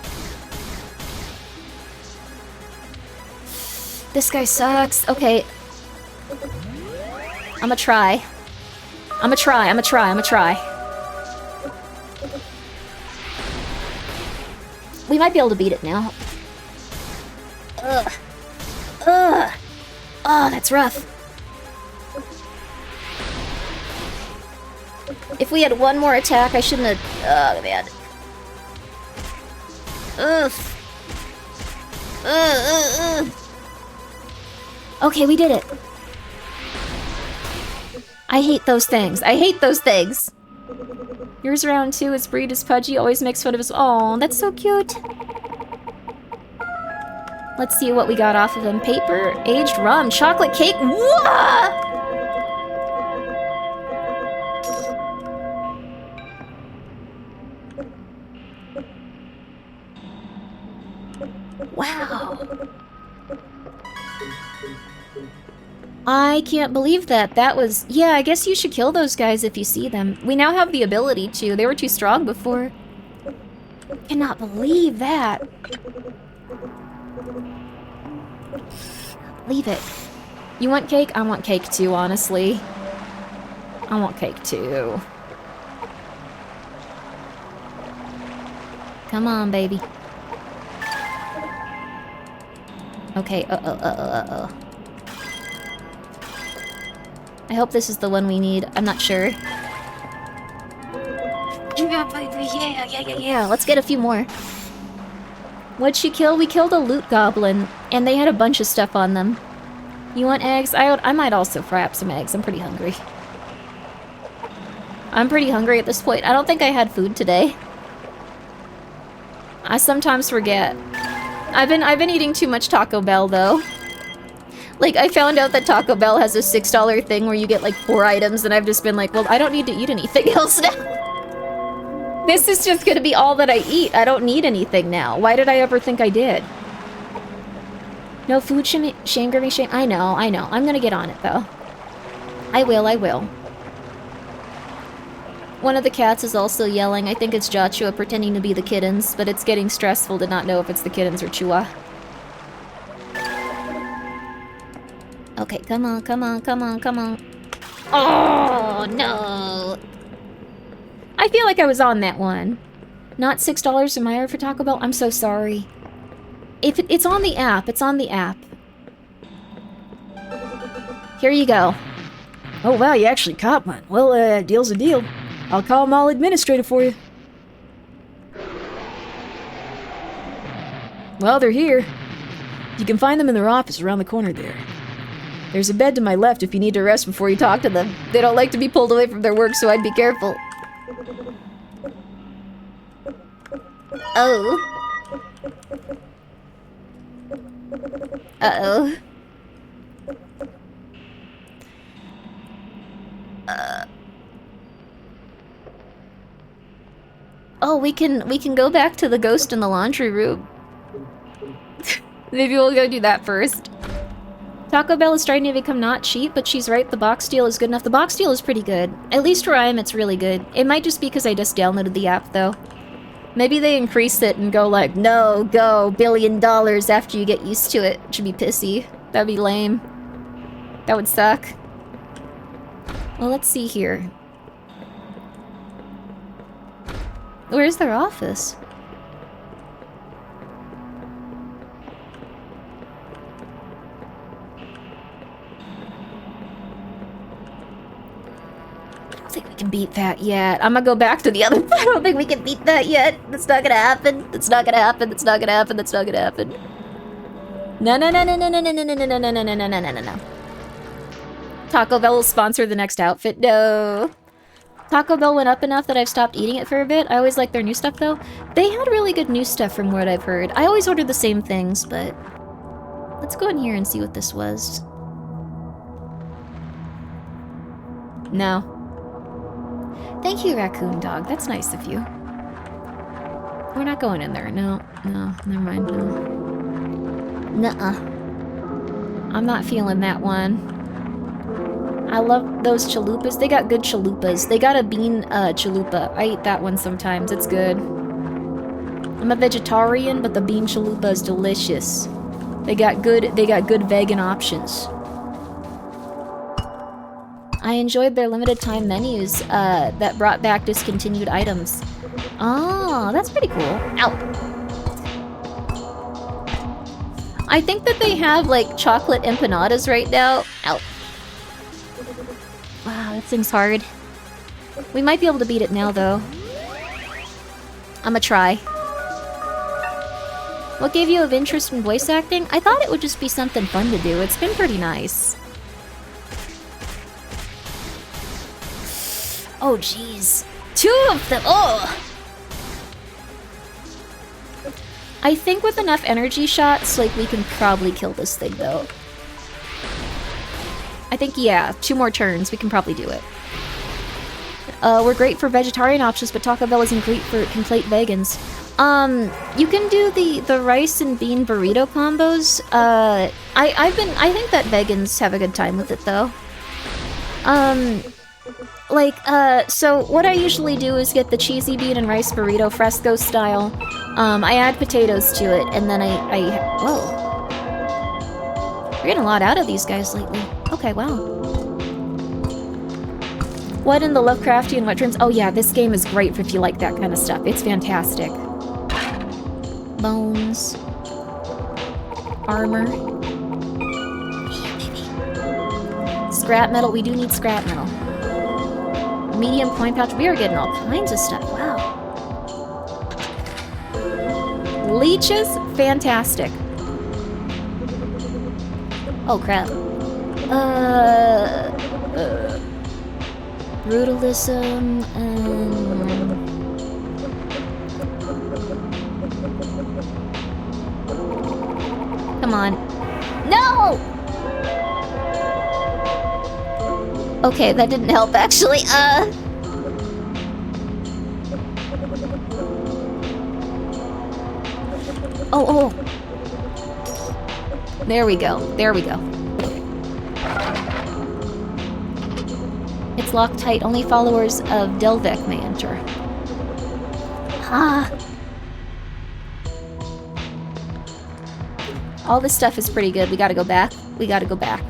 This guy sucks. Okay. I'ma try. We might be able to beat it now. Ugh. Oh, that's rough. If we had one more attack, I shouldn't have... Oh, man. Ugh. Okay, we did it. I hate those things. Yours round 2, his breed is pudgy, always makes fun of his... Aw, that's so cute. Let's see what we got off of him. Paper, aged rum, chocolate cake. Whoa! Wow. I can't believe that. That was... Yeah, I guess you should kill those guys if you see them. We now have the ability to. They were too strong before. Cannot believe that. Leave it. You want cake? I want cake too, honestly. I want cake too. Come on, baby. Okay, I hope this is the one we need. I'm not sure. Yeah. Let's get a few more. What'd she kill? We killed a loot goblin, and they had a bunch of stuff on them. You want eggs? I might also fry up some eggs. I'm pretty hungry. I'm pretty hungry at this point. I don't think I had food today. I sometimes forget. I've been eating too much Taco Bell, though. Like, I found out that Taco Bell has a $6 thing where you get, like, 4 items, and I've just been like, well, I don't need to eat anything else now. This is just gonna be all that I eat. I don't need anything now. Why did I ever think I did? No food shame, Grimmi, shame. I know. I'm gonna get on it, though. I will. One of the cats is also yelling. I think it's Joshua pretending to be the kittens, but it's getting stressful to not know if it's the kittens or Chua. Okay, come on. Oh, no. I feel like I was on that one. Not $6 in my order for Taco Bell? I'm so sorry. If it's on the app. Here you go. Oh, wow, you actually caught one. Well, deal's a deal. I'll call Mall Administrative for you. Well, they're here. You can find them in their office around the corner there. There's a bed to my left if you need to rest before you talk to them. They don't like to be pulled away from their work, so I'd be careful. Oh. Uh-oh. Oh, we can go back to the ghost in the laundry room. Maybe we'll go do that first. Taco Bell is starting to become not cheap, but she's right, the box deal is good enough. The box deal is pretty good. At least where I am, it's really good. It might just be because I just downloaded the app, though. Maybe they increase it and go like, no, go, $1 billion after you get used to it. It should be pissy. That'd be lame. That would suck. Well, let's see here. Where's their office? think we can beat that yet. I'm gonna go back to the other. I don't think we can beat that yet. That's not gonna happen. That's not gonna happen. That's not gonna happen. That's not gonna happen. No, no, no, no, no, no, no, no, no, no, no, no, no, no, no, no, no, no. Taco Bell will sponsor the next outfit. No. Taco Bell went up enough that I've stopped eating it for a bit. I always like their new stuff, though. They had really good new stuff from what I've heard. I always order the same things, but... Let's go in here and see what this was. No. Thank you, Raccoon Dog. That's nice of you. We're not going in there. No, no, never mind, no. Nuh-uh. I'm not feeling that one. I love those chalupas. They got good chalupas. They got a bean chalupa. I eat that one sometimes. It's good. I'm a vegetarian, but the bean chalupa is delicious. They got good vegan options. I enjoyed their limited time menus that brought back discontinued items. Oh, that's pretty cool. Ow. I think that they have like chocolate empanadas right now. Ow. Wow, that thing's hard. We might be able to beat it now, though. I'ma try. What gave you of interest in voice acting? I thought it would just be something fun to do. It's been pretty nice. Oh, jeez. 2 of them! Oh! I think with enough energy shots, like, we can probably kill this thing, though. I think, yeah, 2 more turns, we can probably do it. We're great for vegetarian options, but Taco Bell isn't great for complete vegans. You can do the rice and bean burrito combos. I think that vegans have a good time with it, though. So what I usually do is get the cheesy bean and rice burrito fresco style. I add potatoes to it, and then whoa. We're getting a lot out of these guys lately. Okay, wow. What in the Lovecraftian wet dreams? Oh yeah, this game is great if you like that kind of stuff. It's fantastic. Bones. Armor. Yeah, baby. Scrap metal. We do need scrap metal. Medium coin pouch. We are getting all kinds of stuff. Wow. Leeches. Fantastic. Oh crap. Brutalism and... Come on. No! Okay, that didn't help actually. Oh. There we go. There we go. It's locked tight. Only followers of Delvec may enter. Ah. All this stuff is pretty good. We gotta go back. We gotta go back.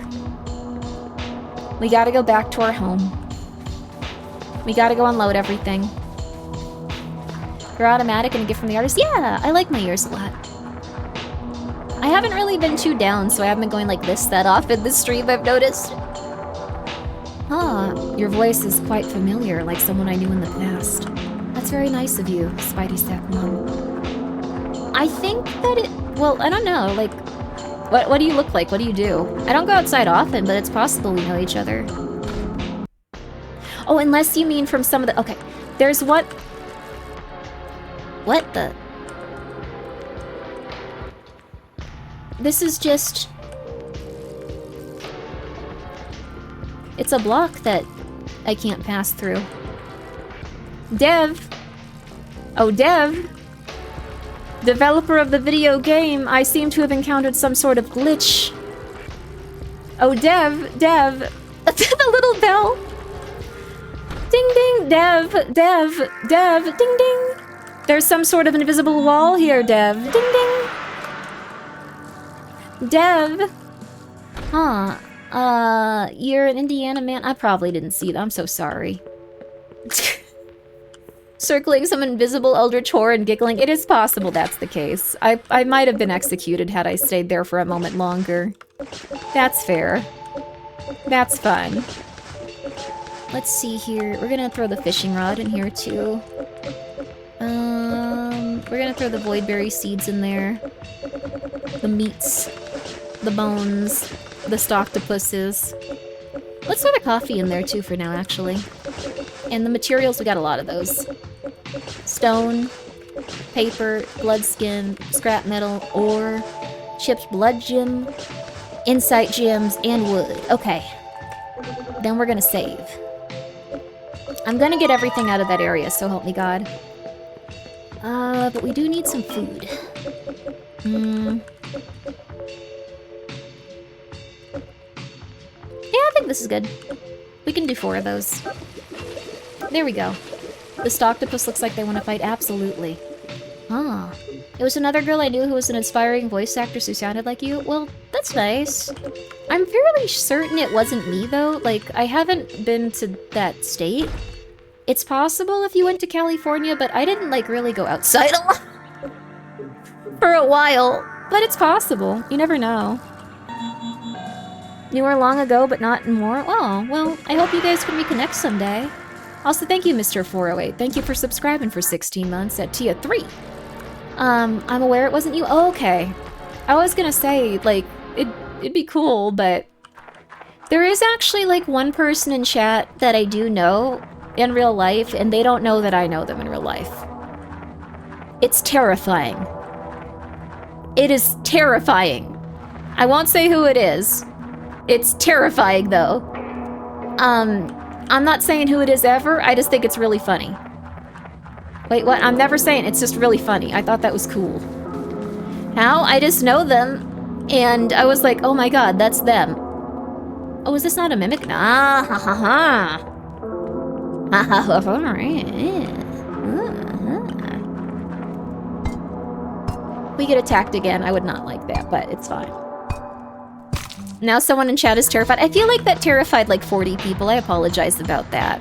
We gotta go back to our home. We gotta go unload everything. Your automatic and a gift from the artist? Yeah, I like my ears a lot. I haven't really been too down, so I haven't been going like this that often this stream, I've noticed. Ah, your voice is quite familiar, like someone I knew in the past. That's very nice of you, Spidey Sack Mom. I think that it... Well, I don't know, like... What do you look like? What do you do? I don't go outside often, but it's possible we know each other. Oh, unless you mean from some of the... Okay, there's what... What the... This is just... It's a block that I can't pass through. Dev! Oh, Dev! Developer of the video game, I seem to have encountered some sort of glitch. Oh, Dev! The little bell! Ding ding! Dev! Ding ding! There's some sort of invisible wall here, Dev. Ding ding! Dev! Huh. You're an Indiana man? I probably didn't see that. I'm so sorry. Circling some invisible eldritch horror and giggling. It is possible that's the case. I might have been executed had I stayed there for a moment longer. That's fair. That's fun. Let's see here. We're gonna throw the fishing rod in here too. We're gonna throw the voidberry seeds in there. The meats. The bones. The stoctopuses. Let's throw the coffee in there too for now, actually. And the materials, we got a lot of those. Stone, paper, bloodskin, scrap metal, ore, chipped blood gem, insight gems, and wood. Okay. Then we're gonna save. I'm gonna get everything out of that area, so help me God. But we do need some food. Yeah, I think this is good. We can do 4 of those. There we go. The stoctopus looks like they want to fight. Absolutely. Ah. It was another girl I knew who was an inspiring voice actress who sounded like you. Well, that's nice. I'm fairly certain it wasn't me, though. Like, I haven't been to that state. It's possible if you went to California, but I didn't, like, really go outside a lot. For a while. But it's possible. You never know. Knew her long ago, but not anymore. Oh, well, I hope you guys can reconnect someday. Also, thank you, Mr. 408. Thank you for subscribing for 16 months at Tia 3. I'm aware it wasn't you. Oh, okay. I was gonna say, like, it'd be cool, but... There is actually, like, one person in chat that I do know in real life, and they don't know that I know them in real life. It's terrifying. It is terrifying. I won't say who it is. It's terrifying, though. I'm not saying who it is ever, I just think it's really funny. Wait, what? I'm never saying, it's just really funny. I thought that was cool. How? I just know them, and I was like, oh my god, that's them. Oh, is this not a mimic? Ah, ha ha ha. Ha ha ha ha. We get attacked again. I would not like that, but it's fine. Now someone in chat is terrified. I feel like that terrified like 40 people. I apologize about that.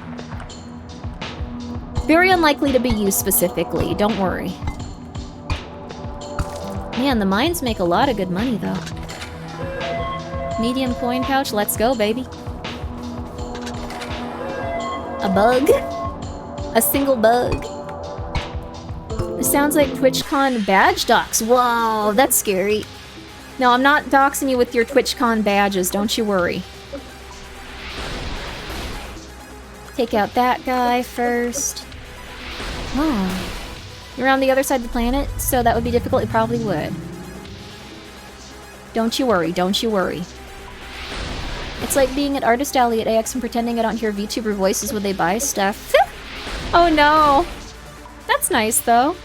Very unlikely to be you specifically. Don't worry. Man, the mines make a lot of good money, though. Medium coin pouch. Let's go, baby. A bug? A single bug? This sounds like TwitchCon badge docs. Whoa, that's scary. No, I'm not doxing you with your TwitchCon badges, don't you worry. Take out that guy first. Oh. You're on the other side of the planet, so that would be difficult. It probably would. Don't you worry, don't you worry. It's like being at Artist Alley at AX and pretending I don't hear VTuber voices when they buy stuff. Oh no. That's nice, though.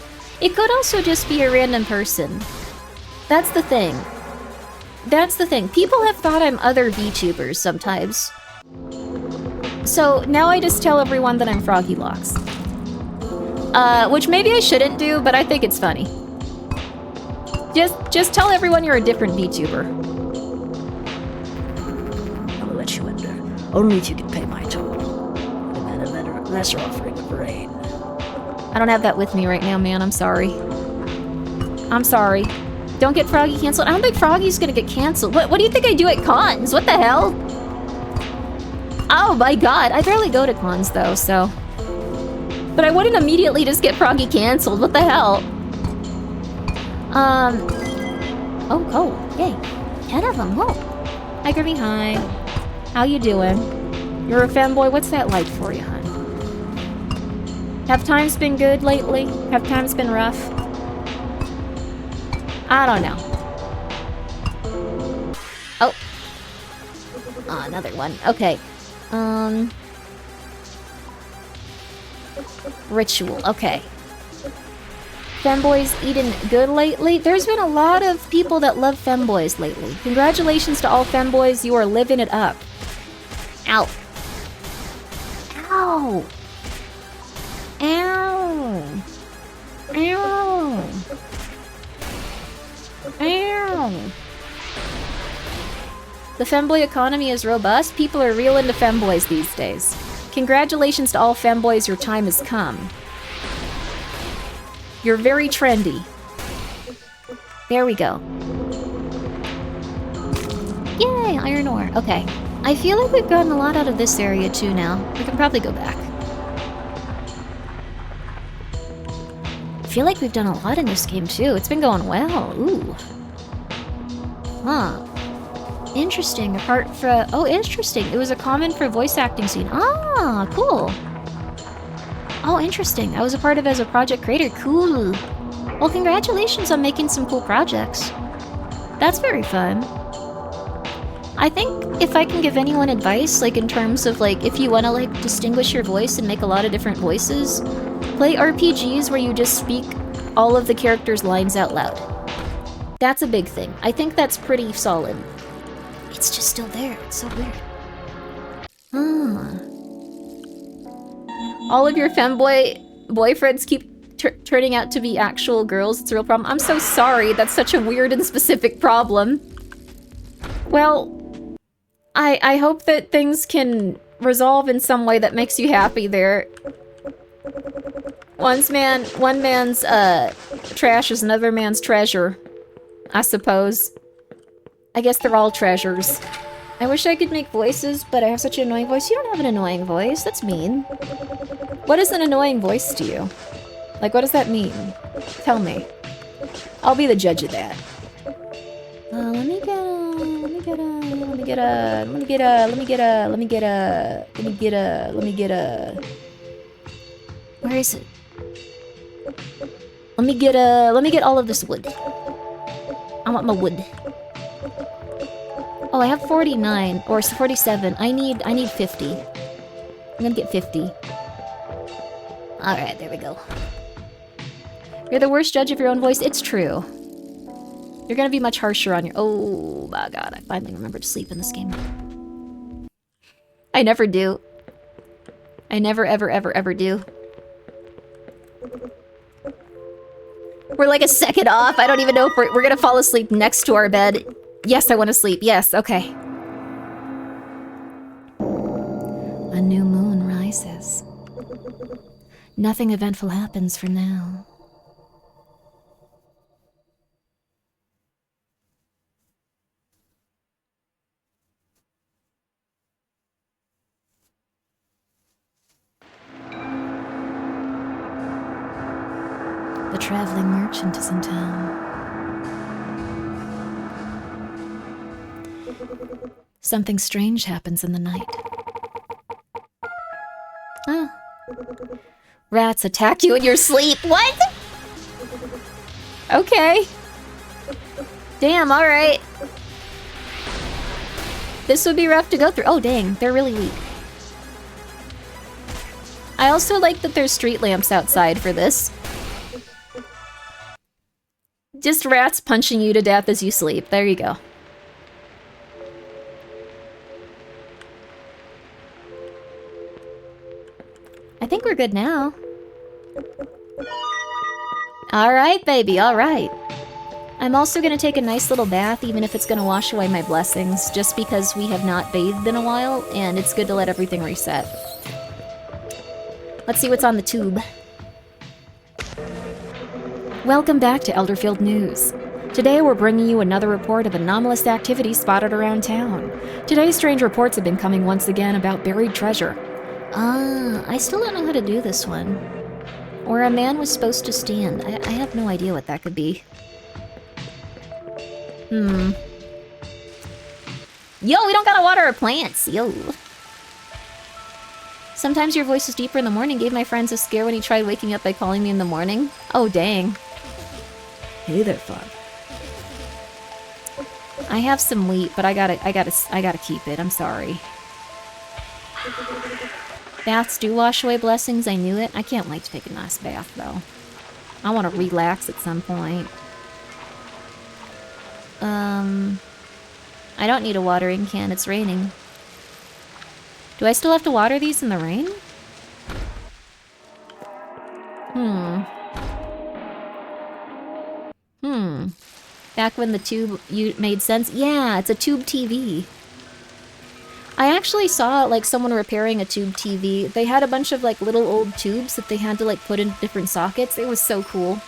It could also just be a random person. That's the thing. That's the thing. People have thought I'm other VTubers sometimes. So now I just tell everyone that I'm Froggy Locks. Which maybe I shouldn't do, but I think it's funny. Just tell everyone you're a different VTuber. I'll let you in there. Only if you can pay my toll. And then a lesser offering of rain. I don't have that with me right now, man. I'm sorry. I'm sorry. Don't get Froggy canceled. I don't think Froggy's gonna get canceled. What do you think I do at cons? What the hell? Oh my god. I barely go to cons, though, so... But I wouldn't immediately just get Froggy canceled. What the hell? Oh, cool. Yay. 10 of them. Whoa. Hi, Grimmi. Hi. How you doing? You're a femboy. What's that like for you, hon? Have times been good lately? Have times been rough? I don't know. Oh. Oh, another one. Okay. Ritual. Okay. Femboys eating good lately? There's been a lot of people that love femboys lately. Congratulations to all femboys. You are living it up. Ow. Ow. Ow. Ow. Ow. The femboy economy is robust. People are real into femboys these days. Congratulations to all femboys, your time has come. You're very trendy. There we go. Yay, iron ore. Okay. I feel like we've gotten a lot out of this area too now. We can probably go back. I feel like we've done a lot in this game too. It's been going well. Ooh. Huh. Interesting. Apart from... Oh, interesting. It was a common for voice acting scene. Ah, cool. Oh, interesting. I was a part of it as a project creator. Cool. Well, congratulations on making some cool projects. That's very fun. I think if I can give anyone advice, like in terms of like, if you want to like distinguish your voice and make a lot of different voices, play RPGs where you just speak all of the characters' lines out loud. That's a big thing. I think that's pretty solid. It's just still there. It's so weird. All of your femboy boyfriends keep turning out to be actual girls. It's a real problem. I'm so sorry. That's such a weird and specific problem. Well, I hope that things can resolve in some way that makes you happy there. One man's trash is another man's treasure, I suppose. I guess they're all treasures. I wish I could make voices, but I have such an annoying voice. You don't have an annoying voice. That's mean. What is an annoying voice to you? Like, what does that mean? Tell me. I'll be the judge of that. Let me Where is it? Let me get all of this wood. I want my wood. Oh, I have 49 or 47. I need 50. I'm gonna get 50. All right, there we go. You're the worst judge of your own voice. It's true. You're gonna be much harsher on your... Oh my god, I finally remembered to sleep in this game. I never do. I never, ever, ever, ever do. We're like a second off. I don't even know if we're gonna fall asleep next to our bed. Yes, I want to sleep. Yes, okay. A new moon rises. Nothing eventful happens for now. The traveling merchant is in town. Something strange happens in the night. Ah. Rats attack you in your sleep. What? Okay. Damn, alright. This would be rough to go through. Oh, dang. They're really weak. I also like that there's street lamps outside for this. Just rats punching you to death as you sleep. There you go. I think we're good now. Alright, baby, alright. I'm also gonna take a nice little bath, even if it's gonna wash away my blessings, just because we have not bathed in a while, and it's good to let everything reset. Let's see what's on the tube. Welcome back to Elderfield News. Today we're bringing you another report of anomalous activity spotted around town. Today strange reports have been coming once again about buried treasure. I still don't know how to do this one. Where a man was supposed to stand. I have no idea what that could be. Yo, we don't gotta water our plants. Yo. Sometimes your voice is deeper in the morning. Gave my friends a scare when he tried waking up by calling me in the morning. Oh, dang. Hey there, Fog. I have some wheat, but I gotta keep it. I'm sorry. Baths do wash away blessings. I knew it. I can't wait to take a nice bath, though. I want to relax at some point. I don't need a watering can. It's raining. Do I still have to water these in the rain? Back when the tube made sense? Yeah, it's a tube TV. I actually saw, like, someone repairing a tube TV. They had a bunch of, like, little old tubes that they had to, like, put in different sockets. It was so cool.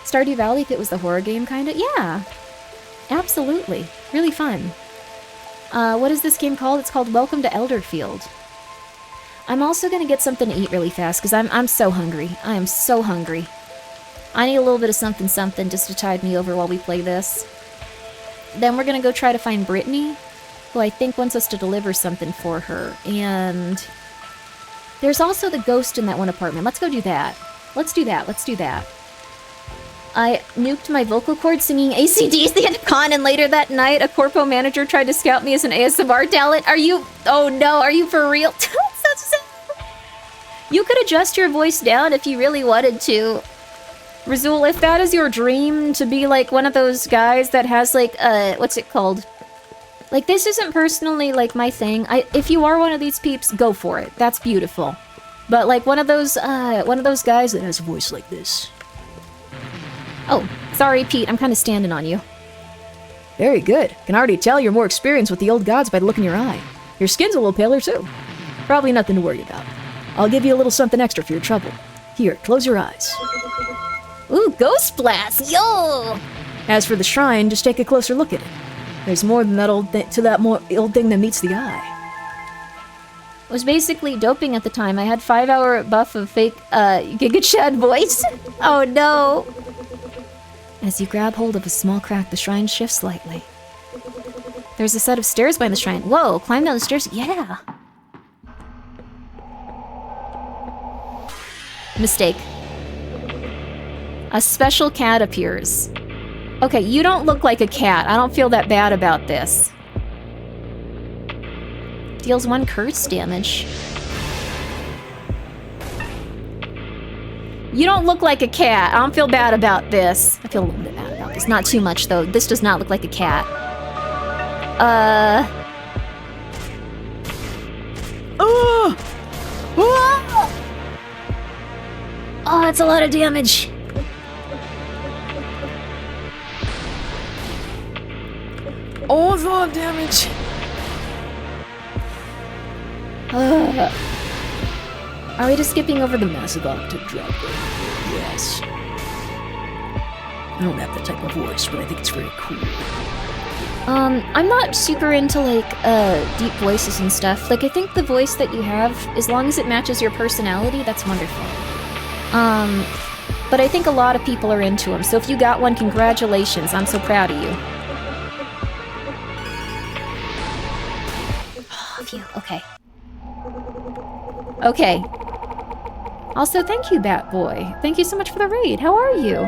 Stardew Valley, if it was the horror game, kinda? Yeah. Absolutely. Really fun. What is this game called? It's called Welcome to Elderfield. I'm also gonna get something to eat really fast, because I'm so hungry. I am so hungry. I need a little bit of something something just to tide me over while we play this. Then we're gonna go try to find Brittany, who I think wants us to deliver something for her. And there's also the ghost in that one apartment. Let's go do that. Let's do that. Let's do that. I nuked my vocal cords singing AC/DC at a con, and later that night, a corpo manager tried to scout me as an ASMR talent. Are you... Oh no, are you for real? That's so sad. You could adjust your voice down if you really wanted to. Razul, if that is your dream, to be like one of those guys that has like, what's it called? Like, this isn't personally like my thing. If you are one of these peeps, go for it. That's beautiful. But like one of those guys that has a voice like this. Oh, sorry, Pete. I'm kind of standing on you. Very good. Can already tell you're more experienced with the old gods by the look in your eye. Your skin's a little paler, too. Probably nothing to worry about. I'll give you a little something extra for your trouble. Here, close your eyes. Ooh, Ghost Blast! Yo! As for the shrine, just take a closer look at it. There's more than that old thing that meets the eye. I was basically doping at the time. I had 5-hour buff of fake, Giga Chad voice. Oh no! As you grab hold of a small crack, the shrine shifts slightly. There's a set of stairs behind the shrine. Whoa, climb down the stairs? Yeah! Mistake. A special cat appears. Okay, you don't look like a cat. I don't feel that bad about this. Deals 1 curse damage. You don't look like a cat. I don't feel bad about this. I feel a little bit bad about this. Not too much, though. This does not look like a cat. Oh! Oh, that's a lot of damage. Oh, that's a lot of damage. Are we just skipping over the massive octave drop? Yes. I don't have that type of voice, but I think it's very cool. I'm not super into, like, deep voices and stuff. Like, I think the voice that you have, as long as it matches your personality, that's wonderful. But I think a lot of people are into them, so if you got one, congratulations. I'm so proud of you. Oh, phew. Okay. Okay. Also, thank you, Batboy. Thank you so much for the raid. How are you?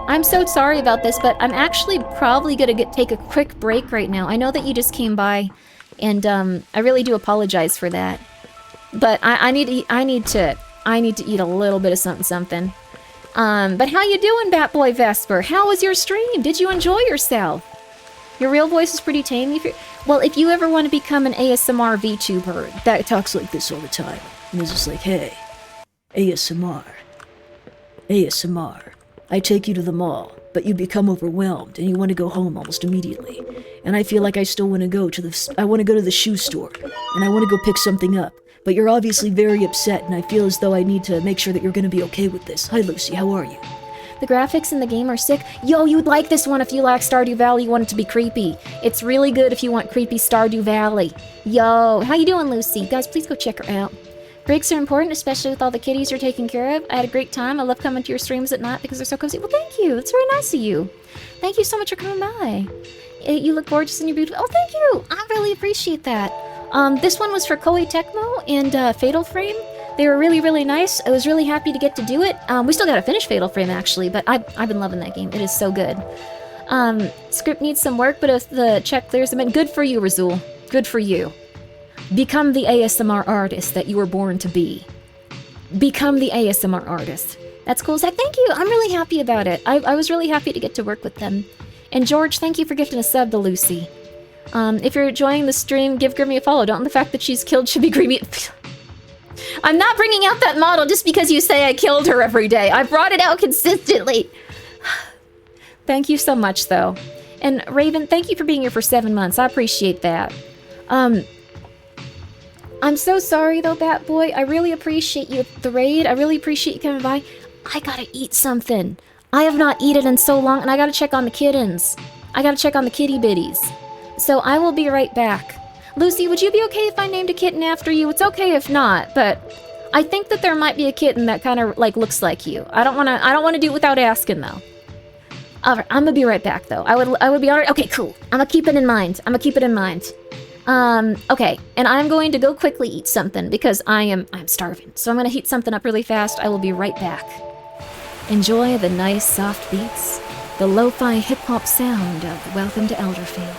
I'm so sorry about this, but I'm actually probably gonna take a quick break right now. I know that you just came by, and I really do apologize for that. But I need to eat a little bit of something. But how you doing, Batboy Vesper? How was your stream? Did you enjoy yourself? Your real voice is pretty tame. Well, if you ever want to become an ASMR VTuber that talks like this all the time, and it's just like, hey, ASMR. I take you to the mall, but you become overwhelmed and you want to go home almost immediately. And I feel like I still want to go to the shoe store, and I want to go pick something up. But you're obviously very upset, and I feel as though I need to make sure that you're going to be okay with this. Hi, Lucy, how are you? The graphics in the game are sick. Yo, you'd like this one if you like Stardew Valley, you want it to be creepy. It's really good if you want creepy Stardew Valley. Yo, how you doing, Lucy? Guys, please go check her out. Breaks are important, especially with all the kitties you're taking care of. I had a great time. I love coming to your streams at night because they're so cozy. Well, thank you. That's very nice of you. Thank you so much for coming by. You look gorgeous and you're beautiful. Oh, thank you. I really appreciate that. This one was for Koei Tecmo and Fatal Frame. They were really, really nice. I was really happy to get to do it. We still gotta finish Fatal Frame, actually, but I've been loving that game. It is so good. Script needs some work, but if the check clears them in, good for you, Razul. Good for you. Become the ASMR artist that you were born to be. Become the ASMR artist. That's cool, Zach. Thank you. I'm really happy about it. I was really happy to get to work with them. And George, thank you for gifting a sub to Lucy. If you're enjoying the stream, give Grimmi a follow. Don't the fact that she's killed should be Grimmi. I'm not bringing out that model just because you say I killed her every day. I brought it out consistently. Thank you so much, though. And Raven, thank you for being here for 7 months. I appreciate that. I'm so sorry, though, Batboy. I really appreciate you the raid. I really appreciate you coming by. I gotta eat something. I have not eaten in so long, and I gotta check on the kittens. I gotta check on the kitty bitties. so I will be right back. Lucy, would you be okay if I named a kitten after you? It's okay if not, but I think that there might be a kitten that kind of like looks like you. I don't want to do it without asking though. All right, I'm gonna be right back though. I would be honored. Okay, cool. I'm gonna keep it in mind. Okay, and I'm going to go quickly eat something because I'm starving. So I'm gonna heat something up really fast. I will be right back. Enjoy the nice soft beats, the lo-fi hip-hop sound of Welcome to Elderfield.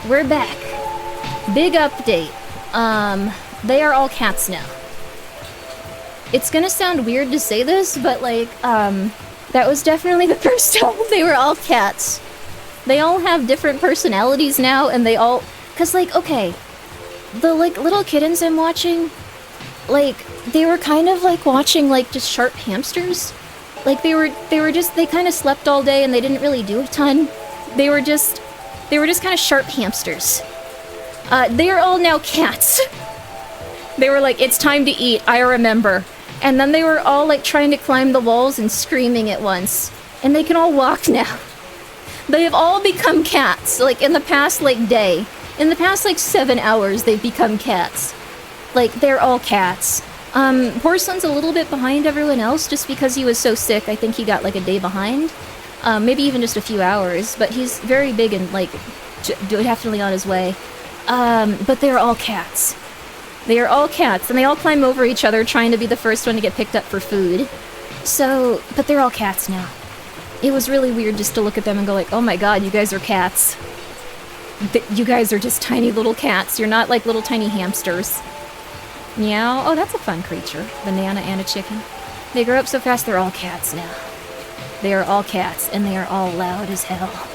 We're back. Big update. They are all cats now. It's gonna sound weird to say this, but like, that was definitely the first time they were all cats. They all have different personalities now, and they all... Cause like, okay, the like little kittens I'm watching, like, they were kind of like watching like just sharp hamsters. Like they kind of slept all day and they didn't really do a ton. They were just kind of sharp hamsters. They are all now cats. They were like, it's time to eat, I remember. And then they were all like trying to climb the walls and screaming at once. And they can all walk now. They have all become cats, like in the past like day. In the past like 7 hours, they've become cats. Like, they're all cats. Porcelain's a little bit behind everyone else just because he was so sick. I think he got like a day behind. Maybe even just a few hours, but he's very big and like definitely on his way. But they're all cats. They are all cats, and they all climb over each other trying to be the first one to get picked up for food. So, but they're all cats now. It was really weird just to look at them and go like, oh my god, you guys are cats. You guys are just tiny little cats. You're not like little tiny hamsters. Meow. Oh, that's a fun creature. Banana and a chicken. They grow up so fast, they're all cats now. They are all cats, and they are all loud as hell.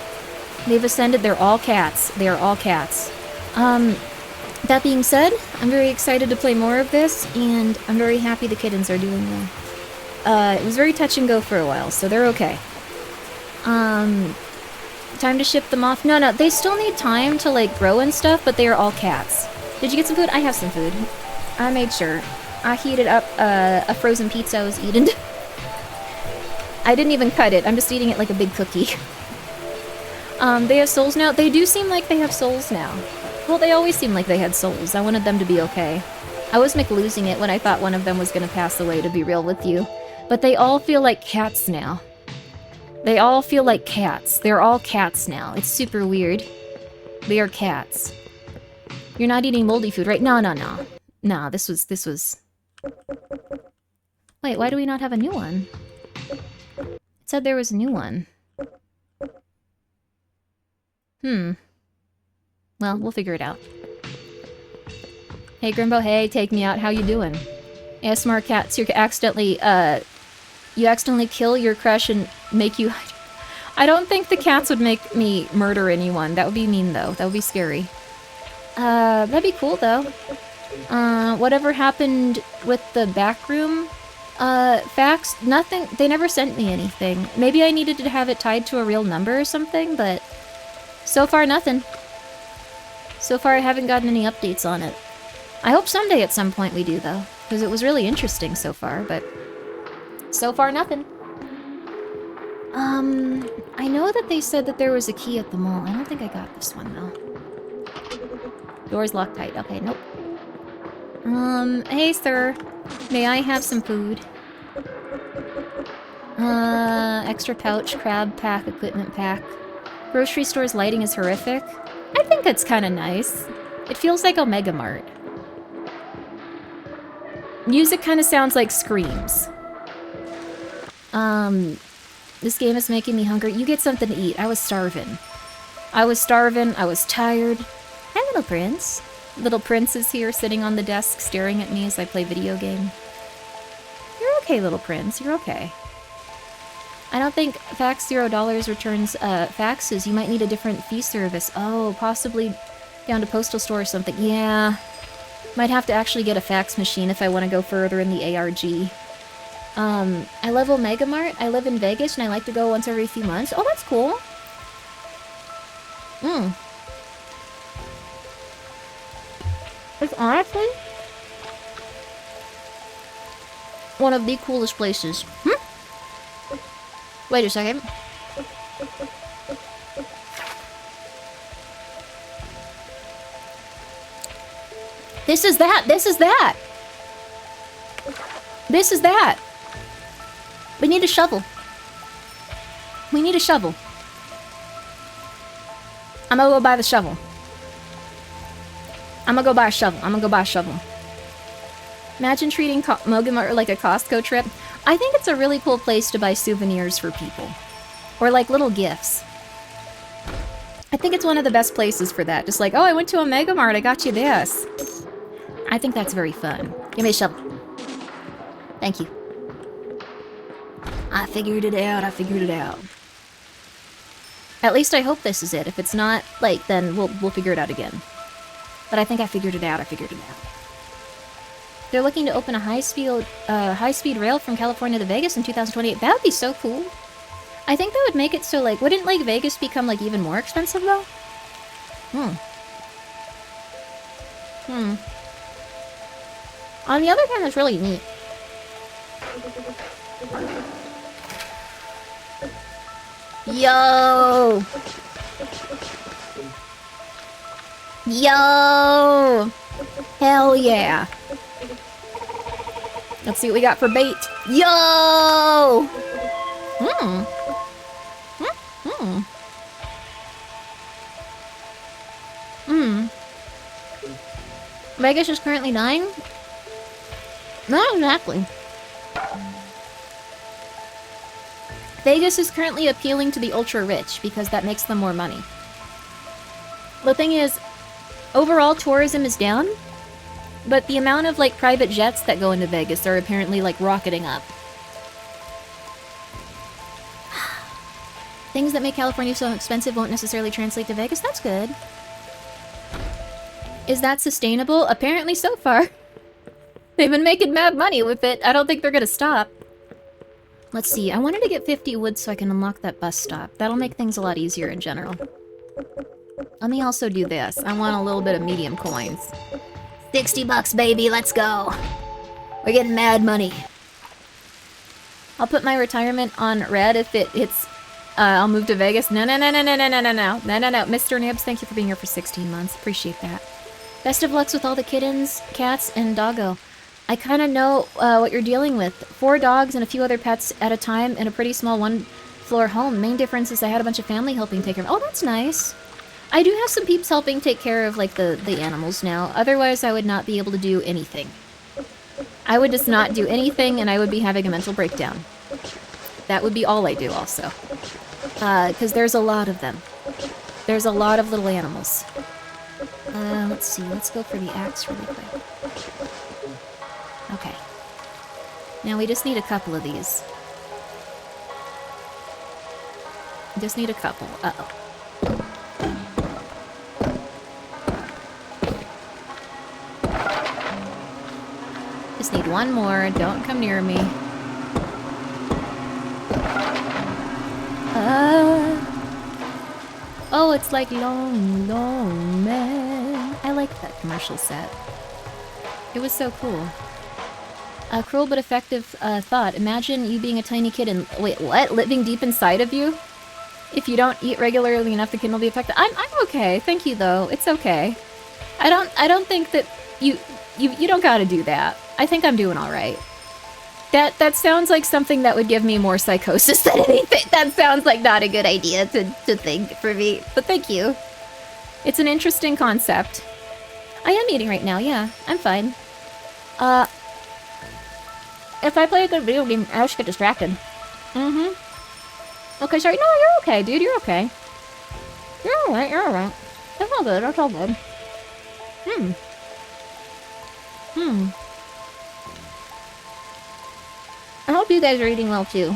They've ascended, they're all cats. They are all cats. That being said, I'm very excited to play more of this, and I'm very happy the kittens are doing well. It was very touch and go for a while, so they're okay. Time to ship them off. No, they still need time to, like, grow and stuff, but they are all cats. Did you get some food? I have some food. I made sure. I heated up, a frozen pizza I was eating. I didn't even cut it. I'm just eating it like a big cookie. They have souls now? They do seem like they have souls now. Well, they always seemed like they had souls. I wanted them to be okay. I was losing it when I thought one of them was gonna pass away, to be real with you. But they all feel like cats now. They all feel like cats. They're all cats now. It's super weird. They are cats. You're not eating moldy food, right? No, no, no. No, this was... Wait, why do we not have a new one? It said there was a new one. Well, we'll figure it out. Hey, Grimbo, hey, take me out. How you doing? ASMR cats, you accidentally kill your crush and make you... I don't think the cats would make me murder anyone. That would be mean, though. That would be scary. That'd be cool, though. Whatever happened with the back room? Fax? Nothing. They never sent me anything. Maybe I needed to have it tied to a real number or something, but... So far, nothing. So far, I haven't gotten any updates on it. I hope someday at some point we do, though. Because it was really interesting so far, but... So far, nothing. I know that they said that there was a key at the mall. I don't think I got this one, though. Door's locked tight. Okay, nope. Hey, sir. May I have some food? Extra pouch, crab pack, equipment pack. Grocery store's lighting is horrific. I think it's kind of nice. It feels like Omega Mart. Music kind of sounds like screams. This game is making me hungry. You get something to eat. I was starving. I was tired. Hi, little prince. Little prince is here sitting on the desk staring at me as I play video game. You're okay, little prince. You're okay. I don't think fax $0 returns faxes. You might need a different fee service. Oh, possibly down to postal store or something. Yeah. Might have to actually get a fax machine if I want to go further in the ARG. I love Omega Mart. I live in Vegas and I like to go once every few months. Oh, that's cool. It's honestly one of the coolest places. Wait a second. This is that! This is that! This is that! We need a shovel. We need a shovel. I'm gonna go buy the shovel. I'm gonna go buy a shovel. Imagine treating Mogama like a Costco trip. I think it's a really cool place to buy souvenirs for people. Or like little gifts. I think it's one of the best places for that. Just like, oh, I went to a Mega Mart, I got you this. I think that's very fun. Give me a shovel. Thank you. I figured it out. At least I hope this is it. If it's not, like, then we'll figure it out again. But I think I figured it out. They're looking to open a high-speed rail from California to Vegas in 2028. That would be so cool. I think that would make it so, like, wouldn't, like, Vegas become, like, even more expensive, though? On the other hand, that's really neat. Yo! Hell yeah! Let's see what we got for bait. Yo! Vegas is currently 9? Not exactly. Vegas is currently appealing to the ultra-rich because that makes them more money. The thing is, overall tourism is down, but the amount of, like, private jets that go into Vegas are apparently, like, rocketing up. Things that make California so expensive won't necessarily translate to Vegas. That's good. Is that sustainable? Apparently so far. They've been making mad money with it. I don't think they're gonna stop. Let's see. I wanted to get 50 wood so I can unlock that bus stop. That'll make things a lot easier in general. Let me also do this. I want a little bit of medium coins. 60 bucks, baby. Let's go. We're getting mad money. I'll put my retirement on red if it hits. I'll move to Vegas. No. Mr. Nibs, thank you for being here for 16 months. Appreciate that. Best of lucks with all the kittens, cats, and doggo. I kind of know what you're dealing with. 4 dogs and a few other pets at a time in a pretty small one-floor home. Main difference is I had a bunch of family helping take care of. Oh, that's nice. I do have some peeps helping take care of, like, the animals now. Otherwise, I would not be able to do anything. I would just not do anything, and I would be having a mental breakdown. That would be all I do, also. Because there's a lot of them. There's a lot of little animals. Let's see. Let's go for the axe really quick. Okay. Now we just need a couple of these. Just need a couple. Uh-oh. Just need one more. Don't come near me. Oh, it's like Long, Long Man. I like that commercial set. It was so cool. A cruel but effective thought. Imagine you being a tiny kid and... Wait, what? Living deep inside of you? If you don't eat regularly enough, the kid will be affected. I'm okay. Thank you, though. It's okay. I don't think that you don't gotta do that. I think I'm doing alright. That sounds like something that would give me more psychosis than anything. That sounds like not a good idea to think for me. But thank you. It's an interesting concept. I am eating right now, yeah. I'm fine. If I play a good video game, I just get distracted. Mm-hmm. Okay, sorry. No, you're okay, dude. You're okay. You're alright, you're alright. That's all good, that's all good. I hope you guys are eating well, too.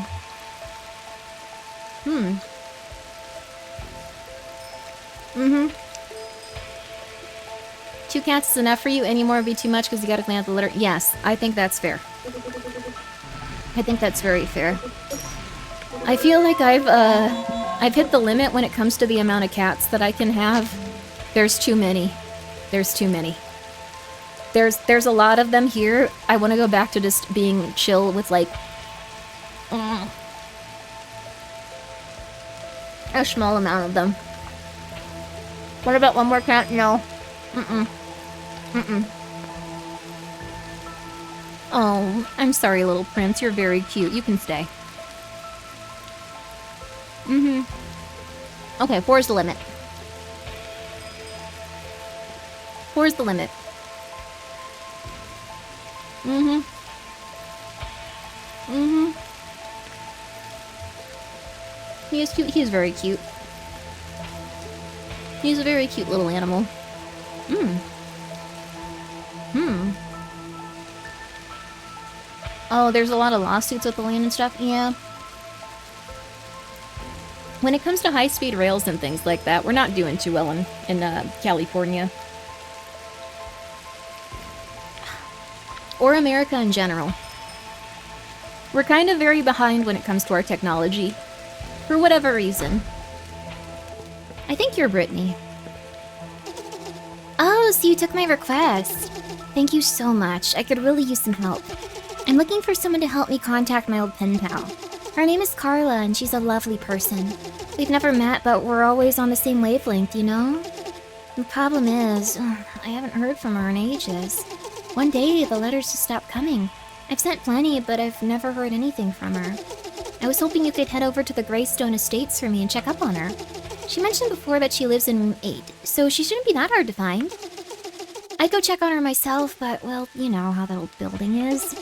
Two cats is enough for you? Any more would be too much because you gotta clean out the litter? Yes, I think that's fair. I think that's very fair. I feel like I've hit the limit when it comes to the amount of cats that I can have. There's too many. There's too many. There's a lot of them here. I want to go back to just being chill with, like, a small amount of them. What about one more cat? No. Oh, I'm sorry, little prince. You're very cute. You can stay. Okay, 4's the limit. 4's the limit. He is cute. He is very cute. He's a very cute little animal. Oh, there's a lot of lawsuits with the land and stuff? Yeah. When it comes to high-speed rails and things like that, we're not doing too well in California. Or America in general. We're kind of very behind when it comes to our technology. For whatever reason. I think you're Brittany. Oh, so you took my request. Thank you so much. I could really use some help. I'm looking for someone to help me contact my old pen pal. Her name is Carla, and she's a lovely person. We've never met, but we're always on the same wavelength, you know? The problem is, I haven't heard from her in ages. One day, the letters just stopped coming. I've sent plenty, but I've never heard anything from her. I was hoping you could head over to the Greystone Estates for me and check up on her. She mentioned before that she lives in room 8, so she shouldn't be that hard to find. I'd go check on her myself, but, well, you know how that old building is.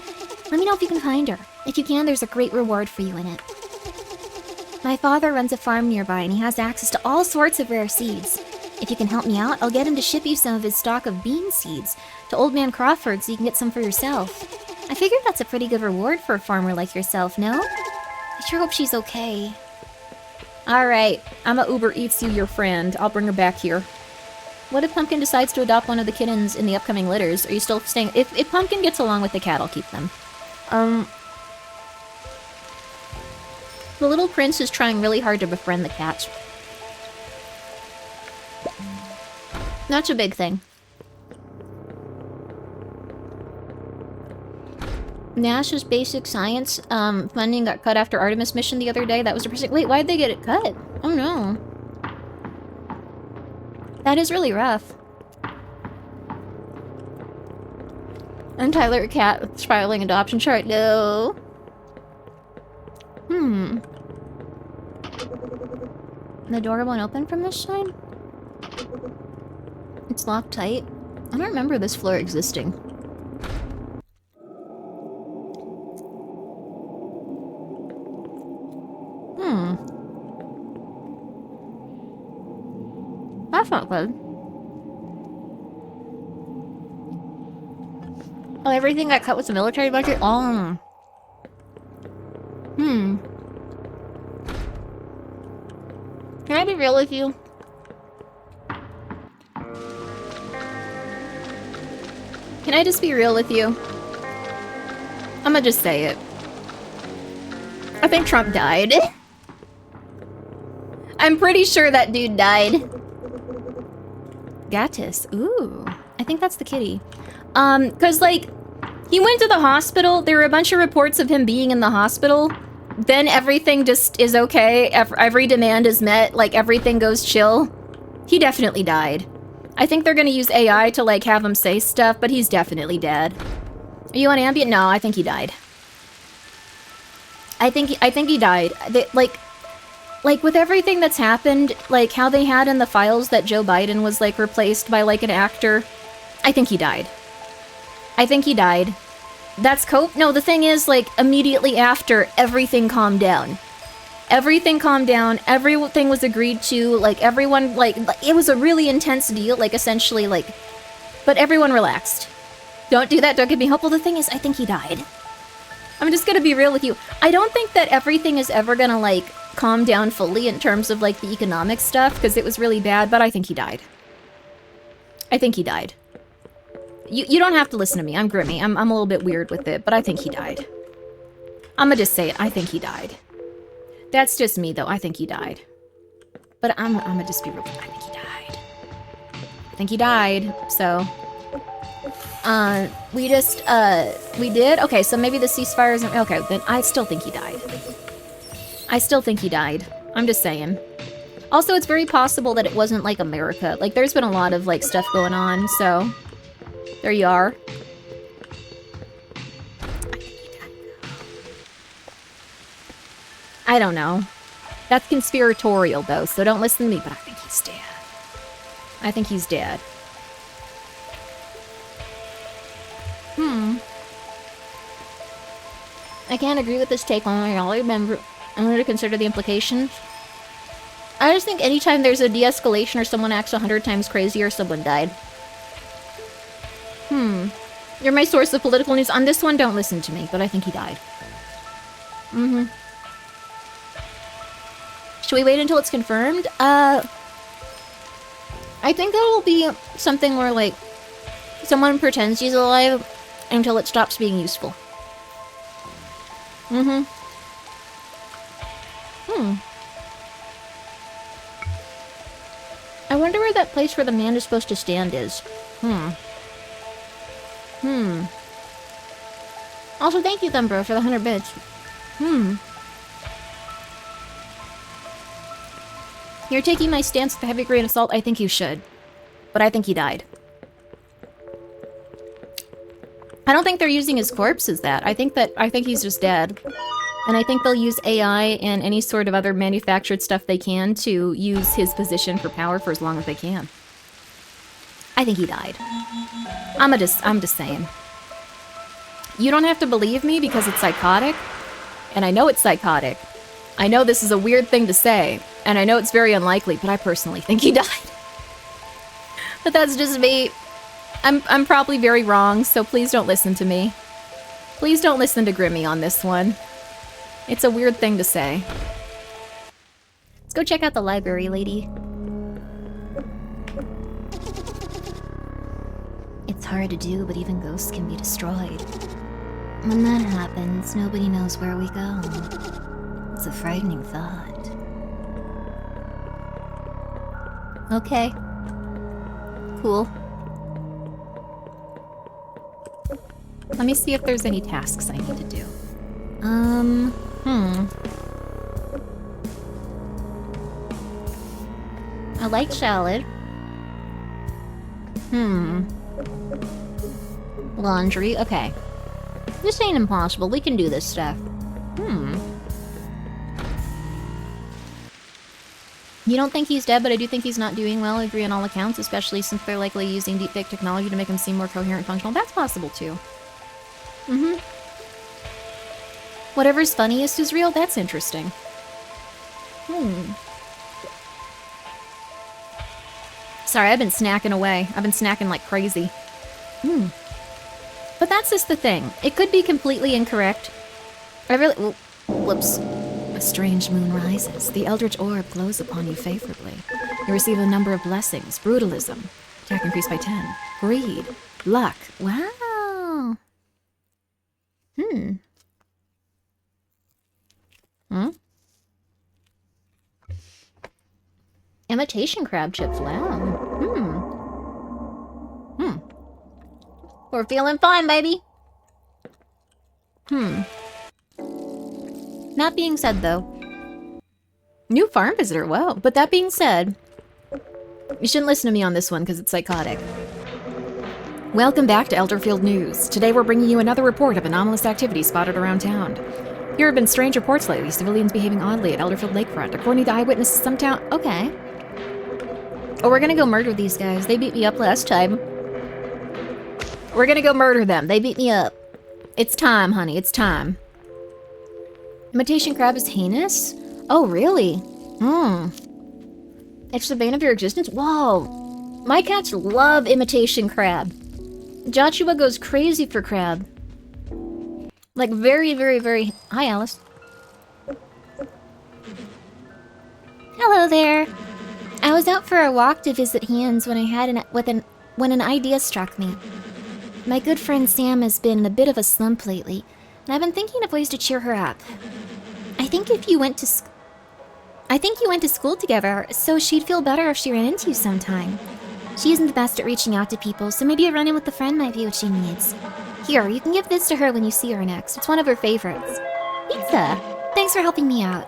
Let me know if you can find her. If you can, there's a great reward for you in it. My father runs a farm nearby, and he has access to all sorts of rare seeds. If you can help me out, I'll get him to ship you some of his stock of bean seeds to Old Man Crawford so you can get some for yourself. I figured that's a pretty good reward for a farmer like yourself, no? I sure hope she's okay. Alright, I'ma Uber Eats you your friend. I'll bring her back here. What if Pumpkin decides to adopt one of the kittens in the upcoming litters? Are you still staying? If Pumpkin gets along with the cat, I'll keep them. The little prince is trying really hard to befriend the cat. That's a big thing. NASA's basic science funding got cut after Artemis mission the other day. That was depressing. Wait, why'd they get it cut? Oh no. That is really rough. And Tyler Cat with spiraling adoption chart. No. The door won't open from this side? It's locked tight. I don't remember this floor existing. That's not good. Oh, everything got cut with the military budget? Oh. Can I be real with you? Can I just be real with you? I'm gonna just say it. I think Trump died. I'm pretty sure that dude died. Gatis. Ooh. I think that's the kitty. Cause like, he went to the hospital. There were a bunch of reports of him being in the hospital. Then everything just is okay. Every demand is met. Like, everything goes chill. He definitely died. I think they're gonna use AI to, like, have him say stuff, but he's definitely dead. Are you on Ambient? No, I think he died. I think he died. Like, with everything that's happened, like, how they had in the files that Joe Biden was, like, replaced by, like, an actor, I think he died. I think he died. That's cope? No, the thing is, like, immediately after, everything calmed down. Everything calmed down, everything was agreed to, like, everyone, like, it was a really intense deal, like, essentially, like, but everyone relaxed. Don't do that, don't give me hope. Well, the thing is, I think he died. I'm just gonna be real with you. I don't think that everything is ever gonna, like, calm down fully in terms of, like, the economic stuff, because it was really bad, but I think he died. I think he died. You don't have to listen to me, I'm Grimmi. I'm a little bit weird with it, but I think he died. I'm gonna just say it, I think he died. That's just me, though. I think he died. But I'm gonna just be real. I think he died. I think he died, so... we did? Okay, so maybe the ceasefire isn't... Okay, then I still think he died. I still think he died. I'm just saying. Also, it's very possible that it wasn't, like, America. Like, there's been a lot of, like, stuff going on, so... There you are. I don't know. That's conspiratorial, though, so don't listen to me, but I think he's dead. I think he's dead. I can't agree with this take on my remember. I'm going to consider the implications. I just think anytime there's a de-escalation or someone acts 100 times crazier, someone died. You're my source of political news. On this one, don't listen to me, but I think he died. Should we wait until it's confirmed? I think it'll be something where, like, someone pretends he's alive until it stops being useful. I wonder where that place where the man is supposed to stand is. Also, thank you, Thumbro, for the 100 bits. You're taking my stance with a heavy grain of salt. I think you should. But I think he died. I don't think they're using his corpse as that. I think he's just dead. And I think they'll use AI and any sort of other manufactured stuff they can to use his position for power for as long as they can. I think he died. I'm just saying. You don't have to believe me because it's psychotic. And I know it's psychotic. I know this is a weird thing to say. And I know it's very unlikely, but I personally think he died. But that's just me. I'm probably very wrong, so please don't listen to me. Please don't listen to Grimmi on this one. It's a weird thing to say. Let's go check out the library, lady. It's hard to do, but even ghosts can be destroyed. When that happens, nobody knows where we go. It's a frightening thought. Okay. Cool. Let me see if there's any tasks I need to do. I like salad. Laundry, okay. This ain't impossible, we can do this stuff. You don't think he's dead, but I do think he's not doing well, I agree on all accounts, especially since they're likely using deepfake technology to make him seem more coherent and functional. That's possible, too. Whatever's funniest is real, that's interesting. Sorry, I've been snacking away. I've been snacking like crazy. But that's just the thing. It could be completely incorrect. I really... Whoops. A strange moon rises. The eldritch orb glows upon you favorably. You receive a number of blessings. Brutalism. Attack increased by 10. Greed. Luck. Wow. Imitation crab chips. Wow. We're feeling fine, baby. That being said, though. New farm visitor, wow. But that being said, you shouldn't listen to me on this one because it's psychotic. Welcome back to Elderfield News. Today we're bringing you another report of anomalous activity spotted around town. Here have been strange reports lately, civilians behaving oddly at Elderfield Lakefront. According to eyewitnesses, some town... Okay. Oh, we're gonna go murder these guys. They beat me up last time. We're gonna go murder them. They beat me up. It's time, honey. It's time. Imitation crab is heinous? Oh, really? It's the bane of your existence? Whoa. My cats love imitation crab. Joshua goes crazy for crab. Like, very, very, very... Hi, Alice. Hello there. I was out for a walk to visit Hans when when an idea struck me. My good friend Sam has been in a bit of a slump lately, and I've been thinking of ways to cheer her up. I think you went to school together, so she'd feel better if she ran into you sometime. She isn't the best at reaching out to people, so maybe a run-in with a friend might be what she needs. Here, you can give this to her when you see her next. It's one of her favorites. Pizza! Thanks for helping me out.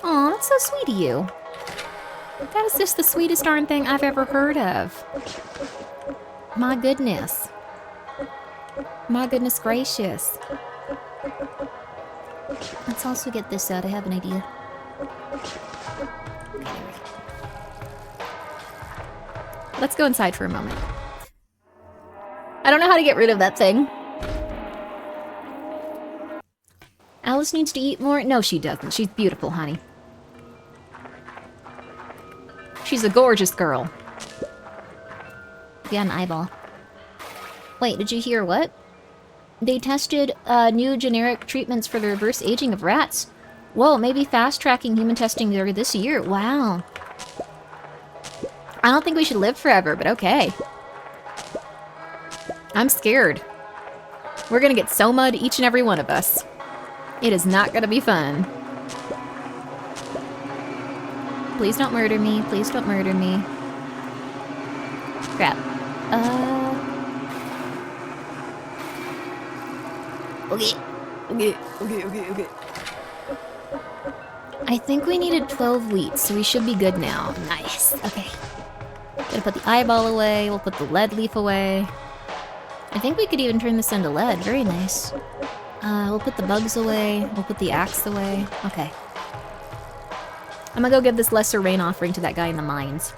Aw, that's so sweet of you. That is just the sweetest darn thing I've ever heard of. My goodness. My goodness gracious. Let's also get this out. I have an idea. Let's go inside for a moment. I don't know how to get rid of that thing. Alice needs to eat more? No, she doesn't. She's beautiful, honey. She's a gorgeous girl. Yeah, an eyeball. Wait, did you hear what? They tested new generic treatments for the reverse aging of rats. Whoa, maybe fast-tracking human testing there this year. Wow. I don't think we should live forever, but okay. I'm scared. We're gonna get so mud, each and every one of us. It is not gonna be fun. Please don't murder me. Please don't murder me. Crap. Okay. I think we needed 12 wheat, so we should be good now. Nice. Okay. Gonna put the eyeball away. We'll put the lead leaf away. I think we could even turn this into lead. Very nice. We'll put the bugs away. We'll put the axe away. Okay. I'm gonna go give this lesser rain offering to that guy in the mines.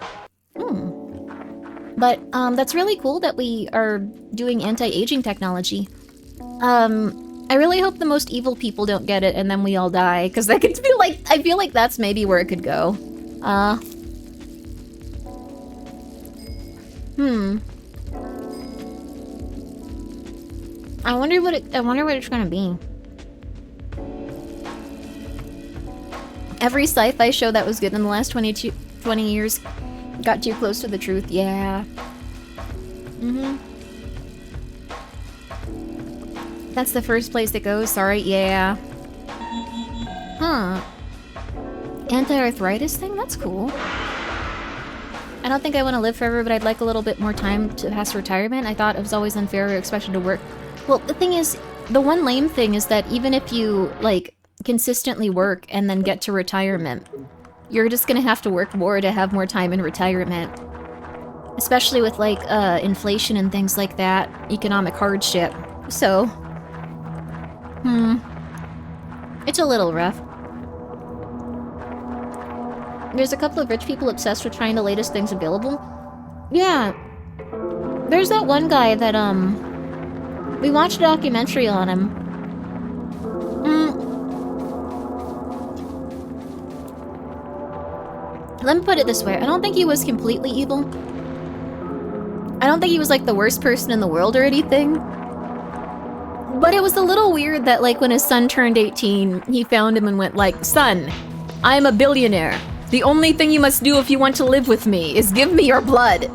But, that's really cool that we are doing anti-aging technology. I really hope the most evil people don't get it and then we all die, because I feel like that's maybe where it could go. I wonder what it's gonna be. Every sci-fi show that was good in the last 20 years got too close to the truth. Yeah. That's the first place it goes. Sorry. Yeah. Huh. Anti-arthritis thing? That's cool. I don't think I want to live forever, but I'd like a little bit more time to past retirement. I thought it was always unfair or expected to work Well, the thing is, the one lame thing is that even if you, like, consistently work and then get to retirement, you're just gonna have to work more to have more time in retirement. Especially with, like, inflation and things like that, economic hardship. So, it's a little rough. There's a couple of rich people obsessed with trying the latest things available. Yeah. There's that one guy that, we watched a documentary on him. Let me put it this way. I don't think he was completely evil. I don't think he was, like, the worst person in the world or anything. But it was a little weird that, like, when his son turned 18, he found him and went like, "Son, I'm a billionaire. The only thing you must do if you want to live with me is give me your blood."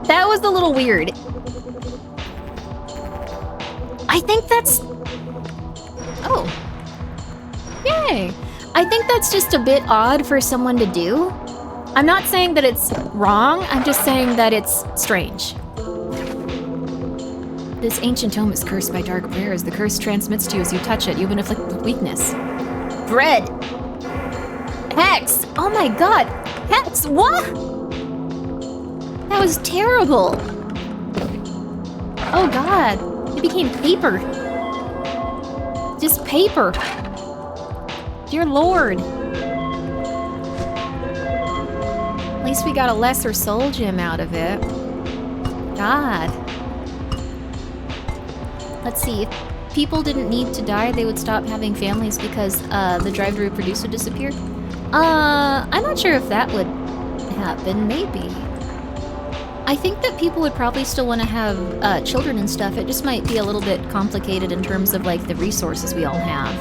That was a little weird. I think that's... Oh. Yay. I think that's just a bit odd for someone to do. I'm not saying that it's wrong, I'm just saying that it's strange. This ancient tome is cursed by dark prayers. The curse transmits to you as you touch it. You have been afflicted with weakness. Bread! Hex! Oh my god! Hex! What? That was terrible! Oh god. It became paper. Just paper. Dear Lord. At least we got a lesser soul gem out of it. God. Let's see. If people didn't need to die, they would stop having families because the drive to reproduce would disappear. I'm not sure if that would happen. Maybe. I think that people would probably still want to have children and stuff. It just might be a little bit complicated in terms of, like, the resources we all have.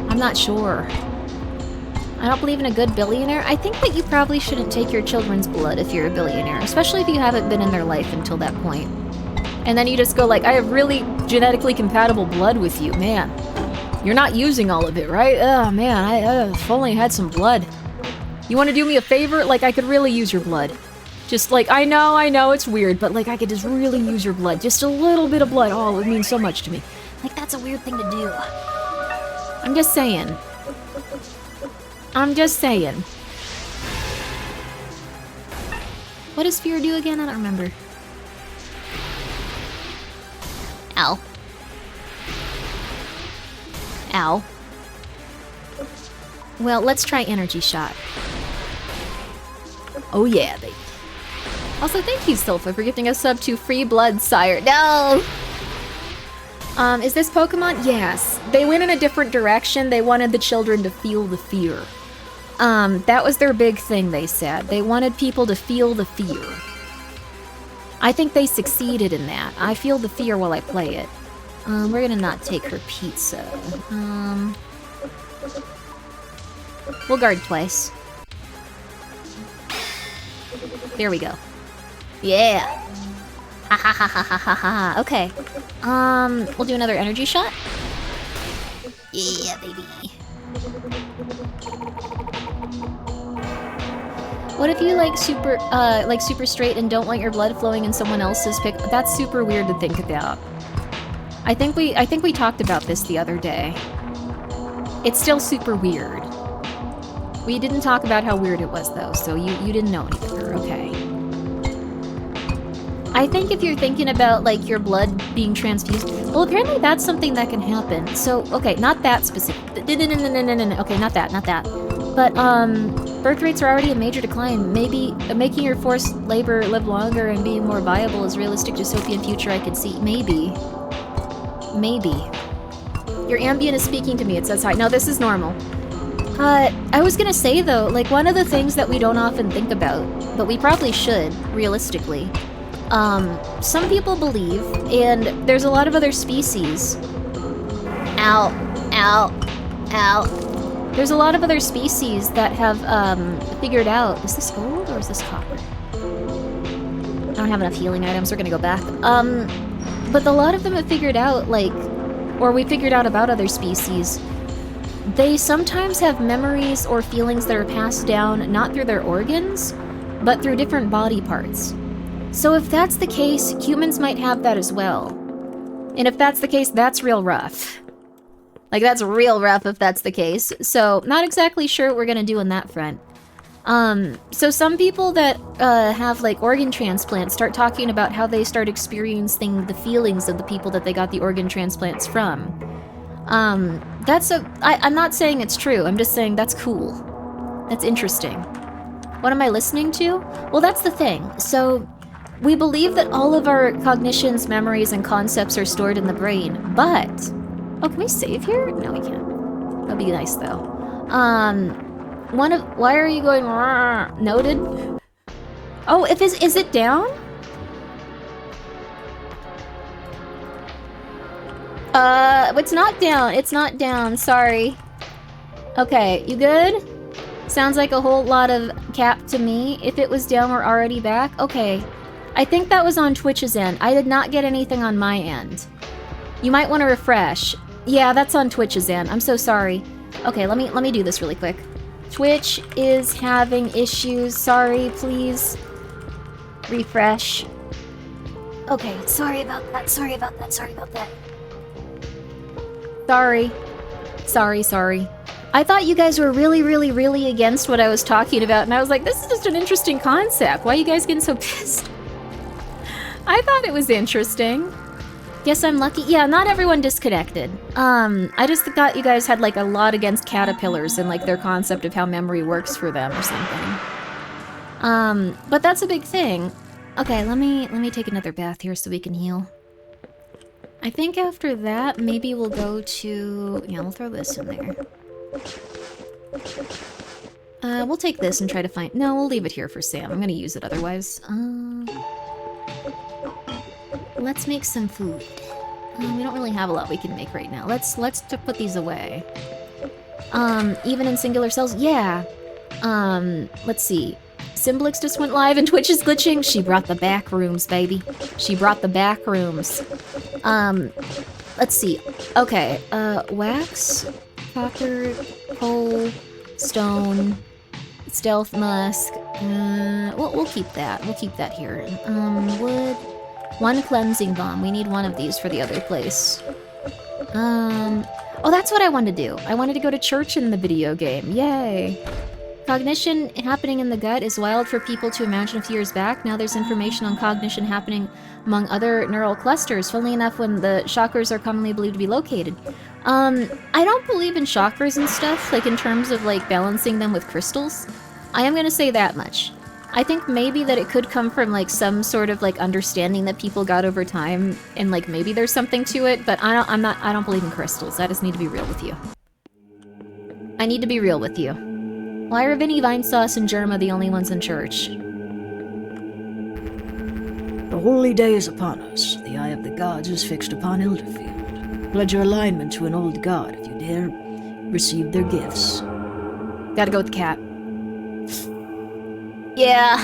I'm not sure. I don't believe in a good billionaire. I think that you probably shouldn't take your children's blood if you're a billionaire, especially if you haven't been in their life until that point. And then you just go like, I have really genetically compatible blood with you. Man, you're not using all of it, right? Oh man, I if only had some blood. You want to do me a favor? Like, I could really use your blood. Just like, I know it's weird, but like, I could just really use your blood. Just a little bit of blood. Oh, it would mean so much to me. Like, that's a weird thing to do. I'm just saying. I'm just saying. What does fear do again? I don't remember. Ow. Ow. Well, let's try energy shot. Oh yeah, baby. Also, thank you, Silpha, for gifting a sub to Free Blood Sire. No! Is this Pokemon? Yes. They went in a different direction. They wanted the children to feel the fear. That was their big thing, they said. They wanted people to feel the fear. I think they succeeded in that. I feel the fear while I play it. We're gonna not take her pizza. We'll guard twice. There we go. Yeah! Ha ha ha ha ha ha ha. Okay. We'll do another energy shot. Yeah, baby. What if you like super straight and don't want your blood flowing in someone else's pick? That's super weird to think about. I think we talked about this the other day. It's still super weird. We didn't talk about how weird it was though, so you didn't know either. Okay. I think if you're thinking about like your blood being transfused, well, apparently that's something that can happen. So okay, not that specific. No. Okay, not that. But birth rates are already in major decline. Maybe making your forced labor live longer and being more viable is realistic dystopian future I could see. Maybe. Your ambient is speaking to me. It says hi. No, this is normal. I was gonna say though, like one of the things that we don't often think about, but we probably should, realistically. Some people believe, and there's a lot of other species. Ow. There's a lot of other species that have, figured out... Is this gold or is this copper? I don't have enough healing items, we're gonna go back. But a lot of them have figured out, like... Or we figured out about other species. They sometimes have memories or feelings that are passed down not through their organs, but through different body parts. So if that's the case, humans might have that as well. And if that's the case, that's real rough. Like, that's real rough if that's the case. So, not exactly sure what we're gonna do on that front. So some people that have, like, organ transplants start talking about how they start experiencing the feelings of the people that they got the organ transplants from. I'm not saying it's true, I'm just saying that's cool. That's interesting. What am I listening to? Well, that's the thing. So, we believe that all of our cognitions, memories, and concepts are stored in the brain, but... Oh, can we save here? No, we can't. That'd be nice, though. Why are you going... Noted? Oh, is it down? It's not down. It's not down. Sorry. Okay, you good? Sounds like a whole lot of cap to me. If it was down, we're already back. Okay. I think that was on Twitch's end. I did not get anything on my end. You might want to refresh. Yeah, that's on Twitch's end. I'm so sorry. Okay, let me do this really quick. Twitch is having issues. Sorry, please. Refresh. Okay, sorry about that. Sorry about that. Sorry about that. Sorry. I thought you guys were really against what I was talking about, and I was like, this is just an interesting concept. Why are you guys getting so pissed? I thought it was interesting. Guess I'm lucky. Yeah, not everyone disconnected. I just thought you guys had, like, a lot against caterpillars and, like, their concept of how memory works for them or something. But that's a big thing. Okay, let me take another bath here so we can heal. I think after that, maybe we'll go to... Yeah, we'll throw this in there. We'll take this and try to find... No, we'll leave it here for Sam. I'm gonna use it otherwise. Let's make some food. We don't really have a lot we can make right now. Let's put these away. Even in singular cells? Yeah. Let's see. Simblix just went live and Twitch is glitching. She brought the back rooms, baby. She brought the back rooms. Let's see. Okay, wax, copper, coal, stone, stealth musk. We'll keep that. We'll keep that here. Wood. One cleansing bomb. We need one of these for the other place. Oh, that's what I wanted to do. I wanted to go to church in the video game. Yay. Cognition happening in the gut is wild for people to imagine a few years back. Now there's information on cognition happening among other neural clusters. Funnily enough, when the chakras are commonly believed to be located. I don't believe in chakras and stuff, like in terms of like balancing them with crystals. I am gonna say that much. I think maybe that it could come from like some sort of like understanding that people got over time, and like maybe there's something to it, but I don't believe in crystals. I just need to be real with you. I need to be real with you. Why are Vinny, Vinesauce, and Germa the only ones in church? The holy day is upon us. The eye of the gods is fixed upon Elderfield. Pledge your alignment to an old god if you dare receive their gifts. Gotta go with the cat. Yeah.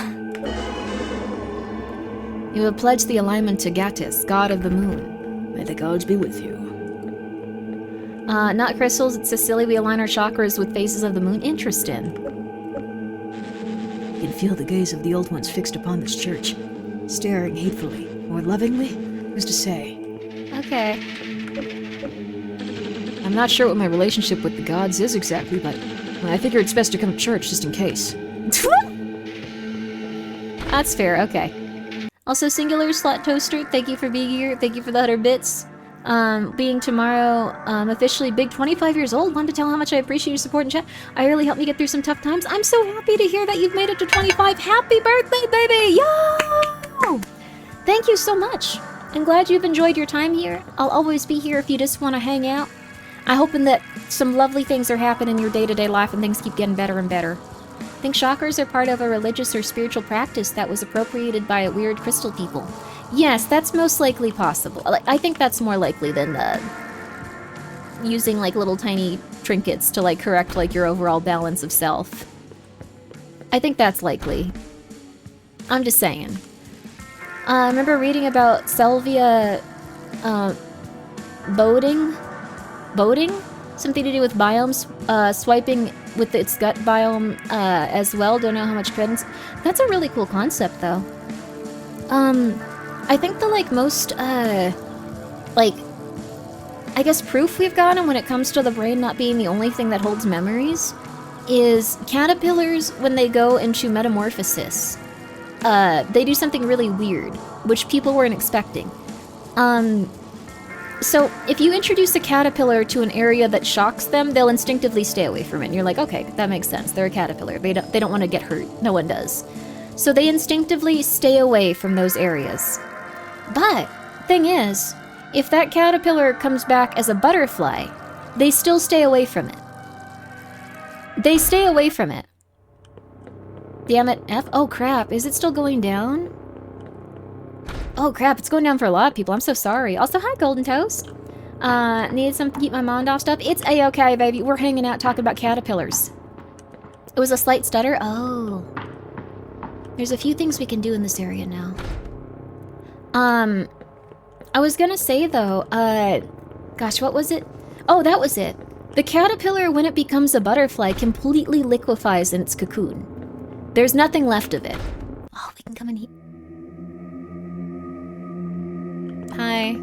You have pledged the alignment to Gatis, god of the moon. May the gods be with you. Not crystals, it's Cecily. We align our chakras with phases of the moon. Interesting. You can feel the gaze of the old ones fixed upon this church, staring hatefully, or lovingly? Who's to say? Okay. I'm not sure what my relationship with the gods is exactly, but I figure it's best to come to church just in case. That's fair, okay. Also, Singular Slot Toaster, thank you for being here. Thank you for the 100 bits. Being tomorrow, officially big 25 years old. Wanted to tell how much I appreciate your support in chat. I really helped me get through some tough times. I'm so happy to hear that you've made it to 25. Happy birthday, baby! Yo! Thank you so much. I'm glad you've enjoyed your time here. I'll always be here if you just want to hang out. I'm hoping that some lovely things are happening in your day-to-day life and things keep getting better and better. I think chakras are part of a religious or spiritual practice that was appropriated by weird crystal people. Yes, that's most likely possible. I think that's more likely than using like little tiny trinkets to like correct like your overall balance of self. I think that's likely. I'm just saying. I remember reading about Salvia boating? Something to do with biomes, swiping with its gut biome as well. Don't know how much credence. That's a really cool concept, though. I think the, like, most, like, I guess proof we've gotten when it comes to the brain not being the only thing that holds memories is caterpillars, when they go into metamorphosis, they do something really weird, which people weren't expecting. So if you introduce a caterpillar to an area that shocks them, they'll instinctively stay away from it. And you're like, okay, that makes sense. They're a caterpillar. They don't want to get hurt. No one does. So they instinctively stay away from those areas. But, thing is, if that caterpillar comes back as a butterfly, they still stay away from it. They stay away from it. Damn it, F. Oh crap, is it still going down? Oh crap, it's going down for a lot of people. I'm so sorry. Also, hi, Golden Toast. Needed something to keep my mind off stuff. It's a-okay, baby. We're hanging out talking about caterpillars. It was a slight stutter. Oh. There's a few things we can do in this area now. I was gonna say, though, gosh, what was it? Oh, that was it. The caterpillar, when it becomes a butterfly, completely liquefies in its cocoon. There's nothing left of it. Oh, we can come in here. Hi.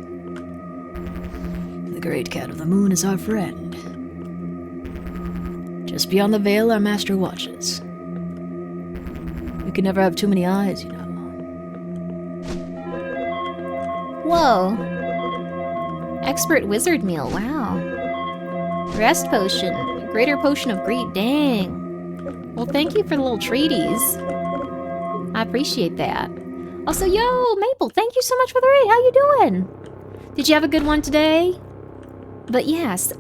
The great cat of the moon is our friend. Just beyond the veil, our master watches. We can never have too many eyes, you know. Whoa. Expert wizard meal, wow. Rest potion. Greater potion of greed, dang. Well, thank you for the little treaties. I appreciate that. Also, yo, Maple, thank you so much for the raid. How you doing? Did you have a good one today? But yes,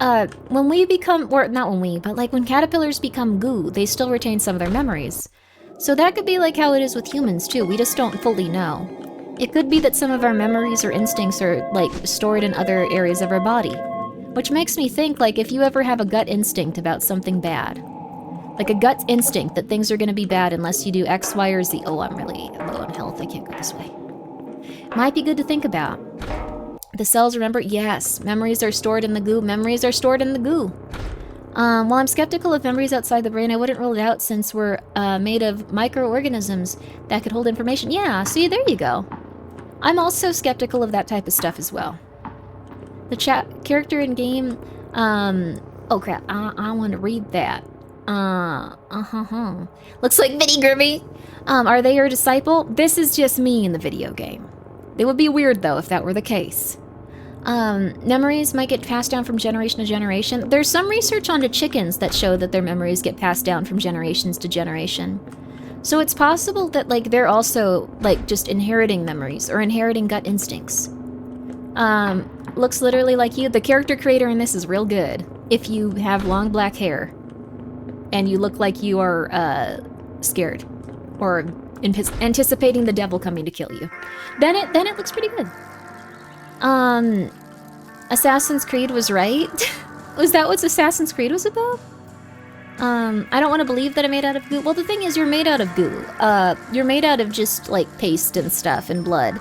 when we become, or not when we, but like when caterpillars become goo, they still retain some of their memories. So that could be like how it is with humans too, we just don't fully know. It could be that some of our memories or instincts are like stored in other areas of our body. Which makes me think, like, if you ever have a gut instinct about something bad, like a gut instinct that things are going to be bad unless you do X, Y, or Z. Oh, I'm really low on health. I can't go this way. Might be good to think about. The cells remember? Yes. Memories are stored in the goo. Memories are stored in the goo. While I'm skeptical of memories outside the brain, I wouldn't rule it out since we're made of microorganisms that could hold information. Yeah, see, there you go. I'm also skeptical of that type of stuff as well. The character in game, oh crap, I want to read that. Looks like Mini Grimmi. Are they your disciple? This is just me in the video game. It would be weird though if that were the case. Memories might get passed down from generation to generation. There's some research onto chickens that show that their memories get passed down from generations to generation. So it's possible that like they're also like just inheriting memories or inheriting gut instincts. Looks literally like you. The character creator in this is real good. If you have long black hair and you look like you are scared or anticipating the devil coming to kill you, then it looks pretty good. Assassin's Creed was right. Was that what Assassin's Creed was about? I don't want to believe that I'm made out of goo. Well, the thing is, you're made out of goo. You're made out of just like paste and stuff and blood.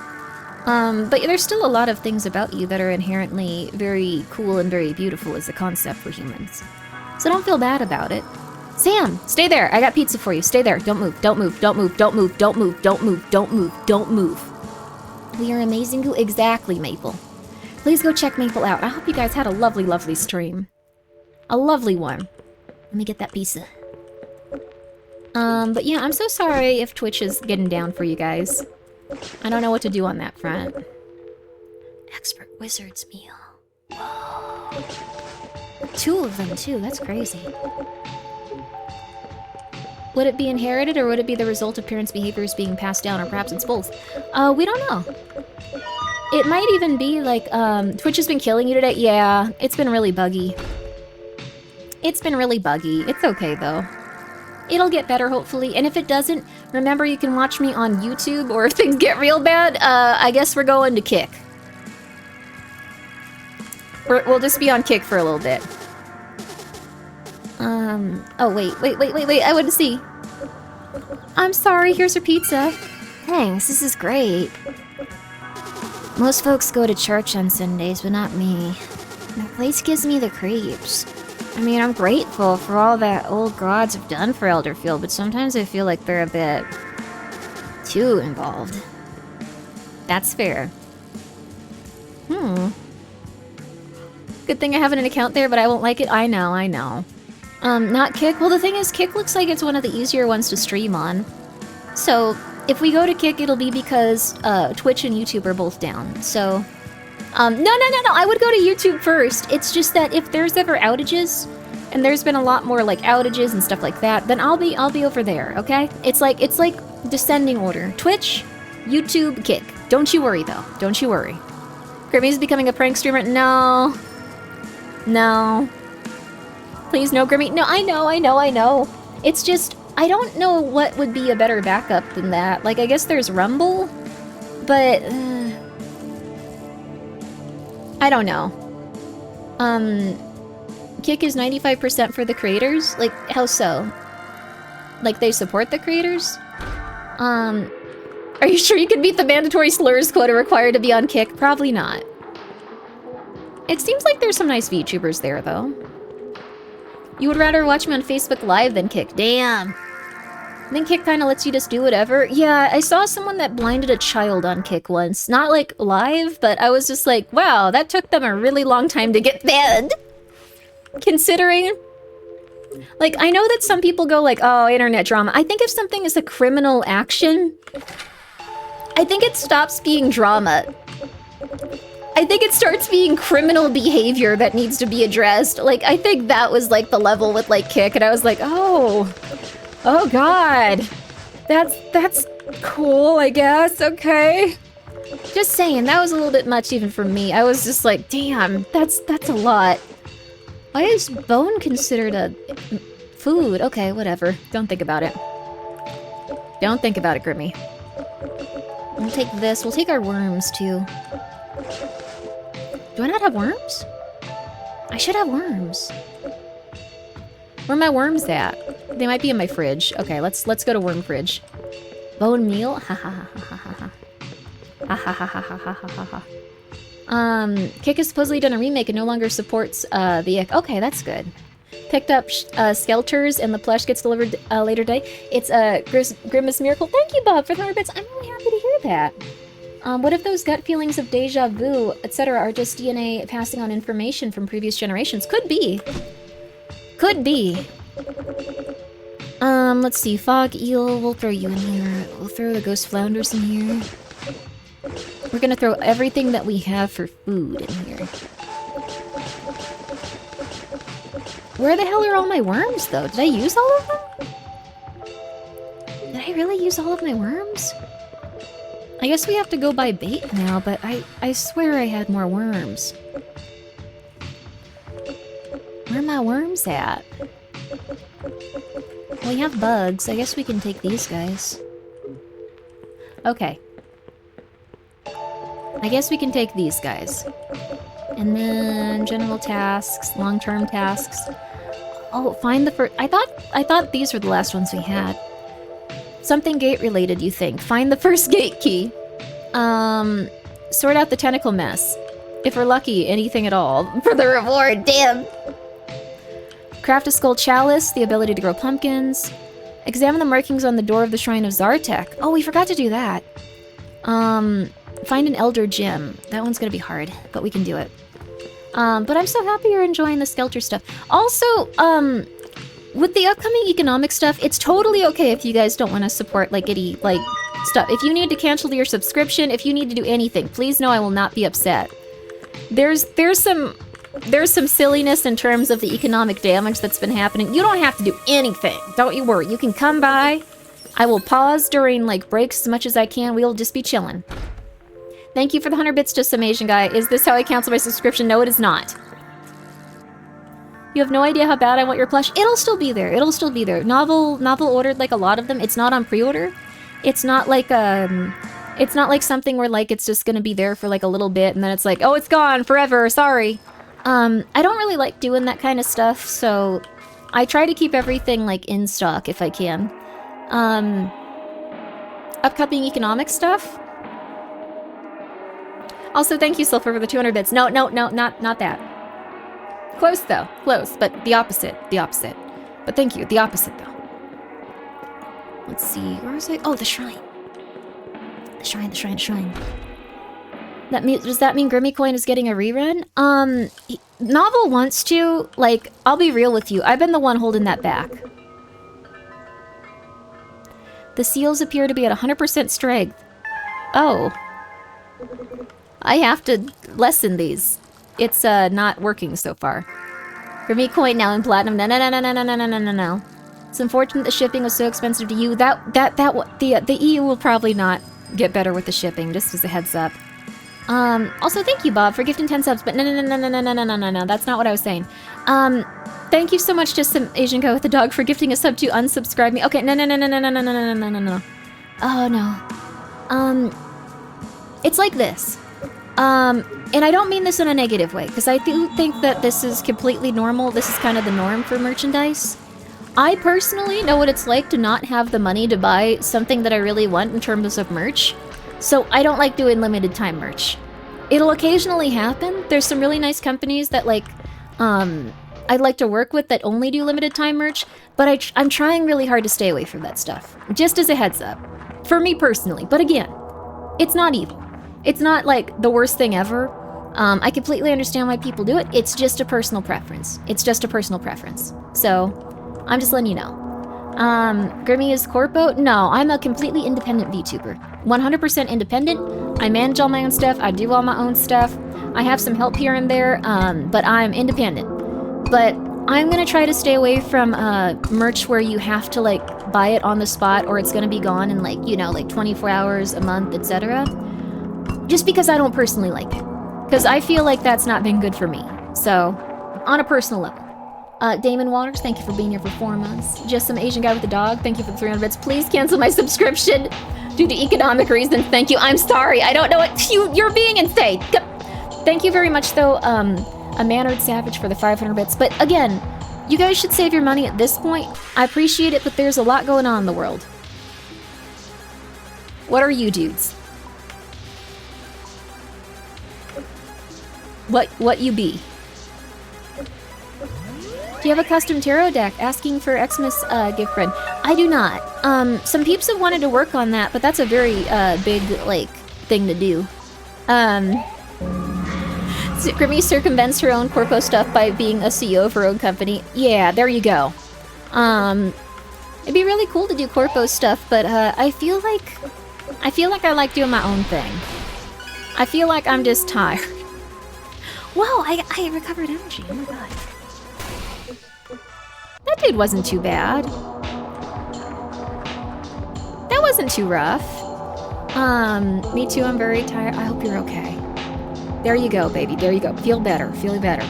But there's still a lot of things about you that are inherently very cool and very beautiful as a concept for humans. So don't feel bad about it. Sam, stay there. I got pizza for you. Stay there. Don't move. Don't move. Don't move. Don't move. Don't move. Don't move. Don't move. Don't move. We are amazing goo. Exactly, Maple. Please go check Maple out. I hope you guys had a lovely, lovely stream. A lovely one. Let me get that pizza. But yeah, I'm so sorry if Twitch is getting down for you guys. I don't know what to do on that front. Expert wizard's meal. Whoa. 2 of them too, that's crazy. Would it be inherited or would it be the result of parents' behaviors being passed down, or perhaps it's both? We don't know. It might even be like, Twitch has been killing you today? Yeah, it's been really buggy. It's been really buggy. It's okay though. It'll get better, hopefully. And if it doesn't, remember you can watch me on YouTube, or if things get real bad, I guess we're going to Kick. We'll just be on Kick for a little bit. Oh, wait, I want to see. I'm sorry, here's your pizza. Thanks, this is great. Most folks go to church on Sundays, but not me. The place gives me the creeps. I mean, I'm grateful for all that old gods have done for Elderfield, but sometimes I feel like they're a bit too involved. That's fair. Good thing I have an account there, but I won't like it. I know. Not Kick. Well, the thing is, Kick looks like it's one of the easier ones to stream on. So, if we go to Kick, it'll be because Twitch and YouTube are both down. So, no. I would go to YouTube first. It's just that if there's ever outages, and there's been a lot more like outages and stuff like that, then I'll be over there. Okay? It's like descending order. Twitch, YouTube, Kick. Don't you worry though. Don't you worry. Grimmi's becoming a prank streamer. No. Please, no, Grimmi. No, I know. It's just, I don't know what would be a better backup than that. Like, I guess there's Rumble, but... I don't know. Kick is 95% for the creators? Like, how so? Like, they support the creators? Are you sure you can beat the mandatory slurs quota required to be on Kick? Probably not. It seems like there's some nice VTubers there, though. You would rather watch me on Facebook Live than Kick. Damn. I think Kick kind of lets you just do whatever. Yeah, I saw someone that blinded a child on Kick once. Not, like, live, but I was just like, wow, that took them a really long time to get banned. Considering... Like, I know that some people go like, oh, internet drama. I think if something is a criminal action, I think it stops being drama. I think it starts being criminal behavior that needs to be addressed. Like, I think that was, like, the level with, like, Kick, and I was like, oh god. That's cool, I guess, okay. Just saying, that was a little bit much even for me. I was just like, damn, that's a lot. Why is bone considered a food? Okay, whatever. Don't think about it. Don't think about it, Grimmi. We'll take this. We'll take our worms, too. Do I not have worms? I should have worms. Where are my worms at? They might be in my fridge. Okay, let's go to worm fridge. Bone meal? Ha ha ha ha ha ha. Ha ha ha ha ha ha ha ha. Kick has supposedly done a remake and no longer supports the... Okay, that's good. Picked up Skelters and the plush gets delivered later today. It's Grimace Miracle. Thank you, Bob, for the 100 bits. I'm really happy to hear that. What if those gut feelings of deja vu, etc. are just DNA passing on information from previous generations? Could be. Could be. Let's see. Fog Eel, we'll throw you in here. We'll throw the Ghost Flounders in here. We're gonna throw everything that we have for food in here. Where the hell are all my worms, though? Did I use all of them? Did I really use all of my worms? I guess we have to go buy bait now, but I swear I had more worms. Where are my worms at? We have bugs. I guess we can take these guys. Okay. I guess we can take these guys. And then general tasks, long-term tasks. Oh, find the first... I thought these were the last ones we had. Something gate-related, you think. Find the first gate key. Sort out the tentacle mess. If we're lucky, anything at all. For the reward, damn! Craft a skull chalice, the ability to grow pumpkins. Examine the markings on the door of the Shrine of Zartek. Oh, we forgot to do that. Find an Elder Gem. That one's gonna be hard, but we can do it. But I'm so happy you're enjoying the Skelter stuff. Also, with the upcoming economic stuff, it's totally okay if you guys don't want to support, like, stuff. If you need to cancel your subscription, if you need to do anything, please know I will not be upset. There's some silliness in terms of the economic damage that's been happening. You don't have to do anything. Don't you worry. You can come by. I will pause during, like, breaks as much as I can. We'll just be chilling. Thank you for the 100 bits, just some Asian guy. Is this how I cancel my subscription? No, it is not. You have no idea how bad I want your plush. It'll still be there. It'll still be there. Novel ordered like a lot of them. It's not on pre-order. It's not like something where like it's just gonna be there for like a little bit and then it's like, oh, it's gone forever. Sorry. I don't really like doing that kind of stuff, so I try to keep everything like in stock if I can. Upcoming economic stuff. Also, thank you, Sulfur, for the 200 bits. No, not that. Close, though. Close, but the opposite. The opposite. But thank you. The opposite, though. Let's see. Where was I? Oh, the shrine. The shrine. Does that mean Grimmi Coin is getting a rerun? Novel wants to. Like, I'll be real with you. I've been the one holding that back. The seals appear to be at 100% strength. Oh. I have to lessen these. It's not working so far. Grimmi Coin now in platinum. No. It's unfortunate the shipping was so expensive to you. The EU will probably not get better with the shipping, just as a heads up. Also thank you, Bob, for gifting 10 subs, but no, that's not what I was saying. Thank you so much to some Asian guy with a dog for gifting a sub to unsubscribe me. Okay, no. Oh no. It's like this. And I don't mean this in a negative way, because I do think that this is completely normal. This is kind of the norm for merchandise. I personally know what it's like to not have the money to buy something that I really want in terms of merch. So I don't like doing limited time merch. It'll occasionally happen. There's some really nice companies that like, I'd like to work with that only do limited time merch, but I'm trying really hard to stay away from that stuff. Just as a heads up. For me personally. But again, it's not evil. It's not like the worst thing ever. I completely understand why people do it. It's just a personal preference. So, I'm just letting you know. Grimmi is corpo? No, I'm a completely independent VTuber. 100% independent. I manage all my own stuff. I do all my own stuff. I have some help here and there, but I'm independent. But I'm gonna try to stay away from merch where you have to like buy it on the spot or it's gonna be gone in like, you know, like 24 hours, a month, etc. Just because I don't personally like it. Because I feel like that's not been good for me. So, on a personal level. Damon Waters, thank you for being here for 4 months. Just some Asian guy with a dog, thank you for the 300 bits. Please cancel my subscription due to economic reasons. Thank you. I'm sorry. I don't know what you're being insane. Thank you very much, though, a Mannered Savage for the 500 bits. But again, you guys should save your money at this point. I appreciate it, but there's a lot going on in the world. What are you dudes? What you be? Do you have a custom tarot deck? Asking for Xmas gift friend. I do not. Some peeps have wanted to work on that, but that's a very big like thing to do. Grimmi circumvents her own corpo stuff by being a CEO of her own company. Yeah, there you go. It'd be really cool to do corpo stuff, but I feel like I like doing my own thing. I feel like I'm just tired. Whoa, I recovered energy. Oh my god. That dude wasn't too bad. That wasn't too rough. Me too, I'm very tired. I hope you're okay. There you go, baby. There you go. Feel better. Feel better.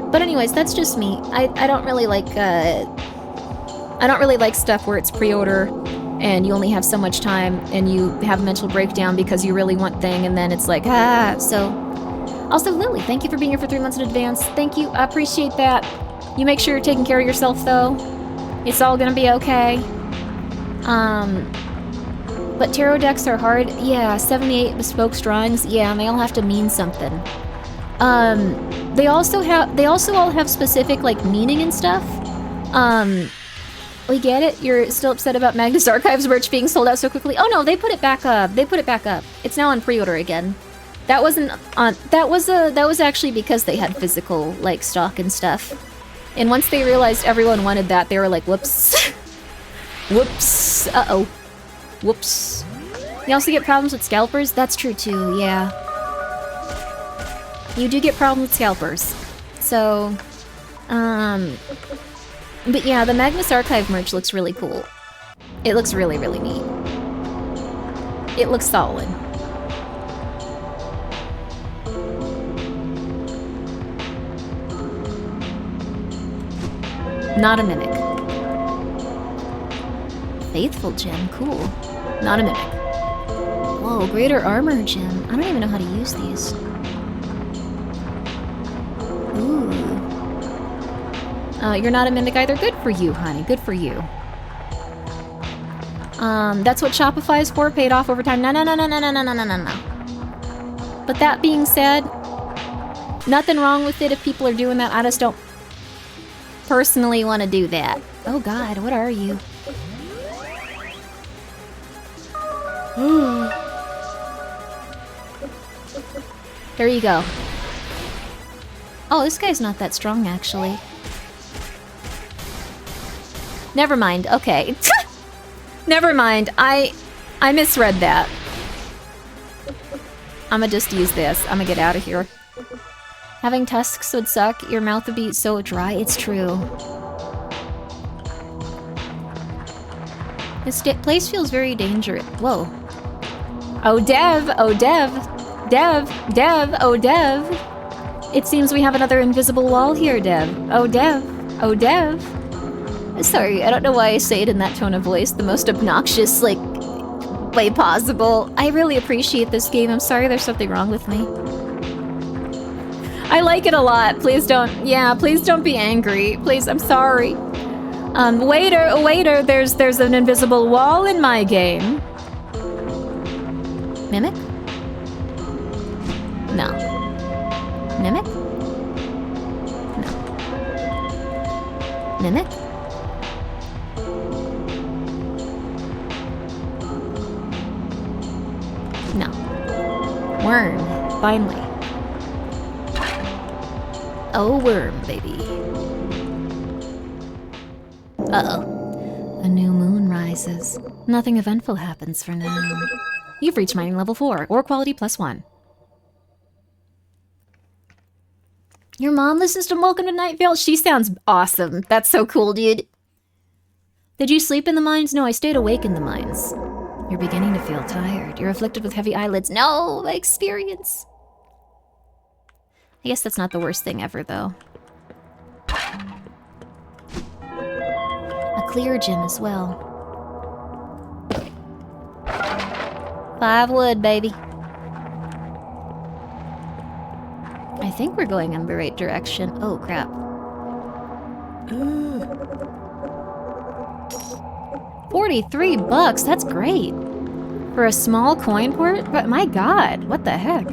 But anyways, that's just me. I don't really like stuff where it's pre-order and you only have so much time and you have a mental breakdown because you really want thing and then it's like, so... Also, Lily, thank you for being here for 3 months in advance. Thank you. I appreciate that. You make sure you're taking care of yourself, though. It's all gonna be okay. But tarot decks are hard. Yeah, 78 bespoke drawings. Yeah, and they all have to mean something. They also all have specific, like, meaning and stuff. We get it. You're still upset about Magnus Archives merch being sold out so quickly. Oh no, they put it back up. It's now on pre-order again. That wasn't on. That was actually because they had physical like stock and stuff. And once they realized everyone wanted that, they were like, "Whoops, whoops, uh-oh, whoops." You also get problems with scalpers. That's true too. Yeah, you do get problems with scalpers. So, but yeah, the Magnus Archive merch looks really cool. It looks really, really neat. It looks solid. Not a mimic. Faithful gem, cool. Not a mimic. Whoa, greater armor gem. I don't even know how to use these. Ooh. You're not a mimic either. Good for you, honey. Good for you. That's what Shopify is for. Paid off over time. No. But that being said, nothing wrong with it if people are doing that. I just don't personally want to do that. Oh god, what are you? There you go. Oh, this guy's not that strong, actually. Never mind. Okay. Never mind. I misread that. I'ma just use this. I'ma get out of here. Having tusks would suck. Your mouth would be so dry. It's true. This place feels very dangerous. Whoa. Oh, Dev! Oh, Dev! Dev! Dev! Oh, Dev! It seems we have another invisible wall here, Dev. Oh, Dev! Oh, Dev! Sorry, I don't know why I say it in that tone of voice. The most obnoxious, like, way possible. I really appreciate this game. I'm sorry there's something wrong with me. I like it a lot. Please don't... Yeah, please don't be angry. Please, I'm sorry. Waiter, there's an invisible wall in my game. Mimic? No. Mimic? No. Mimic? No. Worm, finally. Oh, worm, baby. Uh-oh. A new moon rises. Nothing eventful happens for now. You've reached mining level 4, ore quality +1. Your mom listens to Welcome to Night Vale? She sounds awesome. That's so cool, dude. Did you sleep in the mines? No, I stayed awake in the mines. You're beginning to feel tired. You're afflicted with heavy eyelids. No, my experience. I guess that's not the worst thing ever, though. A clear gym as well. 5 wood, baby. I think we're going in the right direction. Oh, crap. $43, that's great. For a small coin port? But my god, what the heck?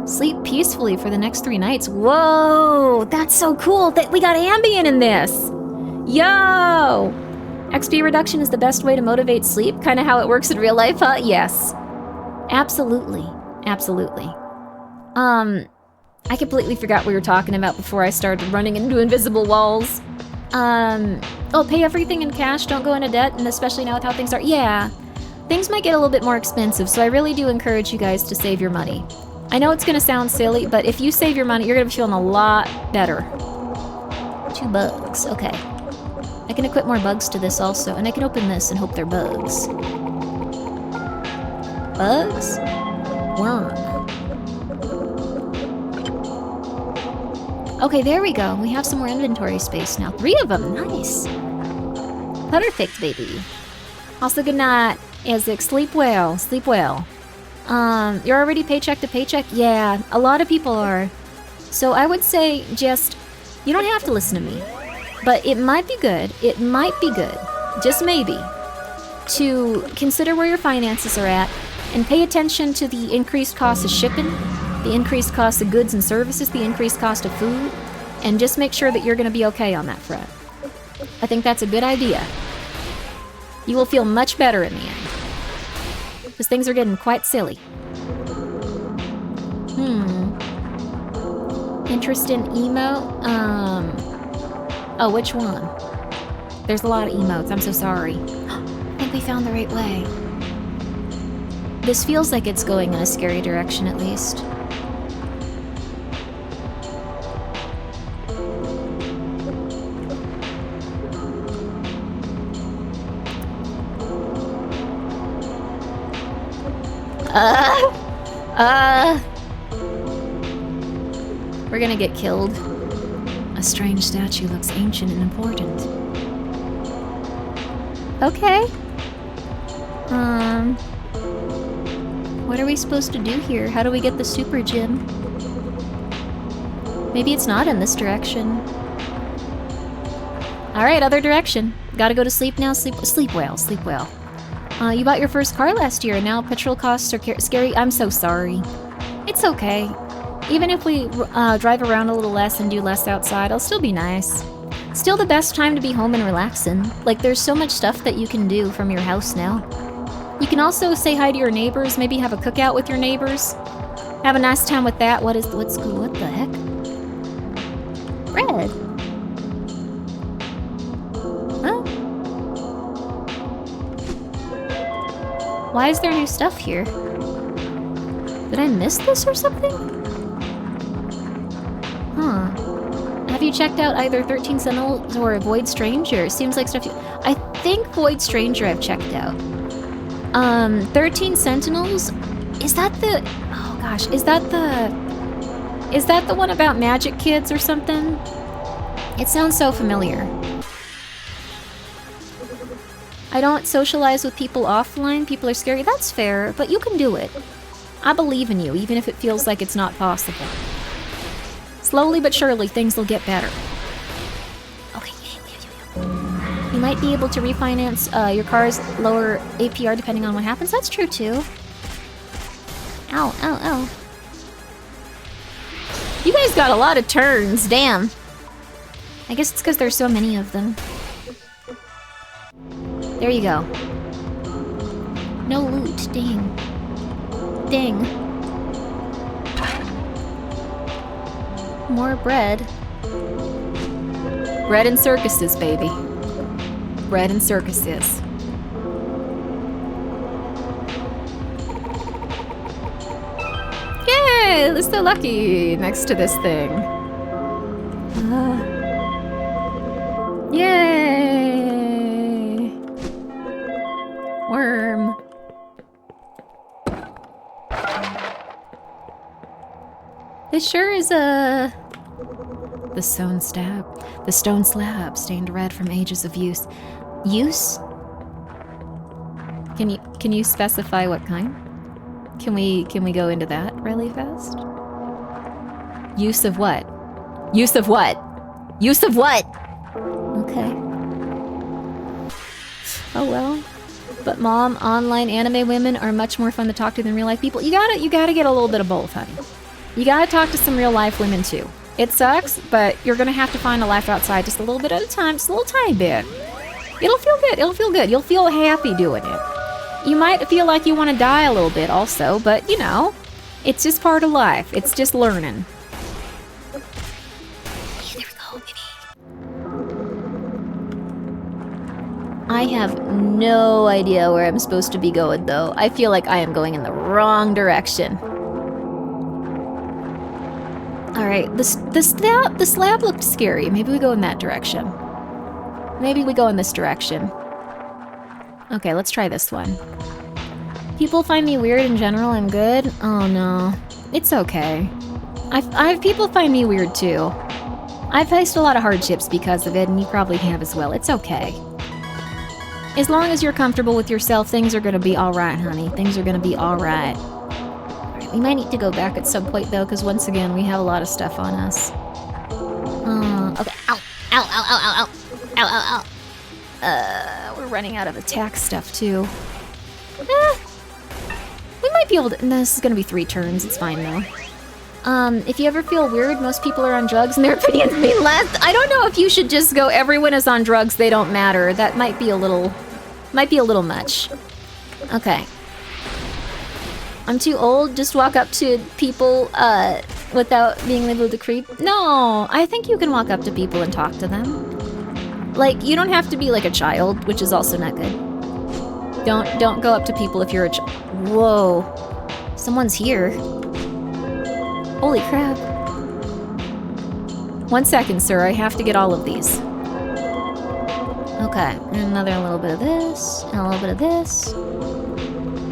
Sleep peacefully for the next 3 nights. Whoa, that's so cool that we got ambient in this. Yo! XP reduction is the best way to motivate sleep, kind of how it works in real life, huh? Yes. Absolutely. Absolutely. I completely forgot what we were talking about before I started running into invisible walls. Oh, pay everything in cash, don't go into debt, and especially now with how things are. Yeah, things might get a little bit more expensive, so I really do encourage you guys to save your money. I know it's gonna sound silly, but if you save your money, you're gonna be feeling a lot better. 2 bugs, okay. I can equip more bugs to this also, and I can open this and hope they're bugs. Bugs? Worm. Okay, there we go. We have some more inventory space now. 3 of them, nice. Perfect, baby. Also, good night, Isaac. Sleep well, sleep well. You're already paycheck to paycheck? Yeah, a lot of people are. So I would say just, you don't have to listen to me, but it might be good, just maybe, to consider where your finances are at and pay attention to the increased cost of shipping, the increased cost of goods and services, the increased cost of food, and just make sure that you're going to be okay on that front. I think that's a good idea. You will feel much better in the end. Because things are getting quite silly. Interest in emo? Oh, which one? There's a lot of emotes, I'm so sorry. I think we found the right way. This feels like it's going in a scary direction, at least. We're gonna get killed. A strange statue looks ancient and important. Okay. What are we supposed to do here? How do we get the super gym? Maybe it's not in this direction. Alright, other direction. Gotta go to sleep now. Sleep well, sleep well. You bought your first car last year, and now petrol costs are scary. I'm so sorry. It's okay. Even if we drive around a little less and do less outside, it'll still be nice. Still the best time to be home and relaxing. Like, there's so much stuff that you can do from your house now. You can also say hi to your neighbors, maybe have a cookout with your neighbors. Have a nice time with that. What the heck? Bread. Huh? Why is there new stuff here? Did I miss this or something? Huh. Have you checked out either 13 Sentinels or Void Stranger? Seems like stuff you... I think Void Stranger I've checked out. 13 Sentinels? Is that the... Oh gosh, is that the one about magic kids or something? It sounds so familiar. I don't socialize with people offline. People are scary. That's fair, but you can do it. I believe in you, even if it feels like it's not possible. Slowly but surely, things will get better. Okay, you might be able to refinance your car's lower APR depending on what happens. That's true too. Ow, ow, ow. You guys got a lot of turns, damn. I guess it's because there's so many of them. There you go. No loot, dang. Dang. More bread. Bread and circuses, baby. Bread and circuses. Yay! They're so lucky next to this thing. Yay! Worm. This sure is a... The stone slab stained red from ages of use. Use? Can you specify what kind? Can we go into that really fast? Use of what? Use of what? Use of what? Okay. Oh well. But mom, online anime women are much more fun to talk to than real life people. You gotta get a little bit of both, honey. You gotta talk to some real life women too. It sucks, but you're gonna have to find a life outside just a little bit at a time, just a little tiny bit. It'll feel good, it'll feel good. You'll feel happy doing it. You might feel like you want to die a little bit also, but you know, it's just part of life. It's just learning. Hey, there we go, baby. I have no idea where I'm supposed to be going though. I feel like I am going in the wrong direction. Alright, the slab looked scary. Maybe we go in that direction. Maybe we go in this direction. Okay, let's try this one. People find me weird in general, I'm good? Oh no. It's okay. People find me weird too. I've faced a lot of hardships because of it, and you probably have as well. It's okay. As long as you're comfortable with yourself, things are gonna be alright, honey. Things are gonna be alright. We might need to go back at some point though, because once again, we have a lot of stuff on us. Okay. Ow! Ow, ow, ow, ow, ow! Ow, ow, ow! We're running out of attack stuff too. We might be able to... No, this is gonna be 3 turns, it's fine though. If you ever feel weird, most people are on drugs and their opinions mean less. I don't know if you should just go, everyone is on drugs, they don't matter. That might be a little much. Okay. I'm too old, just walk up to people, without being able to creep. No, I think you can walk up to people and talk to them. Like, you don't have to be like a child, which is also not good. Don't go up to people if you're a Whoa. Someone's here. Holy crap. 1 second, sir, I have to get all of these. Okay, and another little bit of this, and a little bit of this.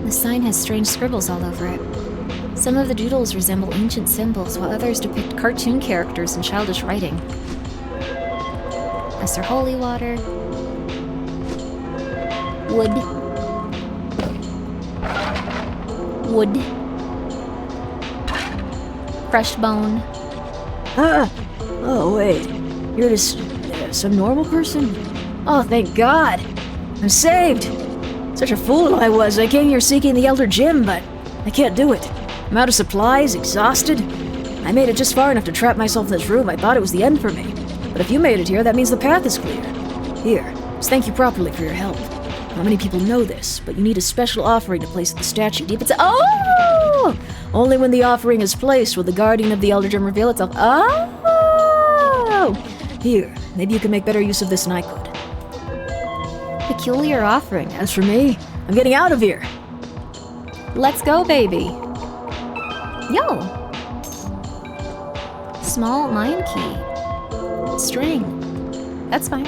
The sign has strange scribbles all over it. Some of the doodles resemble ancient symbols, while others depict cartoon characters in childish writing. Lesser holy water. Wood. Wood. Crushed bone. Ah! Oh, wait. You're just some normal person? Oh, thank God! I'm saved! Such a fool I was. I came here seeking the Elder Gem, but I can't do it. I'm out of supplies, exhausted. I made it just far enough to trap myself in this room. I thought it was the end for me. But if you made it here, that means the path is clear. Here, just thank you properly for your help. Not many people know this, but you need a special offering to place at the statue deep inside. Oh! Only when the offering is placed will the guardian of the Elder Gem reveal itself. Oh! Here, maybe you can make better use of this than I could. Peculiar offering. As for me, I'm getting out of here. Let's go, baby. Yo. Small mine key. String. That's fine.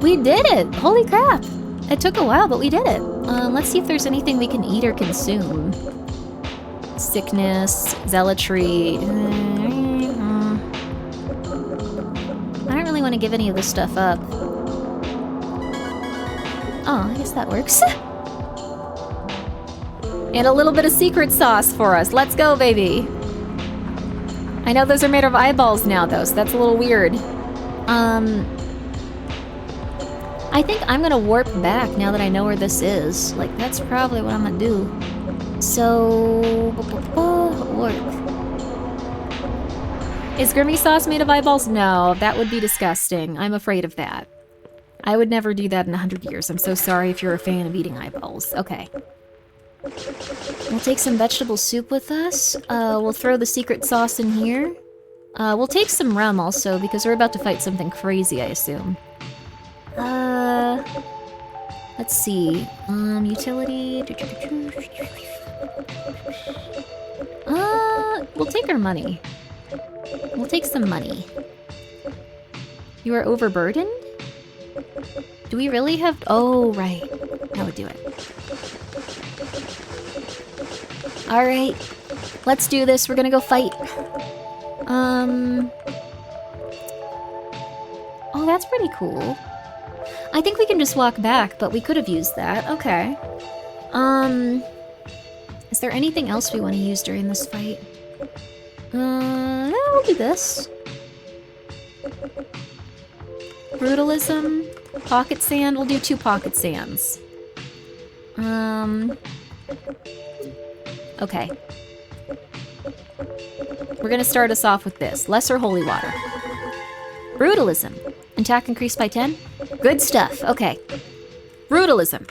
We did it! Holy crap! It took a while, but we did it. Let's see if there's anything we can eat or consume. Sickness, zealotry. I don't really want to give any of this stuff up. Oh, I guess that works. And a little bit of secret sauce for us. Let's go, baby. I know those are made of eyeballs now, though, so that's a little weird. I think I'm gonna warp back now that I know where this is. Like, that's probably what I'm gonna do. So... warp. Is Grimmi sauce made of eyeballs? No, that would be disgusting. I'm afraid of that. I would never do that in 100 years. I'm so sorry if you're a fan of eating eyeballs. Okay. We'll take some vegetable soup with us. We'll throw the secret sauce in here. We'll take some rum also, because we're about to fight something crazy, I assume. Let's see. Utility. We'll take our money. We'll take some money. You are overburdened? Do we really have... Oh, right. That would do it. Alright. Let's do this. We're gonna go fight. Oh, that's pretty cool. I think we can just walk back, but we could have used that. Okay. Is there anything else we want to use during this fight? Yeah, we'll do this. Brutalism, pocket sand. We'll do 2 pocket sands. Okay. We're gonna start us off with this. Lesser holy water. Brutalism. Attack increased by 10. Good stuff. Okay. Brutalism.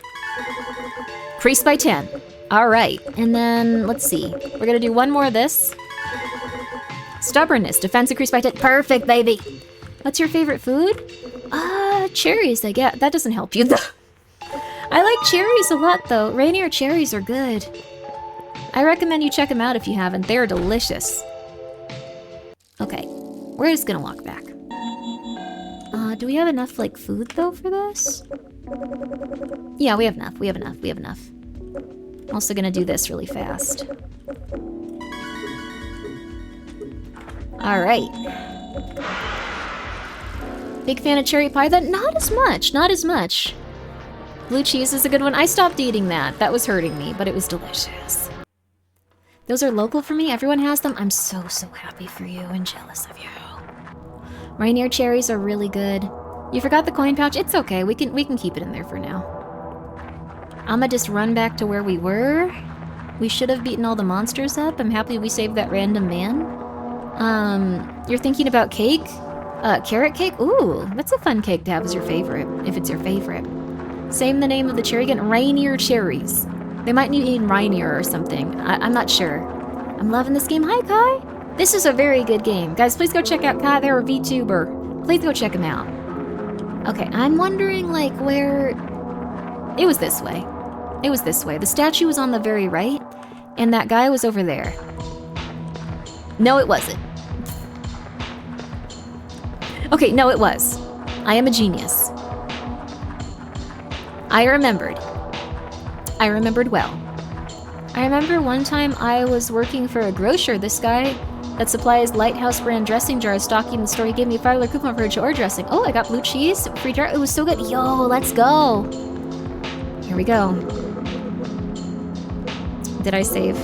Increased by 10. Alright. And then, let's see. We're gonna do one more of this. Stubbornness. Defense increased by 10. Perfect, baby. What's your favorite food? Cherries, I guess. That doesn't help you, though. I like cherries a lot, though. Rainier cherries are good. I recommend you check them out if you haven't. They're delicious. Okay. We're just gonna walk back. Do we have enough, like, food, though, for this? Yeah, we have enough. We have enough. We have enough. I'm also gonna do this really fast. Alright. Big fan of cherry pie? Then not as much. Not as much. Blue cheese is a good one. I stopped eating that. That was hurting me, but it was delicious. Those are local for me. Everyone has them. I'm so, so happy for you and jealous of you. Rainier cherries are really good. You forgot the coin pouch? It's okay. We can keep it in there for now. I'ma just run back to where we were. We should have beaten all the monsters up. I'm happy we saved that random man. You're thinking about cake? Carrot cake? Ooh, that's a fun cake to have as your favorite, if it's your favorite. Same the name of the cherry again. Rainier cherries. They might need Rainier or something. I'm not sure. I'm loving this game. Hi, Kai. This is a very good game. Guys, please go check out Kai. They're a VTuber. Please go check him out. Okay, I'm wondering, like, where... It was this way. It was this way. The statue was on the very right, and that guy was over there. No, it wasn't. Okay, no, it was. I am a genius. I remembered. I remembered well. I remember one time I was working for a grocer. This guy that supplies Lighthouse brand dressing jars stocking in the store. He gave me a $5 coupon for a jar dressing. Oh, I got blue cheese, free jar. It was so good. Yo, let's go. Here we go. Did I save?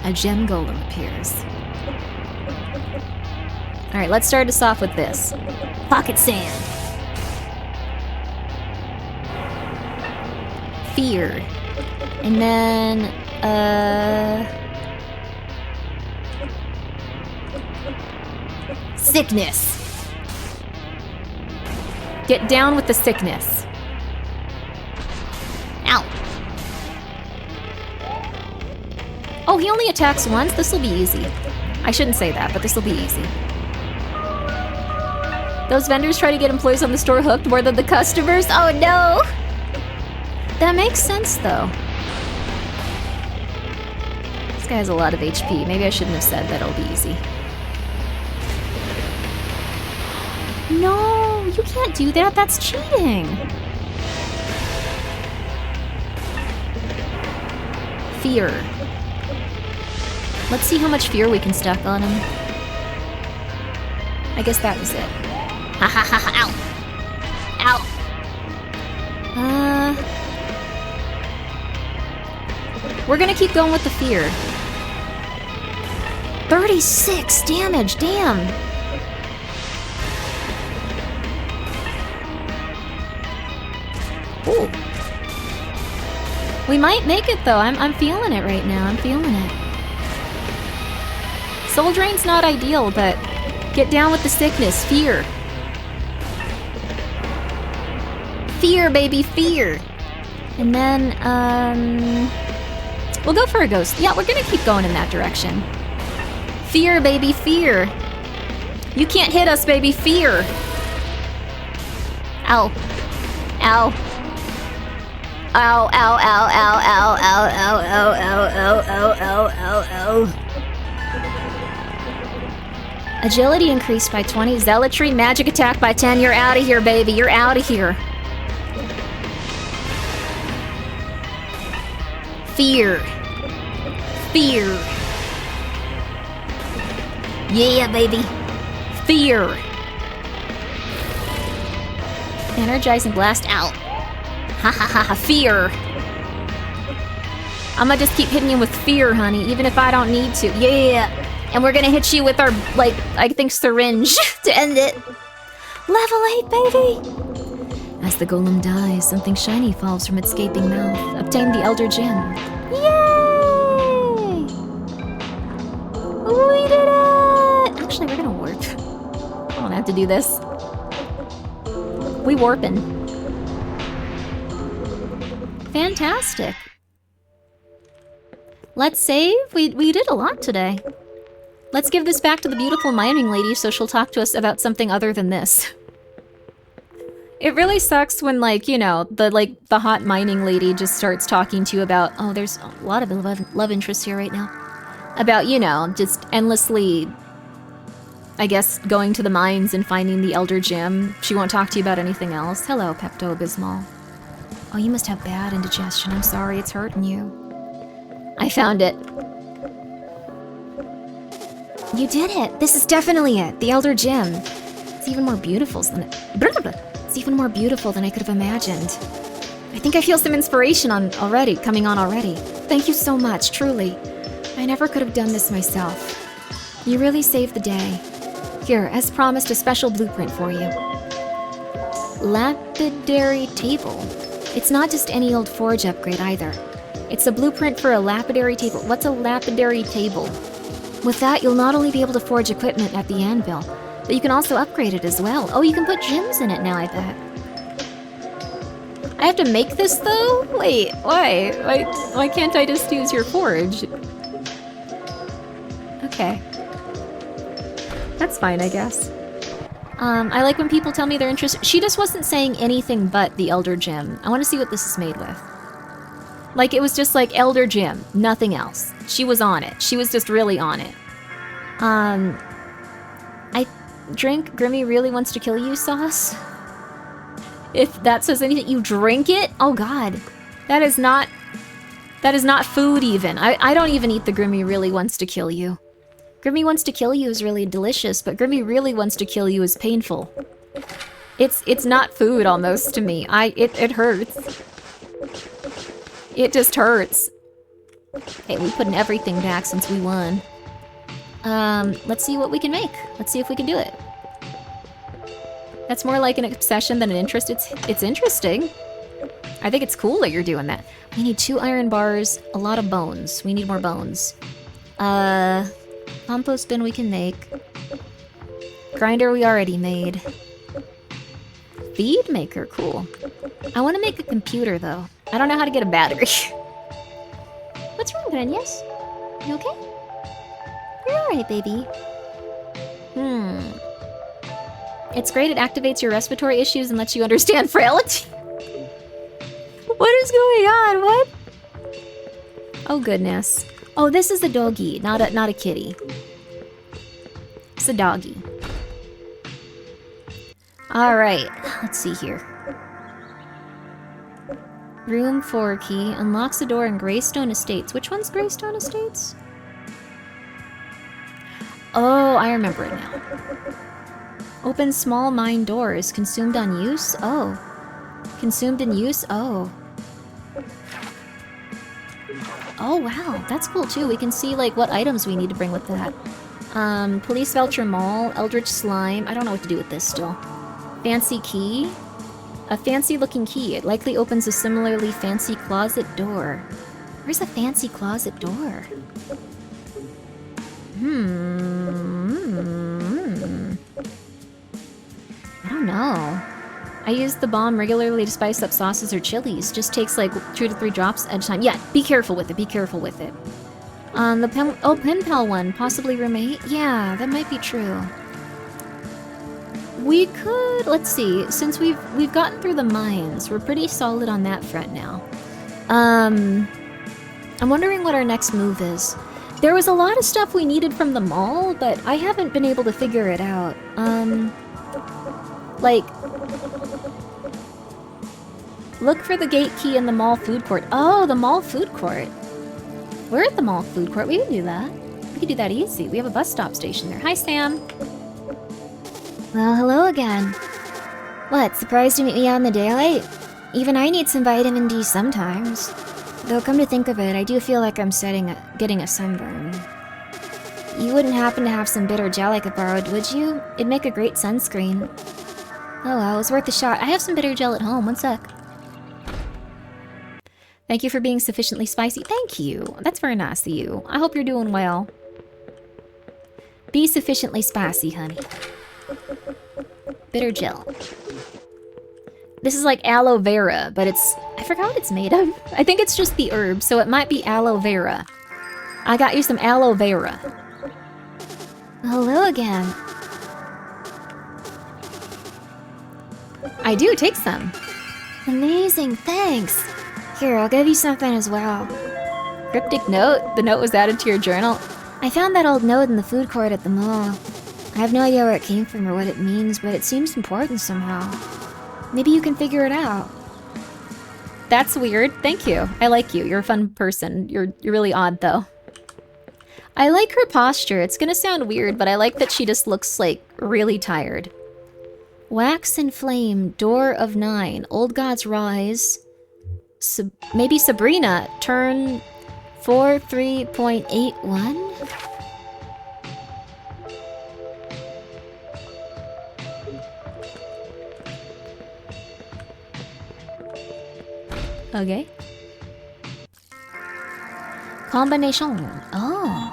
A gem golem appears. Alright, let's start us off with this. Pocket sand. Fear. And then, sickness. Get down with the sickness. Ow. Oh, he only attacks once? This'll be easy. I shouldn't say that, but this'll be easy. Those vendors try to get employees on the store hooked more than the customers? Oh no! That makes sense though. This guy has a lot of HP. Maybe I shouldn't have said that it'll be easy. No, you can't do that. That's cheating. Fear. Let's see how much fear we can stack on him. I guess that was it. Ha ha ha ha, ow! We're gonna keep going with the fear. 36 damage, damn! Ooh. We might make it though, I'm feeling it right now, I'm feeling it. Soul Drain's not ideal, but get down with the sickness, fear. Fear, baby, fear! And then, we'll go for a ghost. Yeah, we're gonna keep going in that direction. Fear, baby, fear! You can't hit us, baby, fear! Ow. Ow. Ow, ow, ow, ow, ow, ow, ow, ow, ow, ow, ow, ow, ow, ow. Agility increased by 20. Zealotry, magic attack by 10. You're out of here, baby. You're out of here. Fear. Fear. Yeah, baby. Fear. Energizing blast out. Ha ha ha ha, fear. I'ma just keep hitting you with fear, honey, even if I don't need to. Yeah. And we're gonna hit you with our, like, I think syringe to end it. Level 8, baby! As the golem dies, something shiny falls from its gaping mouth. Obtain the Elder Gem. Yay! We did it! Actually, we're gonna warp. I don't have to do this. We warpin'. Fantastic. Let's save. We did a lot today. Let's give this back to the beautiful mining lady so she'll talk to us about something other than this. It really sucks when, like, you know, the hot mining lady just starts talking to you about, oh, there's a lot of love interest here right now. About, you know, just endlessly, I guess, going to the mines and finding the Elder Gem. She won't talk to you about anything else. Hello, Pepto-Bismol. Oh, you must have bad indigestion. I'm sorry, it's hurting you. I found it. You did it! This is definitely it! The Elder Gem. It's even more beautiful than It's even more beautiful than I could have imagined. I think I feel some inspiration coming on already. Thank you so much, truly. I never could have done this myself. You really saved the day. Here, as promised, a special blueprint for you. Lapidary table. It's not just any old forge upgrade either. It's a blueprint for a lapidary table. What's a lapidary table? With that, you'll not only be able to forge equipment at the anvil, but you can also upgrade it as well. Oh, you can put gems in it now, I bet. I have to make this, though? Wait, why? Why can't I just use your forge? Okay. That's fine, I guess. I like when people tell me they're interested. She just wasn't saying anything but the Elder Gem. I want to see what this is made with. Like, it was just like Elder Gem, nothing else. She was on it. She was just really on it. I drink Grimmi really wants to kill you sauce. If that says anything, you drink it? Oh god. That is not food even. I don't even eat the Grimmi really wants to kill you. Grimmi wants to kill you is really delicious, but Grimmi really wants to kill you is painful. It's not food almost to me. It hurts. It just hurts. Okay, we put in everything back since we won. Let's see what we can make. Let's see if we can do it. That's more like an obsession than an interest. It's interesting. I think it's cool that you're doing that. We need 2 iron bars, a lot of bones. We need more bones. Compost bin we can make. Grinder we already made. Feed maker, cool. I want to make a computer though. I don't know how to get a battery. What's wrong, Grenyes? You okay? You're alright, baby. It's great, it activates your respiratory issues and lets you understand frailty. What is going on? What? Oh goodness. Oh, this is a doggy, not a kitty. It's a doggy. Alright, let's see here. Room 4 key unlocks a door in Greystone Estates. Which one's Greystone Estates? Oh, I remember it now. Open small mine doors. Consumed on use? Oh. Consumed in use? Oh. Oh, wow. That's cool, too. We can see, like, what items we need to bring with that. Police Voucher Mall. Eldritch Slime. I don't know what to do with this still. Fancy key. A fancy-looking key. It likely opens a similarly fancy closet door. Where's a fancy closet door? I don't know. I use the bomb regularly to spice up sauces or chilies. Just takes like 2 to 3 drops at a time. Yeah, be careful with it. Be careful with it. Pen pal one, possibly roommate. Yeah, that might be true. We could, let's see. Since we've gotten through the mines, we're pretty solid on that front now. I'm wondering what our next move is. There was a lot of stuff we needed from the mall, but I haven't been able to figure it out. Like, look for the gate key in the mall food court. Oh, the mall food court. We're at the mall food court. We can do that. We can do that easy. We have a bus stop station there. Hi, Sam. Well, hello again. What, surprised to meet me out in the daylight? Even I need some vitamin D sometimes. Though come to think of it, I do feel like I'm getting a sunburn. You wouldn't happen to have some bitter gel I could borrow, would you? It'd make a great sunscreen. Oh well, it was worth a shot. I have some bitter gel at home. One sec. Thank you for being sufficiently spicy. Thank you. That's very nice of you. I hope you're doing well. Be sufficiently spicy, honey. Bitter gel. This is like aloe vera, but it's... I forgot what it's made of. I think it's just the herb, so it might be aloe vera. I got you some aloe vera. Hello again. I do, take some. Amazing, thanks. Here, I'll give you something as well. Cryptic note? The note was added to your journal? I found that old note in the food court at the mall. I have no idea where it came from or what it means, but it seems important somehow. Maybe you can figure it out. That's weird. Thank you. I like you. You're a fun person. You're really odd, though. I like her posture. It's gonna sound weird, but I like that she just looks, like, really tired. Wax and Flame, Door of 9, Old Gods Rise. Maybe Sabrina, turn 43.81? Okay. Combination. Oh.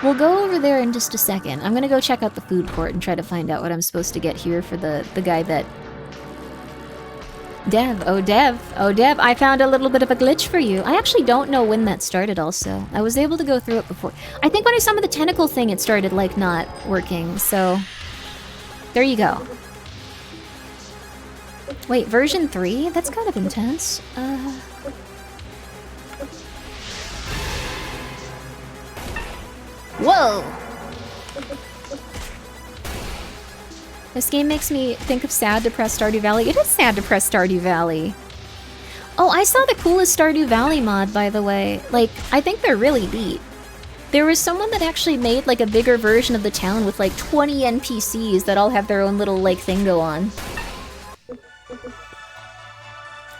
We'll go over there in just a second. I'm gonna go check out the food court and try to find out what I'm supposed to get here for the guy that... Dev. Oh, Dev. Oh, Dev, I found a little bit of a glitch for you. I actually don't know when that started also. I was able to go through it before. I think when I saw the tentacle thing, it started, like, not working, so... There you go. Wait, version 3? That's kind of intense. Whoa! This game makes me think of sad, depressed Stardew Valley. It is sad, depressed Stardew Valley. Oh, I saw the coolest Stardew Valley mod, by the way. Like, I think they're really neat. There was someone that actually made, like, a bigger version of the town with, like, 20 NPCs that all have their own little, like, thing go on.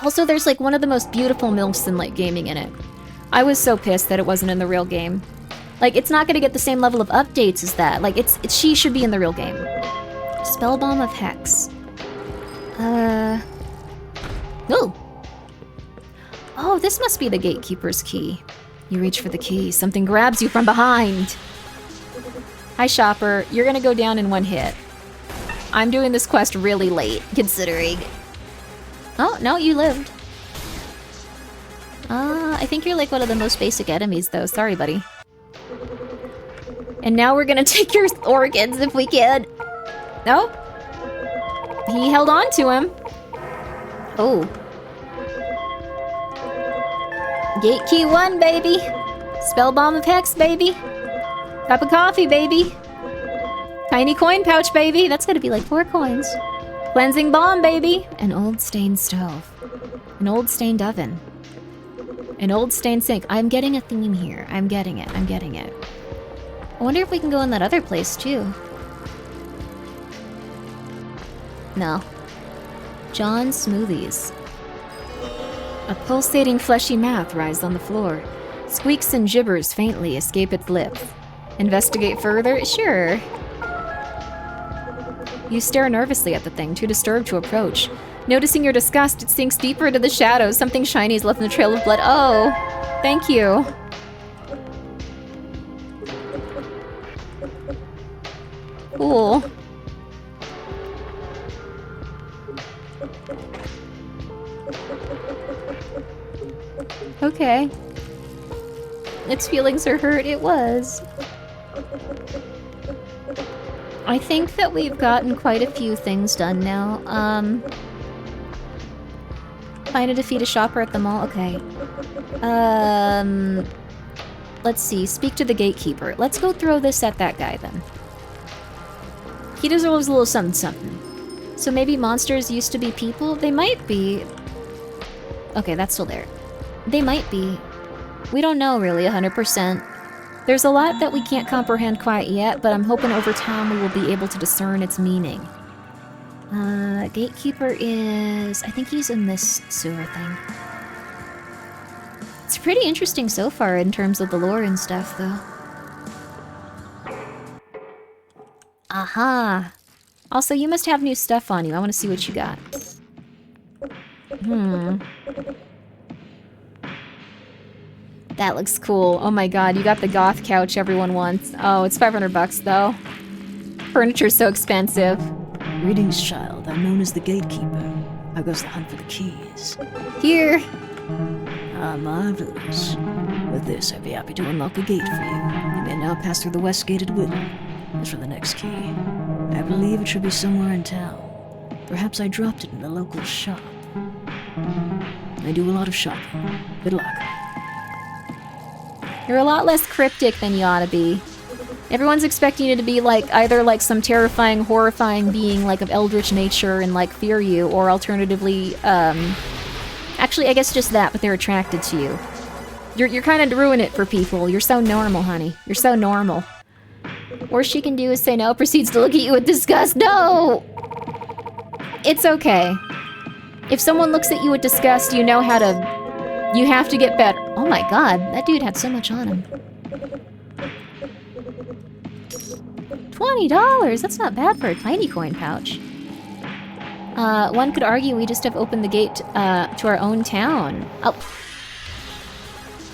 Also, there's, like, one of the most beautiful milks in, like, gaming in it. I was so pissed that it wasn't in the real game. Like, it's not gonna get the same level of updates as that. Like, she should be in the real game. Spellbomb of Hex. Oh! Oh, this must be the gatekeeper's key. You reach for the key. Something grabs you from behind. Hi, Shopper. You're gonna go down in one hit. I'm doing this quest really late, considering. Oh, no, you lived. I think you're like one of the most basic enemies, though. Sorry, buddy. And now we're gonna take your organs if we can. Nope. He held on to him. Oh. Gate key 1, baby. Spell bomb of hex, baby. Cup of coffee, baby. Tiny coin pouch, baby. That's gonna be like 4 coins. Cleansing bomb, baby. An old stained stove. An old stained oven. An old stained sink. I'm getting a theme here. I'm getting it. I'm getting it. I wonder if we can go in that other place, too. No. John Smoothies. A pulsating fleshy mouth writhes on the floor. Squeaks and gibbers faintly escape its lips. Investigate further? Sure. You stare nervously at the thing, too disturbed to approach. Noticing your disgust, it sinks deeper into the shadows. Something shiny is left in the trail of blood. Oh, thank you. Cool. Okay. Its feelings are hurt. It was. I think that we've gotten quite a few things done now. Find and defeat a shopper at the mall. Okay. Let's see. Speak to the gatekeeper. Let's go throw this at that guy then. He deserves a little something something. So maybe monsters used to be people? They might be. Okay, that's still there. They might be. We don't know really 100%. There's a lot that we can't comprehend quite yet, but I'm hoping over time we will be able to discern its meaning. Gatekeeper is... I think he's in this sewer thing. It's pretty interesting so far in terms of the lore and stuff, though. Aha! Also, you must have new stuff on you. I want to see what you got. That looks cool. Oh my god, you got the goth couch everyone wants. Oh, it's $500 though. Furniture's so expensive. Greetings, child. I'm known as the gatekeeper. I goes the hunt for the keys. Here! Ah, marvelous. With this, I'd be happy to unlock a gate for you. You may now pass through the west gate at will. As for the next key, I believe it should be somewhere in town. Perhaps I dropped it in the local shop. I do a lot of shopping. Good luck. You're a lot less cryptic than you ought to be. Everyone's expecting you to be like either like some terrifying, horrifying being like of eldritch nature and like fear you, or alternatively, actually I guess just that, but they're attracted to you. You're kind of ruining it for people. You're so normal, honey. You're so normal. Worst she can do is say no, proceeds to look at you with disgust. No! It's okay. If someone looks at you with disgust, you know how to... You have to get better. Oh my god, that dude had so much on him. $20! That's not bad for a tiny coin pouch. One could argue we just have opened the gate to our own town. Oh.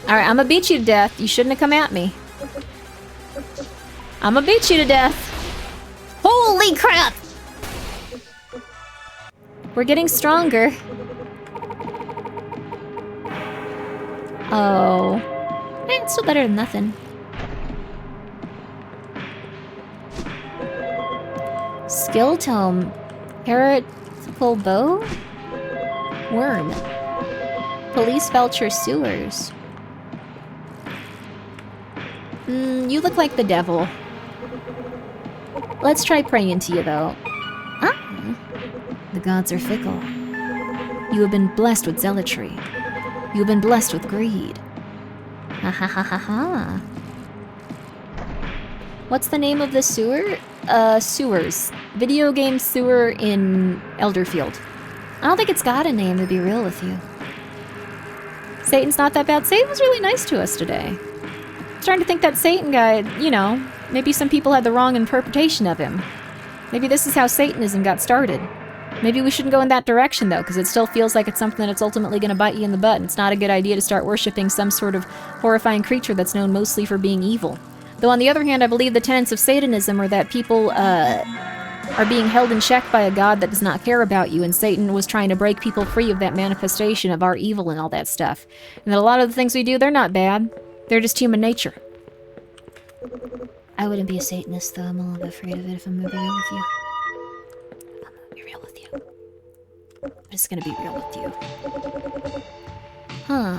Alright, I'm gonna beat you to death. You shouldn't have come at me. I'm gonna beat you to death. Holy crap! We're getting stronger. Oh. It's still better than nothing. Skill tome. Heretical bow? Worm. Police Felcher sewers. You look like the devil. Let's try praying to you, though. Ah. The gods are fickle. You have been blessed with zealotry. You have been blessed with greed. Ha ha ha ha ha. What's the name of the sewer? Sewers. Video game sewer in Elderfield. I don't think it's got a name, to be real with you. Satan's not that bad. Satan was really nice to us today. I was trying to think that Satan guy, you know, maybe some people had the wrong interpretation of him. Maybe this is how Satanism got started. Maybe we shouldn't go in that direction, though, because it still feels like it's something that's ultimately going to bite you in the butt, and it's not a good idea to start worshipping some sort of horrifying creature that's known mostly for being evil. Though on the other hand, I believe the tenets of Satanism are that people, are being held in check by a god that does not care about you, and Satan was trying to break people free of that manifestation of our evil and all that stuff. And that a lot of the things we do, they're not bad. They're just human nature. I wouldn't be a Satanist, though. I'm a little bit afraid of it if I'm gonna be real with you. I'm gonna be real with you. I'm just gonna be real with you. Huh.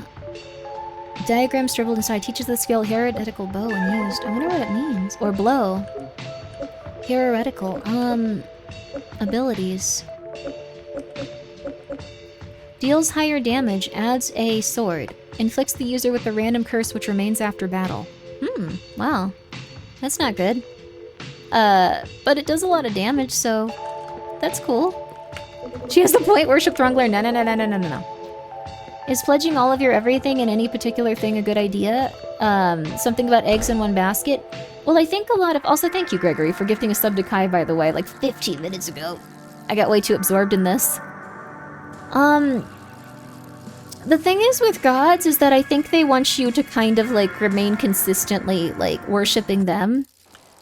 Diagram scribbled inside teaches the skill heretical bow when used. I wonder what it means. Or blow. Heretical. Abilities. Deals higher damage, adds a sword. Inflicts the user with a random curse which remains after battle. Wow. That's not good. But it does a lot of damage, so that's cool. She has the point, worship Thrungler. No. Is pledging all of your everything in any particular thing a good idea? Something about eggs in one basket? Well, I think a lot of... Also, thank you, Gregory, for gifting a sub to Kai, by the way, like 15 minutes ago. I got way too absorbed in this. The thing is with gods is that I think they want you to kind of, like, remain consistently, like, worshipping them.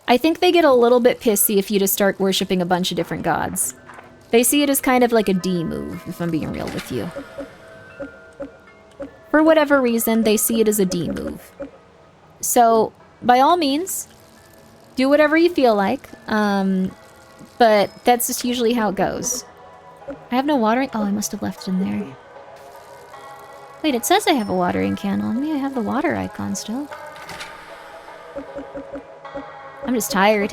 I think they get a little bit pissy if you just start worshipping a bunch of different gods. They see it as kind of like a D move, if I'm being real with you. For whatever reason, they see it as a D move. So, by all means, do whatever you feel like, but that's just usually how it goes. I have no watering... Oh, I must have left it in there. Wait, it says I have a watering can on me. I have the water icon still. I'm just tired.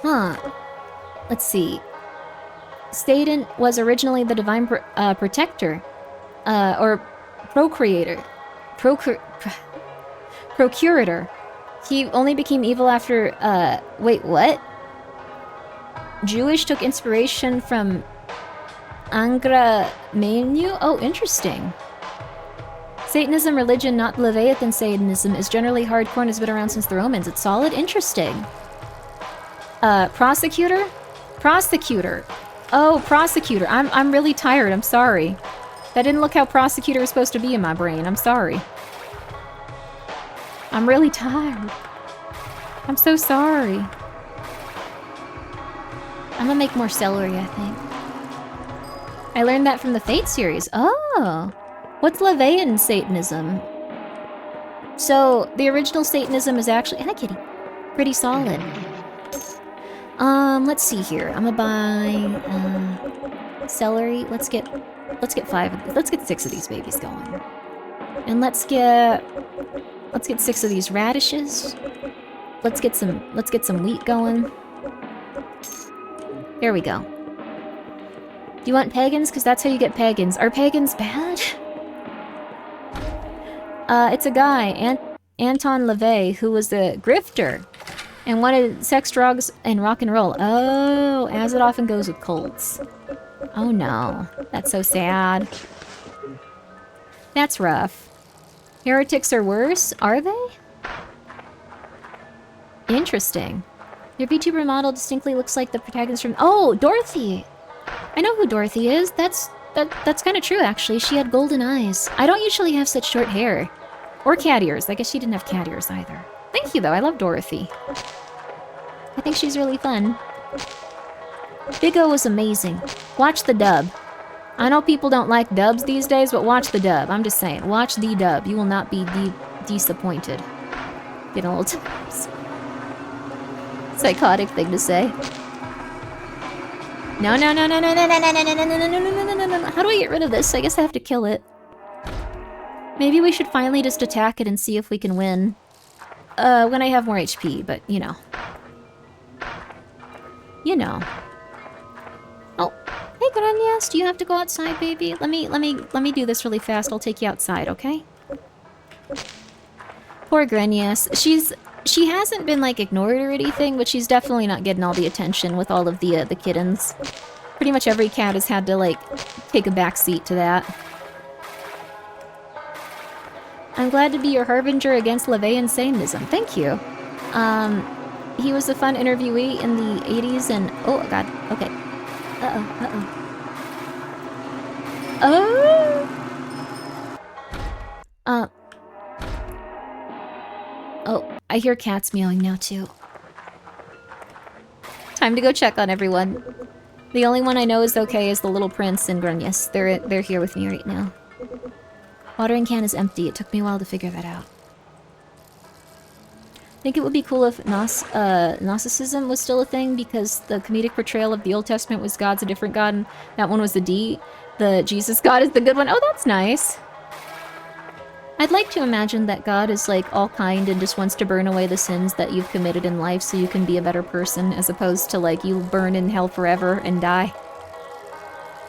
Huh. Let's see. Satan was originally the divine protector. Or procreator. Procurator. He only became evil after... Wait, what? Jewish took inspiration from... Angra Mainyu? Oh, interesting. Satanism, religion, not Leviathan Satanism, is generally hardcore and has been around since the Romans. It's solid? Interesting. Prosecutor? Prosecutor. Oh, prosecutor. I'm really tired. I'm sorry. That didn't look how prosecutor is supposed to be in my brain. I'm sorry. I'm really tired. I'm so sorry. I'm gonna make more celery, I think. I learned that from the Fate series. Oh! What's Leviathan Satanism? So, the original Satanism is actually... Hi, kitty. Pretty solid. Let's see here. I'm gonna buy, celery. Let's get 5. Let's get 6 of these babies going. And let's get 6 of these radishes. Let's get some wheat going. There we go. Do you want pagans? Because that's how you get pagans. Are pagans bad? It's a guy, Anton LaVey, who was a grifter and wanted sex, drugs, and rock and roll. Oh, as it often goes with cults. Oh no, that's so sad. That's rough. Heretics are worse, are they? Interesting. Their VTuber model distinctly looks like the protagonist from... Oh, Dorothy! I know who Dorothy is. That's kind of true, actually. She had golden eyes. I don't usually have such short hair. Or cat ears. I guess she didn't have cat ears either. Thank you, though. I love Dorothy. I think she's really fun. Big O was amazing. Watch the dub. I know people don't like dubs these days, but watch the dub. I'm just saying. Watch the dub. You will not be disappointed. Getting a little psychotic thing to say. No. How do I get rid of this? I guess I have to kill it. Maybe we should finally just attack it and see if we can win. When I have more HP, but you know. You know. Oh, hey Granias, do you have to go outside, baby? Let me do this really fast. I'll take you outside, okay? Poor Granias. She hasn't been like ignored or anything, but she's definitely not getting all the attention with all of the kittens. Pretty much every cat has had to like take a back seat to that. I'm glad to be your harbinger against Leviathan Satanism. Thank you. He was a fun interviewee in the 80s and... Oh, God. Okay. Oh, I hear cats meowing now, too. Time to go check on everyone. The only one I know is okay is the little prince and Grunnius. They're here with me right now. Watering can is empty. It took me a while to figure that out. I think it would be cool if Gnosticism was still a thing, because the comedic portrayal of the Old Testament was God's a different God, and that one was the D. The Jesus God is the good one. Oh, that's nice. I'd like to imagine that God is like all kind and just wants to burn away the sins that you've committed in life so you can be a better person, as opposed to like you burn in hell forever and die.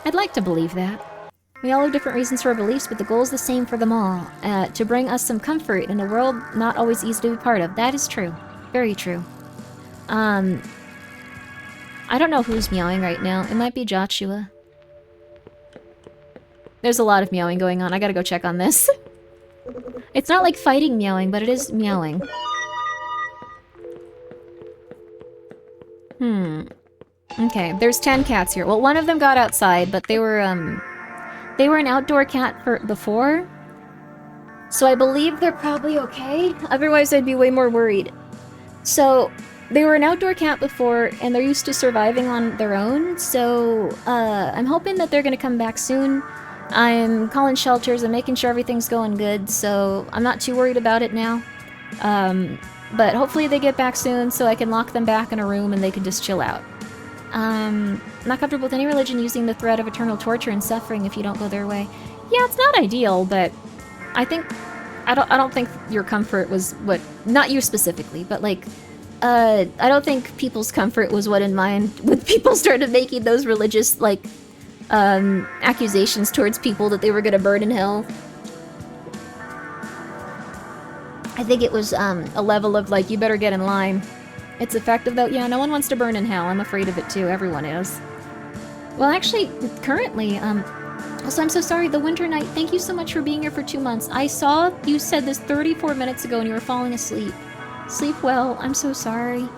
I'd like to believe that. We all have different reasons for our beliefs, but the goal is the same for them all. To bring us some comfort in a world not always easy to be part of. That is true. Very true. I don't know who's meowing right now. It might be Joshua. There's a lot of meowing going on. I gotta go check on this. It's not like fighting meowing, but it is meowing. Okay, there's 10 cats here. Well, one of them got outside, but they were an outdoor cat before. So I believe they're probably okay. Otherwise, I'd be way more worried. So, they were an outdoor cat before, and they're used to surviving on their own. So, I'm hoping that they're gonna come back soon. I'm calling shelters and making sure everything's going good, so I'm not too worried about it now. But hopefully they get back soon so I can lock them back in a room and they can just chill out. I'm not comfortable with any religion using the threat of eternal torture and suffering if you don't go their way. Yeah, it's not ideal, but I don't think your comfort was what, not you specifically, but like, I don't think people's comfort was what in mind when people started making those religious, like, accusations towards people that they were gonna burn in hell. I think it was, a level of, like, you better get in line. It's effective, though. Yeah, no one wants to burn in hell. I'm afraid of it, too. Everyone is. Well, actually, currently, also, I'm so sorry, the Winter Knight, thank you so much for being here for 2 months. I saw you said this 34 minutes ago and you were falling asleep. Sleep well. I'm so sorry.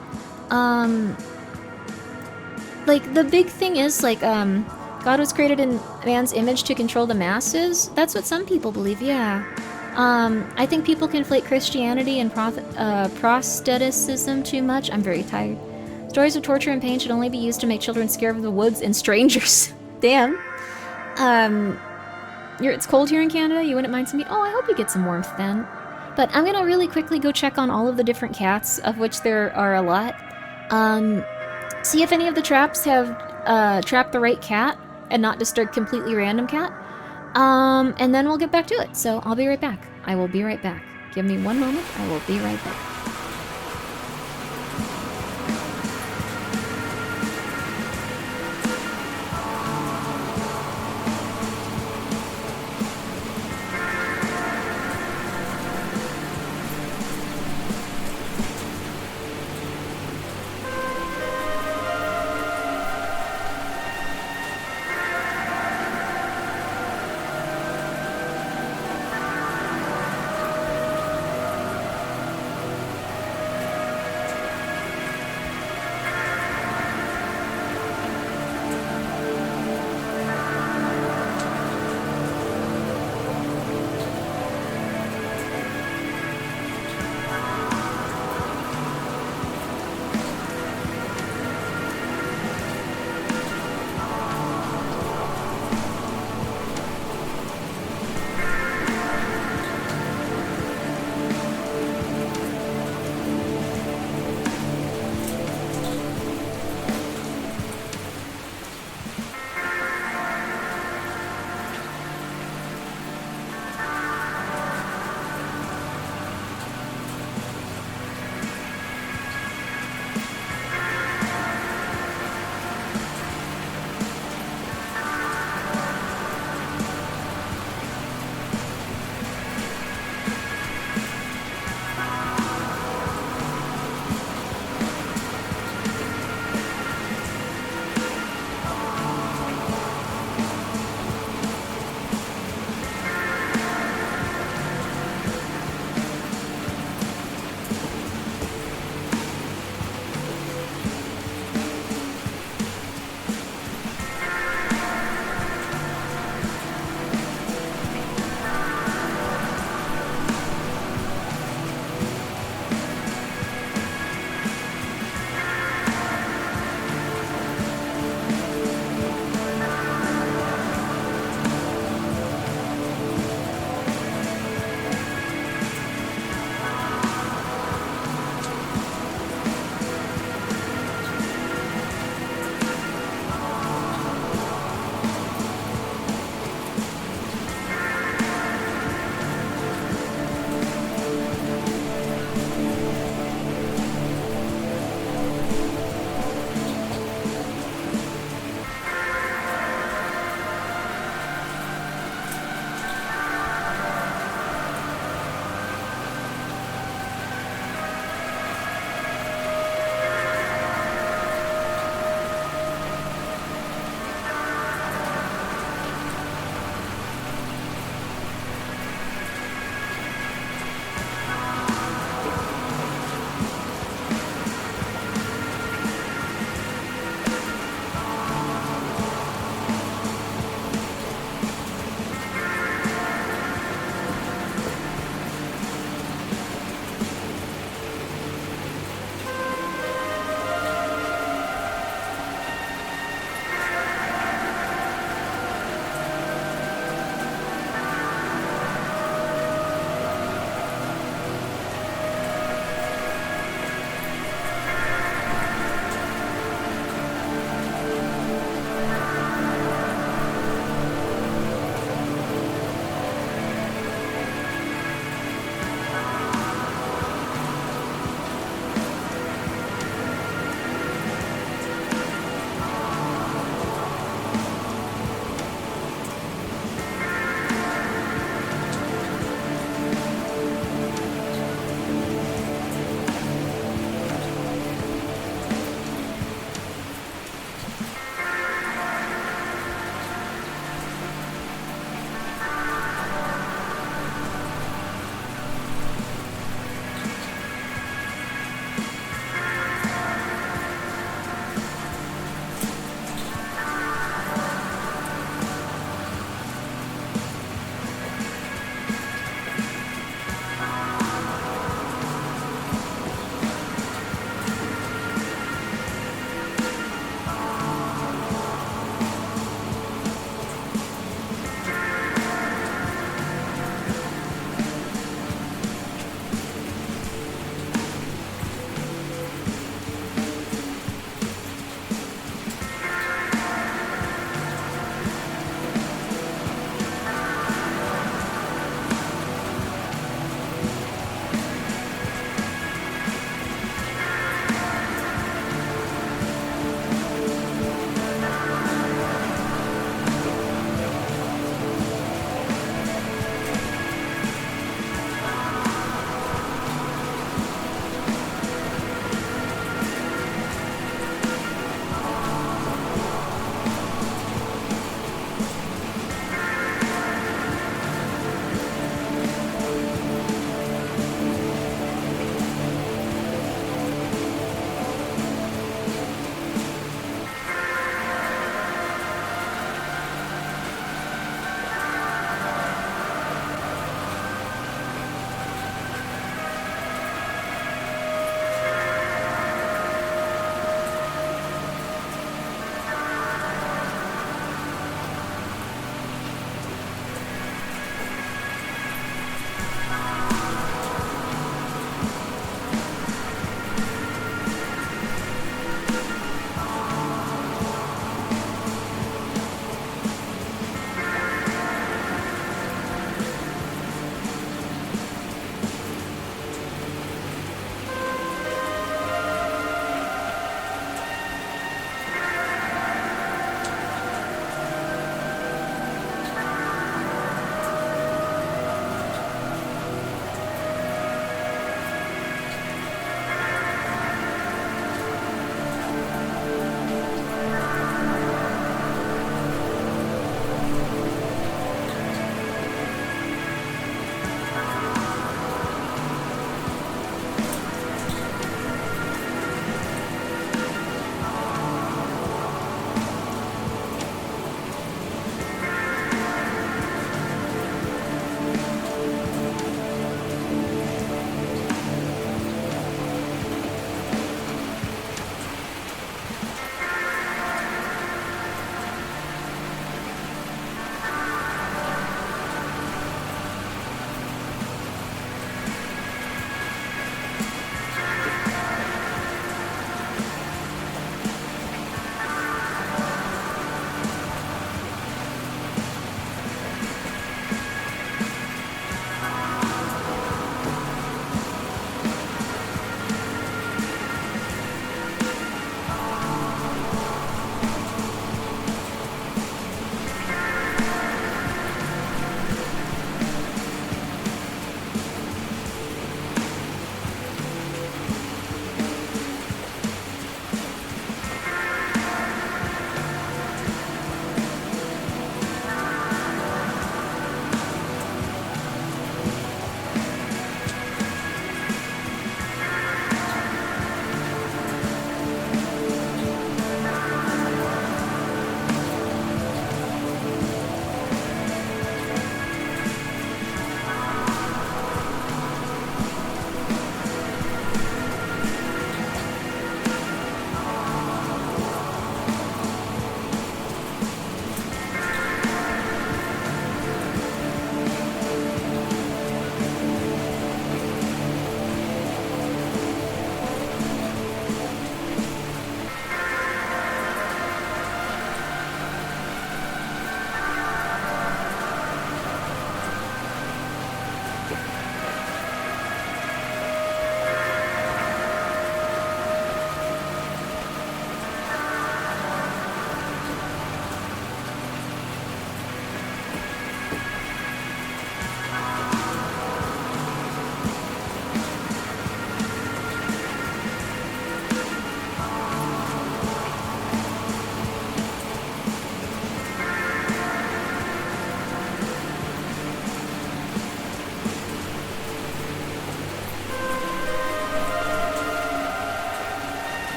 Like, the big thing is, like, God was created in man's image to control the masses. That's what some people believe, yeah. I think people conflate Christianity and prostheticism too much. I'm very tired. Stories of torture and pain should only be used to make children scared of the woods and strangers. Damn. It's cold here in Canada. You wouldn't mind some meat? Oh, I hope you get some warmth then. But I'm gonna really quickly go check on all of the different cats, of which there are a lot. See if any of the traps have trapped the right cat and not just a completely random cat. And then we'll get back to it. So I'll be right back. I will be right back. Give me one moment. I will be right back.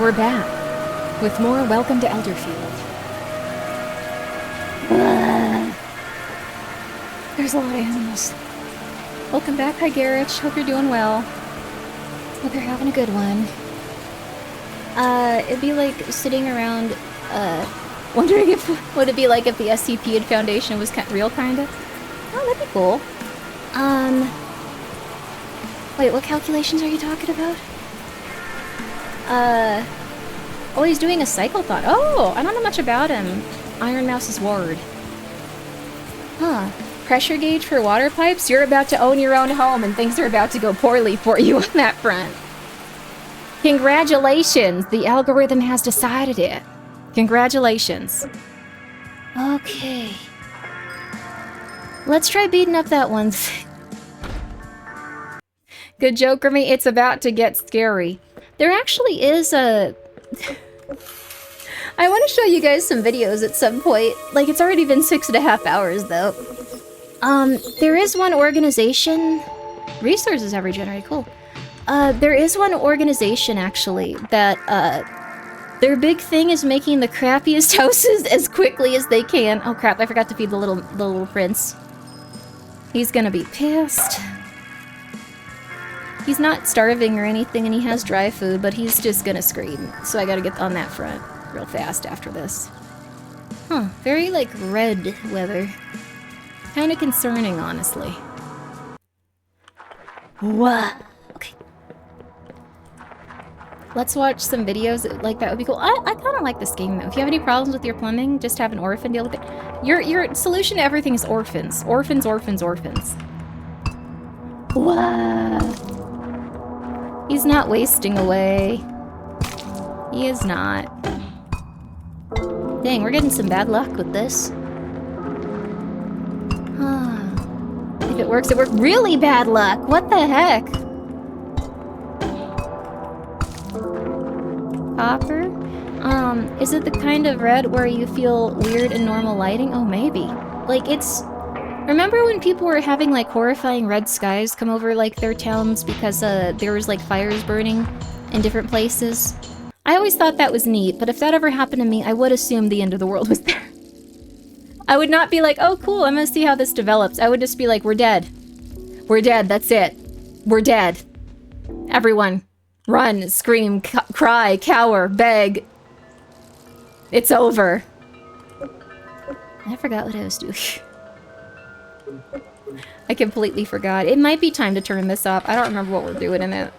we're back with more Welcome to Elderfield. There's a lot of animals. Welcome back, hi Garrett. Hope you're doing well. Hope you're having a good one. It'd be like sitting around, wondering if, what it'd be like if the SCP Foundation was real, kinda? Oh, that'd be cool. Wait, what calculations are you talking about? Oh, he's doing a cyclothon. Oh, I don't know much about him. Iron Mouse's ward. Huh. Pressure gauge for water pipes? You're about to own your own home and things are about to go poorly for you on that front. Congratulations! The algorithm has decided it. Congratulations. Okay. Let's try beating up that one. Good joke, Grimmi. It's about to get scary. There actually is a... I want to show you guys some videos at some point. Like, it's already been 6.5 hours, though. There is one organization... Resources have regenerated, cool. There is one organization, actually, that, their big thing is making the crappiest houses as quickly as they can. Oh crap, I forgot to feed the little prince. He's gonna be pissed. He's not starving or anything and he has dry food, but he's just gonna scream. So I gotta get on that front real fast after this. Huh, very like red weather. Kinda concerning, honestly. What? Okay. Let's watch some videos, like that would be cool. I kinda like this game though. If you have any problems with your plumbing, just have an orphan deal with it. Your solution to everything is orphans. Orphans, orphans, orphans. What? He's not wasting away. He is not. Dang, we're getting some bad luck with this. If it works, it works. Really bad luck! What the heck? Copper? Is it the kind of red where you feel weird in normal lighting? Oh, maybe. Like, it's... Remember when people were having, like, horrifying red skies come over, like, their towns because, there was, like, fires burning in different places? I always thought that was neat, but if that ever happened to me, I would assume the end of the world was there. I would not be like, oh, cool, I'm gonna see how this develops. I would just be like, we're dead. We're dead, that's it. We're dead. Everyone, run, scream, cry, cower, beg. It's over. I forgot what I was doing. I completely forgot. It might be time to turn this up. I don't remember what we're doing in it.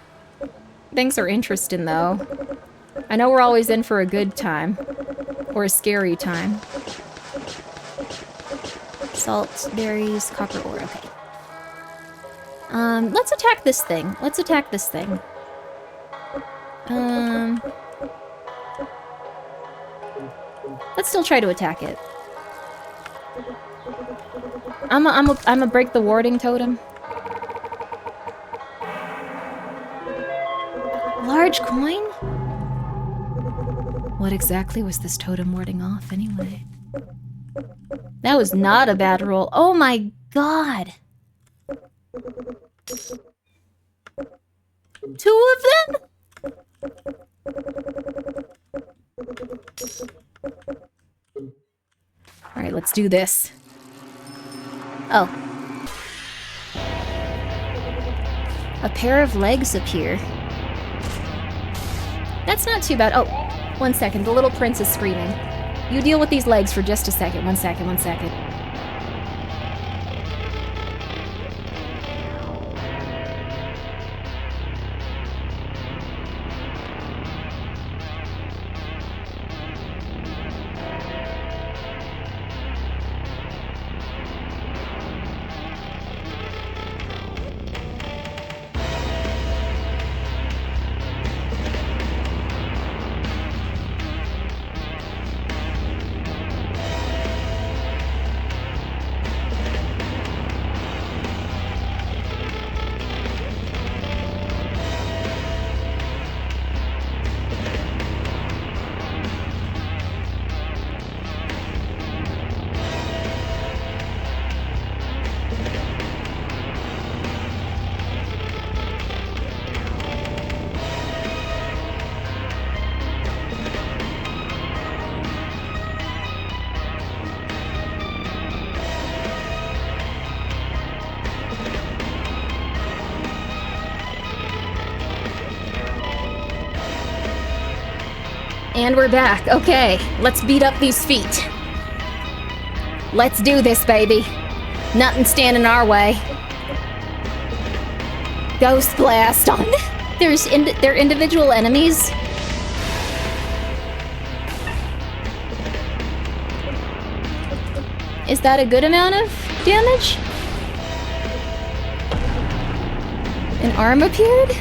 Things are interesting, though. I know we're always in for a good time. Or a scary time. Salt, berries, copper ore, okay. Let's attack this thing. Let's attack this thing. Let's still try to attack it. I'ma break the warding totem. Large coin? What exactly was this totem warding off, anyway? That was not a bad roll. Oh my god! 2 of them? Alright, let's do this. Oh. A pair of legs appear. That's not too bad. Oh, 1 second. The little prince is screaming. You deal with these legs for just a second. 1 second, 1 second. And we're back. Okay, let's beat up these feet. Let's do this, baby. Nothing standing our way. Ghost blast on. They're individual enemies. Is that a good amount of damage? An arm appeared?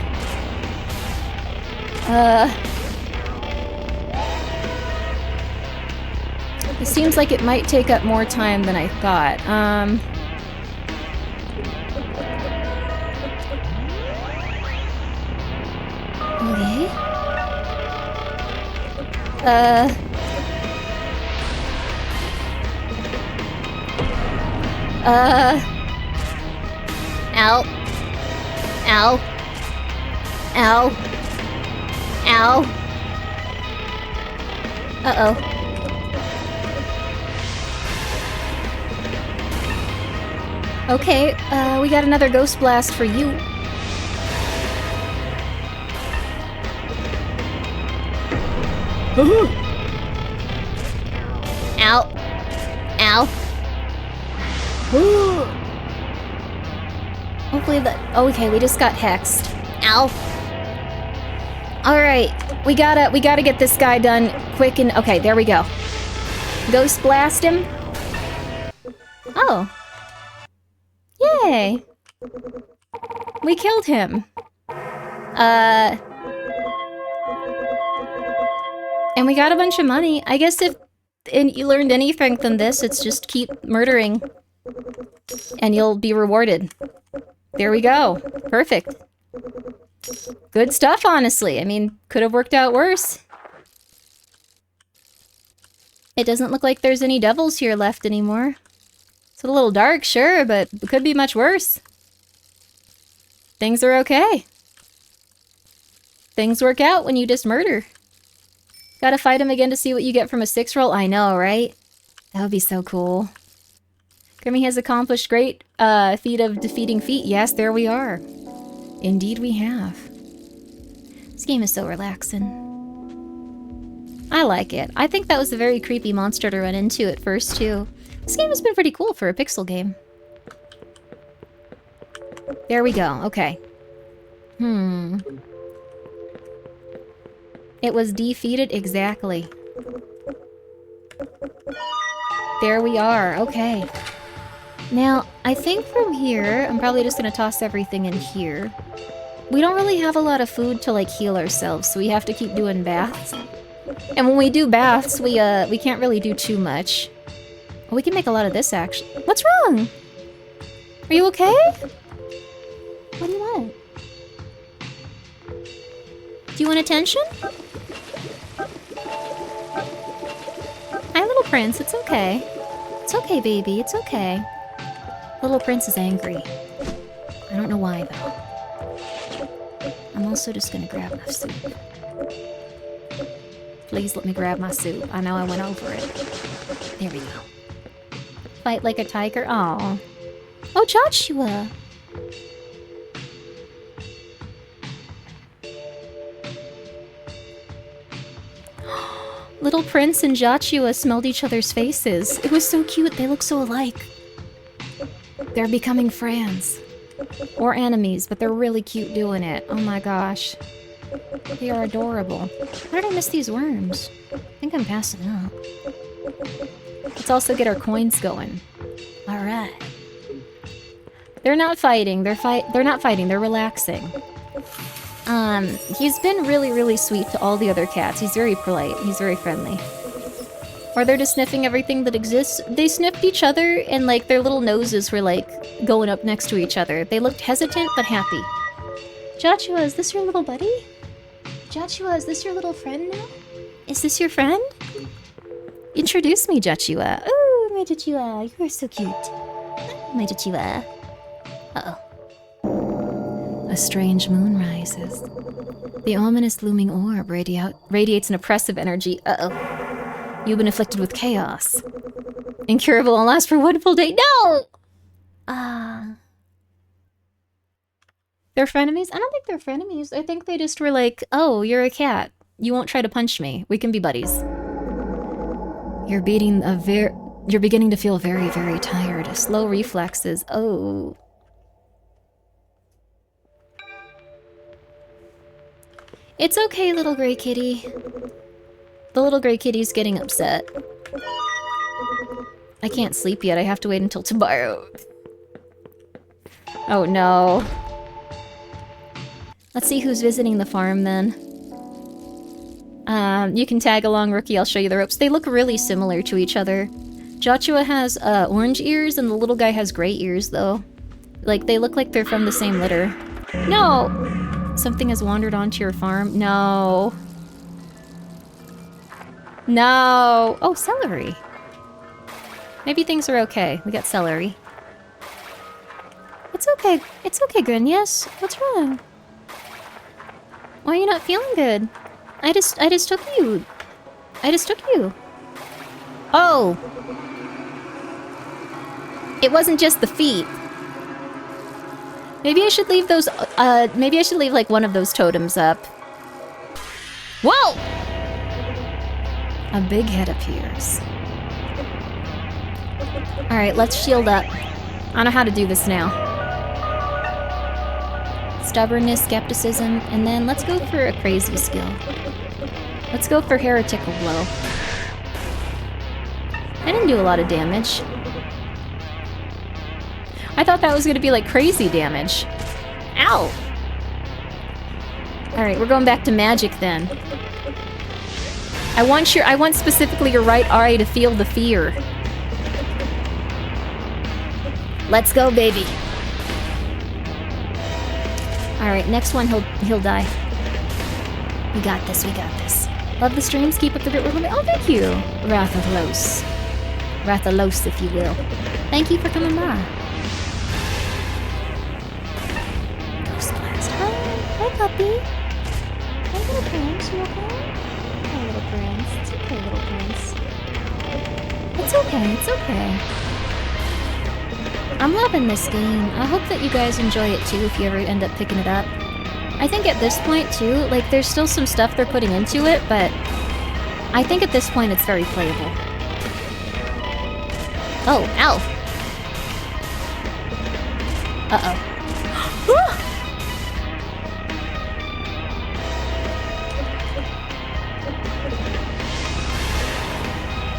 It seems like it might take up more time than I thought. Okay. Ow. Ow. Ow. Ow. Uh-oh. Okay, we got another ghost blast for you. Ow. Ow. Ooh. Hopefully that... Oh, okay, we just got hexed. Ow. Alright, we gotta get this guy done quick and... Okay, there we go. Ghost blast him. Oh. Yay. We killed him. And we got a bunch of money. I guess if you learned anything from this, it's just keep murdering. And you'll be rewarded. There we go. Perfect. Good stuff, honestly. I mean, could have worked out worse. It doesn't look like there's any devils here left anymore. It's a little dark, sure, but it could be much worse. Things are okay. Things work out when you just murder. Gotta fight him again to see what you get from a 6 roll? I know, right? That would be so cool. Grimmi has accomplished great feat of defeating feet. Yes, there we are. Indeed we have. This game is so relaxing. I like it. I think that was a very creepy monster to run into at first, too. This game has been pretty cool for a pixel game. There we go. Okay. It was defeated exactly. There we are. Okay. Now, I think from here, I'm probably just gonna toss everything in here. We don't really have a lot of food to, like, heal ourselves, so we have to keep doing baths. And when we do baths, we can't really do too much. Oh, we can make a lot of this, actually. What's wrong? Are you okay? What do you want? Do you want attention? Hi, little prince. It's okay. It's okay, baby. It's okay. Little prince is angry. I don't know why, though. I'm also just gonna grab my soup. Please let me grab my soup. I know I went over it. There we go. Fight like a tiger. Aw. Oh, Joshua! Little Prince and Joshua smelled each other's faces. It was so cute. They look so alike. They're becoming friends. Or enemies, but they're really cute doing it. Oh my gosh. They are adorable. How did I miss these worms? I think I'm passing out. Let's also get our coins going. Alright. They're not fighting. They're not fighting. They're relaxing. He's been really, really sweet to all the other cats. He's very polite. He's very friendly. Or they're just sniffing everything that exists. They sniffed each other and, like, their little noses were, like, going up next to each other. They looked hesitant but happy. Joshua, is this your little buddy? Joshua, is this your little friend now? Is this your friend? Introduce me, Joshua. Oh, my Joshua. You are so cute. My Joshua. Uh-oh. A strange moon rises. The ominous looming orb radiates an oppressive energy. Uh-oh. You've been afflicted with chaos. Incurable and lasts for one full day. No! They're frenemies? I don't think they're frenemies. I think they just were like, oh, you're a cat. You won't try to punch me. We can be buddies. You're beginning to feel very, very tired. Slow reflexes. Oh. It's okay, little gray kitty. The little gray kitty's getting upset. I can't sleep yet. I have to wait until tomorrow. Oh no. Let's see who's visiting the farm then. You can tag along, Rookie. I'll show you the ropes. They look really similar to each other. Joshua has orange ears and the little guy has gray ears though. Like, they look like they're from the same litter. No! Something has wandered onto your farm. No. No! Oh, celery. Maybe things are okay. We got celery. It's okay. It's okay, Grimmi. What's wrong? Why are you not feeling good? I just took you. I just took you. Oh! It wasn't just the feet. Maybe I should leave those, maybe I should leave, like, one of those totems up. Whoa! A big head appears. Alright, let's shield up. I know how to do this now. Stubbornness, skepticism, and then let's go for a crazy skill. Let's go for heretical blow. I didn't do a lot of damage. I thought that was gonna be like crazy damage. Ow! Alright, we're going back to magic then. I want specifically your right eye to feel the fear. Let's go, baby. Alright, next one he'll die. We got this, we got this. Love the streams, keep up the good work. Oh, thank you! Rathalos. Rathalos, if you will. Thank you for coming by. Ghost Blast. Hi, puppy. Hi, little prince. You okay? Hi, little prince. It's okay, little prince. It's okay, it's okay. I'm loving this game. I hope that you guys enjoy it too if you ever end up picking it up. I think at this point too, like, there's still some stuff they're putting into it, but I think at this point it's very playable. Oh, ow! Uh-oh.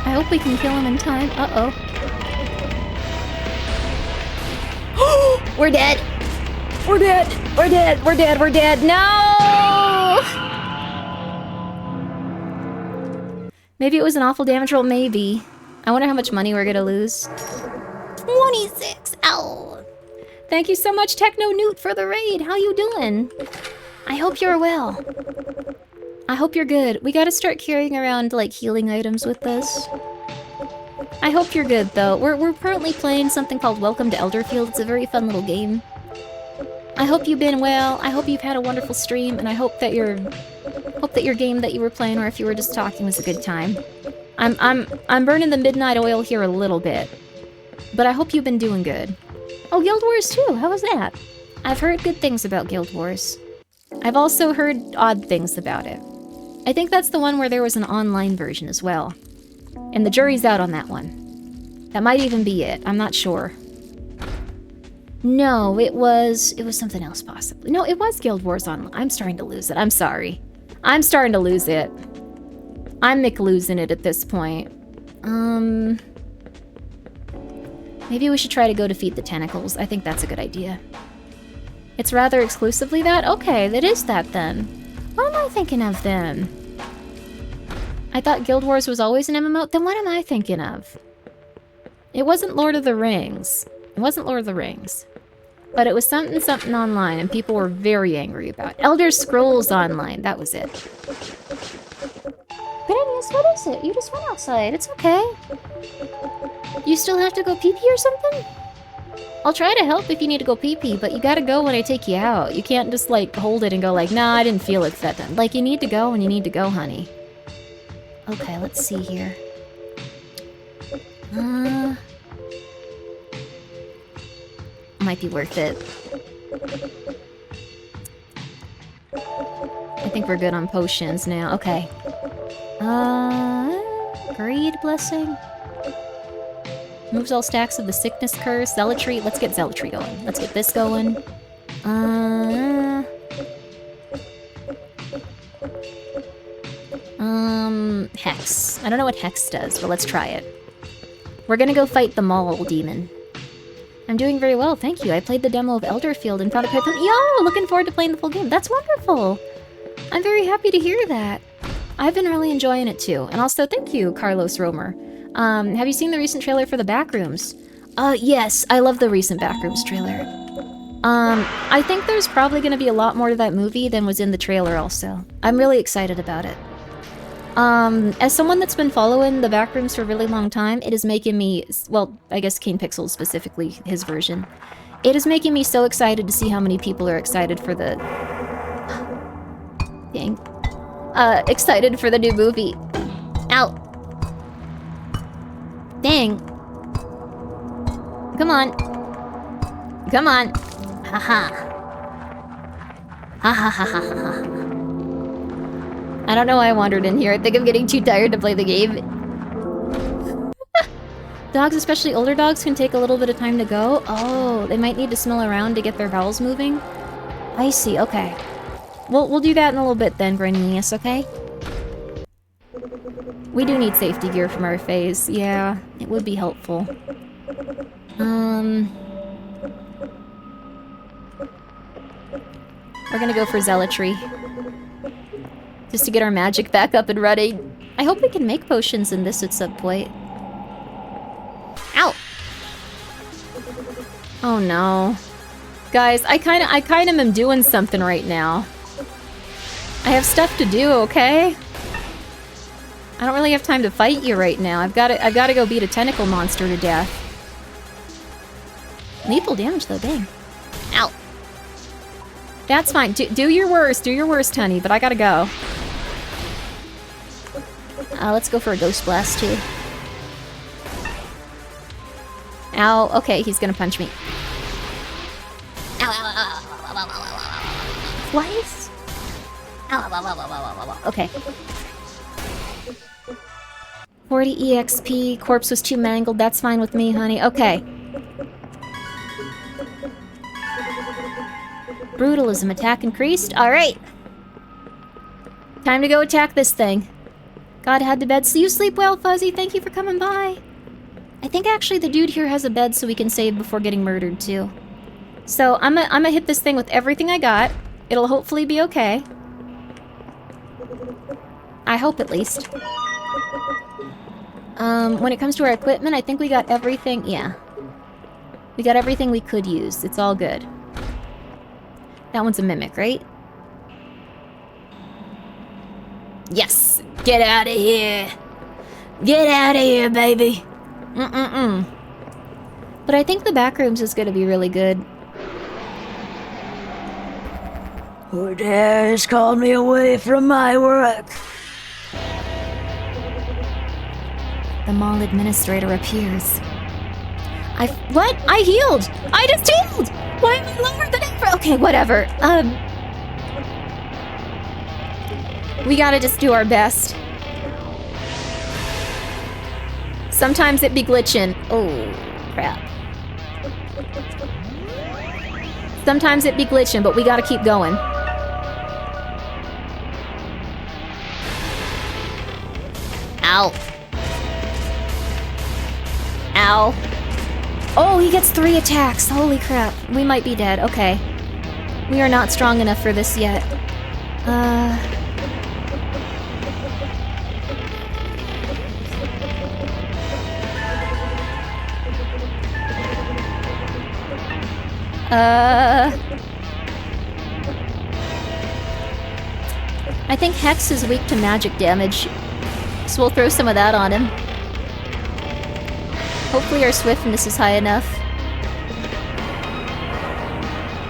I hope we can kill him in time. Uh-oh. We're dead! We're dead! We're dead! We're dead! We're dead! No! Maybe it was an awful damage roll. Maybe. I wonder how much money we're gonna lose. 26! Ow! Thank you so much, Techno Newt, for the raid. How you doing? I hope you're well. I hope you're good. We gotta start carrying around, like, healing items with us. I hope you're good, though. We're currently playing something called Welcome to Elderfield. It's a very fun little game. I hope you've been well. I hope you've had a wonderful stream, and I hope that your game that you were playing, or if you were just talking, was a good time. I'm burning the midnight oil here a little bit, but I hope you've been doing good. Oh, Guild Wars 2. How was that? I've heard good things about Guild Wars. I've also heard odd things about it. I think that's the one where there was an online version as well. And the jury's out on that one. That might even be it. I'm not sure. No, it was something else possibly. No, it was Guild Wars Online. I'm starting to lose it. I'm sorry. I'm starting to lose it. I'm McLosing it at this point. Maybe we should try to go defeat the tentacles. I think that's a good idea. It's rather exclusively that? Okay, that is that then. What am I thinking of then? I thought Guild Wars was always an MMO? Then what am I thinking of? It wasn't Lord of the Rings. It wasn't Lord of the Rings. But it was something online, and people were very angry about it. Elder Scrolls Online, that was it. Grimmi, what is it? You just went outside. It's okay. You still have to go pee-pee or something? I'll try to help if you need to go pee-pee, but you gotta go when I take you out. You can't just, like, hold it and go like, nah, I didn't feel it that time. Like, you need to go when you need to go, honey. Okay, let's see here. Might be worth it. I think we're good on potions now. Okay. Greed Blessing. Moves all stacks of the Sickness Curse. Zealotry. Let's get Zealotry going. Let's get this going. Hex. I don't know what Hex does, but let's try it. We're gonna go fight the Mall Demon. I'm doing very well, thank you. I played the demo of Elderfield and found it quite fun. Yo! Looking forward to playing the full game. That's wonderful! I'm very happy to hear that. I've been really enjoying it too. And also, thank you, Carlos Romer. Have you seen the recent trailer for the Backrooms? Yes, I love the recent Backrooms trailer. I think there's probably gonna be a lot more to that movie than was in the trailer also. I'm really excited about it. As someone that's been following the Backrooms for a really long time, it is making me, well, I guess Kane Pixels specifically, his version. It is making me so excited to see how many people are excited for the... Dang. Excited for the new movie. Ow. Dang. Come on. Come on. Haha. Ha ha ha ha ha. I don't know why I wandered in here. I think I'm getting too tired to play the game. Dogs, especially older dogs, can take a little bit of time to go. Oh, they might need to smell around to get their bowels moving. I see, okay. We'll do that in a little bit then, Grimmi, okay? We do need safety gear from our phase. Yeah, it would be helpful. We're gonna go for Zealotry. Just to get our magic back up and running. I hope we can make potions in this at some point. Ow! Oh no. Guys, I kinda am doing something right now. I have stuff to do, okay? I don't really have time to fight you right now. I've gotta go beat a tentacle monster to death. Lethal damage though, dang. Ow. That's fine. Do your worst, honey, but I gotta go. Let's go for a Ghost Blast, too. Ow. Okay, he's gonna punch me. Ow, ow, ow, ow, ow, ow, ow. Twice? Ow, ow, ow, ow, ow, ow, ow. Okay. 40 EXP. Corpse was too mangled. That's fine with me, honey. Okay. Brutalism attack increased. Alright. Time to go attack this thing. God had to bed. So you sleep well, Fuzzy. Thank you for coming by. I think actually the dude here has a bed so we can save before getting murdered too. So I'm gonna hit this thing with everything I got. It'll hopefully be okay. I hope at least. When it comes to our equipment, I think we got everything. Yeah. We got everything we could use. It's all good. That one's a mimic, right? Yes! Get out of here! Get out of here, baby! But I think the Backrooms is gonna be really good. Who dares call me away from my work? The mall administrator appears. What? I healed! I just healed! Why am I lower than ever? Okay, whatever. We gotta just do our best. Sometimes it be glitching. Oh, crap. Sometimes it be glitching, but we gotta keep going. Ow. Ow. Oh, he gets 3 attacks. Holy crap. We might be dead. Okay. We are not strong enough for this yet. I think Hex is weak to magic damage, so we'll throw some of that on him. Hopefully our swiftness is high enough.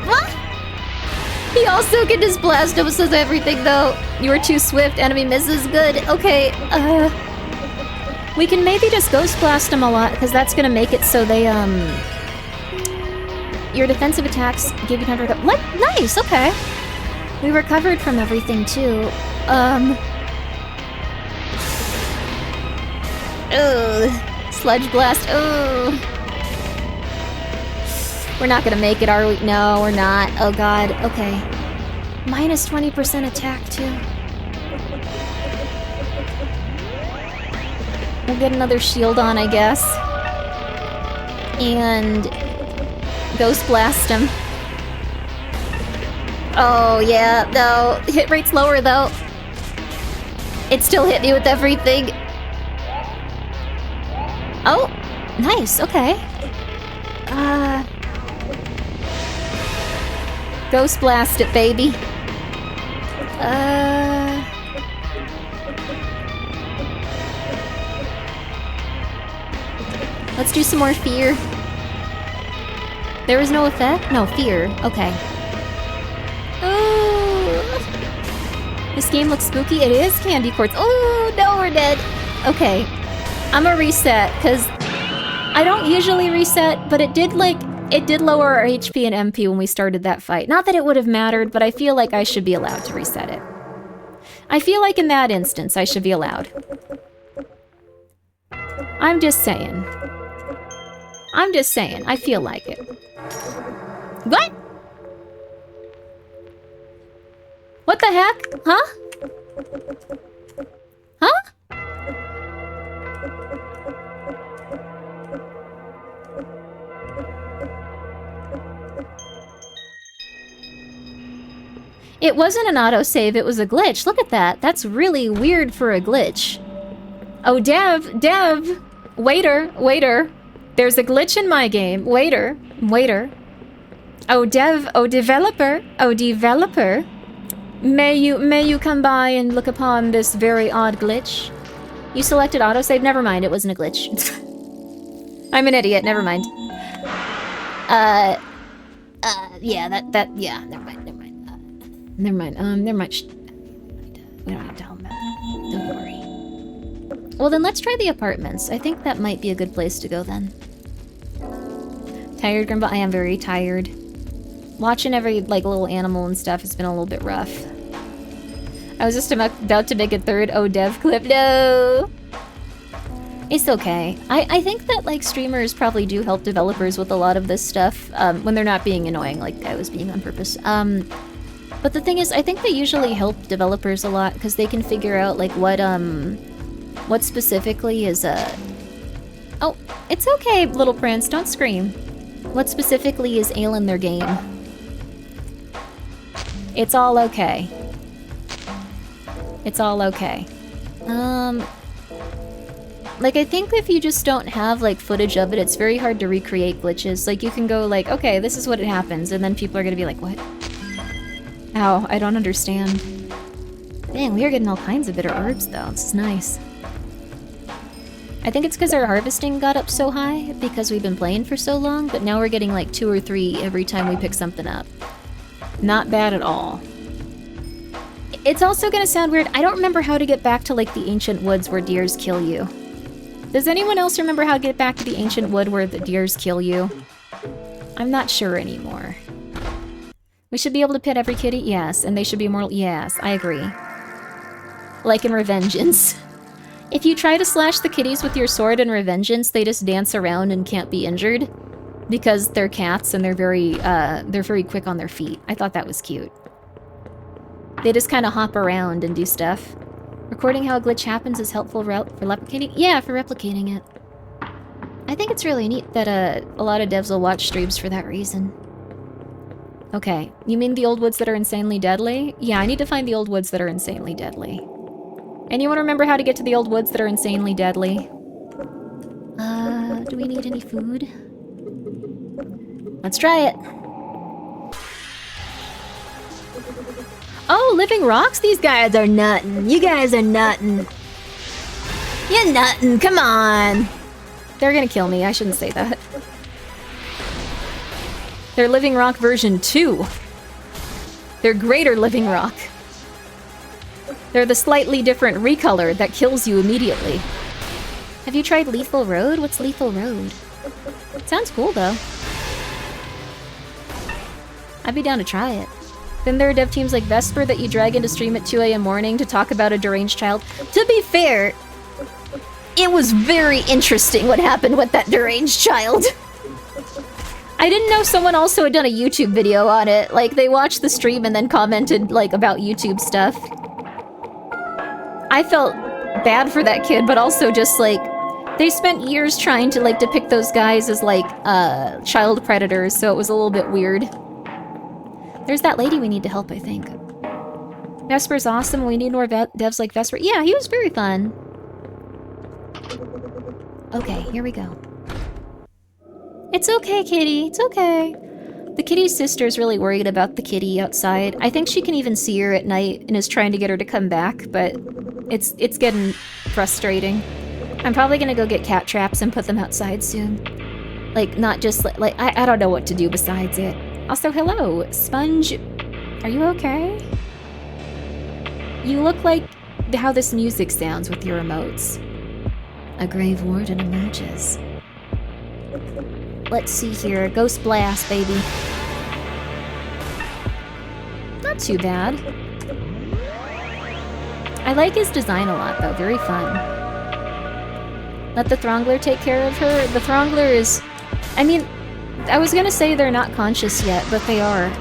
Ah! He also can just blast us with everything though. You are too swift, enemy misses. Good. Okay, we can maybe just Ghost Blast them a lot, because that's gonna make it so they, your defensive attacks give you time to recover. Nice, okay. We recovered from everything too. Ugh. Sludge blast. Ugh. We're not gonna make it, are we? No, we're not. Oh god. Okay. Minus 20% attack too. We'll get another shield on, I guess. And Ghost Blast him. Oh yeah, no. Hit rate's lower though. It still hit me with everything. Oh, nice, okay. Ghost Blast it, baby. Let's do some more fear. There was no effect? No, fear. Okay. Oh, this game looks spooky. It is candy quartz. Oh, no, we're dead. Okay. I'm gonna reset, because I don't usually reset, but it did lower our HP and MP when we started that fight. Not that it would have mattered, but I feel like I should be allowed to reset it. I feel like in that instance, I should be allowed. I'm just saying. I'm just saying. I feel like it. What? What the heck? Huh? Huh? It wasn't an autosave, it was a glitch. Look at that. That's really weird for a glitch. Oh, Dev, waiter. There's a glitch in my game. Waiter. Oh, developer. May you come by and look upon this very odd glitch? You selected autosave? Never mind, it wasn't a glitch. I'm an idiot, never mind. Yeah, yeah, never mind. Never mind. We don't have to tell him about that. Don't worry. Well, then let's try the apartments. I think that might be a good place to go then. Tired, Grimba? I am very tired. Watching every, little animal and stuff has been a little bit rough. I was just about to make a third dev clip. No! It's okay. I think that, streamers probably do help developers with a lot of this stuff, when they're not being annoying, like I was being on purpose. But the thing is, I think they usually help developers a lot, because they can figure out, what specifically is, Oh, it's okay, little prince, don't scream. What specifically is ailing their game? It's all okay. It's all okay. I think if you just don't have, footage of it, it's very hard to recreate glitches. You can go, okay, this is what it happens, and then people are gonna be like, what? Ow, I don't understand. Dang, we are getting all kinds of bitter herbs, though. This is nice. I think it's because our harvesting got up so high, because we've been playing for so long, but now we're getting, 2 or 3 every time we pick something up. Not bad at all. It's also gonna sound weird, I don't remember how to get back to, the ancient woods where deers kill you. Does anyone else remember how to get back to the ancient wood where the deers kill you? I'm not sure anymore. We should be able to pet every kitty? Yes. And they should be more... Yes, I agree. Like in Revengeance. If you try to slash the kitties with your sword in Revengeance, they just dance around and can't be injured. Because they're cats and they're very quick on their feet. I thought that was cute. They just kind of hop around and do stuff. Recording how a glitch happens is helpful for replicating? Yeah, for replicating it. I think it's really neat that a lot of devs will watch streams for that reason. Okay, you mean the old woods that are insanely deadly? Yeah, I need to find the old woods that are insanely deadly. Anyone remember how to get to the old woods that are insanely deadly? Do we need any food? Let's try it. Oh, living rocks? These guys are nuttin'. You guys are nuttin'. You're nuttin', come on. They're gonna kill me, I shouldn't say that. They're Living Rock version 2. They're Greater Living Rock. They're the slightly different recolor that kills you immediately. Have you tried Lethal Road? What's Lethal Road? Sounds cool, though. I'd be down to try it. Then there are dev teams like Vesper that you drag into stream at 2 a.m. morning to talk about a deranged child. To be fair, it was very interesting what happened with that deranged child. I didn't know someone also had done a YouTube video on it. Like, they watched the stream and then commented, like, about YouTube stuff. I felt bad for that kid, but also just, like, they spent years trying to, like, depict those guys as, like, child predators, so it was a little bit weird. There's that lady we need to help, I think. Vesper's awesome. We need more devs like Vesper. Yeah, he was very fun. Okay, here we go. It's okay, kitty. It's okay. The kitty's sister's really worried about the kitty outside. I think she can even see her at night and is trying to get her to come back, but it's getting frustrating. I'm probably gonna go get cat traps and put them outside soon. Like, not just like I don't know what to do besides it. Also, hello, Sponge. Are you okay? You look like how this music sounds with your emotes. A grave warden emerges. Let's see here. Ghost Blast, baby. Not too bad. I like his design a lot, though. Very fun. Let the Throngler take care of her. The Throngler is... I mean, I was gonna say they're not conscious yet, but they are.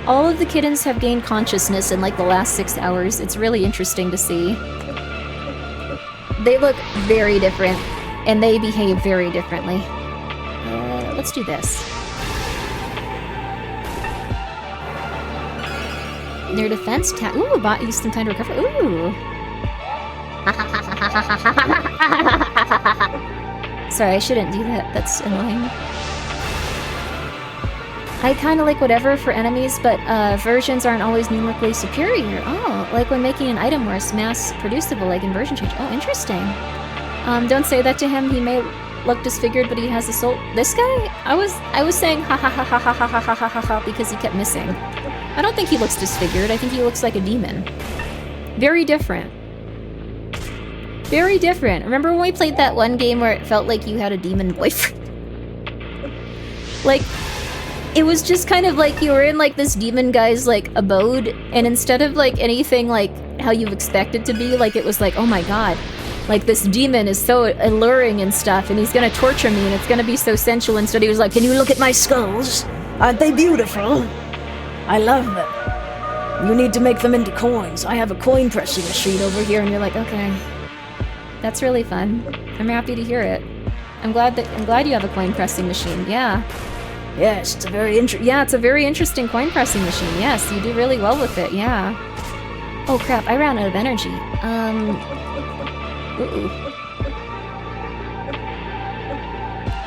All of the kittens have gained consciousness in, like, the last 6 hours. It's really interesting to see. They look very different, and they behave very differently. Let's do this. Their defense ooh, bot used some time to recover. Ooh. Sorry, I shouldn't do that. That's annoying. I kind of like whatever for enemies, but versions aren't always numerically superior. Oh, like when making an item where it's mass-producible, like in version change. Oh, interesting. Don't say that to him. He may look disfigured, but he has a soul. This guy? I was saying ha ha ha ha ha ha ha ha ha ha ha because he kept missing. I don't think he looks disfigured. I think he looks like a demon. Very different. Very different. Remember when we played that one game where it felt like you had a demon boyfriend? Like, it was just kind of like you were in like this demon guy's like abode, and instead of like anything like how you expect it to be, like it was like, oh my god, like this demon is so alluring and stuff, and he's gonna torture me, and it's gonna be so sensual. Instead he was like, Can you look at my skulls? Aren't they beautiful? I love them. You need to make them into coins. I have a coin pressing machine over here. and you're like, okay, that's really fun. I'm happy to hear it. I'm glad you have a coin pressing machine. Yeah. Yes, it's a very it's a very interesting coin pressing machine. Yes, you do really well with it. Yeah. Oh crap! I ran out of energy.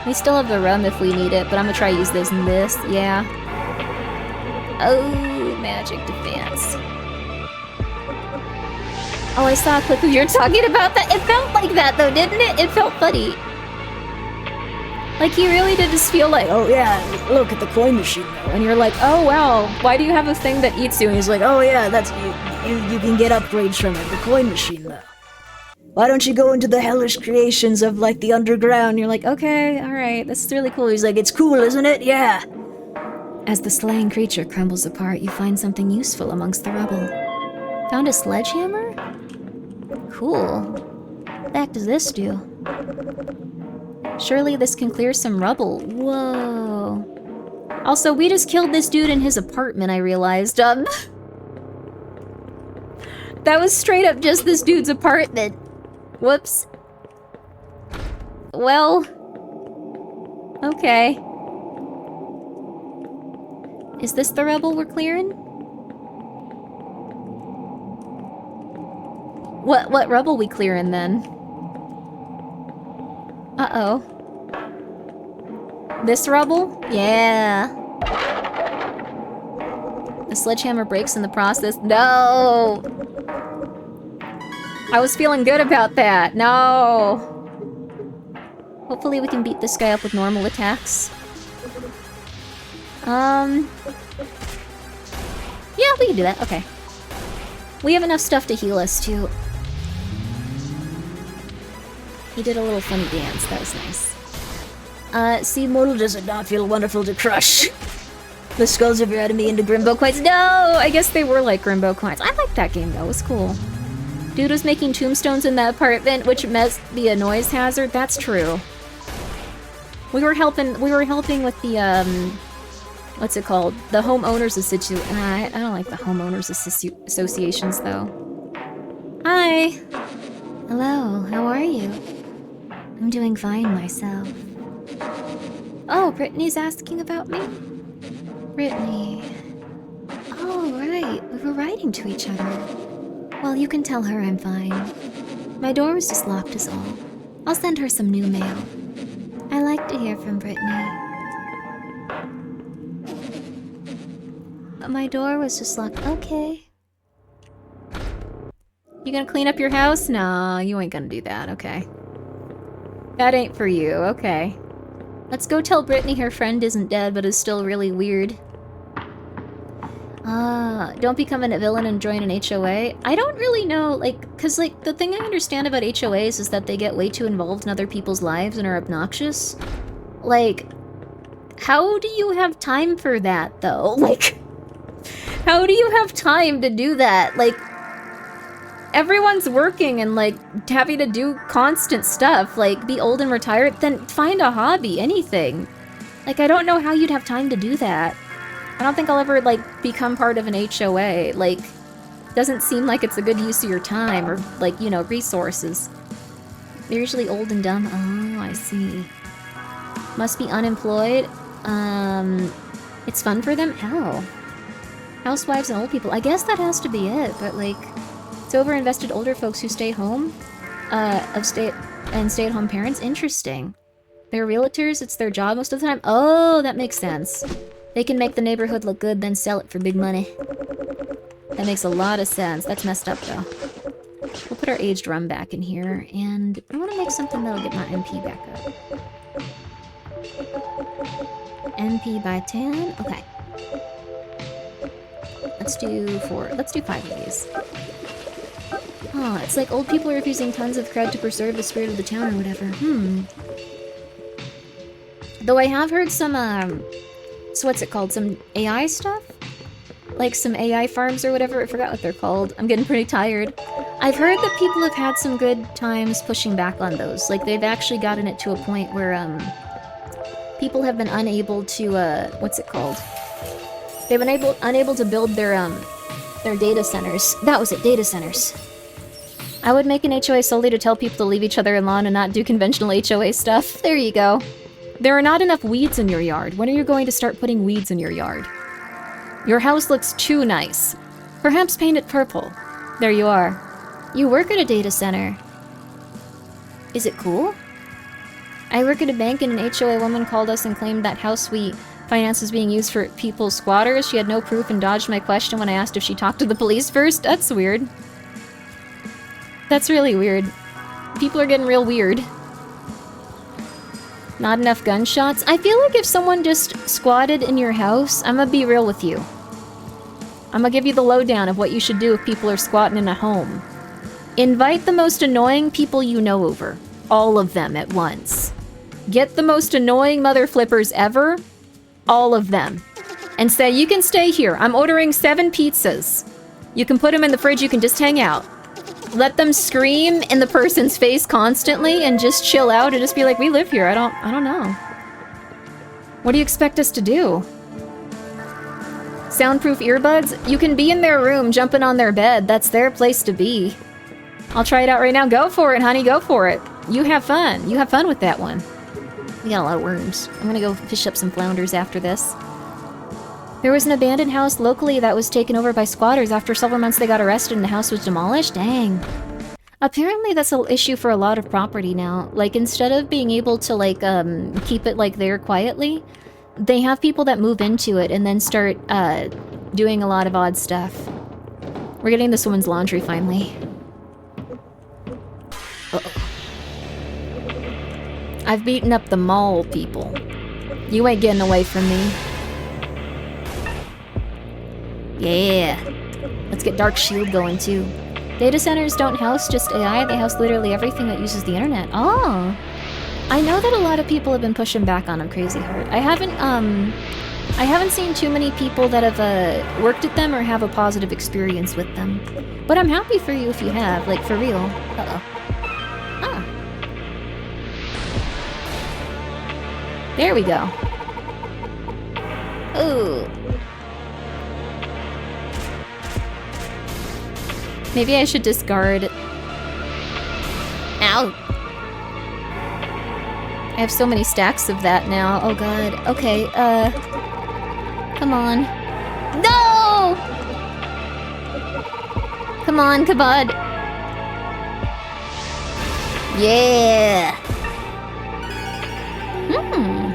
We still have the rum if we need it, but I'm gonna try to use this and this. Yeah. Oh, magic defense. Oh, I saw a clip of you talking about that. It felt like that though, didn't it? It felt funny. Like, he really did just feel like, oh yeah, look at the coin machine though. And you're like, oh wow, why do you have a thing that eats you? And he's like, oh yeah, that's you can get upgrades from it, the coin machine though. Why don't you go into the hellish creations of like the underground? You're like, okay, alright, this is really cool. He's like, it's cool, isn't it? Yeah. As the slain creature crumbles apart, you find something useful amongst the rubble. Found a sledgehammer? Cool. What the heck does this do? Surely this can clear some rubble. Whoa. Also, we just killed this dude in his apartment, I realized. That was straight up just this dude's apartment. Whoops. Well. Okay. Is this the rubble we're clearing? What rubble we clearing then? Uh-oh. This rubble? Yeah. The sledgehammer breaks in the process. No! I was feeling good about that. No! Hopefully we can beat this guy up with normal attacks. Yeah, we can do that. Okay. We have enough stuff to heal us, too. He did a little funny dance. That was nice. See, mortal, does it not feel wonderful to crush? The skulls of your enemy into Grimbo coins. No, I guess they were like Grimbo coins. I liked that game though, it was cool. Dude was making tombstones in the apartment, which must be a noise hazard. That's true. We were helping with the, what's it called? The homeowners association. I don't like the homeowners associations though. Hi. Hello, how are you? I'm doing fine myself. Oh, Brittany's asking about me? Brittany. Oh, right. We were writing to each other. Well, you can tell her I'm fine. My door was just locked is all. I'll send her some new mail. I like to hear from Brittany. My door was just locked. Okay. You gonna clean up your house? No, you ain't gonna do that, okay. That ain't for you, okay. Let's go tell Brittany her friend isn't dead but is still really weird. Don't become a villain and join an HOA. I don't really know, like, cause like, the thing I understand about HOAs is that they get way too involved in other people's lives and are obnoxious. Like, how do you have time for that, though? Like, how do you have time to do that? Like, everyone's working and, like, having to do constant stuff. Like, be old and retired, then find a hobby, anything. Like, I don't know how you'd have time to do that. I don't think I'll ever, like, become part of an HOA. Like, doesn't seem like it's a good use of your time or, like, you know, resources. They're usually old and dumb. Oh, I see. Must be unemployed. It's fun for them? How? Housewives and old people. I guess that has to be it, but, like, it's over-invested older folks who stay home, stay-at-home parents. Interesting. They're realtors, it's their job most of the time. Oh, that makes sense. They can make the neighborhood look good, then sell it for big money. That makes a lot of sense. That's messed up, though. We'll put our aged rum back in here, and I want to make something that'll get my MP back up. MP by 10? Okay. Let's do 4. Let's do 5 of these. Oh, it's like old people are refusing tons of cred to preserve the spirit of the town or whatever. Though I have heard some, so what's it called? Some AI stuff? Like some AI farms or whatever? I forgot what they're called. I'm getting pretty tired. I've heard that people have had some good times pushing back on those. Like, they've actually gotten it to a point where, people have been unable to, what's it called? They've been unable to build their data centers. That was it, data centers. I would make an HOA solely to tell people to leave each other alone and not do conventional HOA stuff. There you go. There are not enough weeds in your yard. When are you going to start putting weeds in your yard? Your house looks too nice. Perhaps paint it purple. There you are. You work at a data center. Is it cool? I work at a bank and an HOA woman called us and claimed that house we finance is being used for people's squatters. She had no proof and dodged my question when I asked if she talked to the police first. That's weird. That's really weird. People are getting real weird. Not enough gunshots? I feel like if someone just squatted in your house, I'm gonna be real with you. I'm gonna give you the lowdown of what you should do if people are squatting in a home. Invite the most annoying people you know over. All of them at once. Get the most annoying mother flippers ever. All of them. And say, you can stay here. I'm ordering 7 pizzas. You can put them in the fridge, you can just hang out. Let them scream in the person's face constantly and just chill out and just be like, we live here, I don't know. What do you expect us to do? Soundproof earbuds? You can be in their room jumping on their bed. That's their place to be. I'll try it out right now. Go for it, honey, go for it. You have fun. You have fun with that one. We got a lot of worms. I'm gonna go fish up some flounders after this. There was an abandoned house locally that was taken over by squatters. After several months they got arrested and the house was demolished? Dang. Apparently that's an issue for a lot of property now. Like, instead of being able to, like, keep it, like, there quietly, they have people that move into it and then start, doing a lot of odd stuff. We're getting this woman's laundry, finally. Uh-oh. I've beaten up the mall people. You ain't getting away from me. Yeah. Let's get Dark Shield going, too. Data centers don't house just AI, they house literally everything that uses the internet. Oh! I know that a lot of people have been pushing back on them crazy hard. I haven't, I haven't seen too many people that have worked at them or have a positive experience with them. But I'm happy for you if you have, like, for real. Uh-oh. Ah. There we go. Ooh. Maybe I should discard... Ow! I have so many stacks of that now. Oh god. Okay, come on. No! Come on, Kabad. Yeah!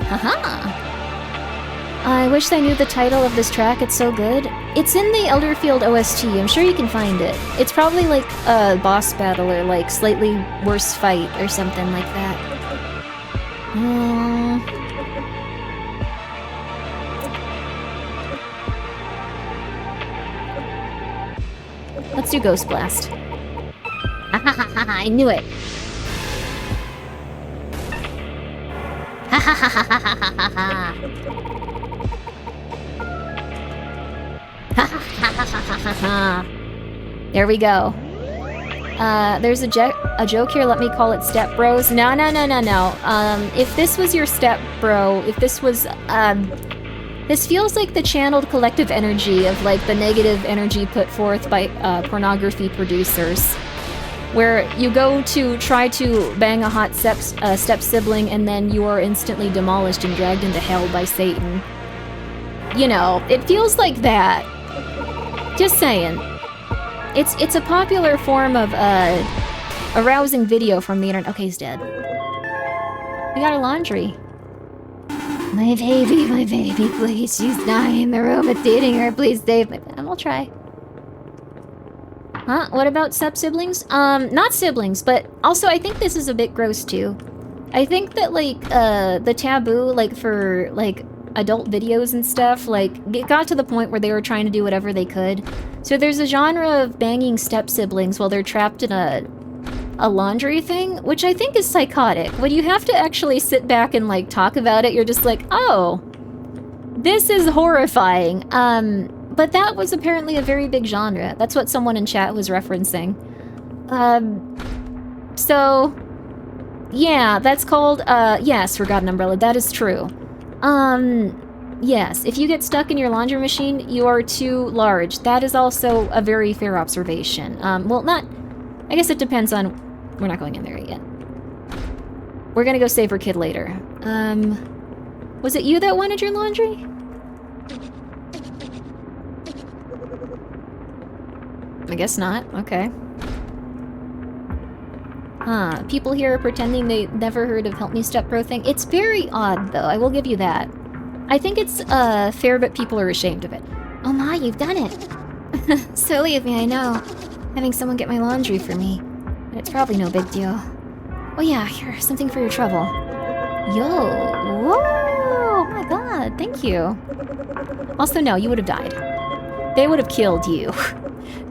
Haha. I wish I knew the title of this track, it's so good. It's in the Elderfield OST, I'm sure you can find it. It's probably like a boss battle or like slightly worse fight or something like that. Let's do Ghost Blast. I knew it. There we go. There's a joke here, let me call it Step Bros. No. If this was your Step Bro, if this was, this feels like the channeled collective energy of, like, the negative energy put forth by, pornography producers. Where you go to try to bang a hot step sibling and then you are instantly demolished and dragged into hell by Satan. You know, it feels like that. Just saying. It's a popular form of, arousing video from the internet. Okay, he's dead. We got our laundry. My baby, please. She's dying in the room. It's eating her. Please save me. And we'll try. Huh? What about step-siblings? Not siblings, but also I think this is a bit gross too. I think that, like, the taboo, like, for, like, adult videos and stuff, like, it got to the point where they were trying to do whatever they could. So there's a genre of banging step-siblings while they're trapped in a laundry thing, which I think is psychotic. When you have to actually sit back and, like, talk about it, you're just like, oh, this is horrifying. But that was apparently a very big genre. That's what someone in chat was referencing. So, yeah, that's called, yes, Forgotten Umbrella, that is true. Yes, if you get stuck in your laundry machine, you are too large. That is also a very fair observation. Well, not, I guess it depends on, we're not going in there yet. We're gonna go save her kid later. Was it you that wanted your laundry? I guess not. Okay. Huh. People here are pretending they never heard of Help Me Step Bro thing. It's very odd, though. I will give you that. I think it's, fair, but people are ashamed of it. Oh my, you've done it! Silly of me, I know. Having someone get my laundry for me. But it's probably no big deal. Oh yeah, here, something for your trouble. Yo! Whoa! Oh my god, thank you. Also, no, you would have died. They would have killed you.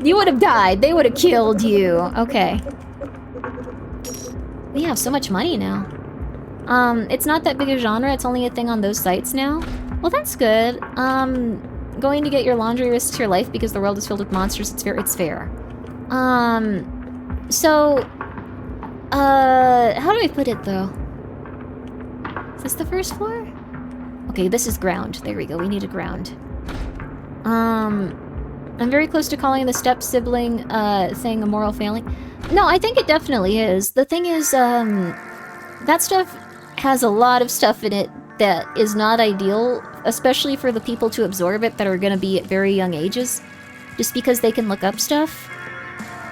You would have died. They would have killed you. Okay. We have so much money now. It's not that big a genre. It's only a thing on those sites now. Well, that's good. Going to get your laundry risks your life because the world is filled with monsters. It's fair. It's fair. So, how do I put it, though? Is this the first floor? Okay, this is ground. There we go. We need a ground. I'm very close to calling the step-sibling, thing a moral failing. No, I think it definitely is. The thing is, that stuff has a lot of stuff in it that is not ideal, especially for the people to absorb it that are gonna be at very young ages, just because they can look up stuff.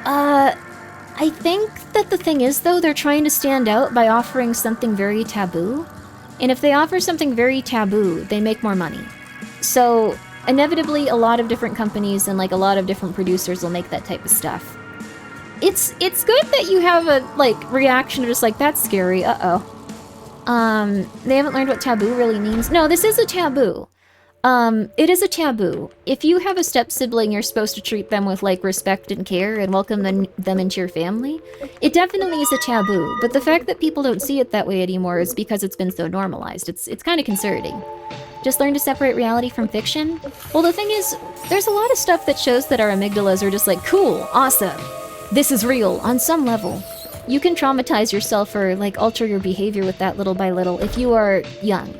I think that the thing is, though, they're trying to stand out by offering something very taboo. And if they offer something very taboo, they make more money. So, inevitably, a lot of different companies and, like, a lot of different producers will make that type of stuff. It's good that you have a, like, reaction just like, that's scary, uh-oh. They haven't learned what taboo really means. No, this is a taboo. It is a taboo. If you have a step-sibling, you're supposed to treat them with, like, respect and care and welcome them into your family. It definitely is a taboo, but the fact that people don't see it that way anymore is because it's been so normalized. It's kind of concerning. Just learn to separate reality from fiction? Well, the thing is, there's a lot of stuff that shows that our amygdalas are just like, cool, awesome, this is real, on some level. You can traumatize yourself or, like, alter your behavior with that little by little if you are young,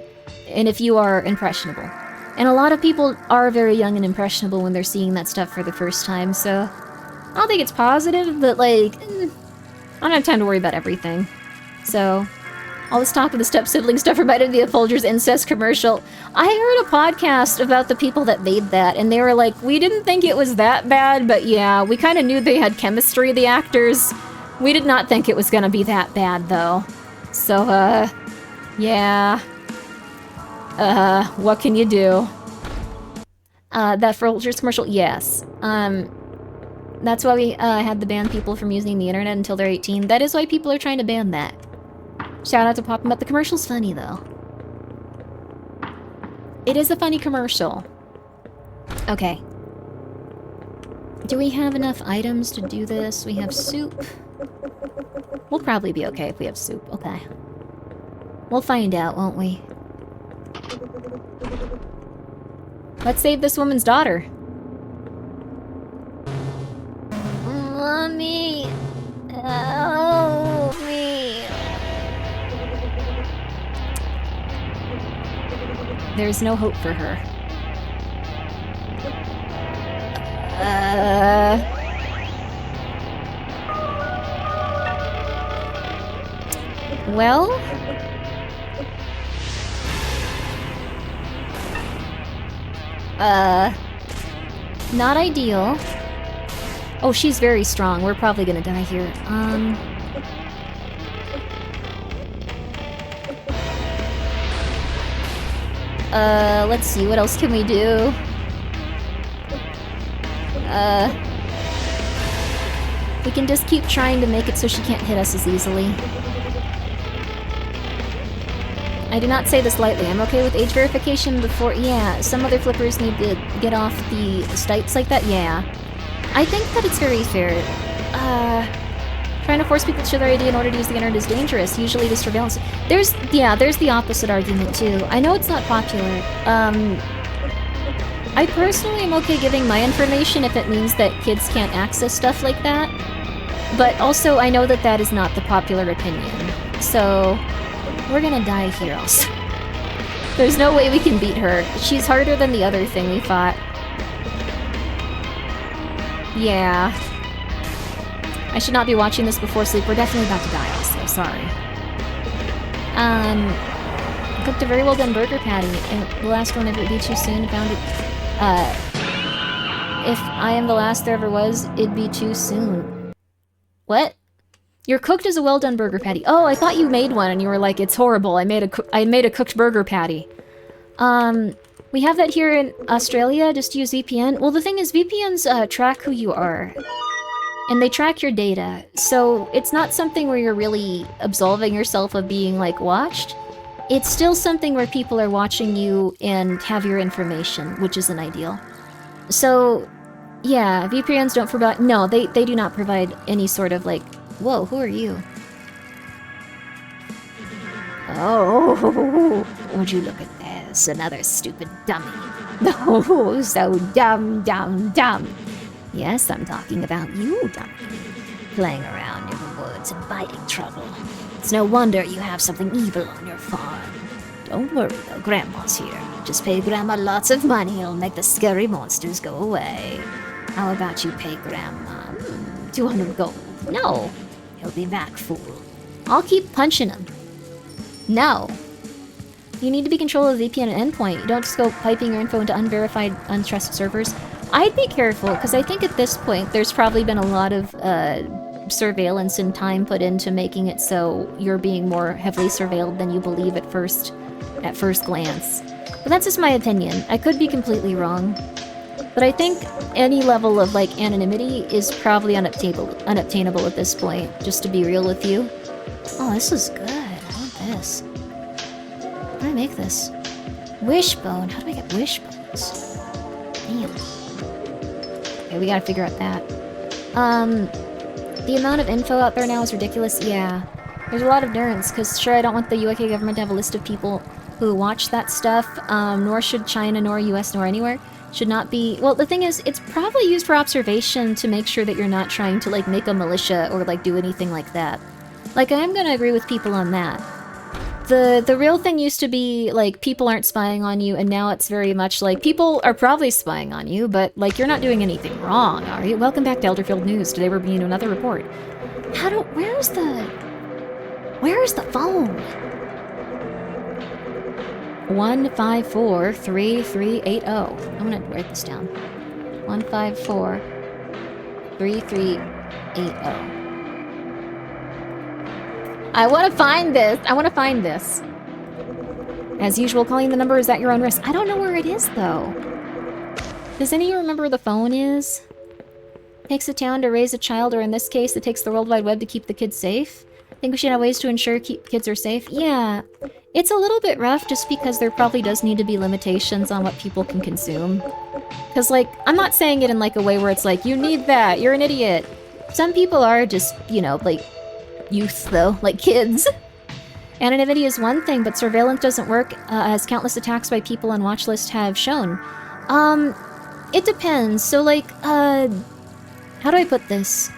and if you are impressionable. And a lot of people are very young and impressionable when they're seeing that stuff for the first time, so I don't think it's positive, but, like, I don't have time to worry about everything. So, all this talk of the step-sibling stuff reminded me of Folger's incest commercial. I heard a podcast about the people that made that, and they were like, we didn't think it was that bad, but yeah, we kind of knew they had chemistry, the actors. We did not think it was gonna be that bad, though. So, yeah. What can you do? That Folger's commercial, yes. That's why we had to ban people from using the internet until they're 18. That is why people are trying to ban that. Shout out to Pop 'em Up. The commercial's funny, though. It is a funny commercial. Okay. Do we have enough items to do this? We have soup. We'll probably be okay if we have soup. Okay. We'll find out, won't we? Let's save this woman's daughter. Mommy! Help me! There's no hope for her. Well? Not ideal. Oh, she's very strong. We're probably gonna die here. Let's see, what else can we do? We can just keep trying to make it so she can't hit us as easily. I do not say this lightly. I'm okay with age verification before— yeah, some other flippers need to get off the stites like that, yeah. I think that it's very fair. Trying to force people to show their ID in order to use the internet is dangerous. Usually the surveillance— there's the opposite argument too. I know it's not popular. I personally am okay giving my information if it means that kids can't access stuff like that. But also, I know that that is not the popular opinion. So, we're gonna die here also. There's no way we can beat her. She's harder than the other thing we fought. Yeah. I should not be watching this before sleep. We're definitely about to die also, sorry. Cooked a very well done burger patty. And the last one ever would be too soon. Found it. If I am the last there ever was, it'd be too soon. What? You're cooked as a well done burger patty. Oh, I thought you made one and you were like, it's horrible. I made a cooked burger patty. We have that here in Australia. Just use VPN. Well, the thing is, VPNs track who you are. And they track your data. So it's not something where you're really absolving yourself of being, like, watched. It's still something where people are watching you and have your information, which isn't ideal. So, yeah, VPNs don't provide— no, they do not provide any sort of, like— whoa, who are you? Oh, would you look at this? Another stupid dummy. Oh, so dumb, dumb, dumb. Yes, I'm talking about you, dummy. Playing around in the woods and biting trouble. It's no wonder you have something evil on your farm. Don't worry though, Grandma's here. Just pay Grandma lots of money, it'll make the scary monsters go away. How about you pay Grandma 200 gold? No. He'll be back, fool. I'll keep punching him. No. You need to be control of the VPN endpoint. You don't just go piping your info into unverified, untrusted servers. I'd be careful, because I think at this point there's probably been a lot of surveillance and time put into making it so you're being more heavily surveilled than you believe at first glance. But that's just my opinion. I could be completely wrong. But I think any level of, like, anonymity is probably unobtainable at this point, just to be real with you. Oh, this is good. I want this. How do I make this? Wishbone. How do I get wishbones? Damn. Okay, we gotta figure out that. The amount of info out there now is ridiculous. Yeah. There's a lot of nerds, because sure, I don't want the UK government to have a list of people who watch that stuff, nor should China, nor US, nor anywhere, should not be... Well, the thing is, it's probably used for observation to make sure that you're not trying to, like, make a militia or, like, do anything like that. Like, I am gonna agree with people on that. The real thing used to be, like, people aren't spying on you, and now it's very much like, people are probably spying on you, but, like, you're not doing anything wrong, are you? Welcome back to Elderfield News. Today we're bringing you another report. Where is the phone? 154-3380. I'm gonna write this down. 154-3380. I want to find this. As usual, calling the number is at your own risk. I don't know where it is, though. Does any of you remember where the phone is? Takes a town to raise a child, or in this case, it takes the World Wide Web to keep the kids safe. Think we should have ways to ensure kids are safe? Yeah. It's a little bit rough just because there probably does need to be limitations on what people can consume. Because, like, I'm not saying it in, like, a way where it's like, you need that, you're an idiot. Some people are just, you know, like... youth, though, like kids. Anonymity is one thing, but surveillance doesn't work, as countless attacks by people on watch list have shown. It depends. So, like, how do I put this?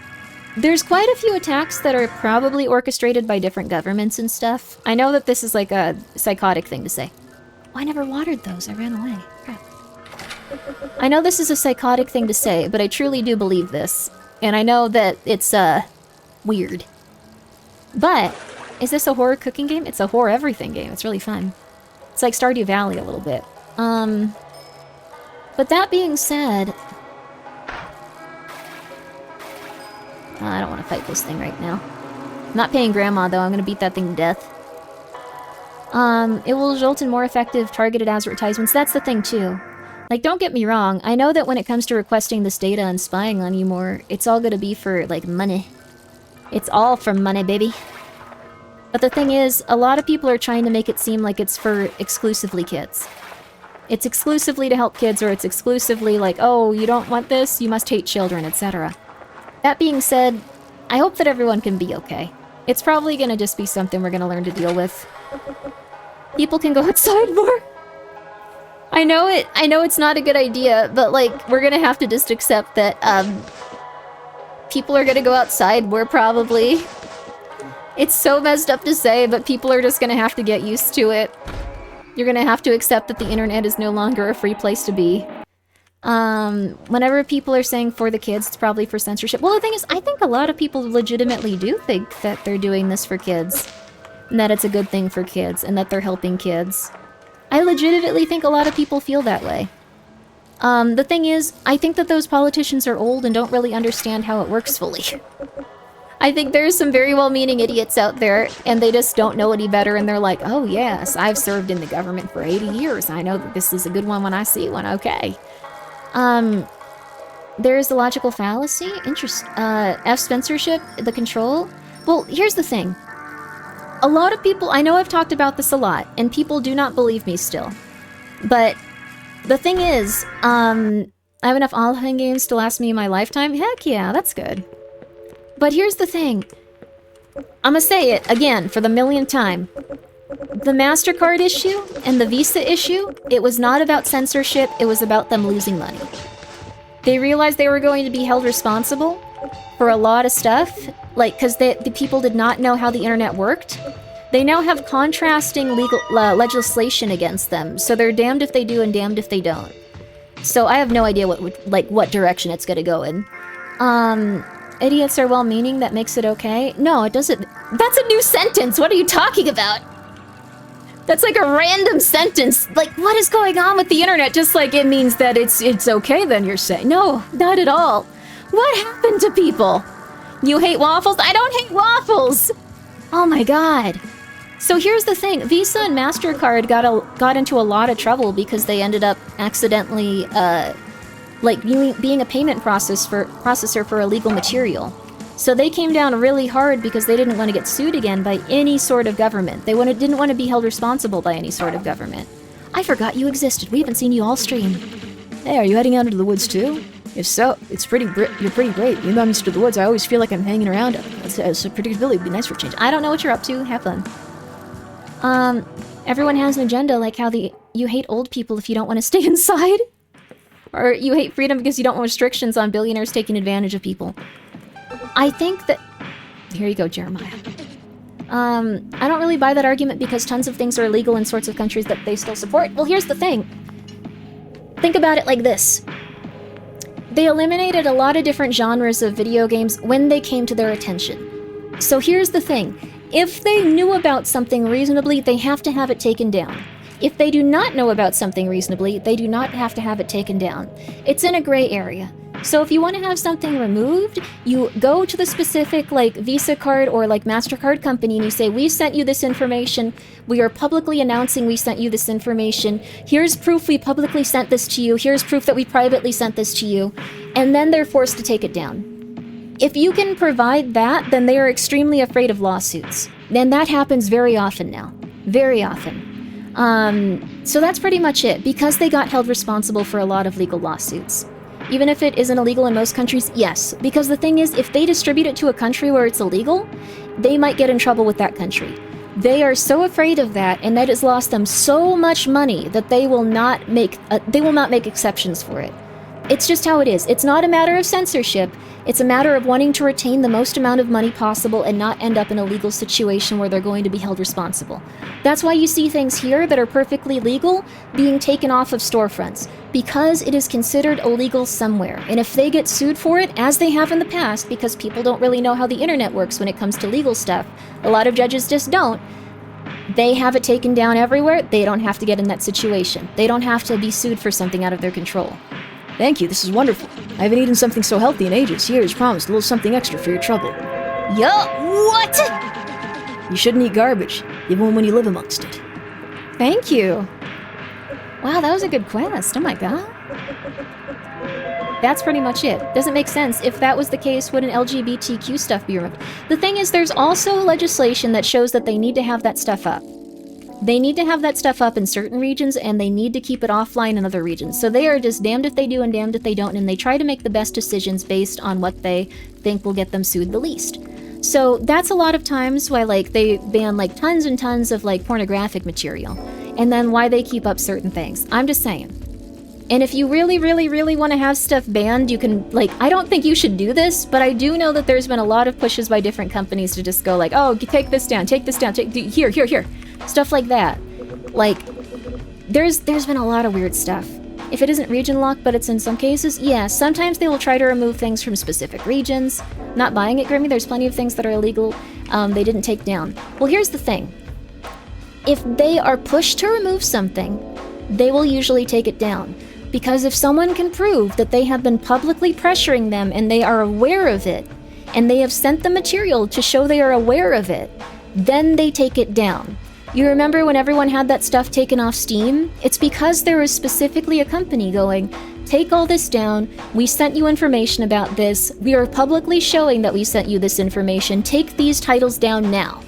There's quite a few attacks that are probably orchestrated by different governments and stuff. I know that this is like a psychotic thing to say. Oh, I never watered those. I ran away. Crap. I know this is a psychotic thing to say, but I truly do believe this. And I know that it's, weird. But, is this a horror cooking game? It's a horror everything game. It's really fun. It's like Stardew Valley a little bit. But that being said... I don't want to fight this thing right now. I'm not paying Grandma, though. I'm gonna beat that thing to death. It will result in more effective targeted advertisements. That's the thing, too. Like, don't get me wrong. I know that when it comes to requesting this data and spying on you more, it's all gonna be for, like, money. It's all for money, baby. But the thing is, a lot of people are trying to make it seem like it's for exclusively kids. It's exclusively to help kids, or it's exclusively like, oh, you don't want this, you must hate children, etc. That being said, I hope that everyone can be okay. It's probably gonna just be something we're gonna learn to deal with. People can go outside more. I know it's not a good idea, but like, we're gonna have to just accept that, people are gonna go outside more probably. It's so messed up to say, but people are just gonna have to get used to it. You're gonna have to accept that the internet is no longer a free place to be. Whenever people are saying for the kids, it's probably for censorship. Well, the thing is, I think a lot of people legitimately do think that they're doing this for kids. And that it's a good thing for kids, and that they're helping kids. I legitimately think a lot of people feel that way. The thing is, I think that those politicians are old and don't really understand how it works fully. I think there's some very well-meaning idiots out there, and they just don't know any better, and they're like, oh yes, I've served in the government for 80 years. I know that this is a good one when I see one, okay. There's the logical fallacy, F censorship, the control. Well, here's the thing. A lot of people, I know I've talked about this a lot, and people do not believe me still. But the thing is, I have enough online games to last me my lifetime? Heck yeah, that's good. But here's the thing. I'ma say it again for the millionth time. The MasterCard issue and the Visa issue, it was not about censorship, it was about them losing money. They realized they were going to be held responsible for a lot of stuff, like, because the people did not know how the internet worked. They now have contrasting legal legislation against them, so they're damned if they do and damned if they don't. So I have no idea what direction it's gonna go in. Idiots are well-meaning, that makes it okay? No, it doesn't. That's a new sentence! What are you talking about? That's like a random sentence. Like, what is going on with the internet? Just like it means that it's okay then, you're saying. No, not at all. What happened to people? You hate waffles? I don't hate waffles! Oh my god. So here's the thing. Visa and MasterCard got into a lot of trouble because they ended up accidentally, like, being a payment processor for illegal material. So they came down really hard because they didn't want to get sued again by any sort of government. They didn't want to be held responsible by any sort of government. I forgot you existed. We haven't seen you all stream. Hey, are you heading out into the woods too? If so, you're pretty great. Even though I'm used to the woods, I always feel like I'm hanging around. So predictability would be nice for a change. I don't know what you're up to. Have fun. Everyone has an agenda, like how you hate old people if you don't want to stay inside. Or you hate freedom because you don't want restrictions on billionaires taking advantage of people. I think that... Here you go, Jeremiah. I don't really buy that argument because tons of things are illegal in sorts of countries that they still support. Well, here's the thing. Think about it like this. They eliminated a lot of different genres of video games when they came to their attention. So here's the thing. If they knew about something reasonably, they have to have it taken down. If they do not know about something reasonably, they do not have to have it taken down. It's in a gray area. So if you want to have something removed, you go to the specific like Visa card or like MasterCard company and you say, we sent you this information. We are publicly announcing we sent you this information. Here's proof we publicly sent this to you. Here's proof that we privately sent this to you. And then they're forced to take it down. If you can provide that, then they are extremely afraid of lawsuits. And that happens very often now. Very often. So that's pretty much it. Because they got held responsible for a lot of legal lawsuits. Even if it isn't illegal in most countries, yes. Because the thing is, if they distribute it to a country where it's illegal, they might get in trouble with that country. They are so afraid of that, and that has lost them so much money that they will not make exceptions for it. It's just how it is. It's not a matter of censorship. It's a matter of wanting to retain the most amount of money possible and not end up in a legal situation where they're going to be held responsible. That's why you see things here that are perfectly legal being taken off of storefronts, because it is considered illegal somewhere. And if they get sued for it, as they have in the past, because people don't really know how the internet works when it comes to legal stuff, a lot of judges just don't, they have it taken down everywhere. They don't have to get in that situation. They don't have to be sued for something out of their control. Thank you, this is wonderful. I haven't eaten something so healthy in ages. Here, as promised, a little something extra for your trouble. What? You shouldn't eat garbage, even when you live amongst it. Thank you. Wow, that was a good quest. Oh my god. That's pretty much it. Doesn't make sense. If that was the case, wouldn't LGBTQ stuff be removed? The thing is, there's also legislation that shows that they need to have that stuff up. They need to have that stuff up in certain regions, and they need to keep it offline in other regions. So they are just damned if they do and damned if they don't, and they try to make the best decisions based on what they think will get them sued the least. So that's a lot of times why like they ban like tons and tons of like pornographic material, and then why they keep up certain things. I'm just saying. And if you really, really, really want to have stuff banned, you can, like, I don't think you should do this, but I do know that there's been a lot of pushes by different companies to just go like, oh, take this down, here. Stuff like that. Like, there's been a lot of weird stuff. If it isn't region locked, but it's in some cases, yeah, sometimes they will try to remove things from specific regions. Not buying it, Grimmi, there's plenty of things that are illegal they didn't take down. Well, here's the thing. If they are pushed to remove something, they will usually take it down. Because if someone can prove that they have been publicly pressuring them and they are aware of it, and they have sent the material to show they are aware of it, then they take it down. You remember when everyone had that stuff taken off Steam? It's because there was specifically a company going, take all this down, we sent you information about this, we are publicly showing that we sent you this information, take these titles down now.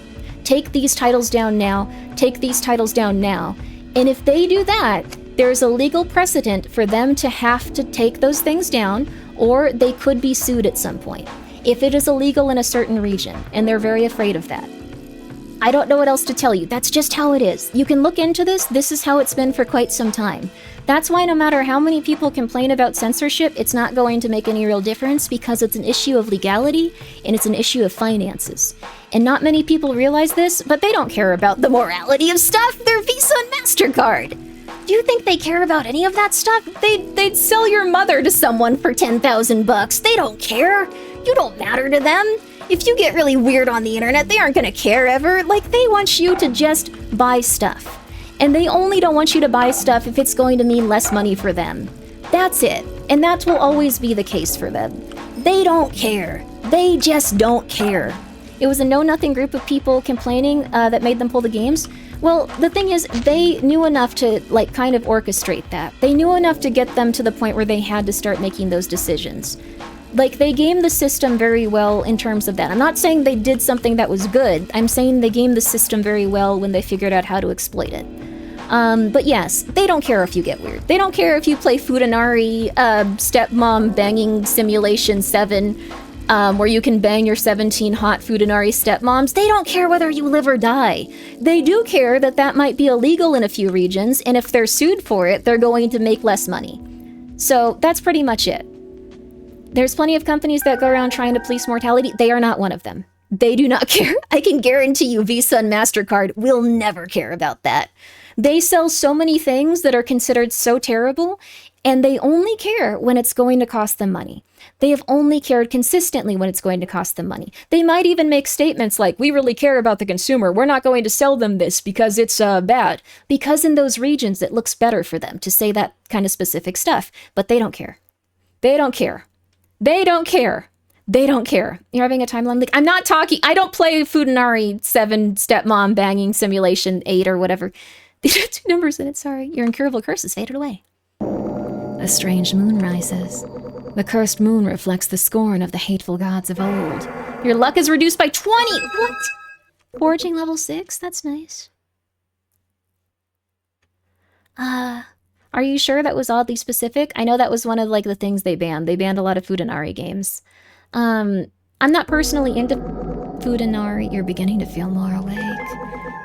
Take these titles down now, take these titles down now. And if they do that, there's a legal precedent for them to have to take those things down, or they could be sued at some point, if it is illegal in a certain region, and they're very afraid of that. I don't know what else to tell you. That's just how it is. You can look into this. This is how it's been for quite some time. That's why no matter how many people complain about censorship, it's not going to make any real difference because it's an issue of legality and it's an issue of finances. And not many people realize this, but they don't care about the morality of stuff. They're Visa and MasterCard. Do you think they care about any of that stuff? They'd sell your mother to someone for 10,000 bucks. They don't care. You don't matter to them. If you get really weird on the internet, they aren't gonna care ever. Like, they want you to just buy stuff. And they only don't want you to buy stuff if it's going to mean less money for them. That's it. And that will always be the case for them. They don't care. They just don't care. It was a know-nothing group of people complaining that made them pull the games. Well, the thing is, they knew enough to, like, kind of orchestrate that. They knew enough to get them to the point where they had to start making those decisions. Like, they gamed the system very well in terms of that. I'm not saying they did something that was good. I'm saying they gamed the system very well when they figured out how to exploit it. But yes, they don't care if you get weird. They don't care if you play Futanari, Stepmom Banging Simulation 7, where you can bang your 17 hot Fudanari stepmoms. They don't care whether you live or die. They do care that that might be illegal in a few regions, and if they're sued for it, they're going to make less money. So that's pretty much it. There's plenty of companies that go around trying to police mortality. They are not one of them. They do not care. I can guarantee you Visa and MasterCard will never care about that. They sell so many things that are considered so terrible, and they only care when it's going to cost them money. They have only cared consistently when it's going to cost them money. They might even make statements like, we really care about the consumer. We're not going to sell them this because it's bad. Because in those regions, it looks better for them to say that kind of specific stuff. But they don't care. They don't care. They don't care. They don't care. You're having a timeline leak. I'm not talking. I don't play Fudanari 7 Stepmom Banging Simulation 8 or whatever. These are 2 numbers in it. Sorry. Your incurable curse has faded away. A strange moon rises. The cursed moon reflects the scorn of the hateful gods of old. Your luck is reduced by 20. What? Foraging level 6? That's nice. Are you sure that was oddly specific? I know that was one of like the things they banned. They banned a lot of Fudanari games. I'm not personally into Fudanari. You're beginning to feel more awake.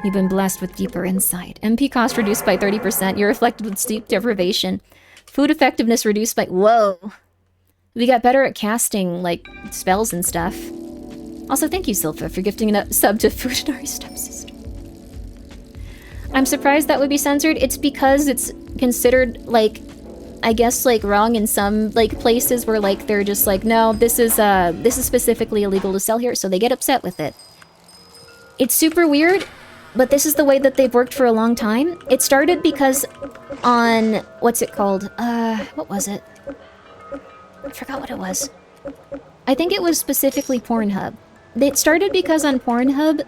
You've been blessed with deeper insight. MP cost reduced by 30%. You're afflicted with sleep deprivation. Food effectiveness reduced by... Whoa. We got better at casting, like, spells and stuff. Also, thank you, Silpha, for gifting a sub to Fudanari stepsister. I'm surprised that would be censored. It's because it's considered, like, I guess, like, wrong in some, like, places where, like, they're just like, no, this is specifically illegal to sell here, so they get upset with it. It's super weird, but this is the way that they've worked for a long time. It started because on, what's it called? What was it? I forgot what it was. I think it was specifically Pornhub. It started because on Pornhub,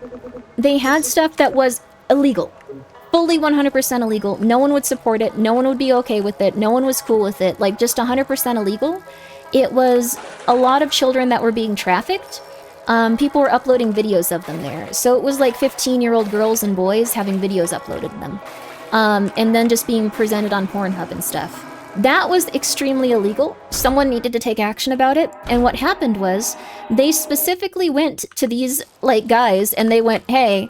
they had stuff that was illegal. Fully 100% illegal. No one would support it. No one would be okay with it. No one was cool with it. Like, just 100% illegal. It was a lot of children that were being trafficked. People were uploading videos of them there. So it was like 15-year-old girls and boys having videos uploaded to them. And then just being presented on Pornhub and stuff. That was extremely illegal. Someone needed to take action about it. And what happened was, they specifically went to these, like, guys, and they went, hey,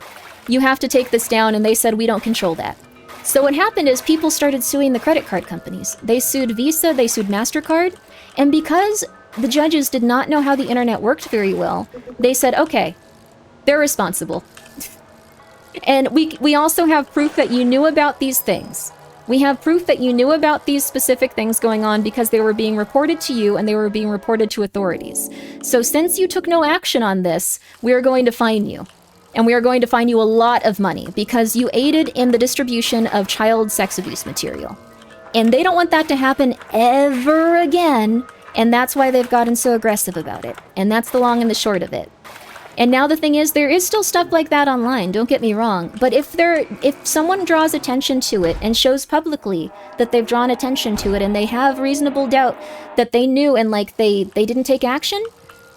you have to take this down, and they said, we don't control that. So what happened is people started suing the credit card companies. They sued Visa, they sued MasterCard, and because the judges did not know how the internet worked very well, they said, okay, they're responsible. And we also have proof that you knew about these things. We have proof that you knew about these specific things going on because they were being reported to you and they were being reported to authorities. So since you took no action on this, we are going to fine you. And we are going to fine you a lot of money because you aided in the distribution of child sex abuse material. And they don't want that to happen ever again, and that's why they've gotten so aggressive about it. And that's the long and the short of it. And now the thing is, there is still stuff like that online, don't get me wrong, but if someone draws attention to it and shows publicly that they've drawn attention to it and they have reasonable doubt that they knew and like they didn't take action,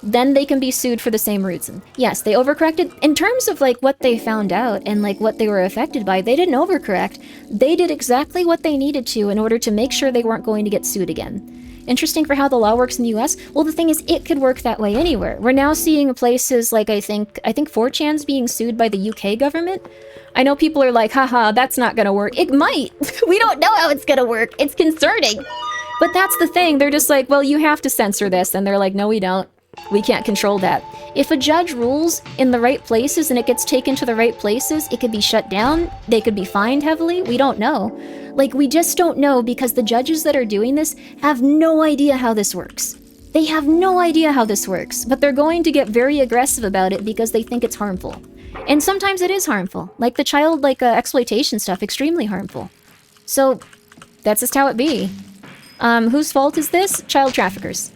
then they can be sued for the same reason. Yes, they overcorrected. In terms of like what they found out and like what they were affected by, they didn't overcorrect. They did exactly what they needed to in order to make sure they weren't going to get sued again. Interesting for how the law works in the US. Well, the thing is, it could work that way anywhere. We're now seeing places like, I think 4chan's being sued by the UK government. I know people are like, haha, that's not gonna work. It might. We don't know how it's gonna work. It's concerning. But that's the thing. They're just like, well, you have to censor this. And they're like, no, we don't. We can't control that. If a judge rules in the right places and it gets taken to the right places, it could be shut down. They could be fined heavily. We don't know. Like, we just don't know because the judges that are doing this have no idea how this works. They have no idea how this works, but they're going to get very aggressive about it because they think it's harmful. And sometimes it is harmful. Like the child, exploitation stuff, extremely harmful. So, that's just how it be. Whose fault is this? Child traffickers.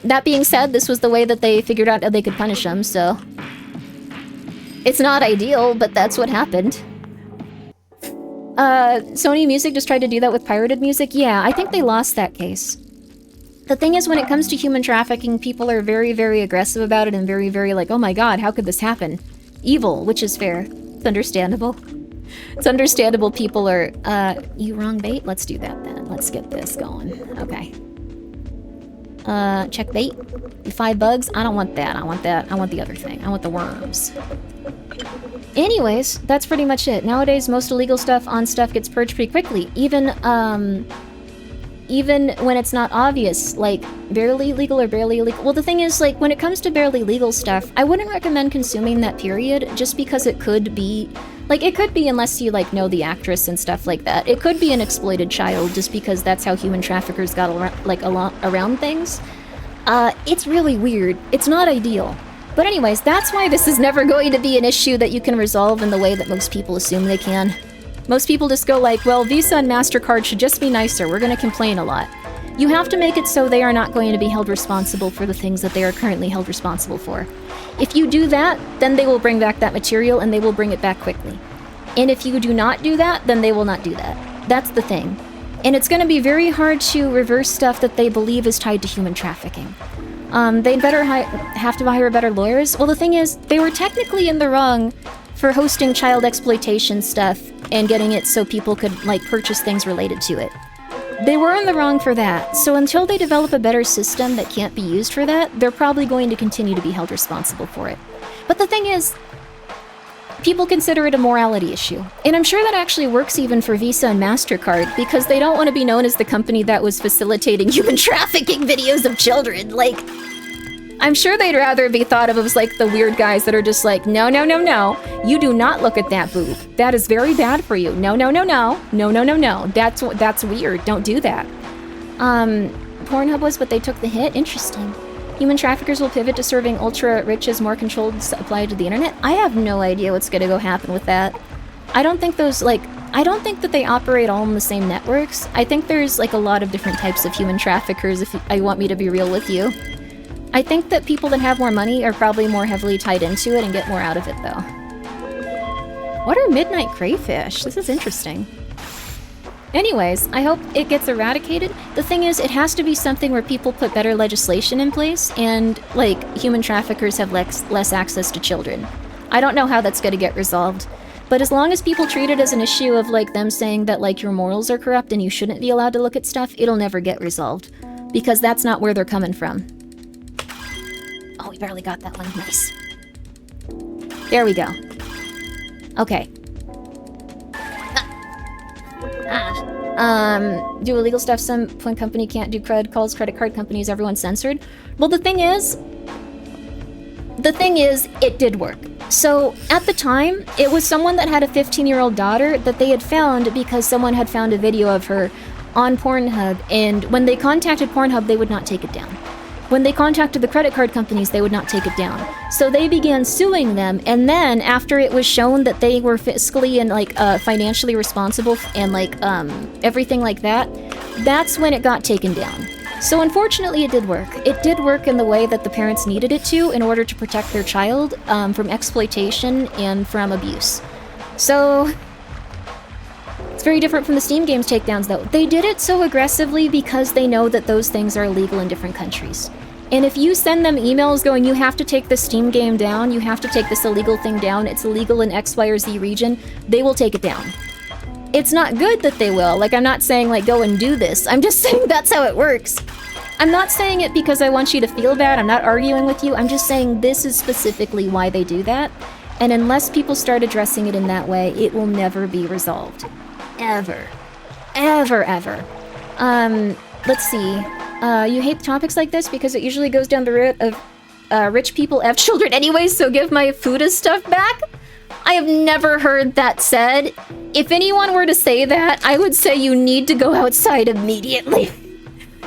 That being said, this was the way that they figured out how they could punish them, so... It's not ideal, but that's what happened. Sony Music just tried to do that with pirated music? Yeah, I think they lost that case. The thing is, when it comes to human trafficking, people are very, very aggressive about it and very, very like, oh my god, how could this happen? Evil, which is fair. It's understandable. It's understandable people are, you wrong bait? Let's do that then. Let's get this going. Okay. Check bait. 5 bugs. I don't want that. I want that. I want the other thing. I want the worms. Anyways, that's pretty much it. Nowadays, most illegal stuff on stuff gets purged pretty quickly. Even when it's not obvious, like barely legal or barely illegal. Well, the thing is, like, when it comes to barely legal stuff, I wouldn't recommend consuming that, period, just because it could be, like, it could be, unless you, like, know the actress and stuff like that. It could be an exploited child, just because that's how human traffickers got around things. It's really weird. It's not ideal. But anyways, that's why this is never going to be an issue that you can resolve in the way that most people assume they can. Most people just go like, well, Visa and MasterCard should just be nicer, we're gonna complain a lot. You have to make it so they are not going to be held responsible for the things that they are currently held responsible for. If you do that, then they will bring back that material and they will bring it back quickly. And if you do not do that, then they will not do that. That's the thing. And it's gonna be very hard to reverse stuff that they believe is tied to human trafficking. They'd better have to hire better lawyers. Well, the thing is, they were technically in the wrong for hosting child exploitation stuff and getting it so people could, like, purchase things related to it. They were in the wrong for that, so until they develop a better system that can't be used for that, they're probably going to continue to be held responsible for it. But the thing is, people consider it a morality issue. And I'm sure that actually works even for Visa and MasterCard, because they don't want to be known as the company that was facilitating human trafficking videos of children. Like, I'm sure they'd rather be thought of as, like, the weird guys that are just like, no, no, no, no, you do not look at that boob. That is very bad for you. No, no, no, no, no, no, no, no. That's weird. Don't do that. Pornhub was, but they took the hit. Interesting. Human traffickers will pivot to serving ultra-rich as more controlled supply to the internet? I have no idea what's gonna go happen with that. I don't think those, like, I don't think that they operate all in the same networks. I think there's, like, a lot of different types of human traffickers, if I want me to be real with you. I think that people that have more money are probably more heavily tied into it and get more out of it, though. What are midnight crayfish? This is interesting. Anyways, I hope it gets eradicated. The thing is, it has to be something where people put better legislation in place and, like, human traffickers have less access to children. I don't know how that's gonna get resolved. But as long as people treat it as an issue of, like, them saying that, like, your morals are corrupt and you shouldn't be allowed to look at stuff, it'll never get resolved. Because that's not where they're coming from. Oh, we barely got that one. Nice. There we go. Okay. Do illegal stuff some point company can't do credit calls, credit card companies, everyone's censored. Well, the thing is, it did work. So, at the time, it was someone that had a 15-year-old daughter that they had found because someone had found a video of her on Pornhub, and when they contacted Pornhub, they would not take it down. When they contacted the credit card companies, they would not take it down. So they began suing them, and then after it was shown that they were fiscally and, like, financially responsible and, like, everything like that, that's when it got taken down. So unfortunately, it did work. It did work in the way that the parents needed it to in order to protect their child from exploitation and from abuse. So it's very different from the Steam games takedowns, though. They did it so aggressively because they know that those things are illegal in different countries. And if you send them emails going, you have to take this Steam game down, you have to take this illegal thing down, it's illegal in X, Y, or Z region, they will take it down. It's not good that they will. Like, I'm not saying, like, go and do this. I'm just saying that's how it works. I'm not saying it because I want you to feel bad. I'm not arguing with you. I'm just saying this is specifically why they do that. And unless people start addressing it in that way, it will never be resolved. Ever. Ever, ever. Let's see. You hate topics like this because it usually goes down the route of rich people have children anyways, so give my Fuda stuff back? I have never heard that said. If anyone were to say that, I would say you need to go outside immediately.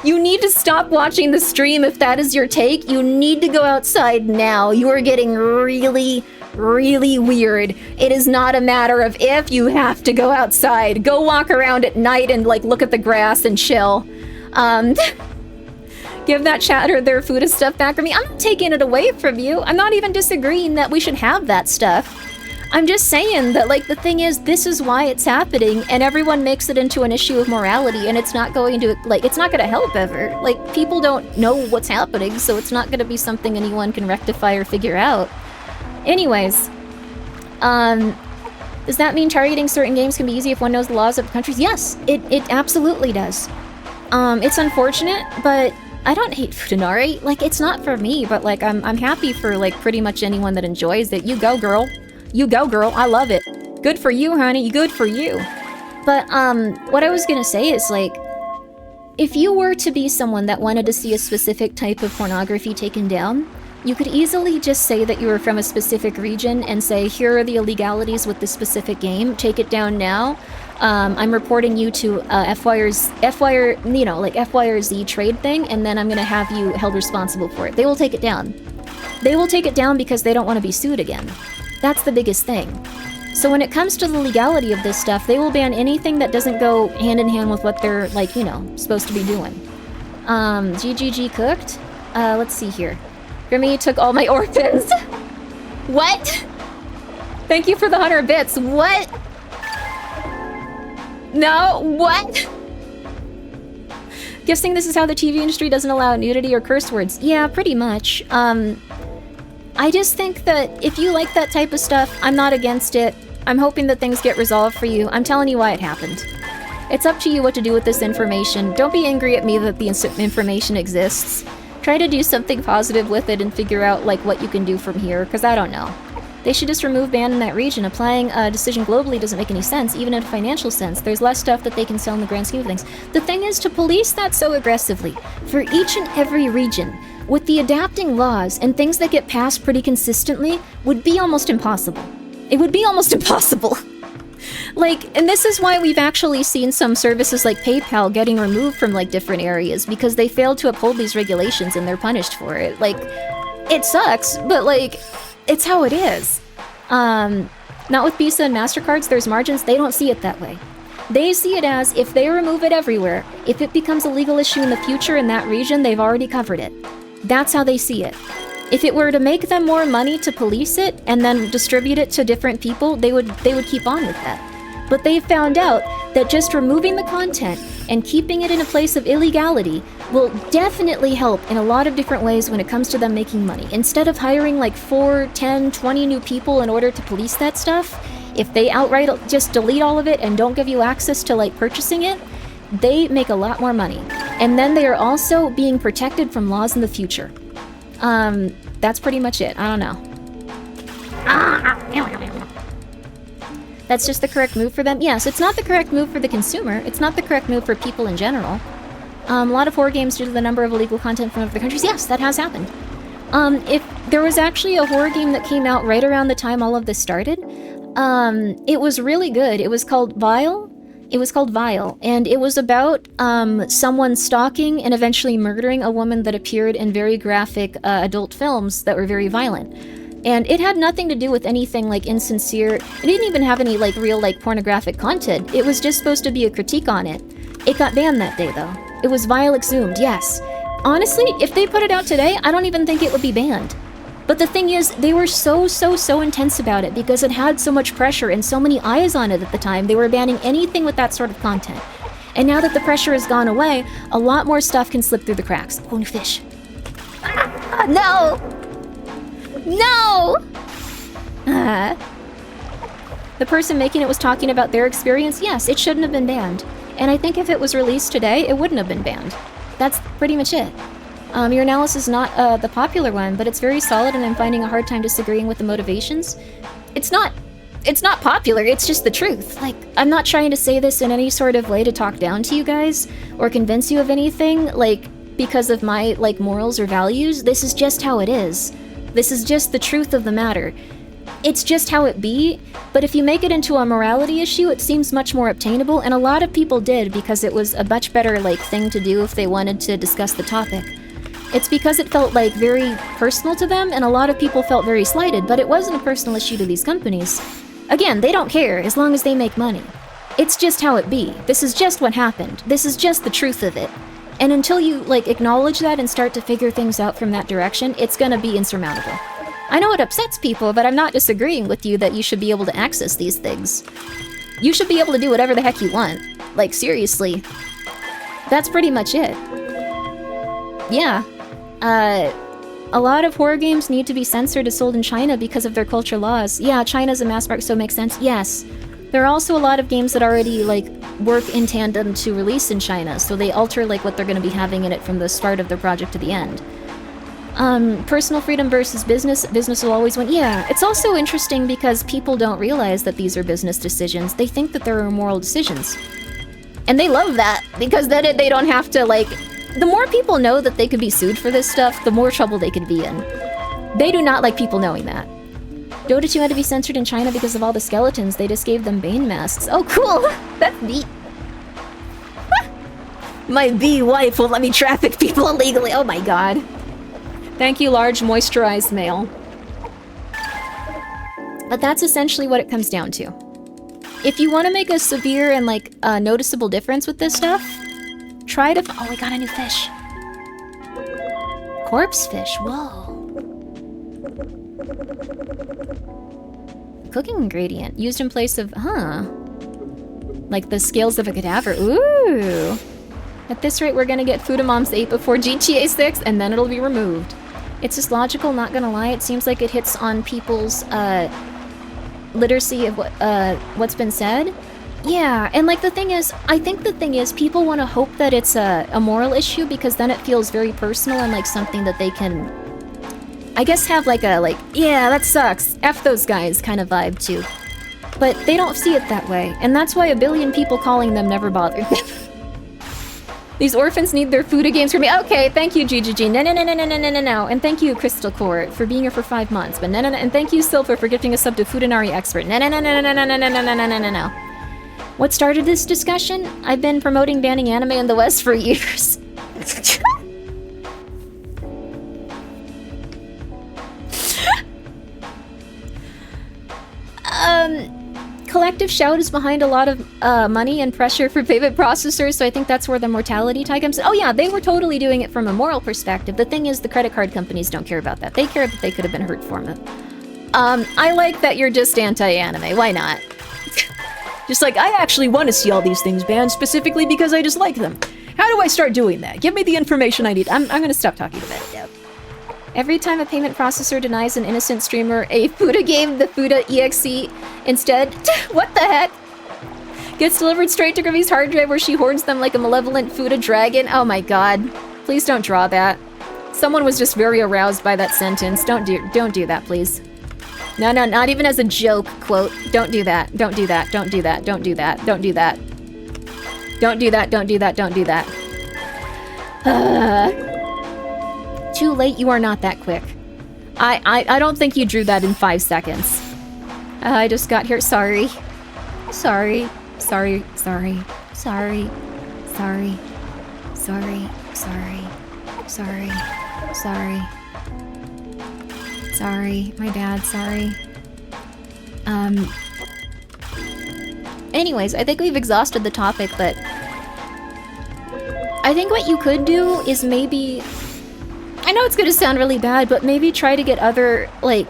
You need to stop watching the stream if that is your take. You need to go outside now. You are getting really, really weird. It is not a matter of if, you have to go outside. Go walk around at night and, like, look at the grass and chill. Give that chatter their Fuda stuff back from me. I'm not taking it away from you. I'm not even disagreeing that we should have that stuff. I'm just saying that, like, the thing is, this is why it's happening, and everyone makes it into an issue of morality, and it's not going to, like, it's not gonna help ever. Like, people don't know what's happening, so it's not gonna be something anyone can rectify or figure out. Anyways, does that mean targeting certain games can be easy if one knows the laws of countries? Yes, it absolutely does. It's unfortunate, but I don't hate Futanari. Like, it's not for me, but like, I'm happy for like pretty much anyone that enjoys it. You go, girl. You go, girl. I love it. Good for you, honey. Good for you. But what I was gonna say is like, if you were to be someone that wanted to see a specific type of pornography taken down, you could easily just say that you were from a specific region and say, here are the illegalities with this specific game, take it down now. I'm reporting you to FYRZ trade thing, and then I'm gonna have you held responsible for it. They will take it down. They will take it down because they don't want to be sued again. That's the biggest thing. So when it comes to the legality of this stuff, they will ban anything that doesn't go hand in hand with what they're, like, you know, supposed to be doing. GGG cooked? Let's see here. Grimmi took all my orphans. What? Thank you for the 100 bits. What? No, what? Guessing this is how the TV industry doesn't allow nudity or curse words. Yeah, pretty much. I just think that if you like that type of stuff, I'm not against it. I'm hoping that things get resolved for you. I'm telling you why it happened. It's up to you what to do with this information. Don't be angry at me that the information exists. Try to do something positive with it and figure out like what you can do from here, because I don't know. They should just remove ban in that region. Applying a decision globally doesn't make any sense, even in a financial sense. There's less stuff that they can sell in the grand scheme of things. The thing is, to police that so aggressively, for each and every region, with the adapting laws and things that get passed pretty consistently, would be almost impossible. It would be almost impossible. Like, and this is why we've actually seen some services like PayPal getting removed from like different areas, because they failed to uphold these regulations and they're punished for it. Like, it sucks, but like, it's how it is. Not with Visa and MasterCards, there's margins. They don't see it that way. They see it as, if they remove it everywhere, if it becomes a legal issue in the future in that region, they've already covered it. That's how they see it. If it were to make them more money to police it and then distribute it to different people, they would keep on with that. But they found out that just removing the content and keeping it in a place of illegality will definitely help in a lot of different ways when it comes to them making money. Instead of hiring like 4, 10, 20 new people in order to police that stuff, if they outright just delete all of it and don't give you access to like purchasing it, they make a lot more money. And then they are also being protected from laws in the future. That's pretty much it. I don't know. That's just the correct move for them? Yes, it's not the correct move for the consumer. It's not the correct move for people in general. A lot of horror games, due to the number of illegal content from other countries, yes, that has happened. If there was actually a horror game that came out right around the time all of this started, it was really good. It was called Vile. It was called Vile, and it was about someone stalking and eventually murdering a woman that appeared in very graphic adult films that were very violent. And it had nothing to do with anything like insincere. It didn't even have any like real like pornographic content. It was just supposed to be a critique on it. It got banned that day though. It was Vile Exhumed, yes. Honestly, if they put it out today, I don't even think it would be banned. But the thing is, they were so intense about it because it had so much pressure and so many eyes on it at the time. They were banning anything with that sort of content. And now that the pressure has gone away, a lot more stuff can slip through the cracks. Oh, new fish. Ah, no! No! The person making it was talking about their experience. Yes, it shouldn't have been banned. And I think if it was released today, it wouldn't have been banned. That's pretty much it. Your analysis is not the popular one, but it's very solid, and I'm finding a hard time disagreeing with the motivations. It's not popular, it's just the truth. Like, I'm not trying to say this in any sort of way to talk down to you guys or convince you of anything, like, because of my, like, morals or values. This is just how it is. This is just the truth of the matter. It's just how it be, but if you make it into a morality issue, it seems much more obtainable, and a lot of people did because it was a much better, like, thing to do if they wanted to discuss the topic. It's because it felt, like, very personal to them, and a lot of people felt very slighted, but it wasn't a personal issue to these companies. Again, they don't care as long as they make money. It's just how it be. This is just what happened. This is just the truth of it. And until you, like, acknowledge that and start to figure things out from that direction, it's gonna be insurmountable. I know it upsets people, but I'm not disagreeing with you that you should be able to access these things. You should be able to do whatever the heck you want. Like, seriously. That's pretty much it. Yeah. A lot of horror games need to be censored as sold in China because of their culture laws. Yeah, China's a mass market, so it makes sense. Yes. There are also a lot of games that already, like, work in tandem to release in China, so they alter, like, what they're going to be having in it from the start of their project to the end. Personal freedom versus business. Business will always win. Yeah, it's also interesting because people don't realize that these are business decisions. They think that they're immoral decisions. And they love that, because then they don't have to, like... The more people know that they could be sued for this stuff, the more trouble they could be in. They do not like people knowing that. Dota 2 had to be censored in China because of all the skeletons. They just gave them Bane masks. Oh, cool! That's neat. My bee wife won't let me traffic people illegally. Oh my god. Thank you, large moisturized male. But that's essentially what it comes down to. If you want to make a severe and, like, noticeable difference with this stuff, try to... Oh, we got a new fish. Corpse fish, whoa. Cooking ingredient, used in place of... Huh. Like the scales of a cadaver. Ooh. At this rate, we're gonna get Foodamom's 8 before GTA 6, and then it'll be removed. It's just logical, not gonna lie. It seems like it hits on people's, literacy of what's been said. Yeah, and like I think the thing is, people want to hope that it's a moral issue because then it feels very personal and like something that they can, I guess, have like a, like, yeah, that sucks, F those guys kind of vibe too. But they don't see it that way, and that's why a billion people calling them never bothered them. These orphans need their food games for me. Okay, thank you, GGG. No. And thank you, Crystal Court, for being here for 5 months. But no. And thank you, Silver, for gifting a sub to Foodanari Expert. No. What started this discussion? I've been promoting banning anime in the West for years. Collective Shout is behind a lot of money and pressure for payment processors, so I think that's where the mortality tie comes in. Oh yeah, they were totally doing it from a moral perspective. The thing is, the credit card companies don't care about that. They care that they could have been hurt from it. I like that you're just anti-anime. Why not? Just like, I actually want to see all these things banned specifically because I just like them. How do I start doing that? Give me the information I need. I'm gonna stop talking about it now. Every time a payment processor denies an innocent streamer a Fuda game, the Fuda EXE instead, what the heck? Gets delivered straight to Grimmi's hard drive where she hoards them like a malevolent Fuda dragon. Oh my god. Please don't draw that. Someone was just very aroused by that sentence. Don't do that, please. No, not even as a joke, quote. Don't do that. Don't do that. Don't do that. Don't do that. Don't do that. Don't do that. Don't do that. Don't do that. Too late, you are not that quick. I don't think you drew that in 5 seconds. I just got here. Sorry. Sorry. Sorry. Sorry. Sorry. Sorry. Sorry. Sorry. Sorry. Sorry. Sorry. My bad. Sorry. Anyways, I think we've exhausted the topic, but I think what you could do is maybe... I know it's gonna sound really bad, but maybe try to get other, like,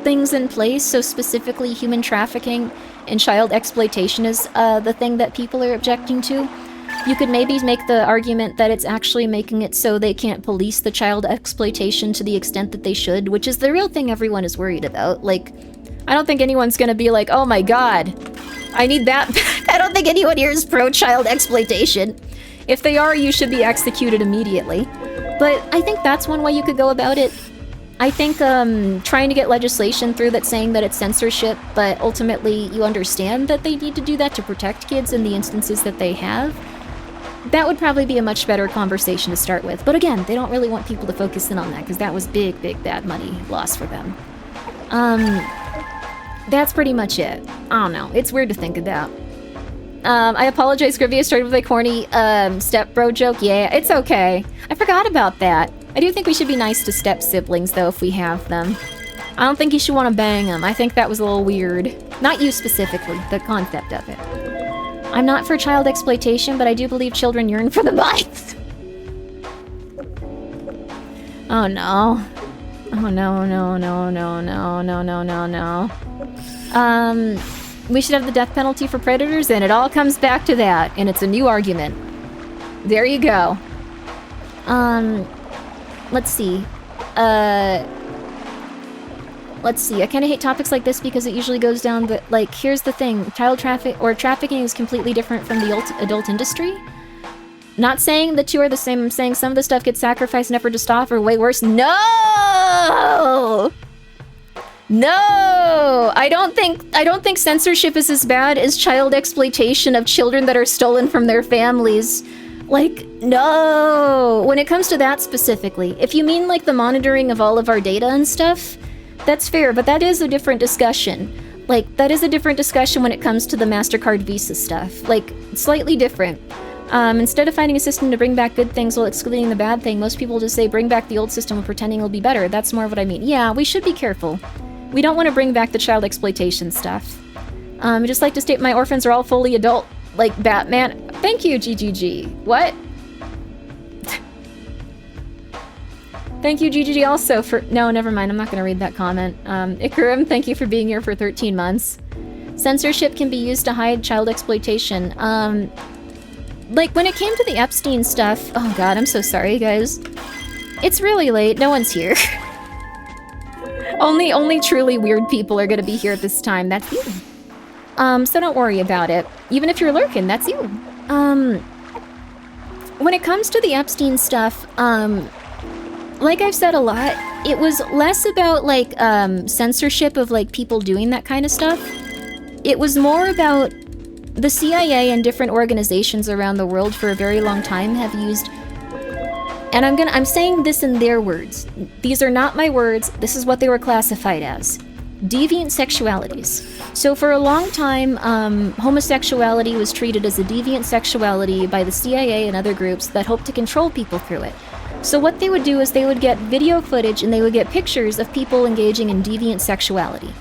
things in place, so specifically human trafficking and child exploitation is the thing that people are objecting to. You could maybe make the argument that it's actually making it so they can't police the child exploitation to the extent that they should, which is the real thing everyone is worried about. Like, I don't think anyone's gonna be like, oh my god, I need that. I don't think anyone here is pro-child exploitation. If they are, you should be executed immediately. But I think that's one way you could go about it. I think trying to get legislation through that's saying that it's censorship, but ultimately you understand that they need to do that to protect kids in the instances that they have, that would probably be a much better conversation to start with. But again, they don't really want people to focus in on that, because that was big bad money loss for them. That's pretty much it. I don't know. It's weird to think about. I apologize, Grimmi. I started with a corny step bro joke. Yeah, it's okay. I forgot about that. I do think we should be nice to step siblings, though, if we have them. I don't think you should want to bang them. I think that was a little weird. Not you specifically, the concept of it. I'm not for child exploitation, but I do believe children yearn for the bites. Oh no. Oh no. We should have the death penalty for predators, and it all comes back to that, and it's a new argument. There you go. Let's see. Let's see. I kind of hate topics like this because it usually goes down the like. Here's the thing: trafficking is completely different from the adult industry. Not saying the two are the same. I'm saying some of the stuff gets sacrificed, never to stop, or way worse. No. No, I don't think censorship is as bad as child exploitation of children that are stolen from their families. Like, no. When it comes to that specifically, if you mean like the monitoring of all of our data and stuff, that's fair, but that is a different discussion. Like, that is a different discussion when it comes to the MasterCard Visa stuff. Like, slightly different. Instead of finding a system to bring back good things while excluding the bad thing, most people just say bring back the old system and pretending it'll be better. That's more of what I mean. Yeah, we should be careful. We don't want to bring back the child exploitation stuff. I'd just like to state my orphans are all fully adult, like Batman. Thank you, GGG. What? Thank you, GGG, also for... No, never mind. I'm not going to read that comment. Ikarim, thank you for being here for 13 months. Censorship can be used to hide child exploitation. Like, when it came to the Epstein stuff... Oh god, I'm so sorry, guys. It's really late. No one's here. Only truly weird people are gonna be here at this time. That's you. So don't worry about it. Even if you're lurking, that's you. When it comes to the Epstein stuff, like I've said a lot, it was less about, like, censorship of, like, people doing that kind of stuff. It was more about the CIA and different organizations around the world for a very long time have used... And I'm saying this in their words. These are not my words. This is what they were classified as. Deviant sexualities. So for a long time, homosexuality was treated as a deviant sexuality by the CIA and other groups that hoped to control people through it. So what they would do is they would get video footage and they would get pictures of people engaging in deviant sexuality.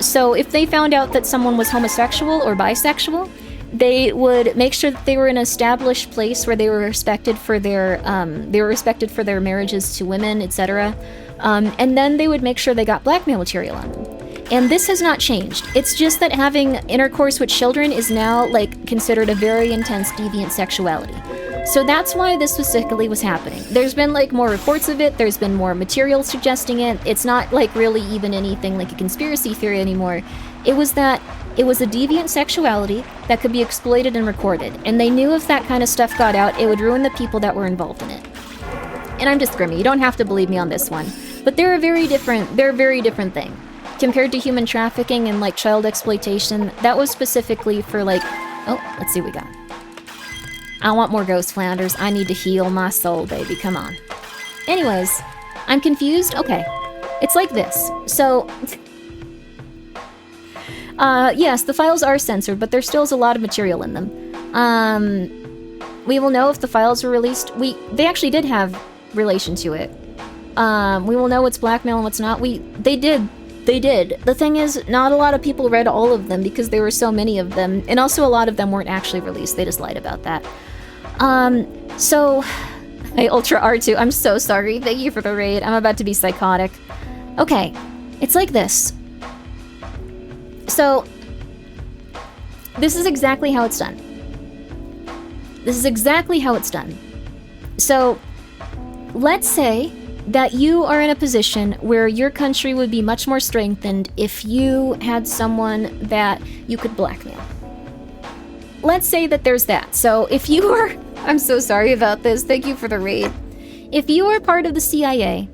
So if they found out that someone was homosexual or bisexual, they would make sure that they were in an established place where they were respected for their marriages to women, etc. And then they would make sure they got blackmail material on them. And this has not changed. It's just that having intercourse with children is now, like, considered a very intense deviant sexuality. So that's why this specifically was happening. There's been, like, more reports of it, there's been more material suggesting it. It's not, like, really even anything like a conspiracy theory anymore. It was that it was a deviant sexuality that could be exploited and recorded. And they knew if that kind of stuff got out, it would ruin the people that were involved in it. And I'm just Grimmi, you don't have to believe me on this one. But they're a very different thing. Compared to human trafficking and, like, child exploitation, that was specifically for, like... Oh, let's see what we got. I want more Ghost Flounders. I need to heal my soul, baby. Come on. Anyways, I'm confused? Okay. It's like this. So... yes, the files are censored, but there still is a lot of material in them. We will know if the files were released. They actually did have relation to it. We will know what's blackmail and what's not. They did. The thing is, not a lot of people read all of them because there were so many of them, and also a lot of them weren't actually released. They just lied about that. So... Hey, Ultra R2, I'm so sorry. Thank you for the raid. I'm about to be psychotic. Okay, it's like this. So, this is exactly how it's done. So, let's say that you are in a position where your country would be much more strengthened if you had someone that you could blackmail. Let's say that there's that. So, if you are... I'm so sorry about this. Thank you for the raid. If you are part of the CIA...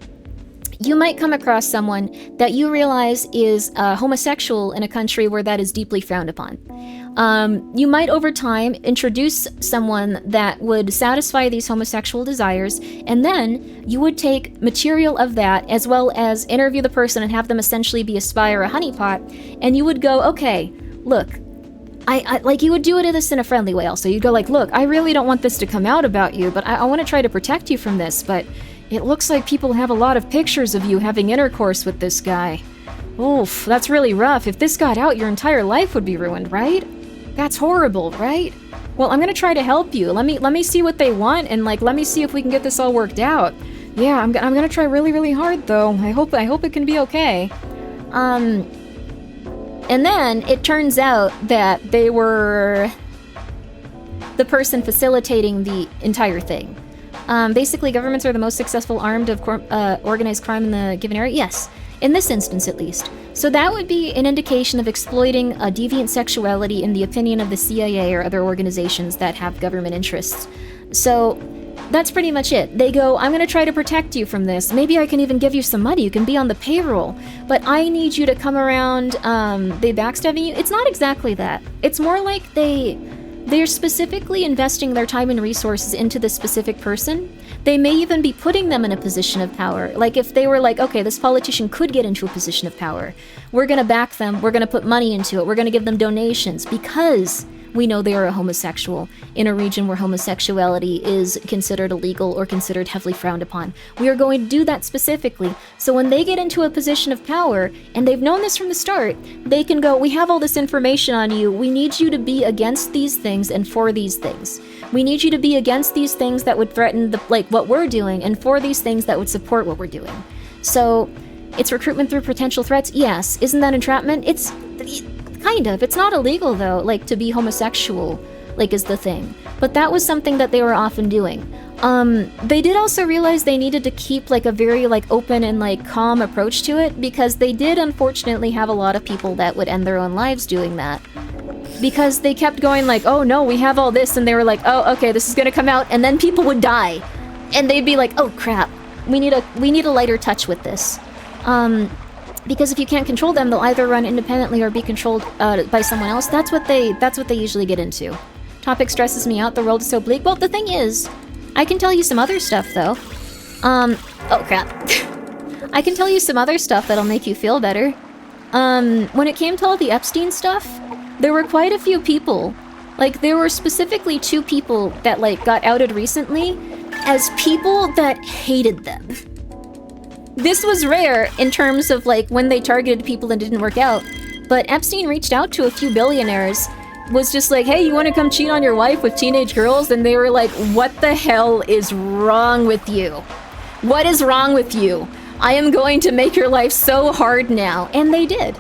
you might come across someone that you realize is homosexual in a country where that is deeply frowned upon. You might, over time, introduce someone that would satisfy these homosexual desires, and then you would take material of that, as well as interview the person and have them essentially be a spy or a honeypot, and you would go, okay, look, I like, you would do this in a friendly way also. You'd go like, look, I really don't want this to come out about you, but I want to try to protect you from this, but it looks like people have a lot of pictures of you having intercourse with this guy. Oof, that's really rough. If this got out, your entire life would be ruined, right? That's horrible, right? Well, I'm gonna try to help you. Let me see what they want, and, like, let me see if we can get this all worked out. Yeah, I'm gonna try really, really hard, though. I hope it can be okay. And then it turns out that they were the person facilitating the entire thing. Basically, governments are the most successful armed of organized crime in the given area. Yes. in this instance at least. So that would be an indication of exploiting a deviant sexuality in the opinion of the CIA or other organizations that have government interests. So that's pretty much it. They go, I'm gonna try to protect you from this. Maybe I can even give you some money. You can be on the payroll. But I need you to come around, they backstabbing you. It's not exactly that. It's more like they're specifically investing their time and resources into this specific person. They may even be putting them in a position of power. Like if they were like, okay, this politician could get into a position of power. We're gonna back them, we're gonna put money into it, we're gonna give them donations because we know they are a homosexual in a region where homosexuality is considered illegal or considered heavily frowned upon. We are going to do that specifically. So when they get into a position of power, and they've known this from the start, they can go, we have all this information on you. We need you to be against these things and for these things. We need you to be against these things that would threaten what we're doing and for these things that would support what we're doing. So it's recruitment through potential threats. Yes. Isn't that entrapment? It's kind of. It's not illegal though, like to be homosexual, like is the thing. But that was something that they were often doing. They did also realize they needed to keep like a very like open and like calm approach to it because they did unfortunately have a lot of people that would end their own lives doing that. Because they kept going like, oh no, we have all this, and they were like, oh okay, this is gonna come out, and then people would die. And they'd be like, oh crap, we need a lighter touch with this. Because if you can't control them, they'll either run independently or be controlled by someone else. That's what they usually get into. Topic stresses me out. The world is so bleak. Well, the thing is, I can tell you some other stuff though. Oh crap. I can tell you some other stuff that'll make you feel better. When it came to all the Epstein stuff, there were quite a few people. Like there were specifically 2 people that like got outed recently as people that hated them. This was rare in terms of like when they targeted people that didn't work out, but Epstein reached out to a few billionaires, was just like, hey, you want to come cheat on your wife with teenage girls? And they were like, what the hell is wrong with you? What is wrong with you? I am going to make your life so hard now. And they did.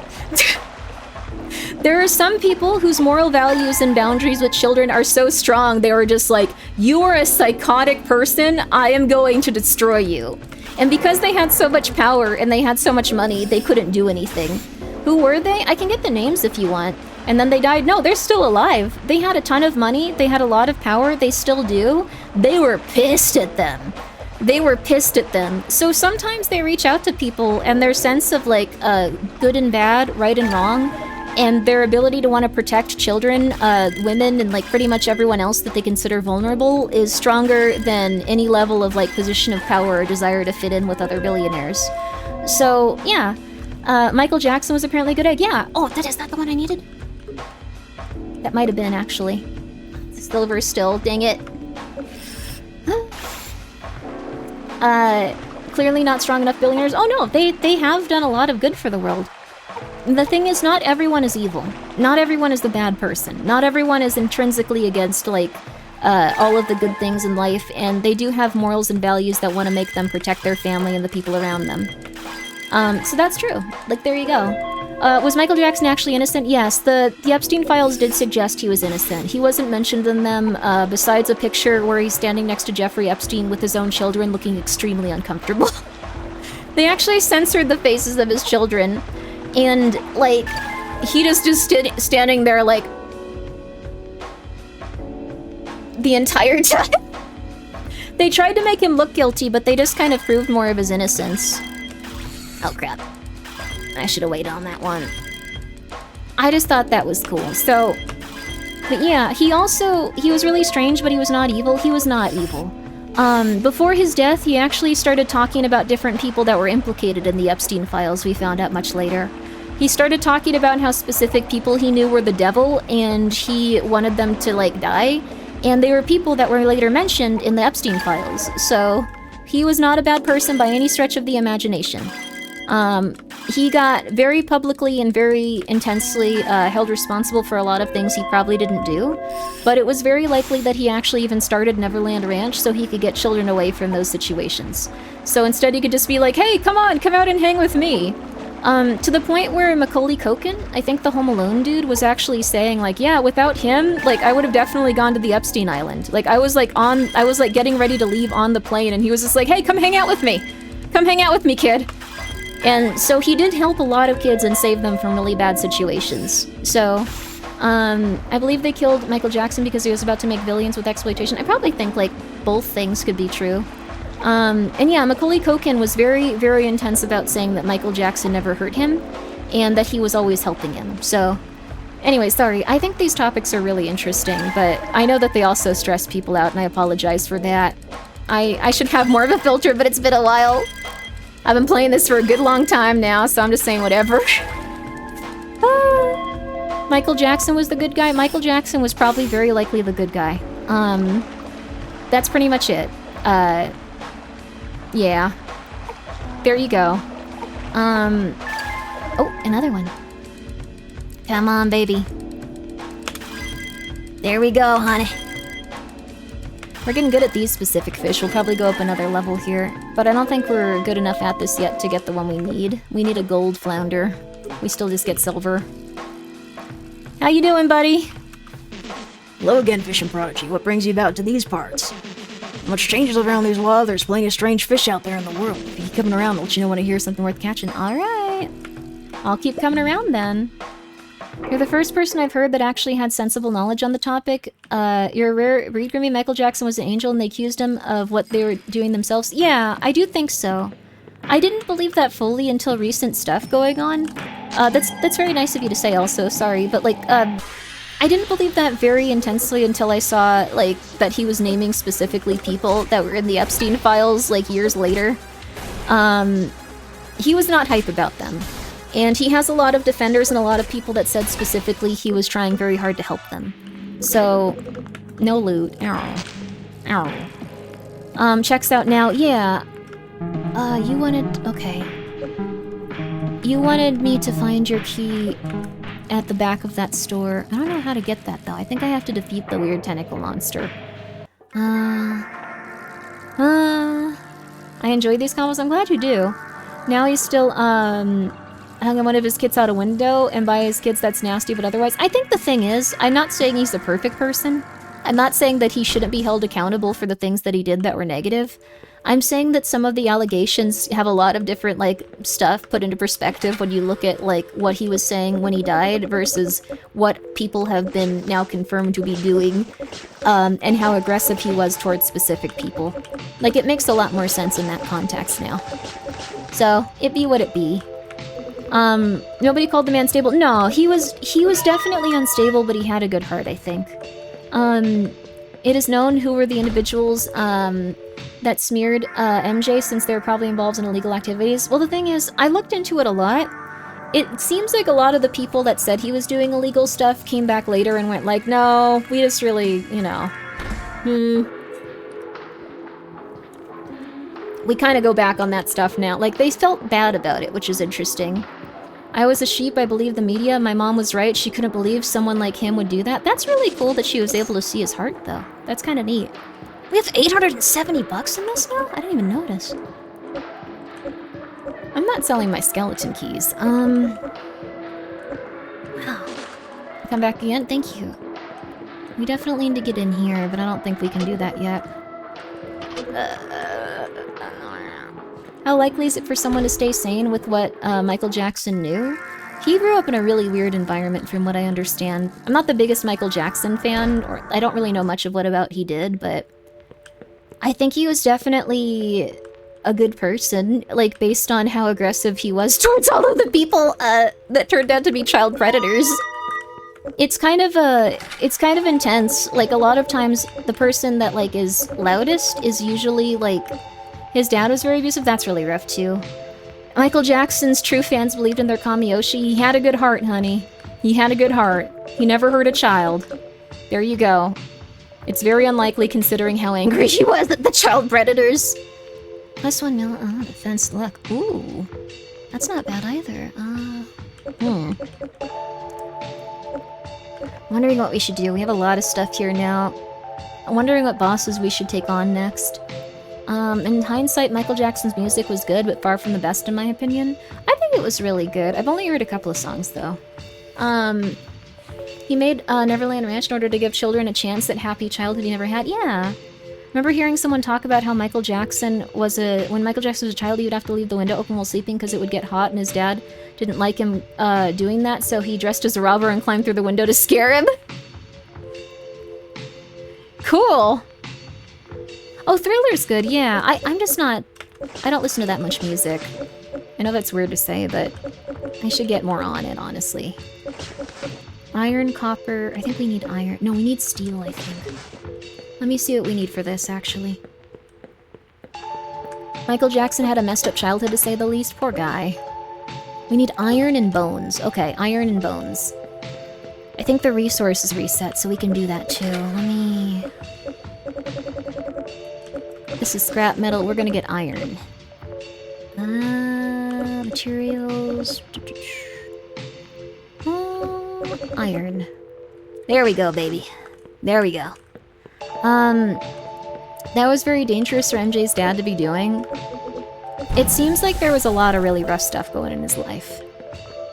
There are some people whose moral values and boundaries with children are so strong, they were just like, you are a psychotic person, I am going to destroy you. And because they had so much power and they had so much money, they couldn't do anything. Who were they? I can get the names if you want. And then they died. No, they're still alive. They had a ton of money. They had a lot of power. They still do. They were pissed at them. They were pissed at them. So sometimes they reach out to people and their sense of like good and bad, right and wrong, and their ability to want to protect children, women, and like pretty much everyone else that they consider vulnerable is stronger than any level of like position of power or desire to fit in with other billionaires. So yeah, Michael Jackson was apparently a good egg. Yeah. Oh, that is not the one I needed. That might have been actually. Silver still. Dang it. Clearly not strong enough billionaires. Oh no, they have done a lot of good for the world. The thing is, not everyone is evil. Not everyone is the bad person. Not everyone is intrinsically against, like, all of the good things in life, and they do have morals and values that want to make them protect their family and the people around them. So that's true. Like, there you go. Was Michael Jackson actually innocent? Yes, the Epstein files did suggest he was innocent. He wasn't mentioned in them, besides a picture where he's standing next to Jeffrey Epstein with his own children looking extremely uncomfortable. They actually censored the faces of his children. And, like, he just standing there, like, the entire time. They tried to make him look guilty, but they just kind of proved more of his innocence. Oh, crap. I should have waited on that one. I just thought that was cool. So, but yeah, he was really strange, but he was not evil. He was not evil. Before his death, he actually started talking about different people that were implicated in the Epstein files, we found out much later. He started talking about how specific people he knew were the devil, and he wanted them to, like, die. And they were people that were later mentioned in the Epstein files. So, he was not a bad person by any stretch of the imagination. He got very publicly and very intensely held responsible for a lot of things he probably didn't do, but it was very likely that he actually even started Neverland Ranch so he could get children away from those situations. So instead he could just be like, hey, come on, come out and hang with me. To the point where Macaulay Culkin, I think the Home Alone dude, was actually saying like, yeah, without him, like, I would have definitely gone to the Epstein Island. Like, I was like getting ready to leave on the plane and he was just like, hey, come hang out with me. Come hang out with me, kid. And so he did help a lot of kids and save them from really bad situations. So, I believe they killed Michael Jackson because he was about to make billions with exploitation. I probably think, like, both things could be true. And yeah, Macaulay Culkin was very, very intense about saying that Michael Jackson never hurt him, and that he was always helping him. So, anyway, sorry. I think these topics are really interesting, but I know that they also stress people out, and I apologize for that. I should have more of a filter, but it's been a while. I've been playing this for a good long time now, so I'm just saying whatever. Michael Jackson was the good guy. Michael Jackson was probably very likely the good guy. That's pretty much it. Yeah. There you go. Oh, another one. Come on, baby. There we go, honey. We're getting good at these specific fish. We'll probably go up another level here. But I don't think we're good enough at this yet to get the one we need. We need a gold flounder. We still just get silver. How you doing, buddy? Hello again, fishing prodigy. What brings you about to these parts? Much changes around these waters. There's plenty of strange fish out there in the world. If you keep coming around, I'll let you know when I hear something worth catching. Alright. I'll keep coming around then. You're the first person I've heard that actually had sensible knowledge on the topic. You're a rare read, Grimmi. Michael Jackson was an angel and they accused him of what they were doing themselves. Yeah, I do think so. I didn't believe that fully until recent stuff going on. That's very nice of you to say also, sorry, but like, I didn't believe that very intensely until I saw, like, that he was naming specifically people that were in the Epstein files, like, years later. He was not hype about them. And he has a lot of defenders and a lot of people that said specifically he was trying very hard to help them. So, no loot. Ow. Ow. Checks out now. Yeah. You wanted... Okay. You wanted me to find your key at the back of that store. I don't know how to get that, though. I think I have to defeat the weird tentacle monster. I enjoy these combos. I'm glad you do. Now he's still, hung one of his kids out a window, and by his kids that's nasty, but otherwise... I think the thing is, I'm not saying he's a perfect person. I'm not saying that he shouldn't be held accountable for the things that he did that were negative. I'm saying that some of the allegations have a lot of different, like, stuff put into perspective when you look at, like, what he was saying when he died versus what people have been now confirmed to be doing, and how aggressive he was towards specific people. Like, it makes a lot more sense in that context now. So, it be what it be. Nobody called the man stable. No, he was definitely unstable, but he had a good heart, I think. It is known who were the individuals, that smeared, MJ since they were probably involved in illegal activities. Well, the thing is, I looked into it a lot. It seems like a lot of the people that said he was doing illegal stuff came back later and went like, no, we just really, you know, we kind of go back on that stuff now. Like, they felt bad about it, which is interesting. I was a sheep, I believed the media. My mom was right, she couldn't believe someone like him would do that. That's really cool that she was able to see his heart, though. That's kind of neat. We have 870 bucks in this now? I didn't even notice. I'm not selling my skeleton keys. Wow. Come back again? Thank you. We definitely need to get in here, but I don't think we can do that yet. How likely is it for someone to stay sane with what Michael Jackson knew? He grew up in a really weird environment from what I understand. I'm not the biggest Michael Jackson fan, or I don't really know much of what about he did, but I think he was definitely a good person, like, based on how aggressive he was towards all of the people that turned out to be child predators. It's kind of intense. Like, a lot of times, the person that, like, is loudest is usually, like, his dad was very abusive. That's really rough, too. Michael Jackson's true fans believed in their Kamiyoshi. He had a good heart, honey. He had a good heart. He never hurt a child. There you go. It's very unlikely considering how angry he was at the child predators. +1 mil, defense luck. Ooh. That's not bad either. Wondering what we should do. We have a lot of stuff here now. I'm wondering what bosses we should take on next. In hindsight, Michael Jackson's music was good, but far from the best in my opinion. I think it was really good. I've only heard a couple of songs, though. He made Neverland Ranch in order to give children a chance at happy childhood he never had. Yeah. Remember hearing someone talk about how Michael Jackson was when Michael Jackson was a child, he would have to leave the window open while sleeping because it would get hot, and his dad didn't like him doing that, so he dressed as a robber and climbed through the window to scare him? Cool! Oh, Thriller's good, yeah. I'm just not... I don't listen to that much music. I know that's weird to say, but I should get more on it, honestly. Iron, copper... I think we need iron. No, we need steel, I think. Let me see what we need for this, actually. Michael Jackson had a messed up childhood, to say the least. Poor guy. We need iron and bones. Okay, iron and bones. I think the resource is reset, so we can do that too. Let me... This is scrap metal. We're gonna get iron. Materials... iron. There we go, baby. There we go. That was very dangerous for MJ's dad to be doing. It seems like there was a lot of really rough stuff going in his life.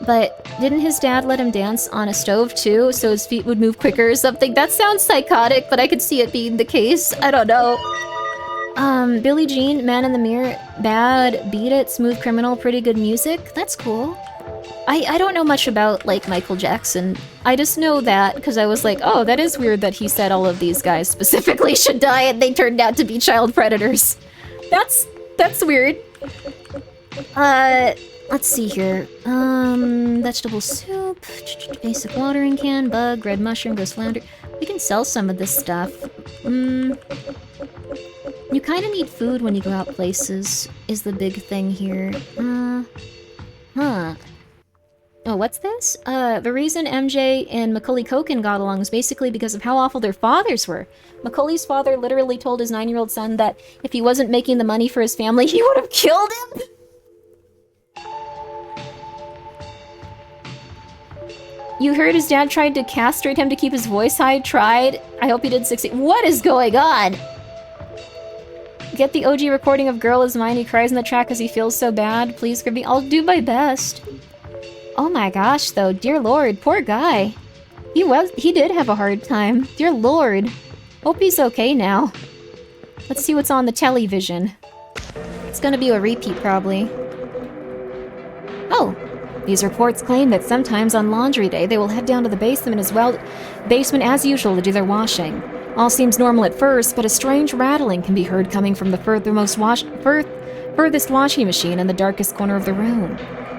But didn't his dad let him dance on a stove too, so his feet would move quicker or something? That sounds psychotic, but I could see it being the case. I don't know. Billie Jean, Man in the Mirror, Bad, Beat It, Smooth Criminal, pretty good music. That's cool. I don't know much about, like, Michael Jackson. I just know that because I was like, oh, that is weird that he said all of these guys specifically should die and they turned out to be child predators. That's weird. Let's see here. Vegetable soup, basic watering can, bug, red mushroom, ghost flounder. We can sell some of this stuff. You kind of need food when you go out places, is the big thing here. Oh, what's this? The reason MJ and Macaulay Culkin got along was basically because of how awful their fathers were. Macaulay's father literally told his 9-year-old son that if he wasn't making the money for his family, he would have killed him! You heard his dad tried to castrate him to keep his voice high? Tried? I hope he did succeed. What is going on? Get the OG recording of Girl Is Mine. He cries in the track because he feels so bad. Please, Grimmi. I'll do my best. Oh my gosh, though. Dear Lord. Poor guy. He did have a hard time. Dear Lord. Hope he's okay now. Let's see what's on the television. It's gonna be a repeat, probably. Oh. These reports claim that sometimes on laundry day they will head down to the basement as usual to do their washing. All seems normal at first, but a strange rattling can be heard coming from the furthest washing machine in the darkest corner of the room.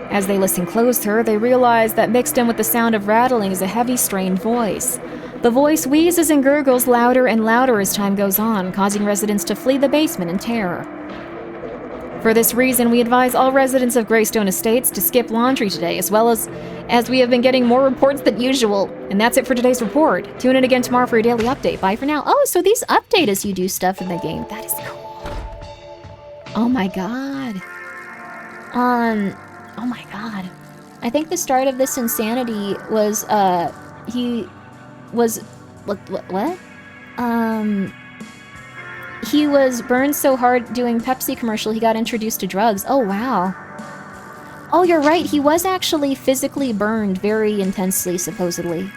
As they listen closer, they realize that mixed in with the sound of rattling is a heavy, strained voice. The voice wheezes and gurgles louder and louder as time goes on, causing residents to flee the basement in terror. For this reason, we advise all residents of Greystone Estates to skip laundry today, as well as we have been getting more reports than usual. And that's it for today's report. Tune in again tomorrow for your daily update. Bye for now. Oh, so these update as you do stuff in the game. That is cool. Oh my god. Oh my god. I think the start of this insanity was, he was... What? He was burned so hard doing Pepsi commercial he got introduced to drugs. Oh, wow. Oh, you're right. He was actually physically burned very intensely, supposedly.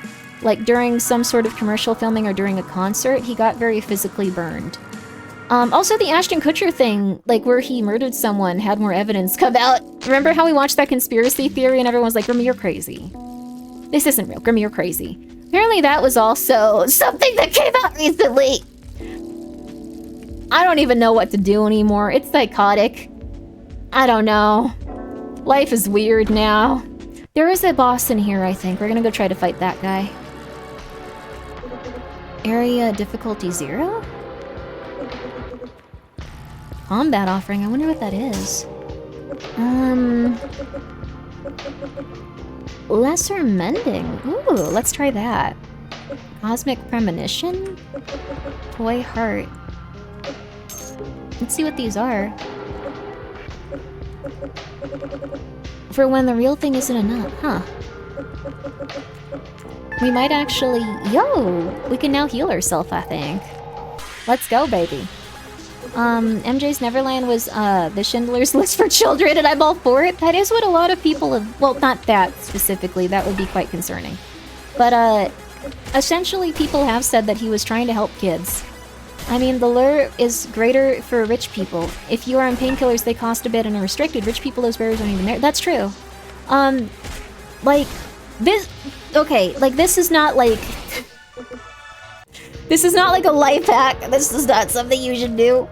Like, during some sort of commercial filming or during a concert, he got very physically burned. Also, the Ashton Kutcher thing, like, where he murdered someone, had more evidence come out. Remember how we watched that conspiracy theory and everyone was like, Grimmi, you're crazy. This isn't real. Grimmi, you're crazy. Apparently that was also something that came out recently. I don't even know what to do anymore. It's psychotic. I don't know. Life is weird now. There is a boss in here, I think. We're gonna go try to fight that guy. Area difficulty 0? Combat offering. I wonder what that is. Lesser mending. Ooh, let's try that. Cosmic premonition? Toy heart. Let's see what these are. For when the real thing isn't enough, huh? We might actually... Yo! We can now heal ourselves, I think. Let's go, baby. MJ's Neverland was the Schindler's List for children, and I'm all for it. That is what a lot of people have... Well, not that specifically. That would be quite concerning. But, essentially people have said that he was trying to help kids. I mean, the lure is greater for rich people. If you are on painkillers, they cost a bit and are restricted. Rich people, those barriers aren't even there. That's true. Like, this... Okay, like, this is not, like... This is not, like, a life hack. This is not something you should do.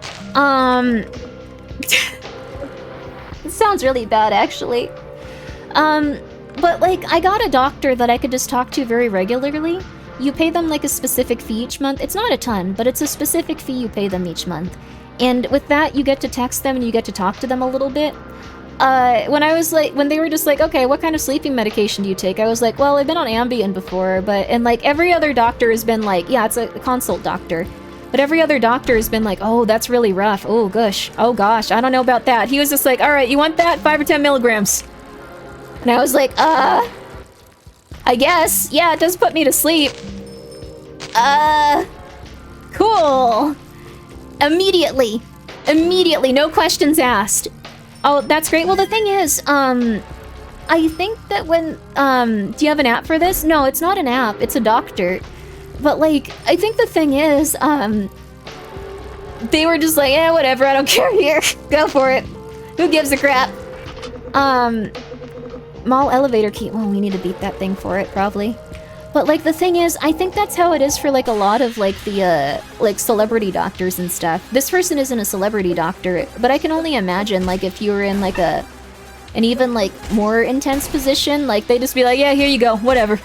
It sounds really bad, actually. But, like, I got a doctor that I could just talk to very regularly. You pay them, like, a specific fee each month. It's not a ton, but it's a specific fee you pay them each month. And with that, you get to text them and you get to talk to them a little bit. When they were just like, okay, what kind of sleeping medication do you take? I was like, well, I've been on Ambien before, and, like, every other doctor has been like, yeah, it's a consult doctor. But every other doctor has been like, oh, that's really rough. Oh, gosh. Oh, gosh. I don't know about that. He was just like, all right, you want that? 5 or 10 milligrams. And I was like, I guess. Yeah, it does put me to sleep. Cool. Immediately, no questions asked. Oh, that's great. Well, the thing is, I think that when, do you have an app for this? No, it's not an app. It's a doctor. But, like, I think the thing is, they were just like, yeah, whatever, I don't care here. Go for it. Who gives a crap? Mall elevator key. Well, we need to beat that thing for it, probably. But, like, the thing is, I think that's how it is for, like, a lot of, like, the, like, celebrity doctors and stuff. This person isn't a celebrity doctor, but I can only imagine, like, if you were in, like, an even, like, more intense position, like, they'd just be like, yeah, here you go, whatever.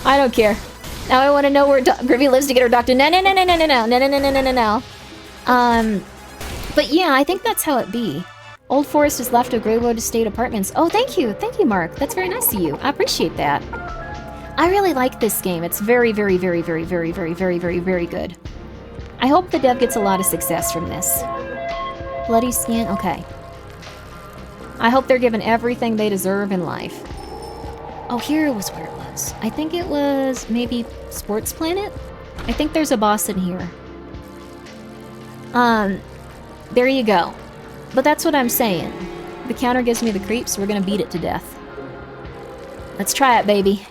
I don't care. Now I want to know where Grimmi lives to get her doctor. No. But yeah, I think that's how it be. Old Forest is left of Greywood Estate Apartments. Oh, thank you, Mark. That's very nice of you. I appreciate that. I really like this game. It's very, very, very, very, very, very, very, very, very good. I hope the dev gets a lot of success from this. Bloody skin? Okay. I hope they're given everything they deserve in life. Oh, here was where it was. I think it was maybe Sports Planet? I think there's a boss in here. There you go. But that's what I'm saying. The counter gives me the creeps, so we're gonna beat it to death. Let's try it, baby.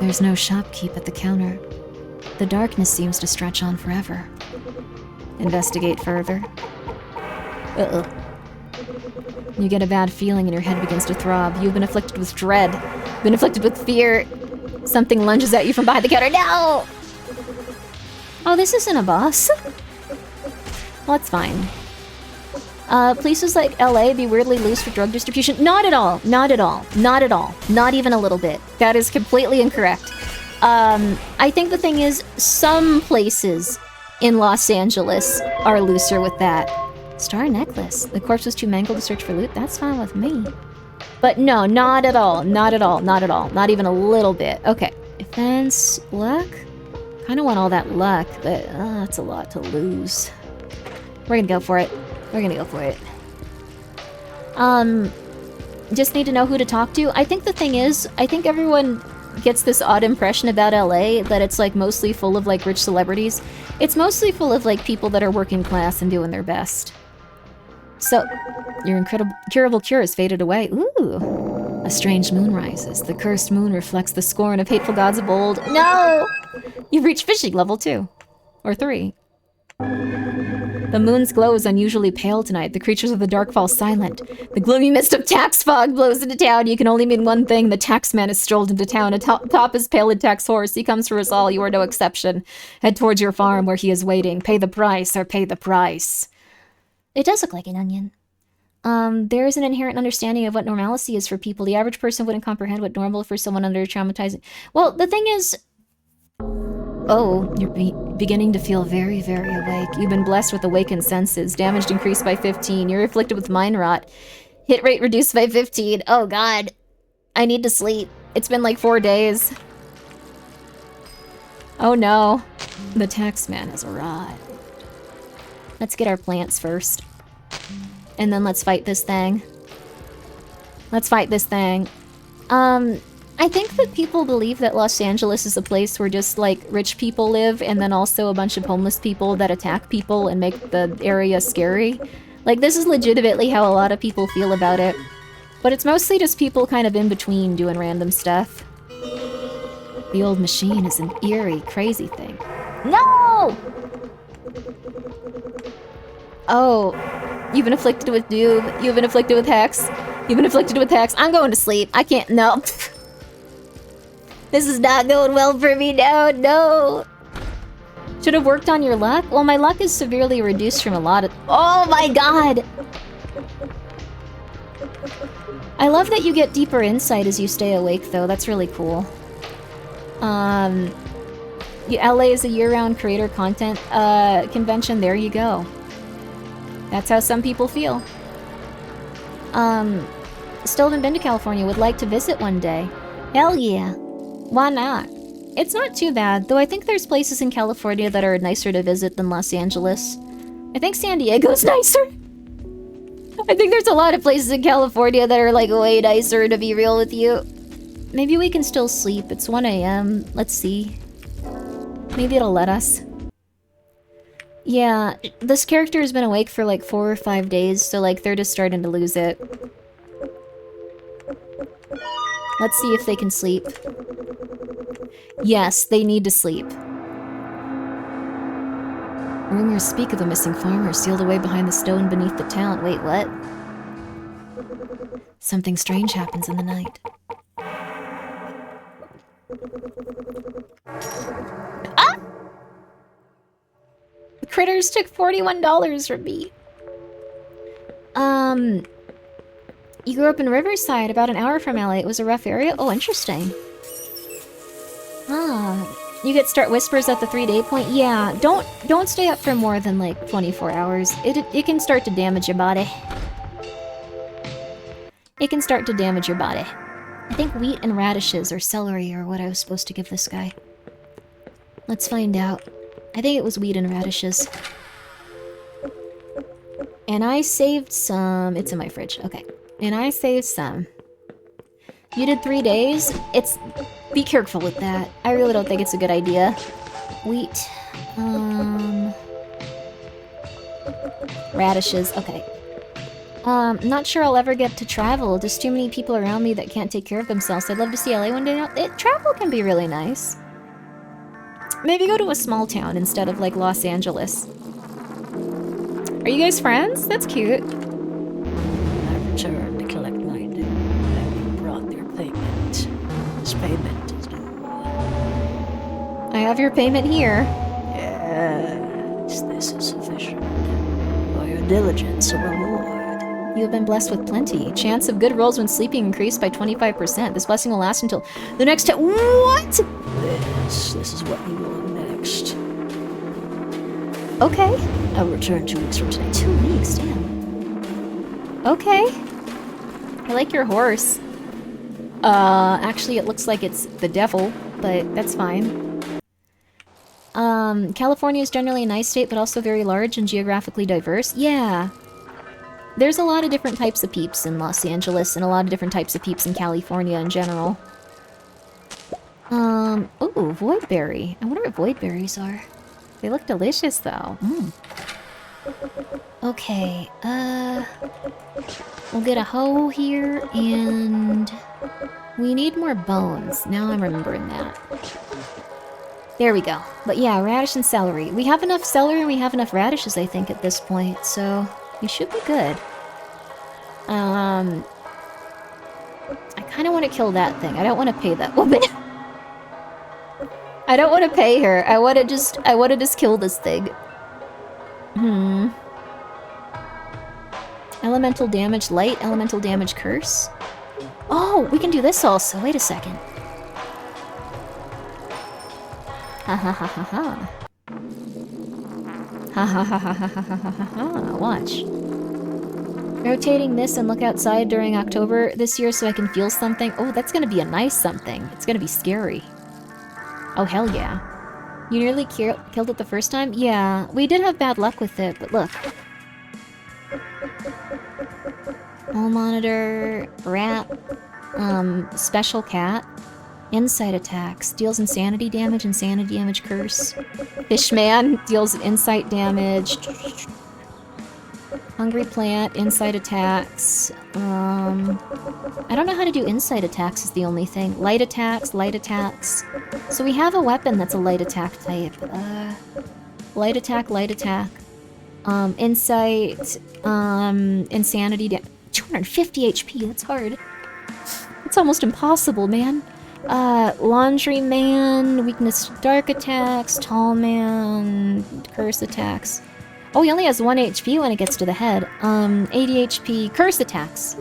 There's no shopkeep at the counter. The darkness seems to stretch on forever. Investigate further. Uh-oh. You get a bad feeling and your head begins to throb. You've been afflicted with dread. Been afflicted with fear. Something lunges at you from behind the counter. No! Oh, this isn't a boss. Well, that's fine. Places like LA be weirdly loose for drug distribution. Not at all. Not at all. Not at all. Not even a little bit. That is completely incorrect. I think the thing is, some places in Los Angeles are looser with that. Star necklace. The corpse was too mangled to search for loot. That's fine with me. But no, not at all. Not at all. Not at all. Not even a little bit. Okay. Defense. Luck? Kind of want all that luck, but that's a lot to lose. We're gonna go for it. We're gonna go for it. Just need to know who to talk to. I think the thing is, I think everyone gets this odd impression about LA that it's like mostly full of like rich celebrities. It's mostly full of like people that are working class and doing their best. So, your incurable cure has faded away. Ooh. A strange moon rises. The cursed moon reflects the scorn of hateful gods of old. No! You've reached fishing level 2. Or 3. The moon's glow is unusually pale tonight. The creatures of the dark fall silent. The gloomy mist of tax fog blows into town. You can only mean one thing. The taxman has strolled into town. Atop his pale tax horse. He comes for us all. You are no exception. Head towards your farm where he is waiting. Pay the price or pay the price. It does look like an onion. There is an inherent understanding of what normalcy is for people. The average person wouldn't comprehend what normal for someone under traumatizing... Well, the thing is... Oh, you're beginning to feel very, very awake. You've been blessed with awakened senses. Damage increased by 15. You're afflicted with mind rot. Hit rate reduced by 15. Oh god. I need to sleep. It's been like 4 days. Oh no. The taxman has arrived. Let's get our plants first. And then let's fight this thing. Let's fight this thing. I think that people believe that Los Angeles is a place where just, like, rich people live, and then also a bunch of homeless people that attack people and make the area scary. Like, this is legitimately how a lot of people feel about it. But it's mostly just people kind of in between doing random stuff. The old machine is an eerie, crazy thing. No! Oh, you've been afflicted with doom. You've been afflicted with hex. You've been afflicted with hex. I'm going to sleep. I can't. No. This is not going well for me. No. Should have worked on your luck? Well, my luck is severely reduced from a lot of... Oh my god! I love that you get deeper insight as you stay awake, though. That's really cool. LA is a year-round creator content convention. There you go. That's how some people feel. Still haven't been to California. Would like to visit one day. Hell yeah. Why not? It's not too bad, though I think there's places in California that are nicer to visit than Los Angeles. I think San Diego's nicer. I think there's a lot of places in California that are like way nicer, to be real with you. Maybe we can still sleep. It's 1 AM. Let's see. Maybe it'll let us. Yeah, this character has been awake for like 4 or 5 days, so like they're just starting to lose it. Let's see if they can sleep. Yes, they need to sleep. Rumors speak of a missing farmer sealed away behind the stone beneath the town. Wait, what? Something strange happens in the night. Ah! The critters took $41 from me. You grew up in Riverside, about an hour from LA. It was a rough area? Oh, interesting. Ah, you get start whispers at the 3-day point? Yeah, don't stay up for more than like 24 hours. It can start to damage your body. It can start to damage your body. I think wheat and radishes or celery are what I was supposed to give this guy. Let's find out. I think it was wheat and radishes. And I saved some... It's in my fridge. Okay. And I saved some. You did 3 days? Be careful with that. I really don't think it's a good idea. Wheat. Radishes. Okay. Not sure I'll ever get to travel. There's too many people around me that can't take care of themselves. I'd love to see LA one day. Travel can be really nice. Maybe go to a small town instead of, like, Los Angeles. Are you guys friends? That's cute. I returned to collect my due. Having brought their payment. This payment is due. I have your payment here. Yes, this is sufficient. For your diligence, a reward. You have been blessed with plenty. Chance of good rolls when sleeping increased by 25%. This blessing will last until the next time. What? This is what you want next. Okay. I'll return 2 weeks from today. 2 weeks, damn. Okay. I like your horse. Actually it looks like it's the devil, but that's fine. California is generally a nice state, but also very large and geographically diverse. Yeah. There's a lot of different types of peeps in Los Angeles, and a lot of different types of peeps in California in general. Ooh, void berry. I wonder what void berries are. They look delicious, though. Okay, we'll get a hoe here, and we need more bones. Now I'm remembering that. There we go. But yeah, radish and celery. We have enough celery and we have enough radishes, I think, at this point, so we should be good. I kind of want to kill that thing. I don't want to pay that woman. I don't want to pay her. I want to just kill this thing. Elemental damage light, elemental damage curse. Oh, we can do this also. Wait a second. Ha ha ha ha ha. Ha ha ha ha ha ha ha ha ha. Watch. Rotating this and look outside during October this year so I can feel something. Oh, that's gonna be a nice something. It's gonna be scary. Oh, hell yeah. You nearly killed it the first time? Yeah, we did have bad luck with it, but look. Wall monitor, rat, special cat, insight attacks, deals insanity damage curse. Fishman deals insight damage. Hungry plant, insight attacks. I don't know how to do insight attacks is the only thing. Light attacks. So we have a weapon that's a light attack type. Light attack. Insight, insanity, 250 HP, that's hard. It's almost impossible, man. Laundry man, weakness to dark attacks, tall man, curse attacks. Oh, he only has 1 HP when it gets to the head. 80 HP, curse attacks.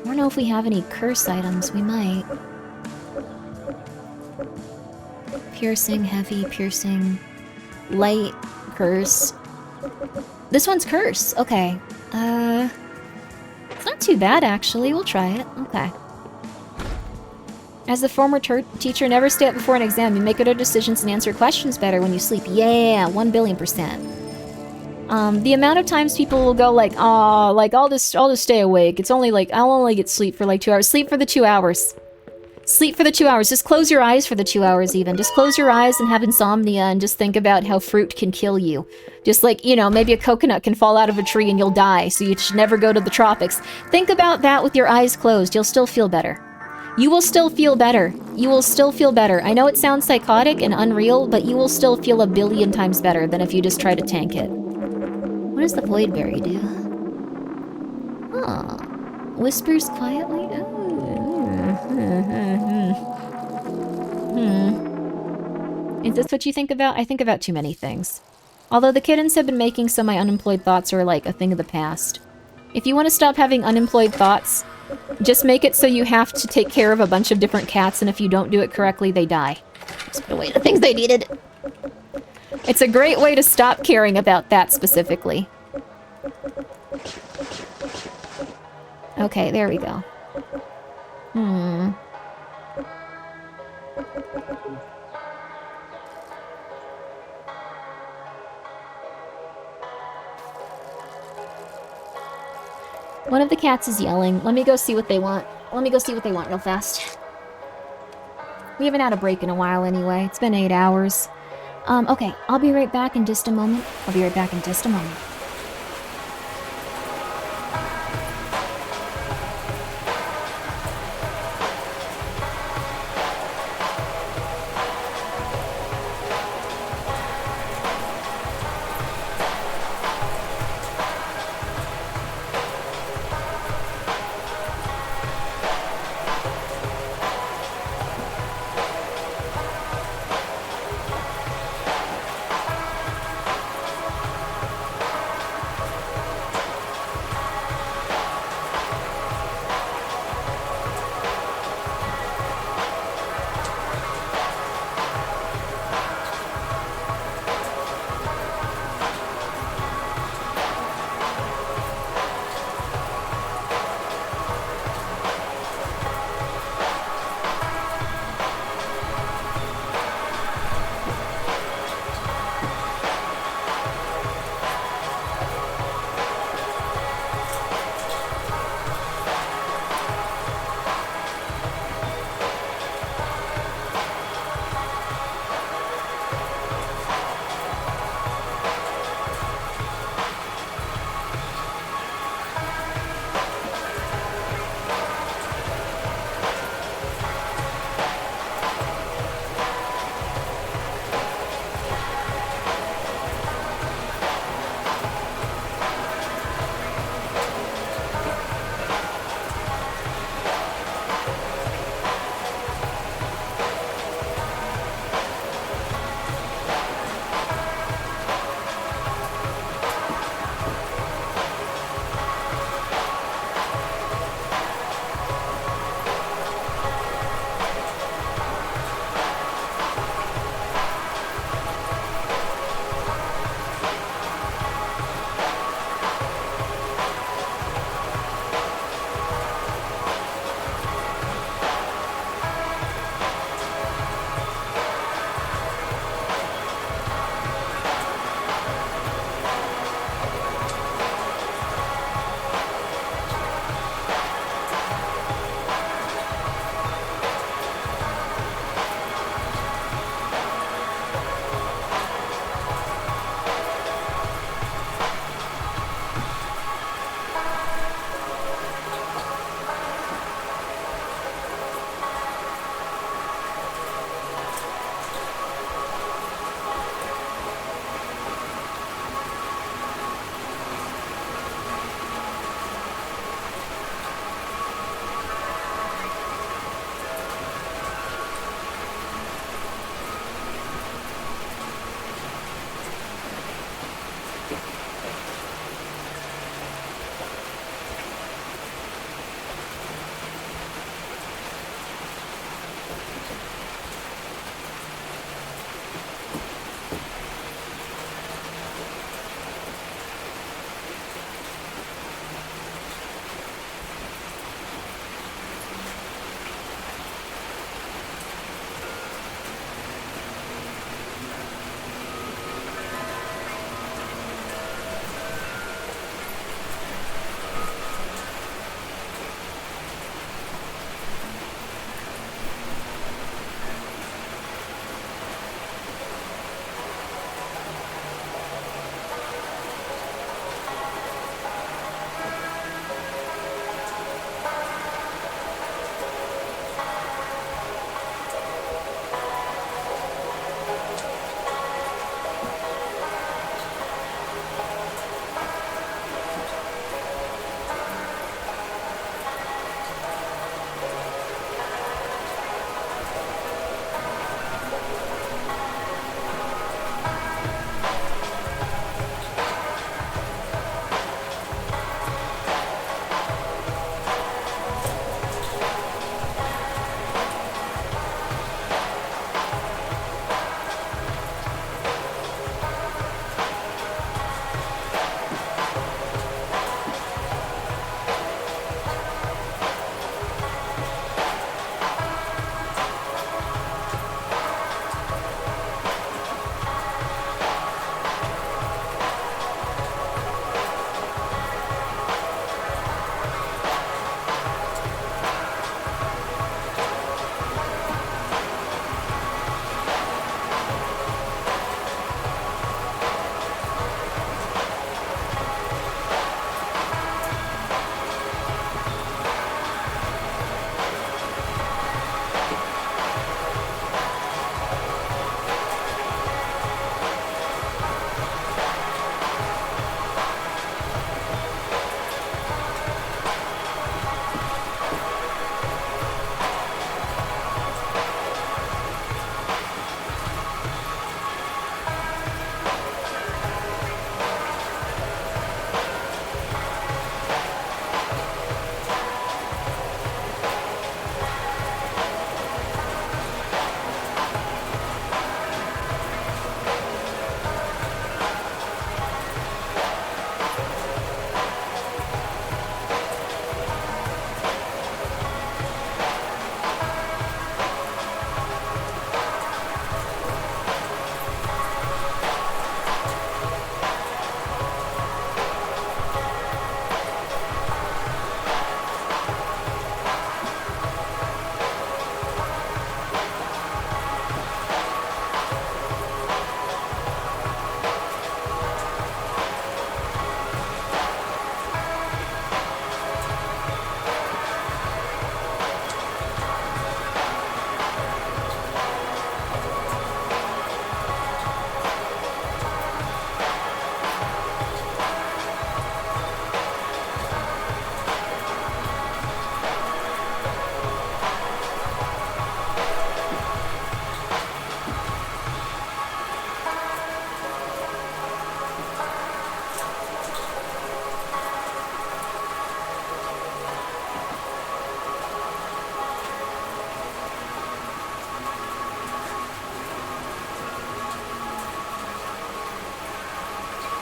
I don't know if we have any curse items, we might. Piercing, heavy, piercing, light, curse. This one's curse, okay. It's not too bad, actually. We'll try it, okay. As the former teacher, never stay up before an exam. You make better decisions and answer questions better when you sleep. Yeah, 1,000,000,000%. The amount of times people will go like, "Oh, like I'll just stay awake. It's only like I'll only get sleep for like 2 hours. Sleep for the 2 hours. Sleep for the 2 hours. Just close your eyes for the 2 hours even. Just close your eyes and have insomnia and just think about how fruit can kill you. Just like, you know, maybe a coconut can fall out of a tree and you'll die, so you should never go to the tropics. Think about that with your eyes closed. You'll still feel better. You will still feel better. You will still feel better. I know it sounds psychotic and unreal, but you will still feel 1,000,000,000 times better than if you just try to tank it. What does the Voidberry do? Huh. Whispers quietly? Is this what you think about? I think about too many things. Although the kittens have been making so my unemployed thoughts are like a thing of the past. If you want to stop having unemployed thoughts, just make it so you have to take care of a bunch of different cats, and if you don't do it correctly, they die. Just put away the things they needed. It's a great way to stop caring about that specifically. Okay, there we go. One of the cats is yelling. Let me go see what they want. Let me go see what they want real fast. We haven't had a break in a while anyway. It's been 8 hours. Okay, I'll be right back in just a moment.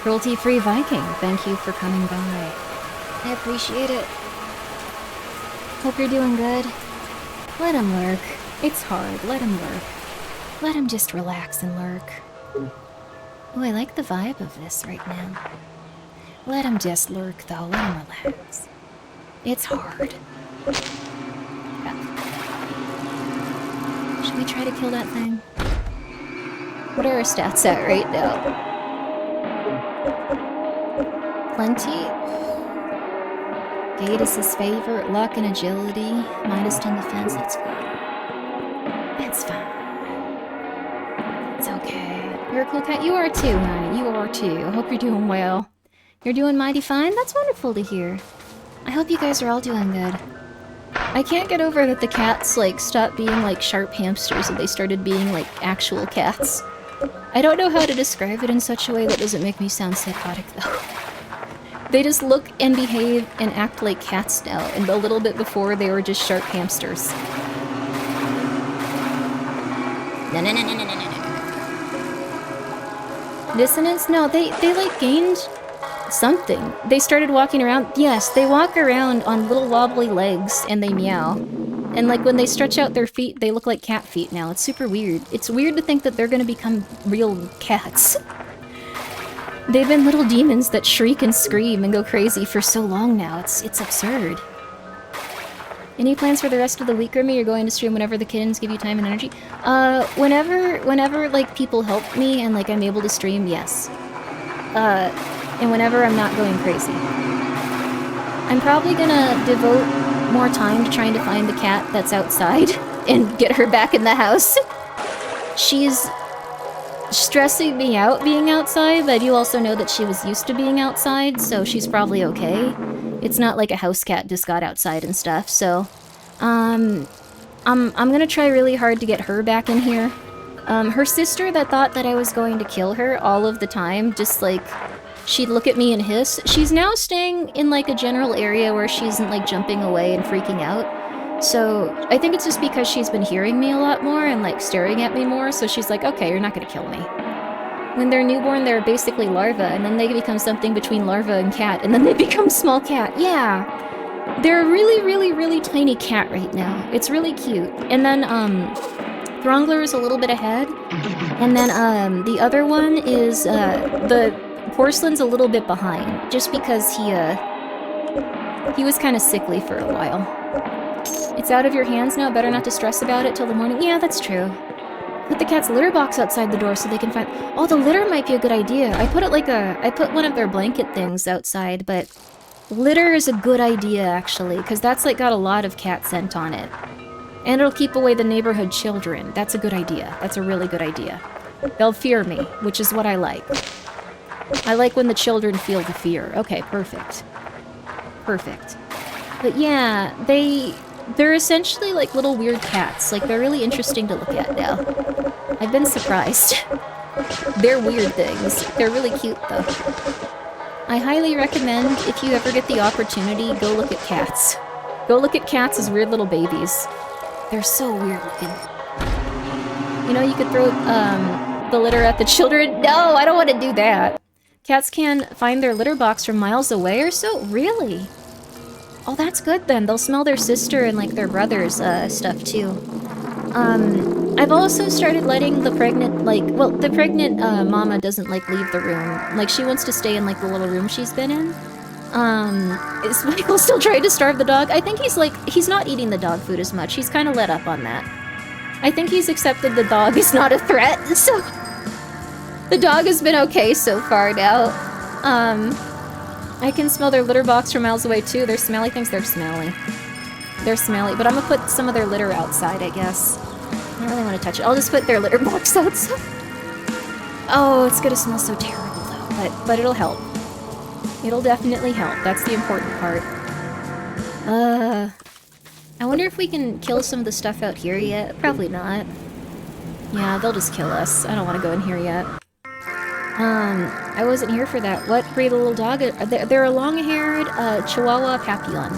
Cruelty-free Viking, thank you for coming by. I appreciate it. Hope you're doing good. Let him lurk. It's hard. Let him lurk. Let him just relax and lurk. Oh, I like the vibe of this right now. Let him just lurk, though. Let him relax. It's hard. Should we try to kill that thing? What are our stats at right now? Plenty. Gate is his favorite. Luck and agility. -10 defense. That's fine. That's fine. It's okay. You're a cool cat. You are too, honey. You are too. I hope you're doing well. You're doing mighty fine? That's wonderful to hear. I hope you guys are all doing good. I can't get over that the cats, like, stopped being, like, sharp hamsters and they started being, like, actual cats. I don't know how to describe it in such a way that doesn't make me sound psychotic, though. They just look and behave and act like cats now, and a little bit before they were just sharp hamsters. Dissonance? No, they like gained something. They started walking around. Yes, they walk around on little wobbly legs and they meow. And like when they stretch out their feet, they look like cat feet now. It's super weird. It's weird to think that they're gonna become real cats. They've been little demons that shriek and scream and go crazy for so long now. It's absurd. Any plans for the rest of the week, Grimmi? You're going to stream whenever the kittens give you time and energy? Whenever like people help me and like I'm able to stream, yes. And whenever I'm not going crazy. I'm probably gonna devote more time to trying to find the cat that's outside and get her back in the house. She's stressing me out being outside, but I do also know that she was used to being outside, so she's probably okay. It's not like a house cat just got outside and stuff, so I'm gonna try really hard to get her back in here. Her sister that thought that I was going to kill her all of the time, just like she'd look at me and hiss. She's now staying in like a general area where she isn't like jumping away and freaking out. So I think it's just because she's been hearing me a lot more and like staring at me more, so she's like, okay, you're not gonna kill me. When they're newborn, they're basically larvae, and then they become something between larva and cat, and then they become small cat. Yeah! They're a really, really, really tiny cat right now. It's really cute. And then, Throngler is a little bit ahead. And then, the other one is, the Porcelain's a little bit behind, just because he was kind of sickly for a while. It's out of your hands now, better not to stress about it till the morning. Yeah, that's true. Put the cat's litter box outside the door so they can find— oh, the litter might be a good idea. I put one of their blanket things outside, but litter is a good idea, actually, because that's, like, got a lot of cat scent on it. And it'll keep away the neighborhood children. That's a good idea. That's a really good idea. They'll fear me, which is what I like. I like when the children feel the fear. Okay, perfect. Perfect. But yeah, they're essentially like little weird cats. Like, they're really interesting to look at now. I've been surprised. They're weird things. They're really cute, though. I highly recommend, if you ever get the opportunity, go look at cats. Go look at cats as weird little babies. They're so weird looking. You know, you could throw the litter at the children. No, I don't want to do that. Cats can find their litter box from miles away or so? Really? Oh, that's good then. They'll smell their sister and, like, their brother's stuff, too. I've also started letting the pregnant, like— well, the pregnant mama doesn't, like, leave the room. Like, she wants to stay in, like, the little room she's been in. Is Michael still trying to starve the dog? I think he's not eating the dog food as much. He's kind of let up on that. I think he's accepted the dog is not a threat, so the dog has been okay so far now. I can smell their litter box from miles away too. They're smelly things. They're smelly. They're smelly, but I'm gonna put some of their litter outside, I guess. I don't really want to touch it. I'll just put their litter box outside. Oh, it's gonna smell so terrible though, but it'll help. It'll definitely help. That's the important part. I wonder if we can kill some of the stuff out here yet. Probably not. Yeah, they'll just kill us. I don't want to go in here yet. I wasn't here for that. What breed of little dog? They're a long-haired Chihuahua Papillon.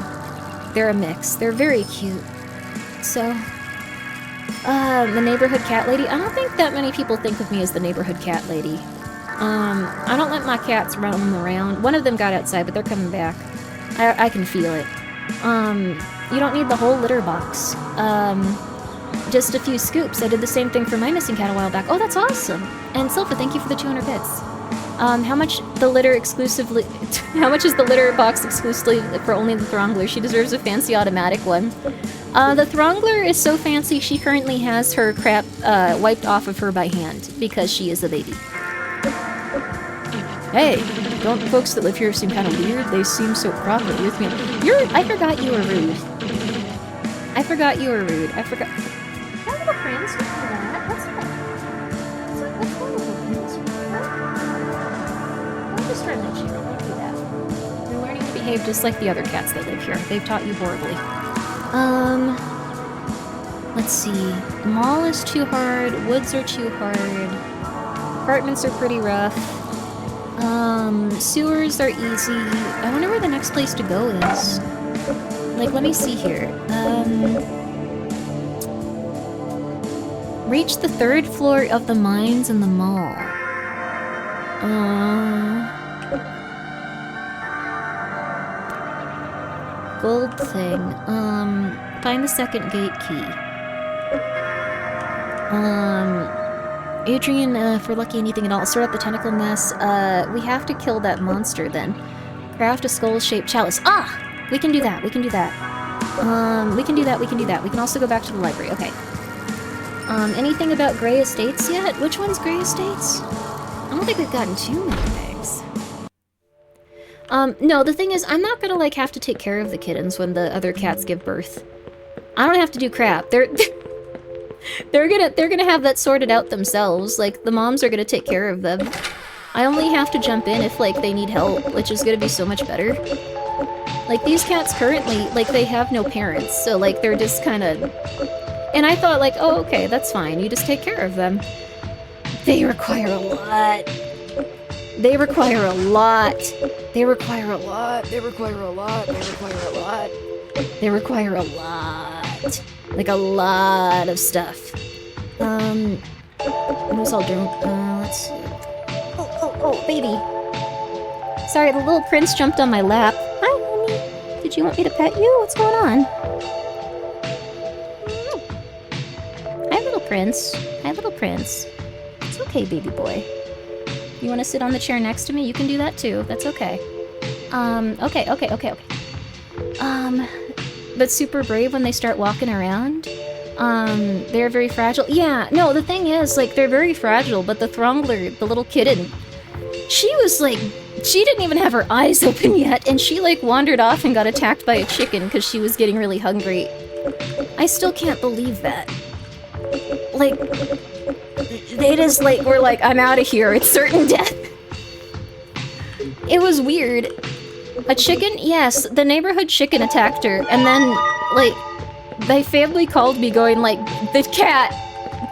They're a mix. They're very cute. So, the neighborhood cat lady. I don't think that many people think of me as the neighborhood cat lady. I don't let my cats roam around. One of them got outside, but they're coming back. I can feel it. You don't need the whole litter box. Just a few scoops. I did the same thing for my missing cat a while back. Oh, that's awesome! And Silpha, thank you for the 200 bits. How much the litter exclusively? How much is the litter box exclusively for only the Throngler? She deserves a fancy automatic one. The Throngler is so fancy she currently has her crap wiped off of her by hand because she is a baby. Hey, don't folks that live here seem kind of weird? They seem so proper with me. I forgot you were rude. I forgot you were rude. I forgot. That little prince, don't do that. What's that? What's wrong with little prince? I'm just trying to cheer. Don't do that. You're learning to behave just like the other cats that live here. They've taught you horribly. Let's see. Mall is too hard. Woods are too hard. Apartments are pretty rough. Sewers are easy. I wonder where the next place to go is. Like, let me see here. Reach the 3rd floor of the mines in the mall. Gold thing. Find the 2nd gate key. Adrian, for lucky anything at all, sort out the tentacle mess. We have to kill that monster then. Craft a skull-shaped chalice. Ah! We can do that, we can do that. We can do that, we can do that. We can also go back to the library, okay. Anything about Grey Estates yet? Which one's Grey Estates? I don't think we've gotten too many things. No, the thing is, I'm not gonna, like, have to take care of the kittens when the other cats give birth. I don't have to do crap. They're gonna have that sorted out themselves. Like, the moms are gonna take care of them. I only have to jump in if, like, they need help, which is gonna be so much better. Like, these cats currently, like, they have no parents, so, like, they're just kinda... And I thought, like, oh, okay, that's fine, you just take care of them. They require a lot. They require a lot. They require a lot. They require a lot. They require a lot. They require a lot. Like, a lot of stuff. What else I'll do? Let's see. Oh, baby. Sorry, the little prince jumped on my lap. Hi, honey. Did you want me to pet you? What's going on? Hi, little prince. Hi, little prince. It's okay, baby boy. You want to sit on the chair next to me? You can do that too. That's okay. Okay. But super brave when they start walking around. They're very fragile. Yeah, no, the thing is, like, they're very fragile, but the Throngler, the little kitten, she was, like, she didn't even have her eyes open yet, and she, like, wandered off and got attacked by a chicken because she was getting really hungry. I still can't believe that. Like, they just, like, were like, I'm out of here, it's certain death. It was weird. A chicken? Yes, the neighborhood chicken attacked her, and then, like, my family called me going, like, the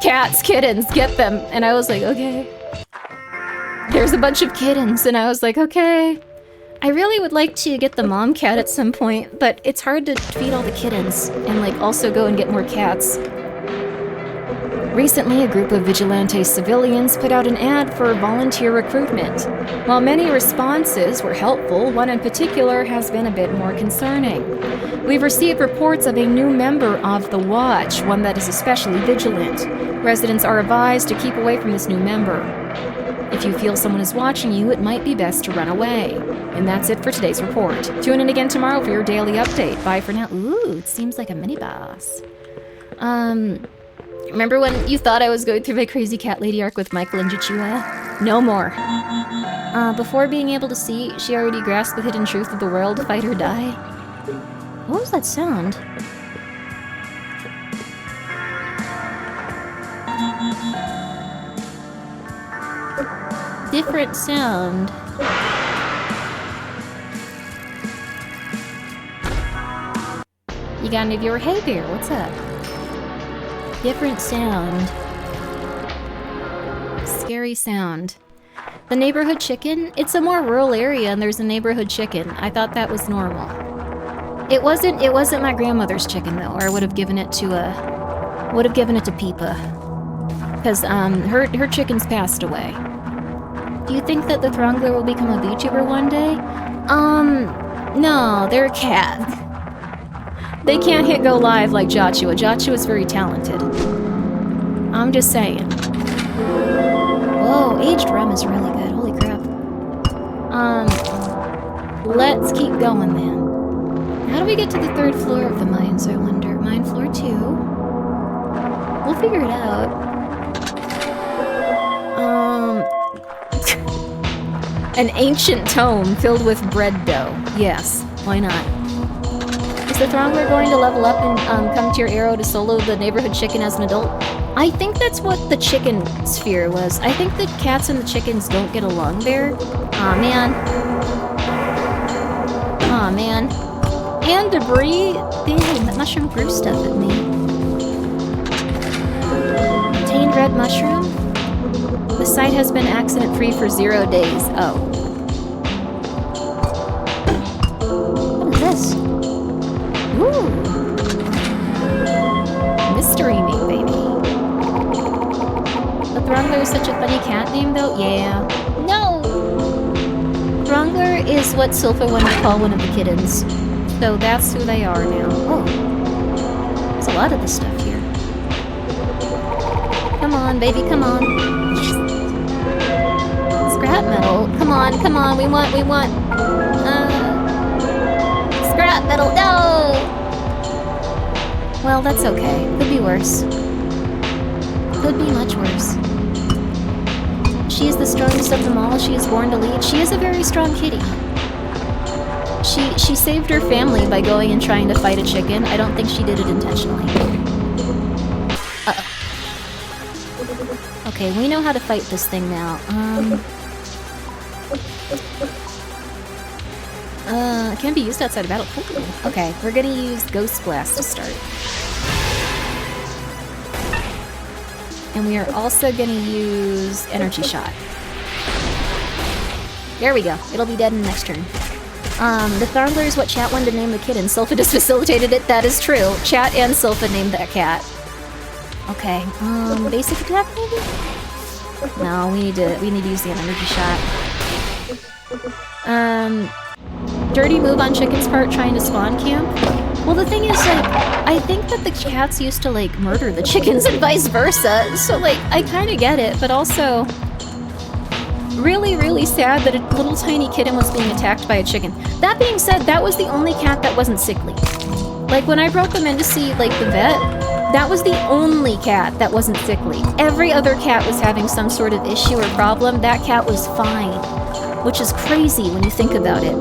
cats, kittens, get them. And I was like, okay. There's a bunch of kittens, and I was like, okay. I really would like to get the mom cat at some point, but it's hard to feed all the kittens, and, like, also go and get more cats. Recently, a group of vigilante civilians put out an ad for volunteer recruitment. While many responses were helpful, one in particular has been a bit more concerning. We've received reports of a new member of the Watch, one that is especially vigilant. Residents are advised to keep away from this new member. If you feel someone is watching you, it might be best to run away. And that's it for today's report. Tune in again tomorrow for your daily update. Bye for now. Ooh, it seems like a mini-boss. Remember when you thought I was going through my crazy cat lady arc with Michael and Jichua? No more. Before being able to see, she already grasped the hidden truth of the world, fight or die. What was that sound? Different sound. You got any viewer? Hey Bear, what's up? Different sound. Scary sound. The neighborhood chicken? It's a more rural area and there's a neighborhood chicken. I thought that was normal. It wasn't my grandmother's chicken though, or I would have given it to Peepa. Cause her chickens passed away. Do you think that the Throngler will become a VTuber one day? No, they're a cat. They can't hit go live like Joshua. Joshua's very talented. I'm just saying. Whoa, aged rum is really good. Holy crap. Let's keep going then. How do we get to the 3rd floor of the mines, I wonder? Mine floor 2. We'll figure it out. An ancient tome filled with bread dough. Yes, why not? Is the Throngler going to level up and come to your arrow to solo the neighborhood chicken as an adult? I think that's what the chicken sphere was. I think the cats and the chickens don't get along there. Aw, man. Aw, man. And debris. Dang, that mushroom threw stuff at me. Obtained red mushroom? The site has been accident-free for 0 days. Oh. What is this? Ooh. Mystery meat, baby. The Throngler is such a funny cat name, though? Yeah. No! Throngler is what Silpha wanted to call one of the kittens. So that's who they are now. Oh. There's a lot of this stuff here. Come on, baby, come on. Scrap metal. Come on, come on. We want. Scrap metal. No! Well, that's okay. Could be worse. Could be much worse. She is the strongest of them all. She is born to lead. She is a very strong kitty. She saved her family by going and trying to fight a chicken. I don't think she did it intentionally. Uh-oh. Okay, we know how to fight this thing now. It can be used outside of battle. Cool. Okay, we're gonna use Ghost Blast to start. And we are also gonna use Energy Shot. There we go. It'll be dead in the next turn. The Throngler is what chat wanted to name the kitten. Silpha just facilitated it. That is true. Chat and Silpha named that cat. Okay. Basic attack maybe? No, we need to use the Energy Shot. Dirty move on Chicken's part trying to spawn camp. Well, the thing is, like, I think that the cats used to, like, murder the chickens and vice versa, so, like, I kind of get it, but also really, really sad that a little tiny kitten was being attacked by a chicken. That being said, that was the only cat that wasn't sickly. Like, when I brought them in to see, like, the vet, that was the only cat that wasn't sickly. Every other cat was having some sort of issue or problem. That cat was fine, which is crazy when you think about it.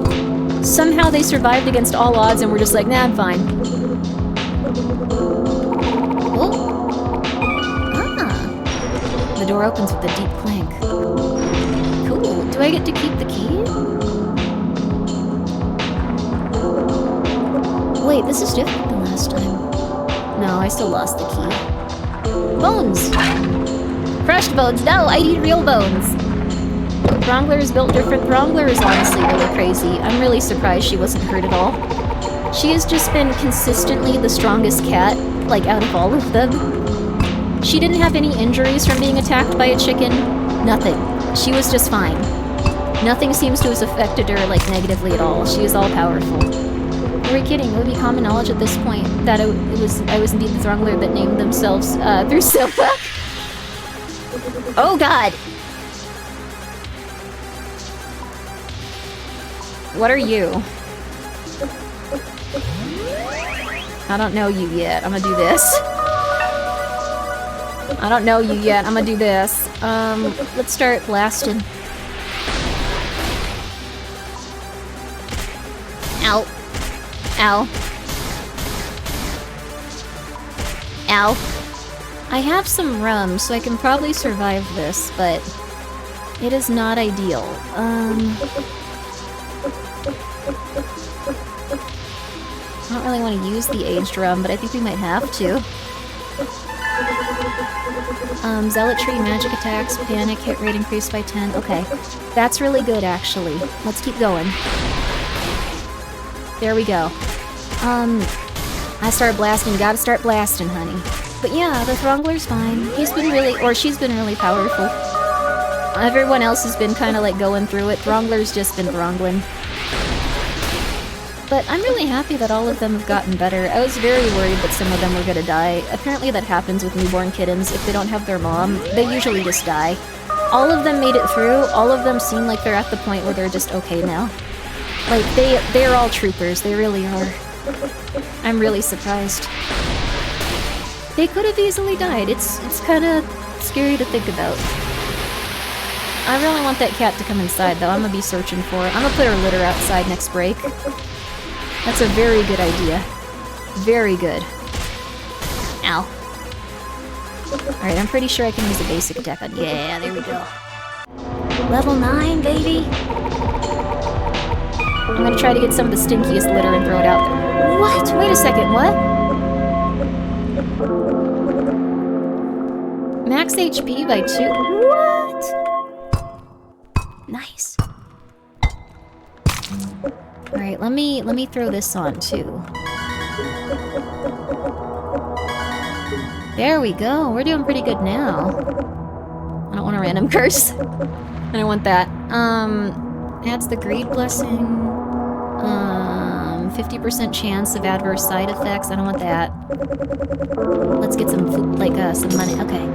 Somehow they survived against all odds and were just like, nah, I'm fine. Oh. Ah. The door opens with a deep clank. Cool. Do I get to keep the key? Wait, this is different than last time. No, I still lost the key. Bones! Crushed bones! No, I need real bones! Throngler is built different. Throngler is honestly really crazy. I'm really surprised she wasn't hurt at all. She has just been consistently the strongest cat, like, out of all of them. She didn't have any injuries from being attacked by a chicken. Nothing. She was just fine. Nothing seems to have affected her, like, negatively at all. She is all-powerful. Are we kidding? It would be common knowledge at this point that I was indeed the Throngler that named themselves, through Silpha. Oh god! What are you? I don't know you yet. I'm gonna do this. I don't know you yet. I'm gonna do this. Let's start blasting. Ow. Ow. Ow. I have some rum, so I can probably survive this, but it is not ideal. I don't really want to use the aged rum, but I think we might have to. Zealotry, magic attacks, panic, hit rate increased by 10. Okay. That's really good, actually. Let's keep going. There we go. I started blasting. You gotta start blasting, honey. But yeah, the Throngler's fine. He's been really, or she's been really powerful. Everyone else has been kind of like going through it. Throngler's just been throngling. But I'm really happy that all of them have gotten better. I was very worried that some of them were gonna die. Apparently that happens with newborn kittens. If they don't have their mom, they usually just die. All of them made it through. All of them seem like they're at the point where they're just okay now. Like, they're all troopers. They really are. I'm really surprised. They could have easily died. It's kind of scary to think about. I really want that cat to come inside, though. I'm gonna be searching for it. I'm gonna put her litter outside next break. That's a very good idea. Very good. Ow. Alright, I'm pretty sure I can use a basic deck on- yeah, there we go. Level 9, baby! I'm gonna try to get some of the stinkiest litter and throw it out there. What? Wait a second, what? Max HP by 2? What? Nice. Alright, let me throw this on too. There we go. We're doing pretty good now. I don't want a random curse. I don't want that. Adds the greed blessing. 50% chance of adverse side effects. I don't want that. Let's get some food, like some money. Okay.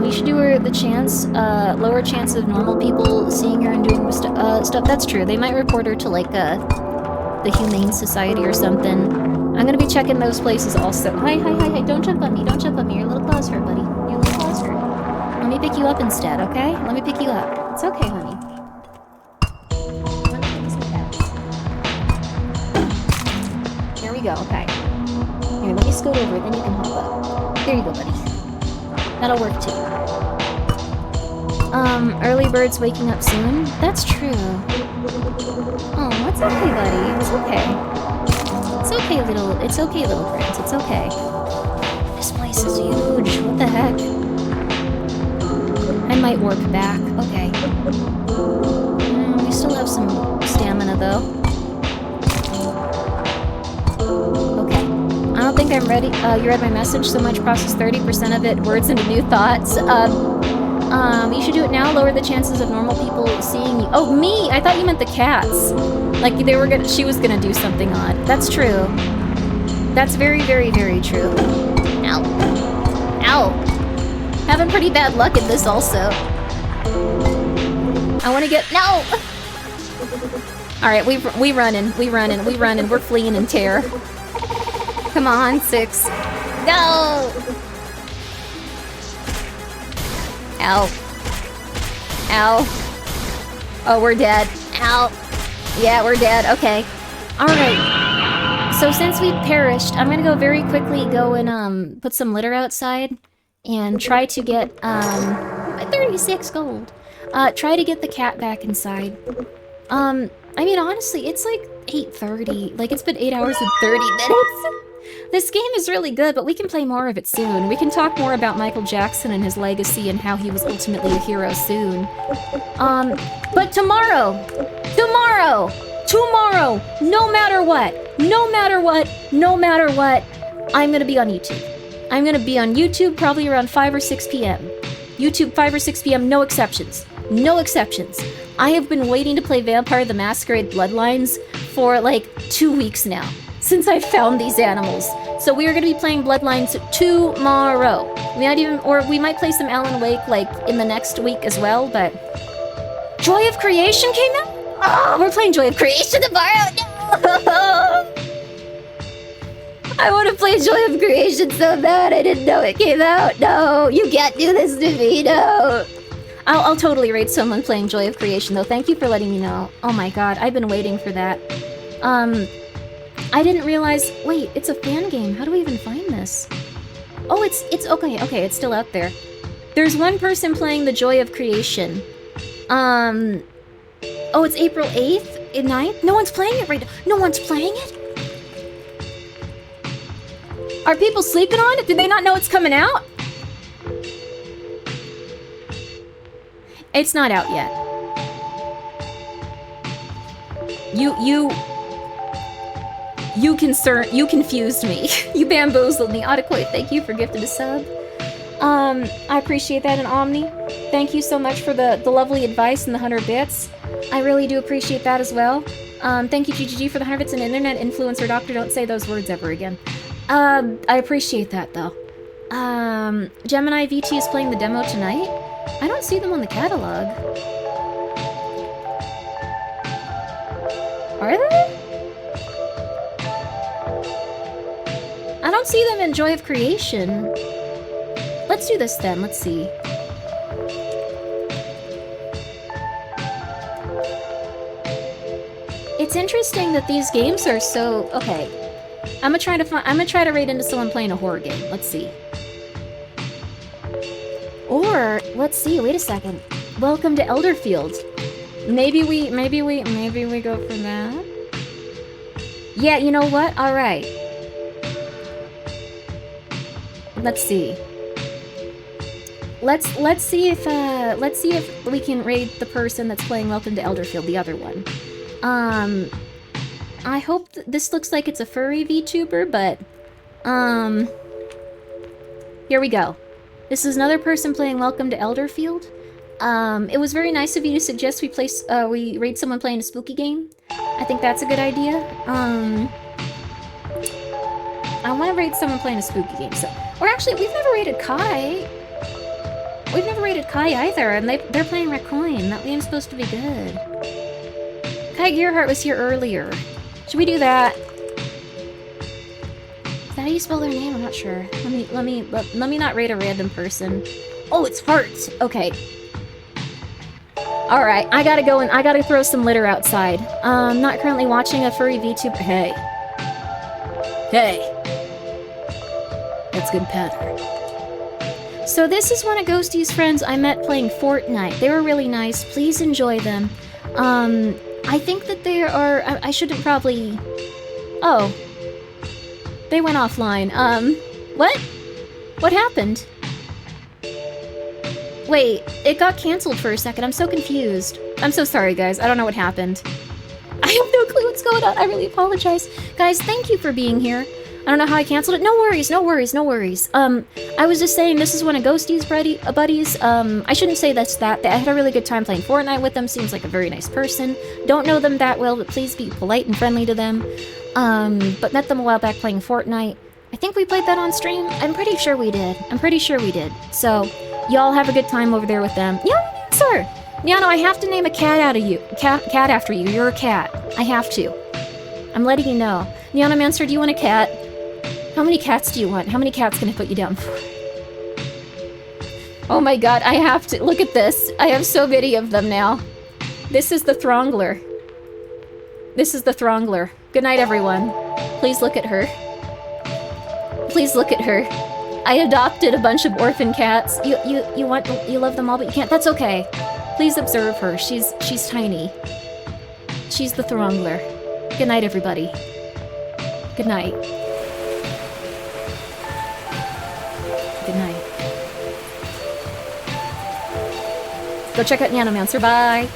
You should do her the chance, lower chance of normal people seeing her and doing stuff. That's true. They might report her to, like, the Humane Society or something. I'm gonna be checking those places also. Hi, don't jump on me, don't jump on me. Your little claws hurt, buddy. Your little claws hurt. Let me pick you up instead, okay? Let me pick you up. It's okay, honey. Let me pick you up. There we go, okay. Here, let me scoot over, then you can hop up. There you go, buddy. That'll work too. Early birds waking up soon? That's true. Oh, it's okay, buddy. It's okay. It's okay, little prince. It's okay. This place is huge. What the heck? I might warp back. Okay. We still have some stamina, though. Okay. I don't think I'm ready. You read my message. So much process 30% of it. Words into new thoughts. You should do it now. Lower the chances of normal people seeing you. Oh, me! I thought you meant the cats. Like they were gonna. She was gonna do something odd. That's true. That's very, very, very true. Ow. Ow. Having pretty bad luck in this also. I want to get no. All right, we running. We're fleeing in terror. Come on, 6. Go. Ow. Ow. Oh, we're dead. Ow. Yeah, we're dead. Okay. Alright. So since we perished, I'm gonna go very quickly go and put some litter outside and try to get 36 gold. Try to get the cat back inside. I mean honestly, it's like 8:30. Like it's been 8 hours and 30 minutes. This game is really good, but we can play more of it soon. We can talk more about Michael Jackson and his legacy and how he was ultimately a hero soon. But tomorrow, no matter what, I'm gonna be on YouTube. I'm gonna be on YouTube probably around 5 or 6 p.m. YouTube 5 or 6 p.m., no exceptions. No exceptions. I have been waiting to play Vampire the Masquerade Bloodlines for like 2 weeks now. Since I found these animals. So we are going to be playing Bloodlines tomorrow. We might play some Alan Wake like in the next week as well, but Joy of Creation came out? Oh, we're playing Joy of Creation tomorrow. No. I want to play Joy of Creation so bad. I didn't know it came out. No, you can't do this to me. No. I'll totally rate someone playing Joy of Creation though. Thank you for letting me know. Oh my god, I've been waiting for that. I didn't realize. Wait, it's a fan game. How do we even find this? Oh, it's okay. Okay, it's still out there. There's one person playing the Joy of Creation. Oh, it's April 8th and 9th. No one's playing it right now. No one's playing it. Are people sleeping on it? Did they not know it's coming out? It's not out yet. You confused me. You bamboozled me. Adequate, thank you for gifting a sub. I appreciate that, and Omni, thank you so much for the lovely advice and the 100 bits. I really do appreciate that as well. Thank you, GGG, for the 100 bits, and internet influencer doctor, don't say those words ever again. I appreciate that, though. Gemini VT is playing the demo tonight. I don't see them on the catalog. Are they? I don't see them in Joy of Creation. Let's do this then, let's see. It's interesting that these games are so... Okay. I'm gonna try to raid into someone playing a horror game. Let's see. Or, let's see, wait a second. Welcome to Elderfield. Maybe we go for that? Yeah, you know what? Alright. Let's see. Let's see if we can raid the person that's playing Welcome to Elderfield, the other one. I hope this looks like it's a furry VTuber, but here we go. This is another person playing Welcome to Elderfield. It was very nice of you to suggest we raid someone playing a spooky game. I think that's a good idea. I want to raid someone playing a spooky game. Or actually, we've never raided Kai. We've never raided Kai either, and they're playing Raccoon. That game's supposed to be good. Kai Gearhart was here earlier. Should we do that? Is that how you spell their name? I'm not sure. Let me not raid a random person. Oh, it's Hearts. Okay. All right, I gotta go and I gotta throw some litter outside. Not currently watching a furry VTuber. Hey. That's good pattern. So this is one of Ghosty's friends I met playing Fortnite. They were really nice. Please enjoy them. I think that they are... I shouldn't probably... Oh. They went offline. What? What happened? Wait, it got canceled for a second. I'm so confused. I'm so sorry, guys. I don't know what happened. I have no clue what's going on. I really apologize. Guys, thank you for being here. I don't know how I canceled it. No worries, no worries, no worries. I was just saying this is one of Ghosty's buddies. I shouldn't say that's that. I had a really good time playing Fortnite with them. Seems like a very nice person. Don't know them that well, but please be polite and friendly to them. But met them a while back playing Fortnite. I think we played that on stream. I'm pretty sure we did. So, y'all have a good time over there with them. Yeah, sir. Niano, I have to name a cat out of you. Cat after you. You're a cat. I have to. I'm letting you know. Niano Mancer, do you want a cat? How many cats do you want? How many cats can I put you down for? Oh my god, I have to... Look at this. I have so many of them now. This is the Throngler. This is the Throngler. Good night, everyone. Please look at her. Please look at her. I adopted a bunch of orphan cats. You love them all, but you can't. That's okay. Please observe her. She's tiny. She's the Throngler. Good night, everybody. Good night. Good night. Go check out Nanomancer. Bye.